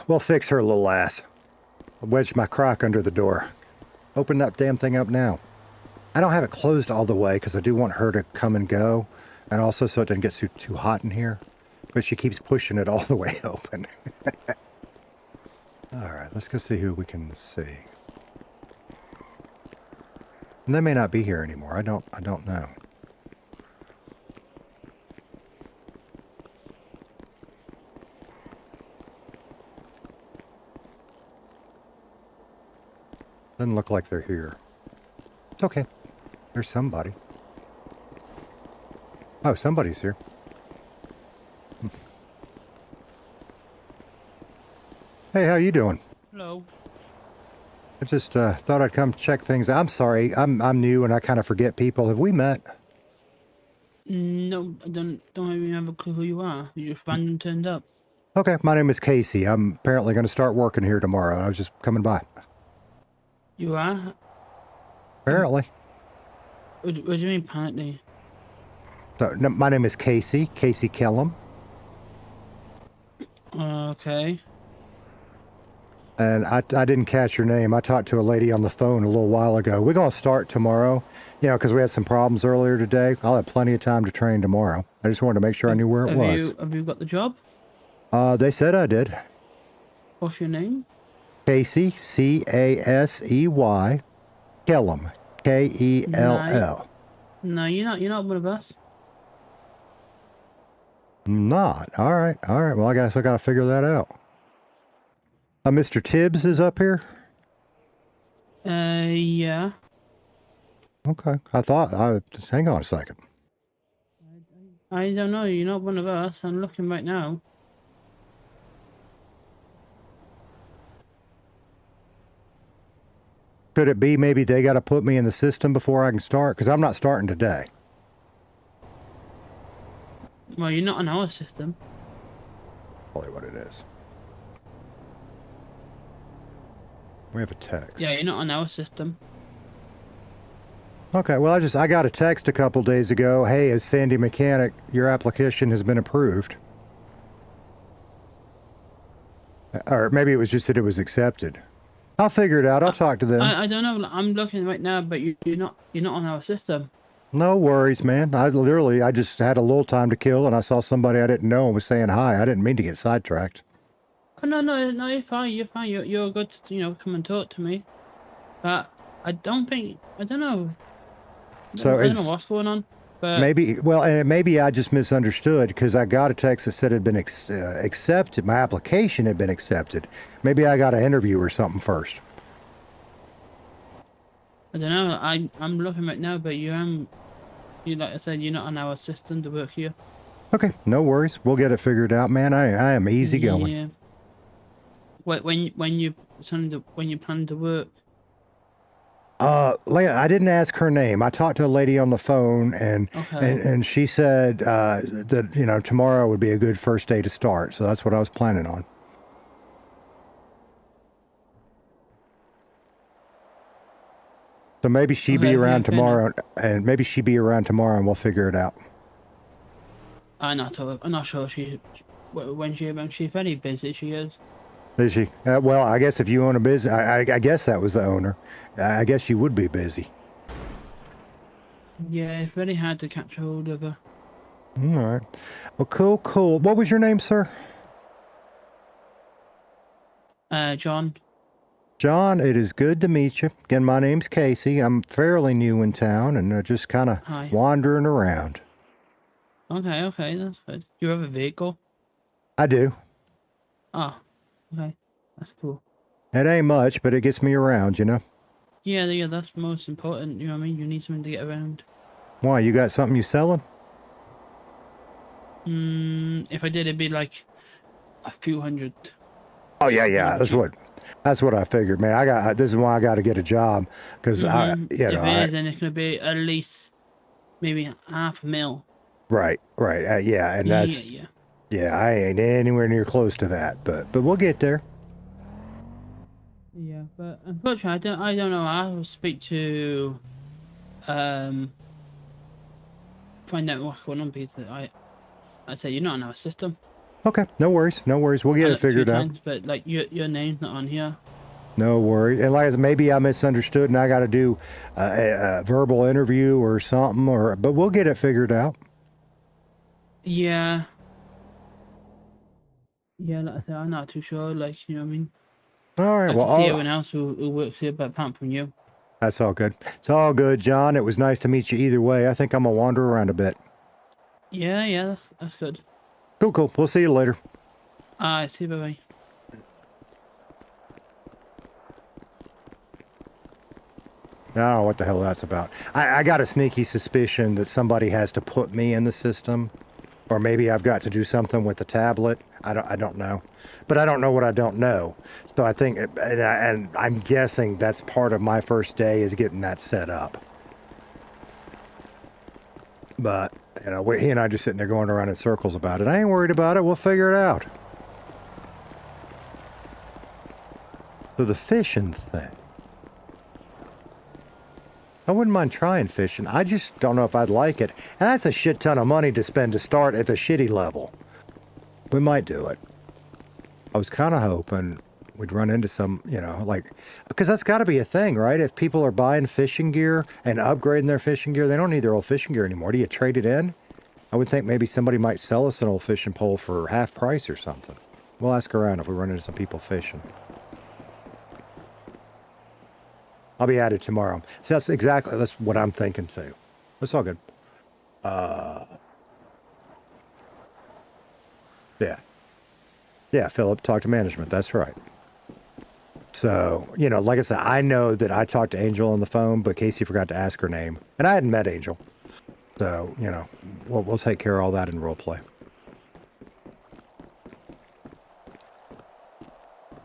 We'll fix her little ass. I wedged my crock under the door. Open that damn thing up now. I don't have it closed all the way because I do want her to come and go, and also so it doesn't get too hot in here. But she keeps pushing it all the way open. All right, let's go see who we can see. And they may not be here anymore. I don't know. Doesn't look like they're here. It's okay. There's somebody. Oh, somebody's here. Hey, how you doing? Hello. I just thought I'd come check things. I'm sorry. I'm new and I kind of forget people. Have we met? No, I don't even have a clue who you are. You just randomly turned up. Okay, my name is Casey. I'm apparently going to start working here tomorrow. I was just coming by. You are? Apparently. What do you mean, apparently? So, no, my name is Casey Kellem. Okay. And I didn't catch your name. I talked to a lady on the phone a little while ago. We're going to start tomorrow, you know, because we had some problems earlier today. I'll have plenty of time to train tomorrow. I just wanted to make sure I knew where it was. Have you got the job? They said I did. What's your name? Casey, C-A-S-E-Y, Kellem, K-E-L-L. No, you're not one of us. Not. All right. Well, I guess I got to figure that out. Mr. Tibbs is up here? Yeah. Okay. Just hang on a second. I don't know, you're not one of us. I'm looking right now. Could it be maybe they got to put me in the system before I can start? Because I'm not starting today. Well, you're not on our system. Probably what it is. We have a text. Yeah, you're not on our system. Okay, well, I got a text a couple days ago. Hey, as Sandy Mechanic, your application has been approved. Or maybe it was just that it was accepted. I'll figure it out. I'll talk to them. I don't know. I'm looking right now, but you're not on our system. No worries, man. I just had a little time to kill, and I saw somebody I didn't know and was saying hi. I didn't mean to get sidetracked. Oh, no, you're fine. You're good to, come and talk to me. But I don't know. I don't know what's going on. But maybe I just misunderstood because I got a text that said it had been accepted. My application had been accepted. Maybe I got an interview or something first. I don't know. I'm looking right now, but like I said, you're not on our system to work here. Okay, no worries. We'll get it figured out, man. I am easy going. Yeah. When you plan to work? I didn't ask her name. I talked to a lady on the phone, and she said that tomorrow would be a good first day to start. So that's what I was planning on. So maybe she'd be around tomorrow, and we'll figure it out. I'm not sure when she's very busy. She is. Is she? Well, I guess if you own a business, I guess that was the owner. I guess you would be busy. Yeah, it's very hard to catch hold of her. All right. Well, cool, cool. What was your name, sir? John. John, it is good to meet you. Again, my name's Casey. I'm fairly new in town and just kind of Hi. wandering around. Okay, that's good. Do you have a vehicle? I do. Oh, okay. That's cool. It ain't much, but it gets me around, you know? Yeah, that's most important. You know what I mean? You need something to get around. Why, you got something you selling? If I did, it'd be like a few hundred. Oh, yeah. That's what I figured, man. This is why I got to get a job, because If it is, then it's gonna be at least maybe $500,000. Right. Yeah, and that's yeah. I ain't anywhere near close to that, but we'll get there. Yeah, but unfortunately, I don't know. I will speak to find out what's going on, because I say you're not on our system. Okay, no worries. We'll get it figured out. But like your name's not on here. No worries. And like I said, maybe I misunderstood, and I got to do a verbal interview or something, but we'll get it figured out. Yeah, like I said, I'm not too sure. Like, you know what I mean? All right. I Well, can see everyone else who works here, but apart from you. That's all good. It's all good, John. It was nice to meet you either way. I think I'm gonna wander around a bit. Yeah, that's good. Cool. We'll see you later. See you, bye. I don't know what the hell that's about. I got a sneaky suspicion that somebody has to put me in the system, or maybe I've got to do something with the tablet. I don't know, but I don't know what I don't know. So I think, and I'm guessing that's part of my first day is getting that set up. But you know, he and I just sitting there going around in circles about it. I ain't worried about it. We'll figure it out. So the fishing thing. I wouldn't mind trying fishing. I just don't know if I'd like it. And that's a shit ton of money to spend to start at the shitty level. We might do it. I was kind of hoping we'd run into some, you know, like, because that's got to be a thing, right? If people are buying fishing gear and upgrading their fishing gear, they don't need their old fishing gear anymore. Do you trade it in? I would think maybe somebody might sell us an old fishing pole for half price or something. We'll ask around if we run into some people fishing. I'll be at it tomorrow. So that's what I'm thinking too. It's all good. Yeah, Philip, talk to management. That's right. So, you know, like I said, I know that I talked to Angel on the phone, but Casey forgot to ask her name. And I hadn't met Angel. So, you know, we'll take care of all that in roleplay.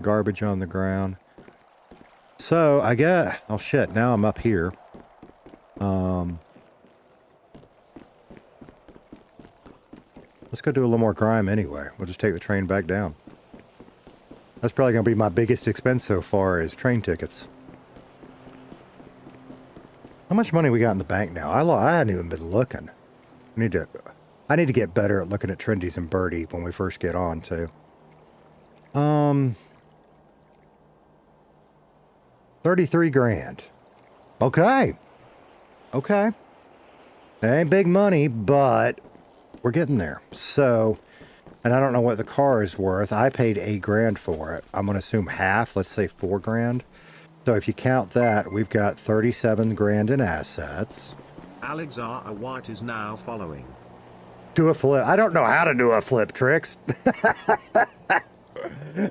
Garbage on the ground. So, I get... Oh, shit. Now I'm up here. Let's go do a little more crime anyway. We'll just take the train back down. That's probably going to be my biggest expense so far is train tickets. How much money we got in the bank now? I hadn't even been looking. I need to get better at looking at Trendies and Birdie when we first get on, too. 33 grand. Okay. That ain't big money, but we're getting there. So, and I don't know what the car is worth. I paid $8 grand for it. I'm going to assume half, let's say $4 grand. So if you count that, we've got 37 grand in assets. Alexander White is now following. Do a flip. I don't know how to do a flip, Tricks.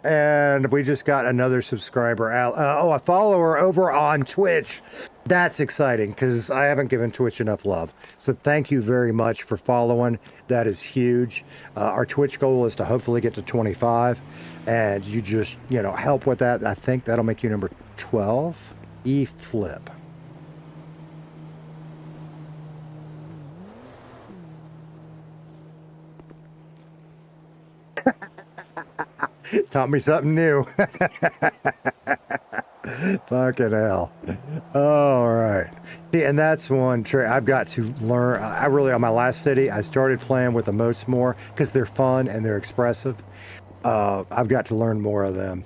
And we just got another subscriber. A follower over on Twitch. That's exciting because I haven't given Twitch enough love. So thank you very much for following. That is huge. Our Twitch goal is to hopefully get to 25. And you just, you know, help with that. I think that'll make you number 12. E-flip. Taught me something new. Fucking hell. All right. See, and that's one trick I've got to learn. I really, on my last city, I started playing with emotes more because they're fun and they're expressive. I've got to learn more of them.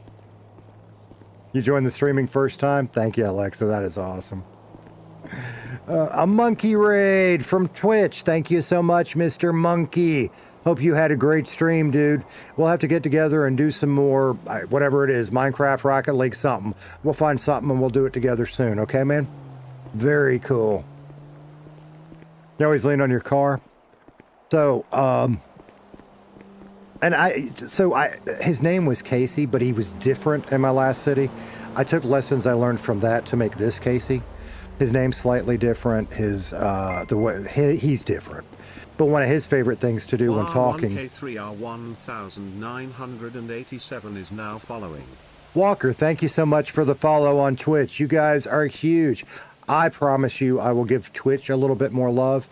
You joined the streaming first time? Thank you, Alexa. That is awesome. A monkey raid from Twitch. Thank you so much, Mr. Monkey. Hope you had a great stream, dude. We'll have to get together and do some more, whatever it is, Minecraft, Rocket League, something. We'll find something and we'll do it together soon, okay, man? Very cool. You always lean on your car. So, his name was Casey, but he was different in my last city. I took lessons I learned from that to make this Casey. His name's slightly different. He's different. But one of his favorite things to do when talking. R1987 is now following. Walker, thank you so much for the follow on Twitch. You guys are huge. I promise you, I will give Twitch a little bit more love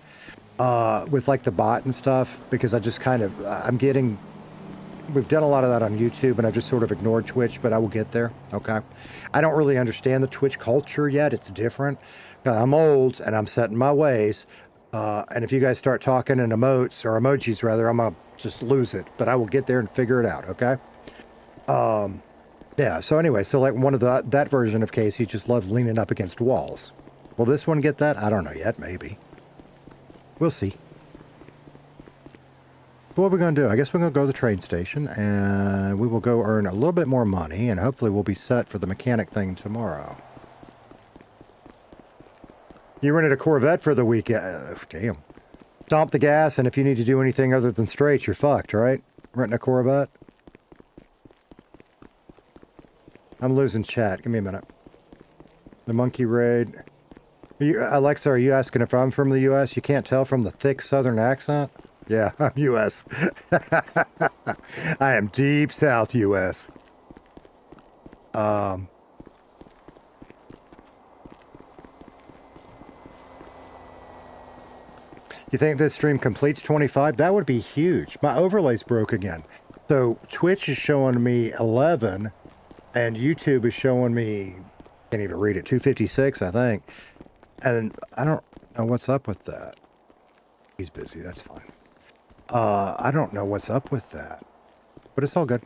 with like the bot and stuff, because I just kind of we've done a lot of that on YouTube, and I've just sort of ignored Twitch, but I will get there, okay? I don't really understand the Twitch culture yet. It's different. I'm old, and I'm set in my ways, and if you guys start talking in emotes, or emojis rather, I'm going to just lose it, but I will get there and figure it out, okay? Yeah, so anyway, so like one of that version of Casey just loved leaning up against walls. Will this one get that? I don't know yet, maybe. We'll see. So what are we going to do? I guess we're going to go to the train station, and we will go earn a little bit more money, and hopefully we'll be set for the mechanic thing tomorrow. You rented a Corvette for the weekend. Damn. Stomp the gas, and if you need to do anything other than straight, you're fucked, right? Renting a Corvette. I'm losing chat. Give me a minute. The monkey raid. Alexa, are you asking if I'm from the U.S.? You can't tell from the thick southern accent? Yeah, I'm U.S. I am deep south U.S. You think this stream completes 25? That would be huge. My overlays broke again. So Twitch is showing me 11, and YouTube is showing me, can't even read it, 256, I think. And I don't know what's up with that. He's busy, that's fine. I don't know what's up with that, but it's all good.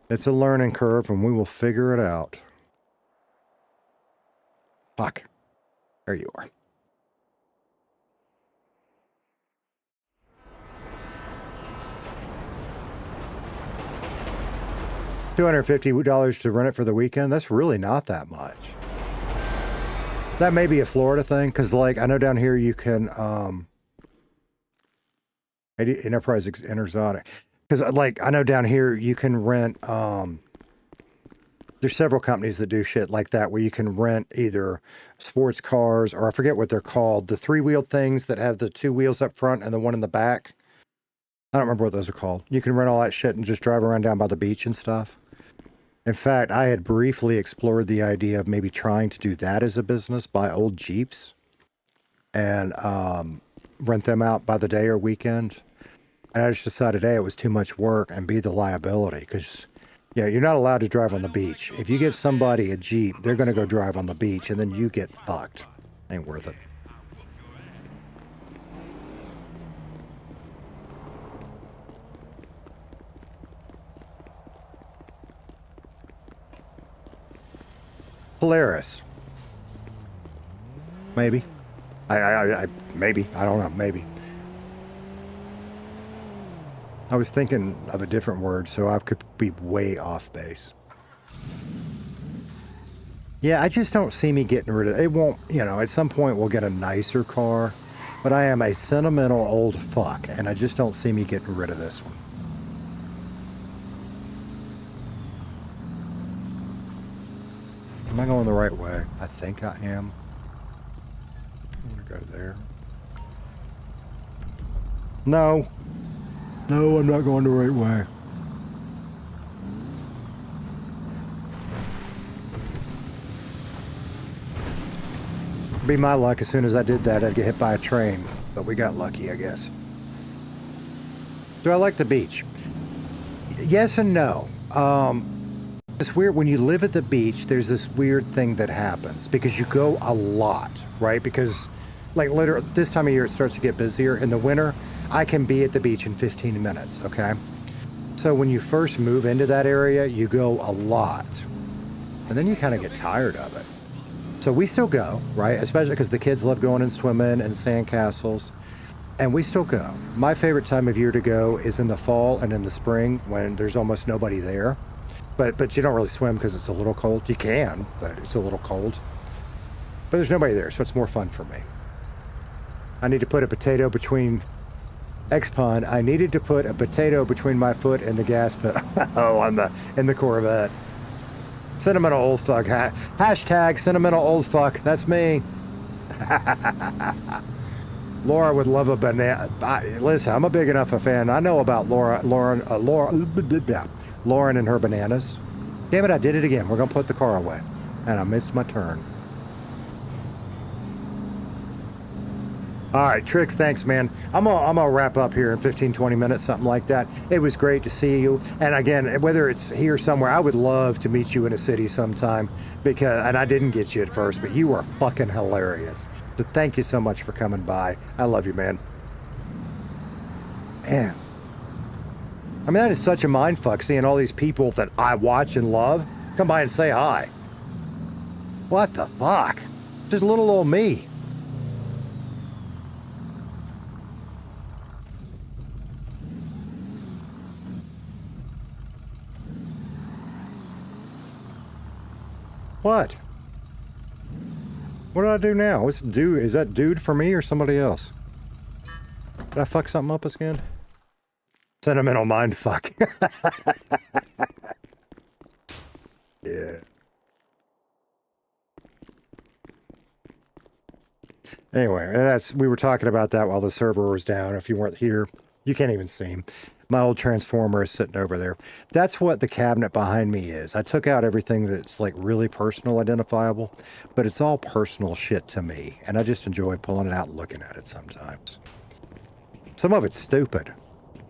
It's a learning curve, and we will figure it out. Fuck. There you are. $250 to rent it for the weekend. That's really not that much. That may be a Florida thing, because like I know down here you can Enterprise Exotic, because like I know down here you can rent there's several companies that do shit like that where you can rent either sports cars, or I forget what they're called, the 3-wheeled things that have the 2 wheels up front and the one in the back. I don't remember what those are called. You can rent all that shit and just drive around down by the beach and stuff. In fact, I had briefly explored the idea of maybe trying to do that as a business, buy old Jeeps and rent them out by the day or weekend. And I just decided, A, it was too much work, and B, the liability, because, yeah, you're not allowed to drive on the beach. If you give somebody a Jeep, they're going to go drive on the beach, and then you get fucked. Ain't worth it. Polaris. Maybe. Maybe. I don't know. Maybe. I was thinking of a different word, so I could be way off base. Yeah, I just don't see me getting rid of it. It won't, you know, at some point we'll get a nicer car, but I am a sentimental old fuck, and I just don't see me getting rid of this one. Am I going the right way? I think I am. I want to go there. No. No, I'm not going the right way. Be my luck, as soon as I did that, I'd get hit by a train. But we got lucky, I guess. Do I like the beach? Yes and no. It's weird, when you live at the beach, there's this weird thing that happens, because you go a lot, right? Because, like, literally, this time of year, it starts to get busier. In the winter, I can be at the beach in 15 minutes, okay? So when you first move into that area, you go a lot. And then you kind of get tired of it. So we still go, right? Especially because the kids love going and swimming and sand castles. And we still go. My favorite time of year to go is in the fall and in the spring when there's almost nobody there. But you don't really swim because it's a little cold. You can, but it's a little cold. But there's nobody there, so it's more fun for me. I need to put a potato between... X-Pun, I needed to put a potato between my foot and the gas pedal. Oh, in the Corvette. Sentimental old fuck. Hashtag sentimental old fuck. That's me. Laura would love a banana. Listen, I'm a big enough a fan. I know about Lauren and her bananas. Damn it, I did it again. We're going to put the car away. And I missed my turn. All right, Trix, thanks, man. I'm gonna wrap up here in 15, 20 minutes, something like that. It was great to see you. And again, whether it's here somewhere, I would love to meet you in a city sometime and I didn't get you at first, but you were fucking hilarious. So thank you so much for coming by. I love you, man. Man. I mean, that is such a mind fuck, seeing all these people that I watch and love come by and say hi. What the fuck? Just little old me. What? What did I do now? Is that dude for me or somebody else? Did I fuck something up again? Sentimental mind fuck. Yeah. Anyway, we were talking about that while the server was down. If you weren't here, you can't even see him. My old transformer is sitting over there. That's what the cabinet behind me is. I took out everything that's like really personal identifiable, but it's all personal shit to me. And I just enjoy pulling it out and looking at it sometimes. Some of it's stupid.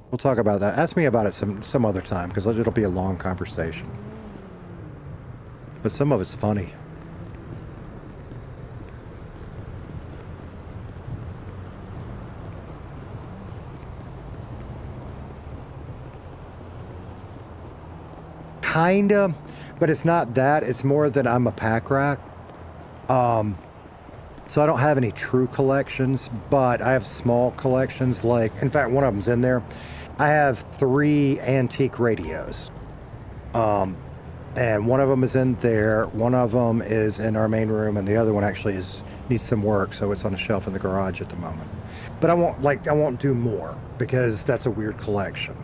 We'll talk about that. Ask me about it some other time because it'll be a long conversation. But some of it's funny. Kinda, but it's not that. It's more that I'm a pack rat. So I don't have any true collections, but I have small collections. Like, in fact, one of them's in there. I have 3 antique radios. And one of them is in there. One of them is in our main room, and the other one actually needs some work, so it's on a shelf in the garage at the moment. But I won't do more because that's a weird collection.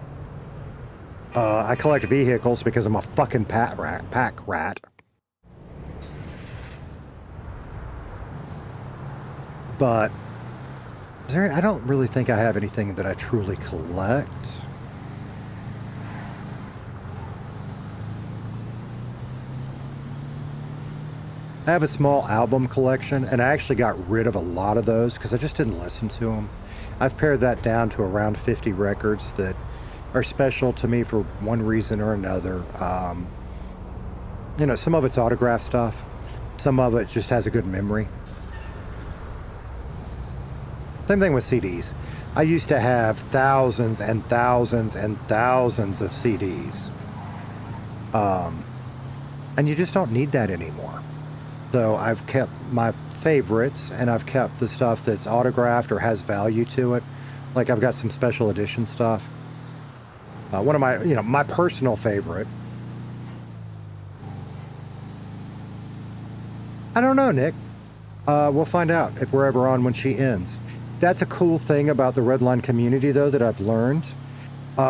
I collect vehicles because I'm a fucking pack rat. But I don't really think I have anything that I truly collect. I have a small album collection, and I actually got rid of a lot of those because I just didn't listen to them. I've pared that down to around 50 records that are special to me for one reason or another. You know, some of it's autograph stuff. Some of it just has a good memory. Same thing with CDs. I used to have thousands and thousands and thousands of CDs. And you just don't need that anymore. So I've kept my favorites, and I've kept the stuff that's autographed or has value to it. Like I've got some special edition stuff. One of my, my personal favorite. I don't know, Nick. We'll find out if we're ever on when she ends. That's a cool thing about the Redline community, though, that I've learned.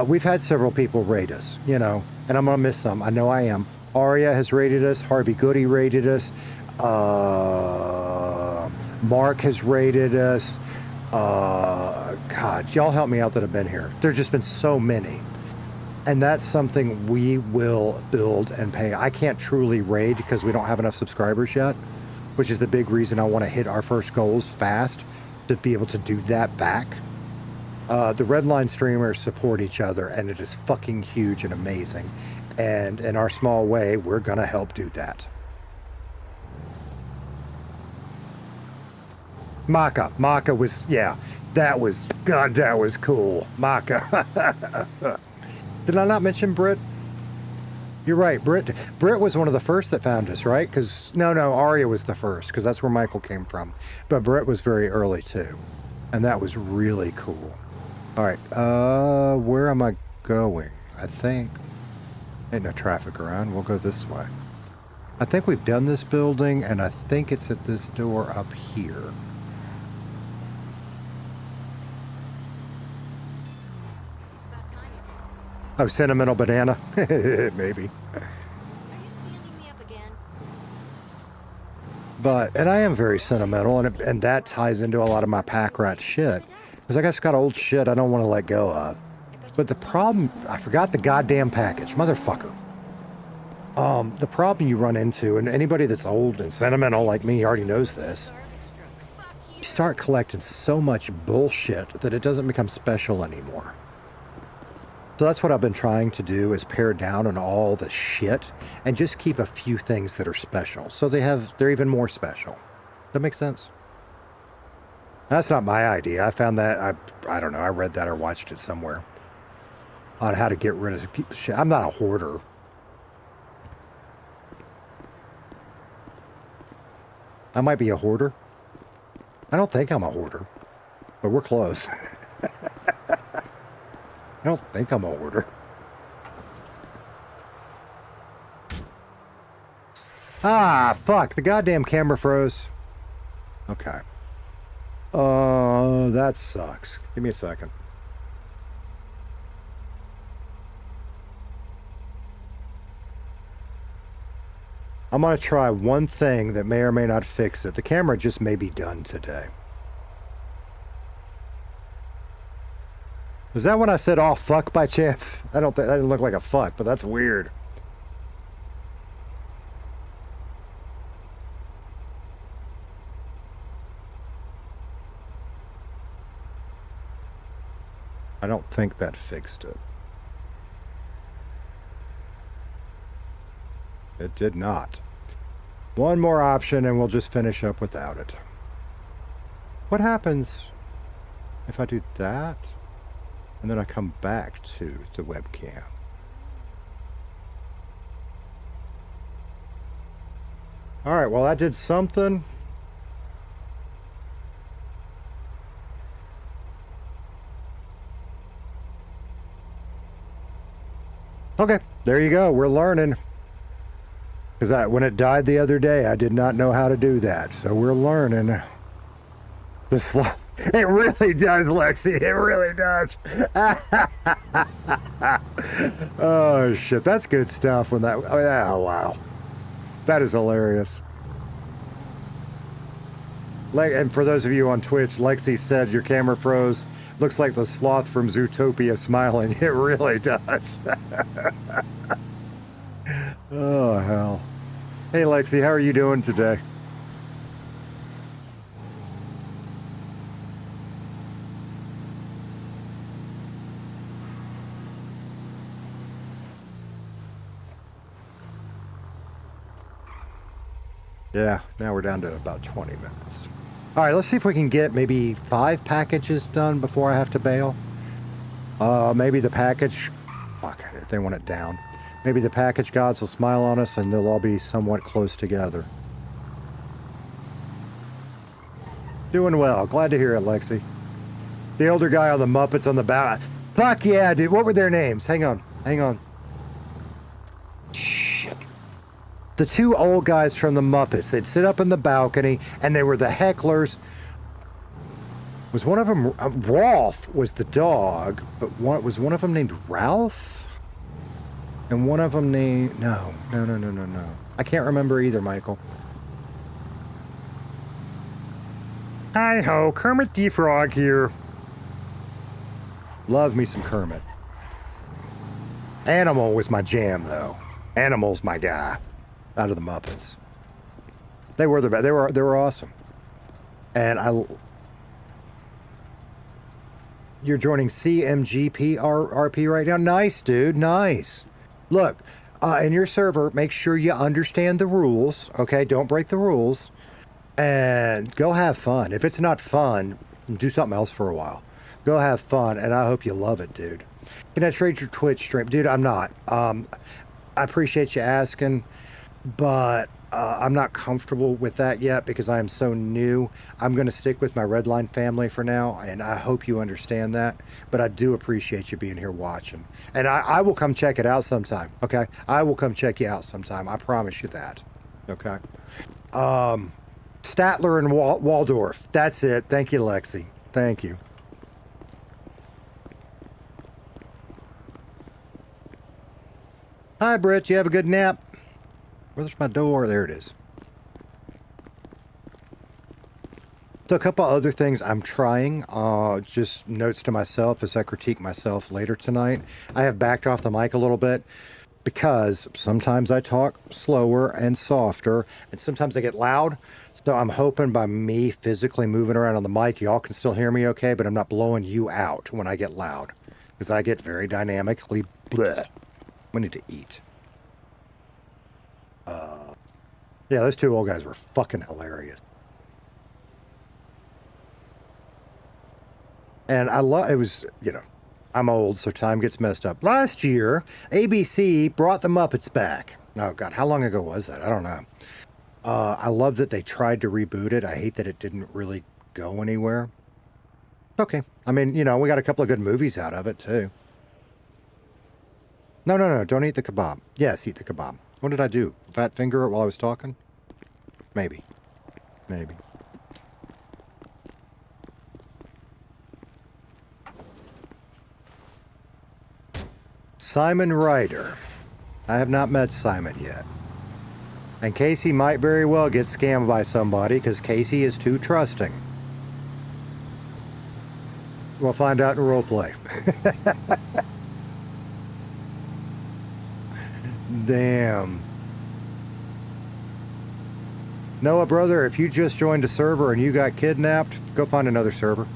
We've had several people rate us, and I'm going to miss some. I know I am. Aria has rated us. Harvey Goody rated us. Mark has rated us. God, y'all help me out that have been here. There's just been so many. And that's something we will build and pay. I can't truly raid because we don't have enough subscribers yet, which is the big reason I want to hit our first goals fast to be able to do that back. The Redline streamers support each other, and it is fucking huge and amazing. And in our small way, we're going to help do that. Maka was, that was cool. Maka. Did I not mention Brit? You're right. Britt was one of the first that found us, right? Because no, Arya was the first, because that's where Michael came from. But Britt was very early too, and that was really cool. All right, where am I going? I think ain't no traffic around. We'll go this way. I think we've done this building, and I think it's at this door up here. Oh, sentimental banana? Maybe. But, and I am very sentimental, and that ties into a lot of my pack rat shit. Because I just got old shit I don't want to let go of. But the problem, I forgot the goddamn package, motherfucker. The problem you run into, and anybody that's old and sentimental like me already knows this, you start collecting so much bullshit that it doesn't become special anymore. So that's what I've been trying to do, is pare down on all the shit and just keep a few things that are special. So they're even more special. That makes sense? That's not my idea. I found that, I don't know, I read that or watched it somewhere on how to get rid of shit. I'm not a hoarder. I might be a hoarder. I don't think I'm a hoarder, but we're close. I don't think I'm a hoarder. Ah, fuck. The goddamn camera froze. Okay. That sucks. Give me a second. I'm going to try one thing that may or may not fix it. The camera just may be done today. Was that when I said, oh, fuck, by chance? I don't think that didn't look like a fuck, but that's weird. I don't think that fixed it. It did not. One more option and we'll just finish up without it. What happens if I do that? And then I come back to the webcam. All right, well, I did something. Okay, there you go. We're learning. Because when it died the other day, I did not know how to do that. So we're learning. It really does, Lexi. It really does. Oh, shit. That's good stuff. When that. Oh, wow. That is hilarious. And for those of you on Twitch, Lexi said your camera froze. Looks like the sloth from Zootopia smiling. It really does. Oh, hell. Hey, Lexi, how are you doing today? Yeah, now we're down to about 20 minutes. All right, let's see if we can get maybe 5 packages done before I have to bail. Maybe the package... Fuck, they want it down. Maybe the package gods will smile on us and they'll all be somewhat close together. Doing well. Glad to hear it, Lexi. The older guy on the Muppets on the bow. Fuck yeah, dude. What were their names? Hang on. Hang on. Shit. The 2 old guys from the Muppets. They'd sit up in the balcony and they were the hecklers. Was one of them... Rolf was the dog, but was one of them named Ralph? And one of them named... No. I can't remember either, Michael. Hi-ho, Kermit the Frog here. Love me some Kermit. Animal was my jam, though. Animal's my guy. Out of the Muppets. They were the best. They were awesome. And you're joining CMGP-RP right now? Nice, dude. Nice. Look, in your server, make sure you understand the rules, okay? Don't break the rules. And go have fun. If it's not fun, do something else for a while. Go have fun, and I hope you love it, dude. Can I trade your Twitch stream? Dude, I'm not. I appreciate you asking, but I'm not comfortable with that yet because I am so new. I'm going to stick with my Redline family for now, and I hope you understand that. But I do appreciate you being here watching. And I will come check it out sometime, okay? I will come check you out sometime. I promise you that, okay? Statler and Waldorf. That's it. Thank you, Lexi. Thank you. Hi, Britt. You have a good nap? Where's my door? There it is. So a couple other things I'm trying, just notes to myself as I critique myself later tonight. I have backed off the mic a little bit because sometimes I talk slower and softer, and sometimes I get loud. So I'm hoping by me physically moving around on the mic, y'all can still hear me okay, but I'm not blowing you out when I get loud because I get very dynamically bleh. We need to eat. Yeah, those two old guys were fucking hilarious. And I love, it was, you know, I'm old, so time gets messed up. Last year, ABC brought the Muppets back. Oh, God, how long ago was that? I don't know. I love that they tried to reboot it. I hate that it didn't really go anywhere. Okay. I mean, you know, we got a couple of good movies out of it, too. No, don't eat the kebab. Yes, eat the kebab. What did I do? Fat finger it while I was talking? Maybe. Maybe. Simon Ryder. I have not met Simon yet. And Casey might very well get scammed by somebody because Casey is too trusting. We'll find out in roleplay. Damn. Noah, brother, if you just joined a server and you got kidnapped, go find another server.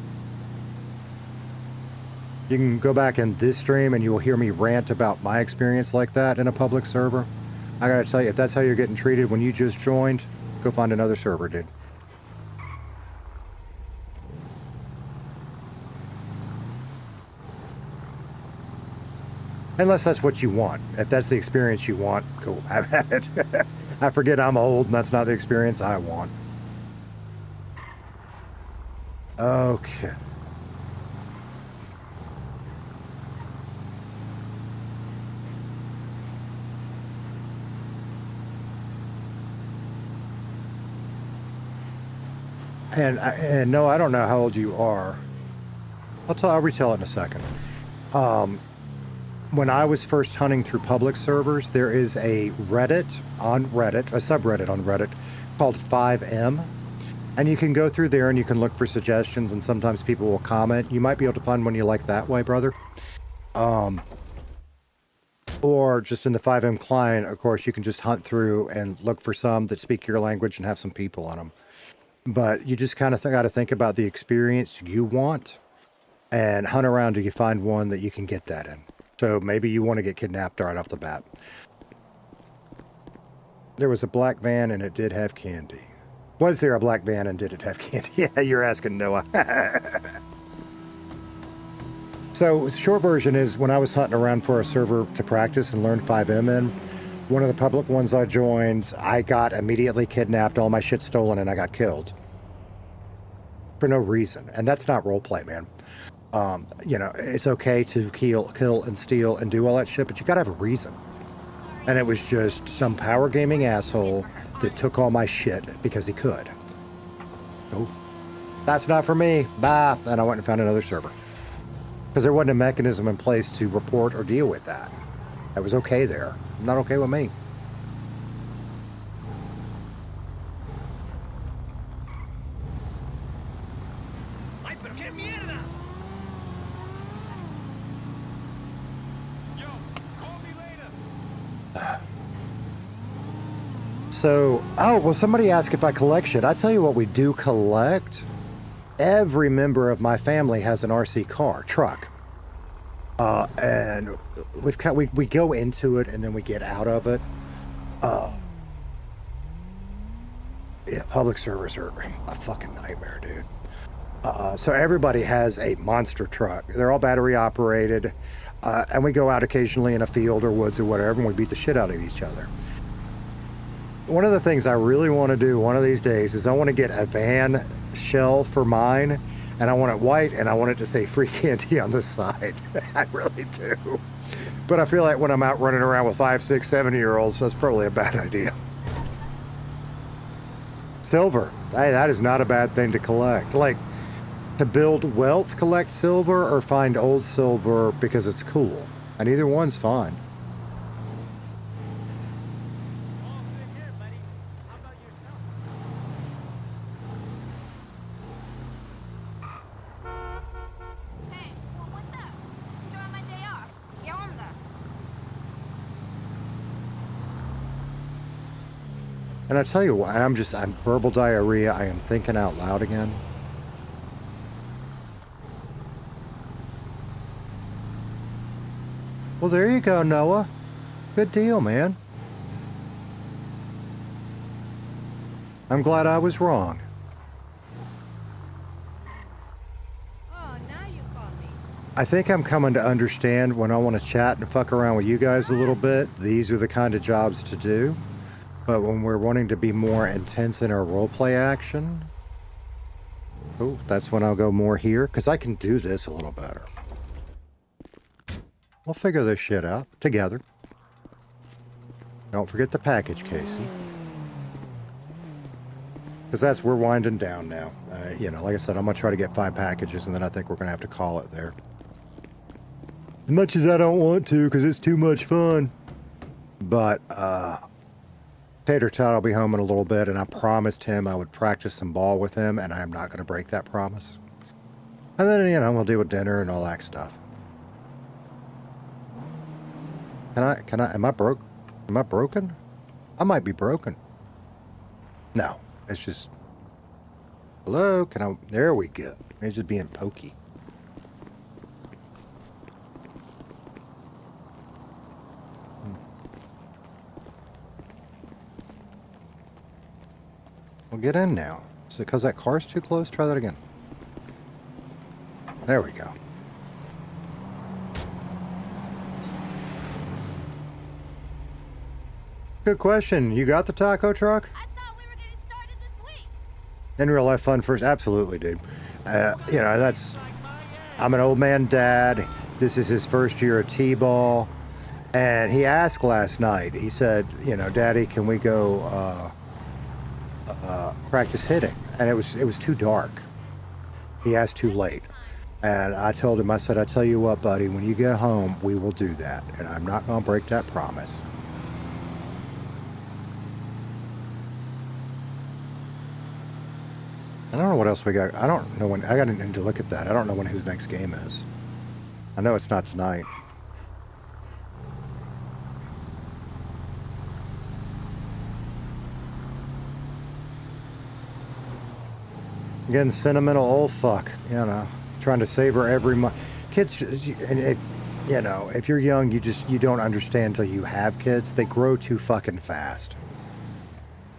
You can go back in this stream and you will hear me rant about my experience like that in a public server. I gotta tell you, if that's how you're getting treated when you just joined, go find another server, dude. Unless that's what you want. If that's the experience you want, cool, have at it. I forget I'm old and that's not the experience I want. Okay. And no, I don't know how old you are. I'll retell it in a second. When I was first hunting through public servers, there is a subreddit on Reddit called 5M. And you can go through there and you can look for suggestions and sometimes people will comment. You might be able to find one you like that way, brother. Or just in the 5M client, of course, you can just hunt through and look for some that speak your language and have some people on them. But you just kind of got to think about the experience you want and hunt around till you find one that you can get that in. So maybe you want to get kidnapped right off the bat. There was a black van and it did have candy. Was there a black van and did it have candy? Yeah, you're asking Noah. So the short version is when I was hunting around for a server to practice and learn 5M in, one of the public ones I joined, I got immediately kidnapped, all my shit stolen, and I got killed. For no reason. And that's not roleplay, man. You know, it's okay to kill and steal and do all that shit, but you gotta have a reason. And it was just some power gaming asshole that took all my shit because he could. Oh, that's not for me. Bye. And I went and found another server. Because there wasn't a mechanism in place to report or deal with that. That was okay there. Not okay with me. So, oh, well, somebody asked if I collect shit. I tell you what we do collect. Every member of my family has an RC truck. And we go into it and then we get out of it. Yeah, public servers are a fucking nightmare, dude. So everybody has a monster truck. They're all battery operated. And we go out occasionally in a field or woods or whatever, and we beat the shit out of each other. One of the things I really want to do one of these days is I want to get a van shell for mine, and I want it white, and I want it to say free candy on the side. I really do. But I feel like when I'm out running around with 5, 6, 7-year-olds, that's probably a bad idea. Silver. Hey, that is not a bad thing to collect. Like, to build wealth, collect silver, or find old silver because it's cool. And either one's fine. Hey, well, what's up? Enjoying my day off. ¿Qué onda? And I tell you what, I'm verbal diarrhea. I am thinking out loud again. Well, there you go, Noah. Good deal, man. I'm glad I was wrong. Oh, now you call me. I think I'm coming to understand when I want to chat and fuck around with you guys a little bit, these are the kind of jobs to do. But when we're wanting to be more intense in our roleplay action, oh, that's when I'll go more here, because I can do this a little better. We'll figure this shit out together. Don't forget the package, Casey. Because we're winding down now. You know, like I said, I'm going to try to get 5 packages, and then I think we're going to have to call it there. As much as I don't want to, because it's too much fun. But, Tater Tot will be home in a little bit, and I promised him I would practice some ball with him, and I am not going to break that promise. And then, you know, we'll deal with dinner and all that stuff. Am I broken? I might be broken. No, it's just, hello, there we go. It's just being pokey. Well, get in now. Is it because that car's too close? Try that again. There we go. Good question. You got the taco truck? I thought we were getting started this week. In real life fun first? Absolutely, dude. You know, I'm an old man dad. This is his first year at T-ball. And he asked last night, he said, you know, Daddy, can we go practice hitting? And it was too dark. He asked too late. And I told him, I said, I tell you what, buddy, when you get home, we will do that. And I'm not going to break that promise. I don't know what else we got. I don't know when. I got to look at that. I don't know when his next game is. I know it's not tonight. Getting sentimental old fuck, you know, trying to savor every month. Kids, and you know, if you're young, you don't understand until you have kids. They grow too fucking fast.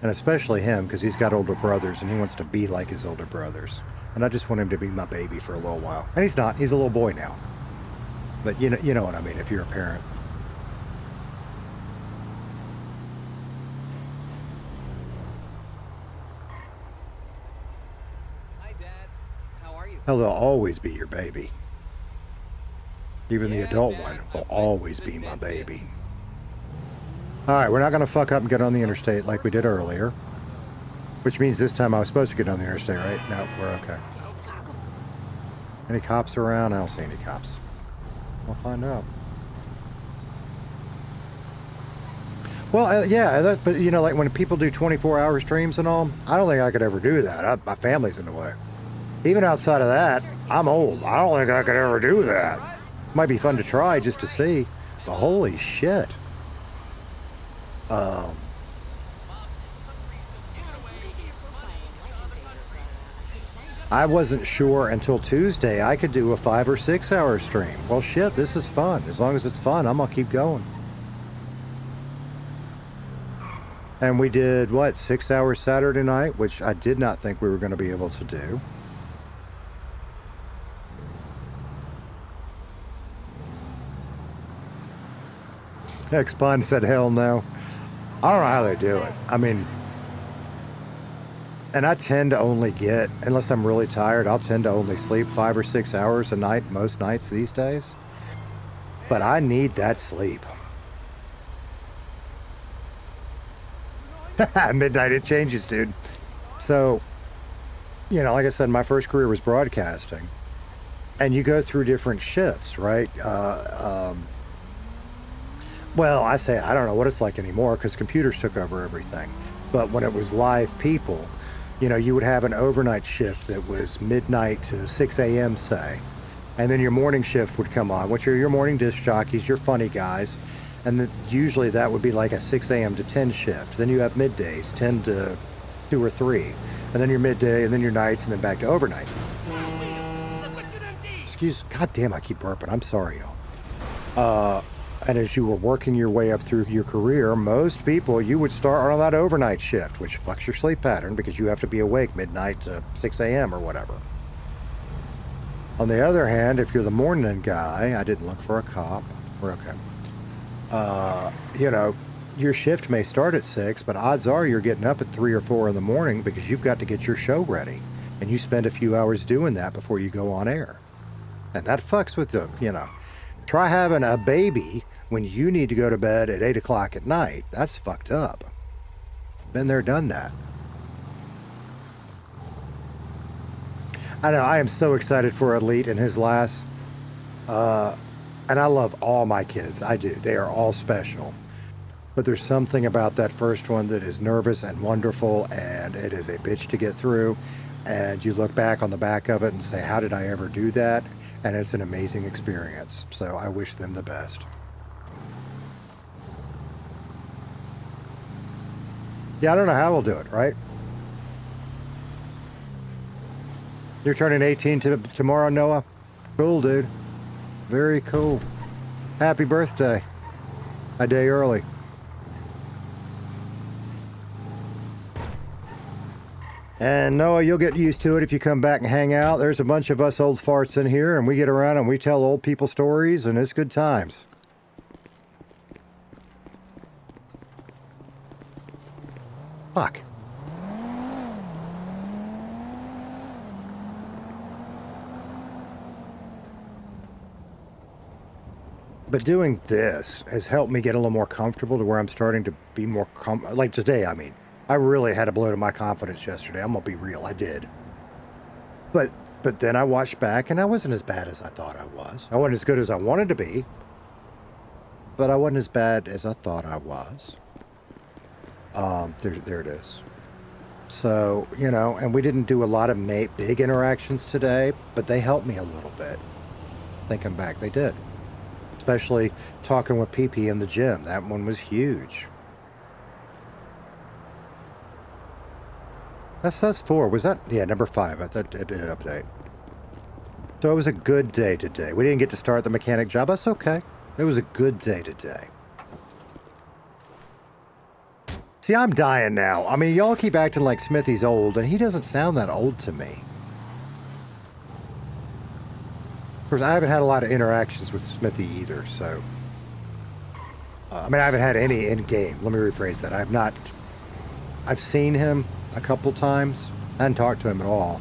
And especially him, because he's got older brothers, and he wants to be like his older brothers. And I just want him to be my baby for a little while. And he's not. He's a little boy now. But you know what I mean, if you're a parent. Hi, Dad. How are you? Hell, they'll always be your baby. Even the adult one will always be my baby. Alright, we're not going to fuck up and get on the interstate like we did earlier. Which means this time I was supposed to get on the interstate, right? No, we're okay. Any cops around? I don't see any cops. We'll find out. Well, yeah, but you know, like when people do 24-hour streams and all, I don't think I could ever do that. My family's in the way. Even outside of that, I'm old. I don't think I could ever do that. Might be fun to try just to see. But holy shit. I wasn't sure until Tuesday I could do a 5 or 6 hour stream. Well, shit, this is fun. As long as it's fun, I'm gonna keep going. And we did, what, 6 hours Saturday night, which I did not think we were going to be able to do. X-Pun said, hell no. I don't know how they do it. I mean, and I tend to only get, unless I'm really tired, I'll tend to only sleep 5 or 6 hours a night most nights these days. But I need that sleep. Midnight, it changes, dude. So, you know, like I said, my first career was broadcasting. And you go through different shifts, right? Well, I don't know what it's like anymore because computers took over everything. But when it was live people, you know, you would have an overnight shift that was midnight to 6 a.m., say. And then your morning shift would come on, which are your morning disc jockeys, your funny guys. And usually that would be like a 6 a.m. to 10 shift. Then you have middays, 10 to 2 or 3. And then your midday, and then your nights, and then back to overnight. God damn, I keep burping. I'm sorry, y'all. And as you were working your way up through your career, most people, you would start on that overnight shift, which fucks your sleep pattern because you have to be awake midnight to 6 a.m. or whatever. On the other hand, if you're the morning guy, I didn't look for a cop. We're okay. You know, your shift may start at 6, but odds are you're getting up at 3 or 4 in the morning because you've got to get your show ready. And you spend a few hours doing that before you go on air. And that fucks with the, you know, try having a baby when you need to go to bed at 8 o'clock at night. That's fucked up. Been there, done that. I know, I am so excited for Elite and his last. And I love all my kids. I do. They are all special. But there's something about that first one that is nervous and wonderful, and it is a bitch to get through. And you look back on the back of it and say, how did I ever do that? And it's an amazing experience. So I wish them the best. Yeah, I don't know how we'll do it, right? You're turning 18 tomorrow, Noah? Cool, dude. Very cool. Happy birthday. A day early. And Noah, you'll get used to it if you come back and hang out. There's a bunch of us old farts in here, and we get around and we tell old people stories, and it's good times. Fuck. But doing this has helped me get a little more comfortable to where I'm starting to be more like today, I mean. I really had a blow to my confidence yesterday. I'm gonna be real, I did. But then I watched back and I wasn't as bad as I thought I was. I wasn't as good as I wanted to be. But I wasn't as bad as I thought I was. There it is. So, you know, and we didn't do a lot of big interactions today, but they helped me a little bit. Thinking back, they did. Especially talking with PP in the gym. That one was huge. That's us 4. Was that? Yeah, number 5. I thought it did update. So it was a good day today. We didn't get to start the mechanic job. That's okay. It was a good day today. See, I'm dying now. I mean, y'all keep acting like Smithy's old, and he doesn't sound that old to me. Of course, I haven't had a lot of interactions with Smithy either, so... I mean, I haven't had any in-game. Let me rephrase that. I've seen him a couple times. I hadn't talked to him at all.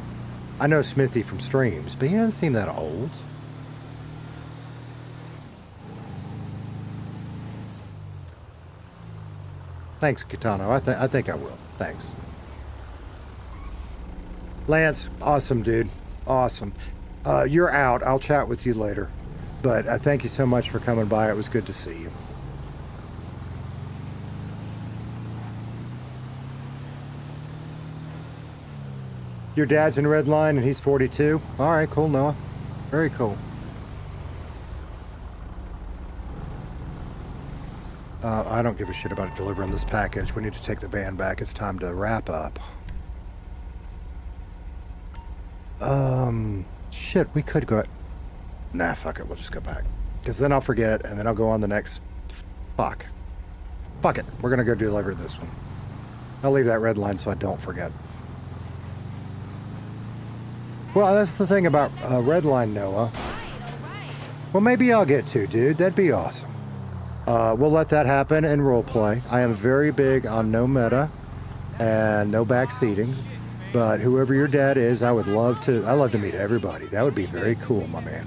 I know Smithy from streams, but he doesn't seem that old. Thanks, Kitano. I think I will. Thanks. Lance, awesome, dude. Awesome. You're out. I'll chat with you later. But thank you so much for coming by. It was good to see you. Your dad's in Redline and he's 42? All right, cool, Noah. Very cool. I don't give a shit about delivering this package. We need to take the van back. It's time to wrap up. Shit, we could go... Nah, fuck it. We'll just go back. Because then I'll forget, and then I'll go on the next... Fuck. Fuck it. We're going to go deliver this one. I'll leave that red line so I don't forget. Well, that's the thing about Redline, Noah. Well, maybe I'll get to, dude. That'd be awesome. We'll let that happen in roleplay. I am very big on no meta and no backseating. But whoever your dad is, I'd love to meet everybody. That would be very cool, my man.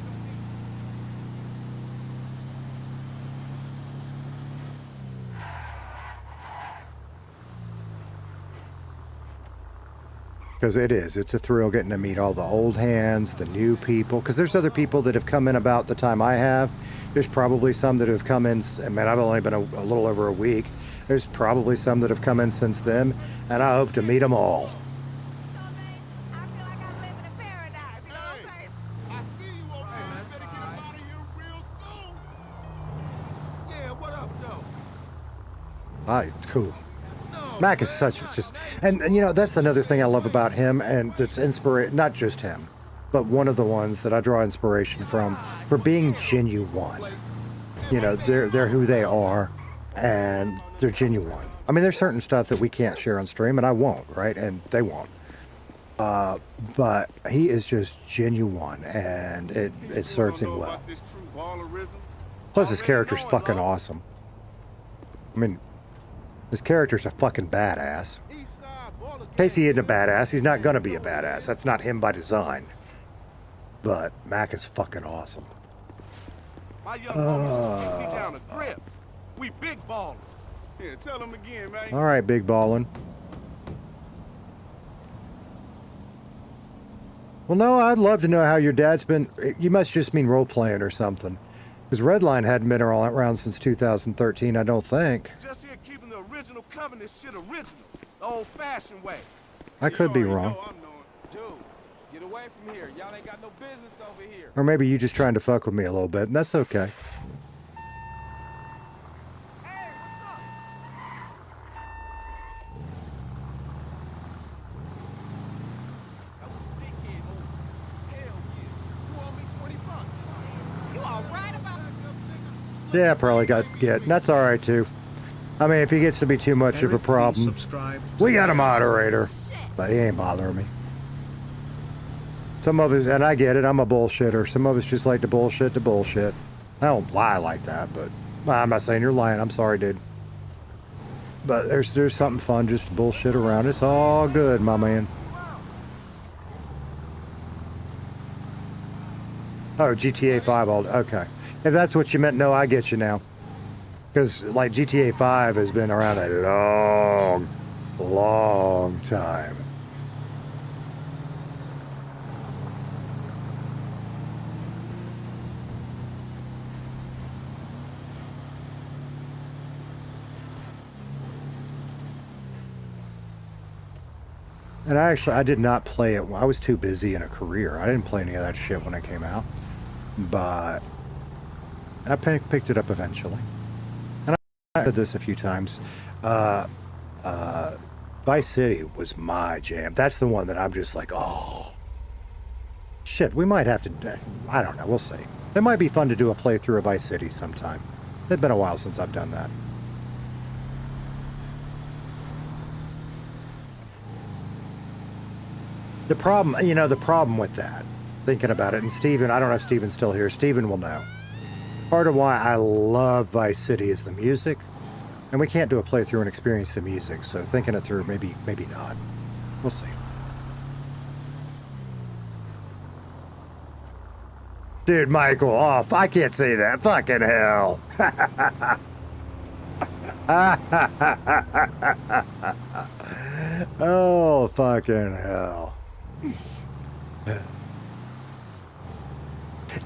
Because it's a thrill getting to meet all the old hands, the new people. Because there's other people that have come in about the time I have. There's probably some that have come in, I mean, I've only been a little over a week. There's probably some that have come in since then, and I hope to meet them all. Cool. Mac is such and you know, that's another thing I love about him, and that's not just him, but one of the ones that I draw inspiration from for being genuine. You know, they're who they are, and they're genuine. I mean, there's certain stuff that we can't share on stream, and I won't, right? And they won't. But he is just genuine, and it serves him well. Plus, his character's fucking awesome. I mean, his character's a fucking badass. In case he isn't a badass, he's not gonna be a badass. That's not him by design. But Mac is fucking awesome. My young homies just down a grip. We big ballin'. Yeah, tell him again, man. All right, big ballin'. Well, no, I'd love to know how your dad's been. You must just mean role-playing or something. Because Redline hadn't been around since 2013, I don't think. Just here keeping the original Covenant shit original. The old-fashioned way. I could be wrong. Dude, get away from here. Y'all ain't got no business over here. Or maybe you just trying to fuck with me a little bit, and that's okay. Yeah, probably got get. That's all right too. I mean, if he gets to be too much of a problem, we got a moderator, but he ain't bothering me. Some of us, and I get it, I'm a bullshitter. Some of us just like to bullshit. I don't lie like that, but well, I'm not saying you're lying. I'm sorry, dude. But there's something fun just to bullshit around. It's all good, my man. Oh, GTA 5 all okay. If that's what you meant, no, I get you now. Because, like, GTA 5 has been around a long, long time. And I did not play it. I was too busy in a career. I didn't play any of that shit when it came out. But I picked it up eventually. And I said this a few times. Vice City was my jam. That's the one that I'm just like, oh. Shit, we might have to, I don't know, we'll see. It might be fun to do a playthrough of Vice City sometime. It's been a while since I've done that. The problem with that, thinking about it, and Steven, I don't know if Steven's still here. Steven will know. Part of why I love Vice City is the music, and we can't do a playthrough and experience the music, so thinking it through, maybe not. We'll see. Dude, Michael, off. I can't say that. Fucking hell. Oh, fucking hell.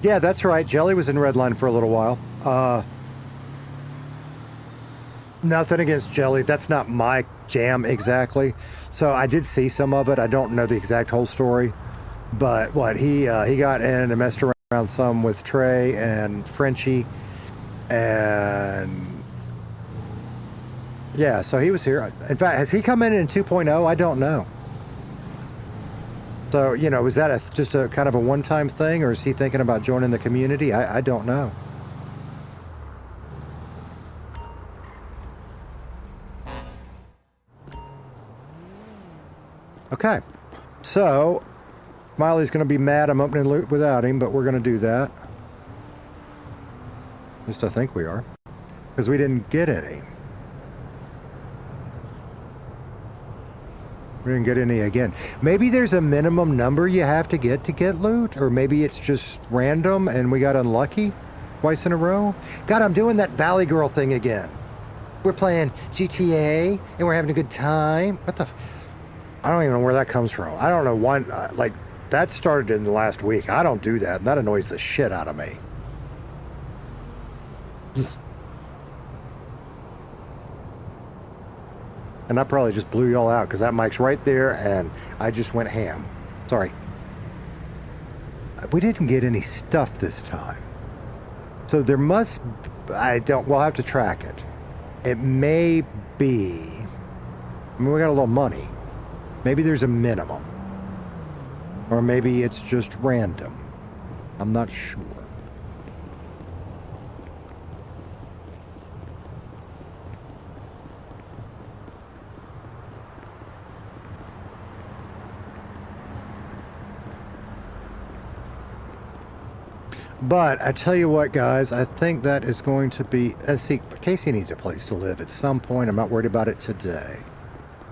Yeah, that's right. Jelly was in Redline for a little while. Nothing against Jelly. That's not my jam exactly. So I did see some of it. I don't know the exact whole story. But what, he got in and messed around some with Trey and Frenchie. And yeah, so he was here. In fact, has he come in 2.0? I don't know. So, you know, was that just a kind of a one-time thing, or is he thinking about joining the community? I don't know. Okay, so Miley's going to be mad I'm opening loot without him, but we're going to do that. At least I think we are. because we didn't get any. We didn't get any again. Maybe there's a minimum number you have to get loot, or maybe it's just random and we got unlucky twice in a row. God, I'm doing that Valley Girl thing again. We're playing GTA and we're having a good time. What the? I don't even know where that comes from. I don't know why. Like, that started in the last week. I don't do that, and that annoys the shit out of me. And I probably just blew y'all out because that mic's right there and I just went ham. Sorry. We didn't get any stuff this time. So there must, we'll have to track it. It may be, I mean, we got a little money. Maybe there's a minimum. Or maybe it's just random. I'm not sure. But I tell you what, guys, I think that is going to be... see, Casey needs a place to live at some point. I'm not worried about it today.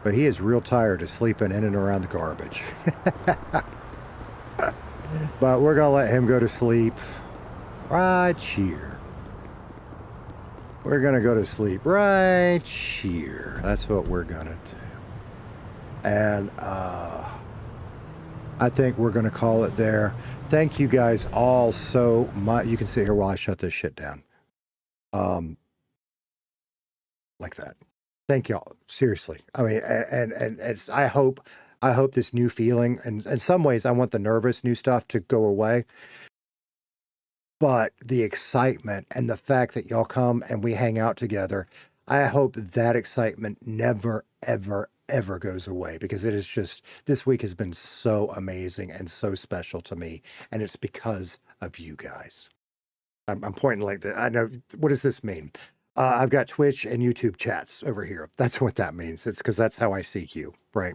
But he is real tired of sleeping in and around the garbage. But we're going to let him go to sleep right here. We're going to go to sleep right here. That's what we're going to do. And I think we're going to call it there. Thank you guys all so much. You can sit here while I shut this shit down. Like that. Thank y'all. Seriously. I mean, and it's, I hope this new feeling, and in some ways I want the nervous new stuff to go away. But the excitement and the fact that y'all come and we hang out together, I hope that excitement never, ever, ever goes away, because it is just, this week has been so amazing and so special to me, and it's because of you guys. I'm pointing like that. I know, what does this mean? I've got Twitch and YouTube chats over here. That's what that means. It's because that's how I see you, right?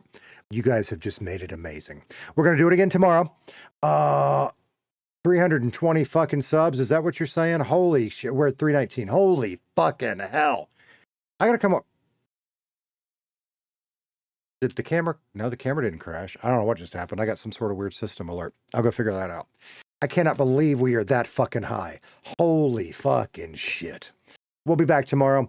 You guys have just made it amazing. We're going to do it again tomorrow. 320 fucking subs. Is that what you're saying? Holy shit. We're at 319. Holy fucking hell. I got to come up. Did the camera? No, the camera didn't crash. I don't know what just happened. I got some sort of weird system alert. I'll go figure that out. I cannot believe we are that fucking high. Holy fucking shit. We'll be back tomorrow,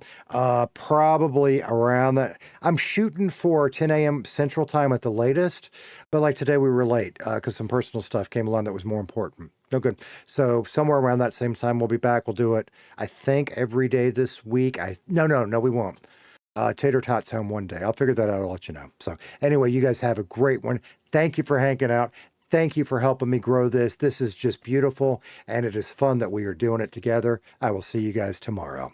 probably around that. I'm shooting for 10 a.m. Central Time at the latest, but like today we were late because some personal stuff came along that was more important. No good. So somewhere around that same time we'll be back. We'll do it, I think, every day this week. No, we won't. Tater Tot's home one day. I'll figure that out. I'll let you know. So anyway, you guys have a great one. Thank you for hanging out. Thank you for helping me grow this. This is just beautiful, and it is fun that we are doing it together. I will see you guys tomorrow.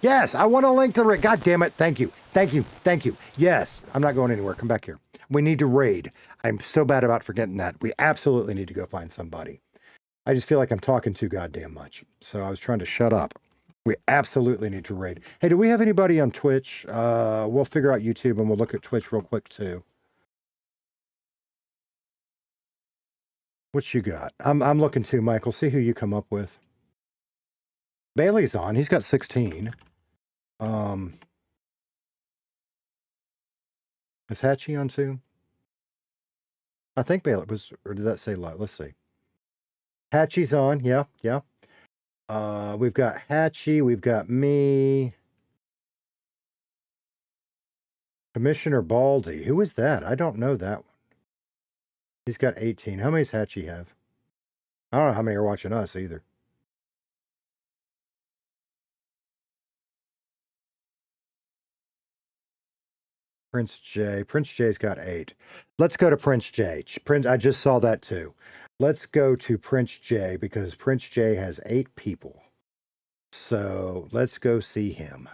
Yes, I want to link to the raid. God damn it. Thank you. Thank you. Thank you. Yes, I'm not going anywhere. Come back here. We need to raid. I'm so bad about forgetting that. We absolutely need to go find somebody. I just feel like I'm talking too goddamn much. So I was trying to shut up. We absolutely need to raid. Hey, do we have anybody on Twitch? We'll figure out YouTube and we'll look at Twitch real quick too. What you got? I'm looking too, Michael. See who you come up with. Bailey's on. He's got 16. Is Hatchie on too? I think Bailey was, or did that say live? Let's see. Hatchie's on. Yeah. We've got Hatchie. We've got me. Commissioner Baldy. Who is that? I don't know that one. He's got 18. How many does Hatchie have? I don't know how many are watching us either. Prince J. Prince J's got 8. Let's go to Prince J. I just saw that too. Let's go to Prince J because Prince J has 8 people. So let's go see him.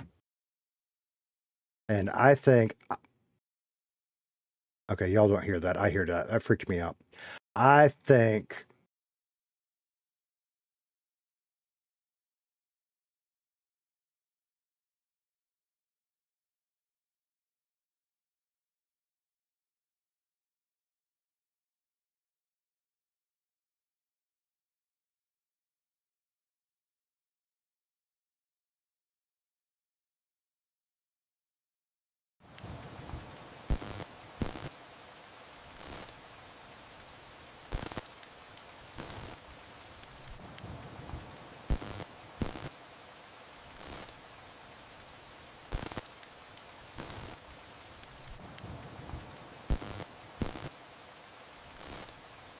And I think... Okay, y'all don't hear that. I hear that. That freaked me out. I think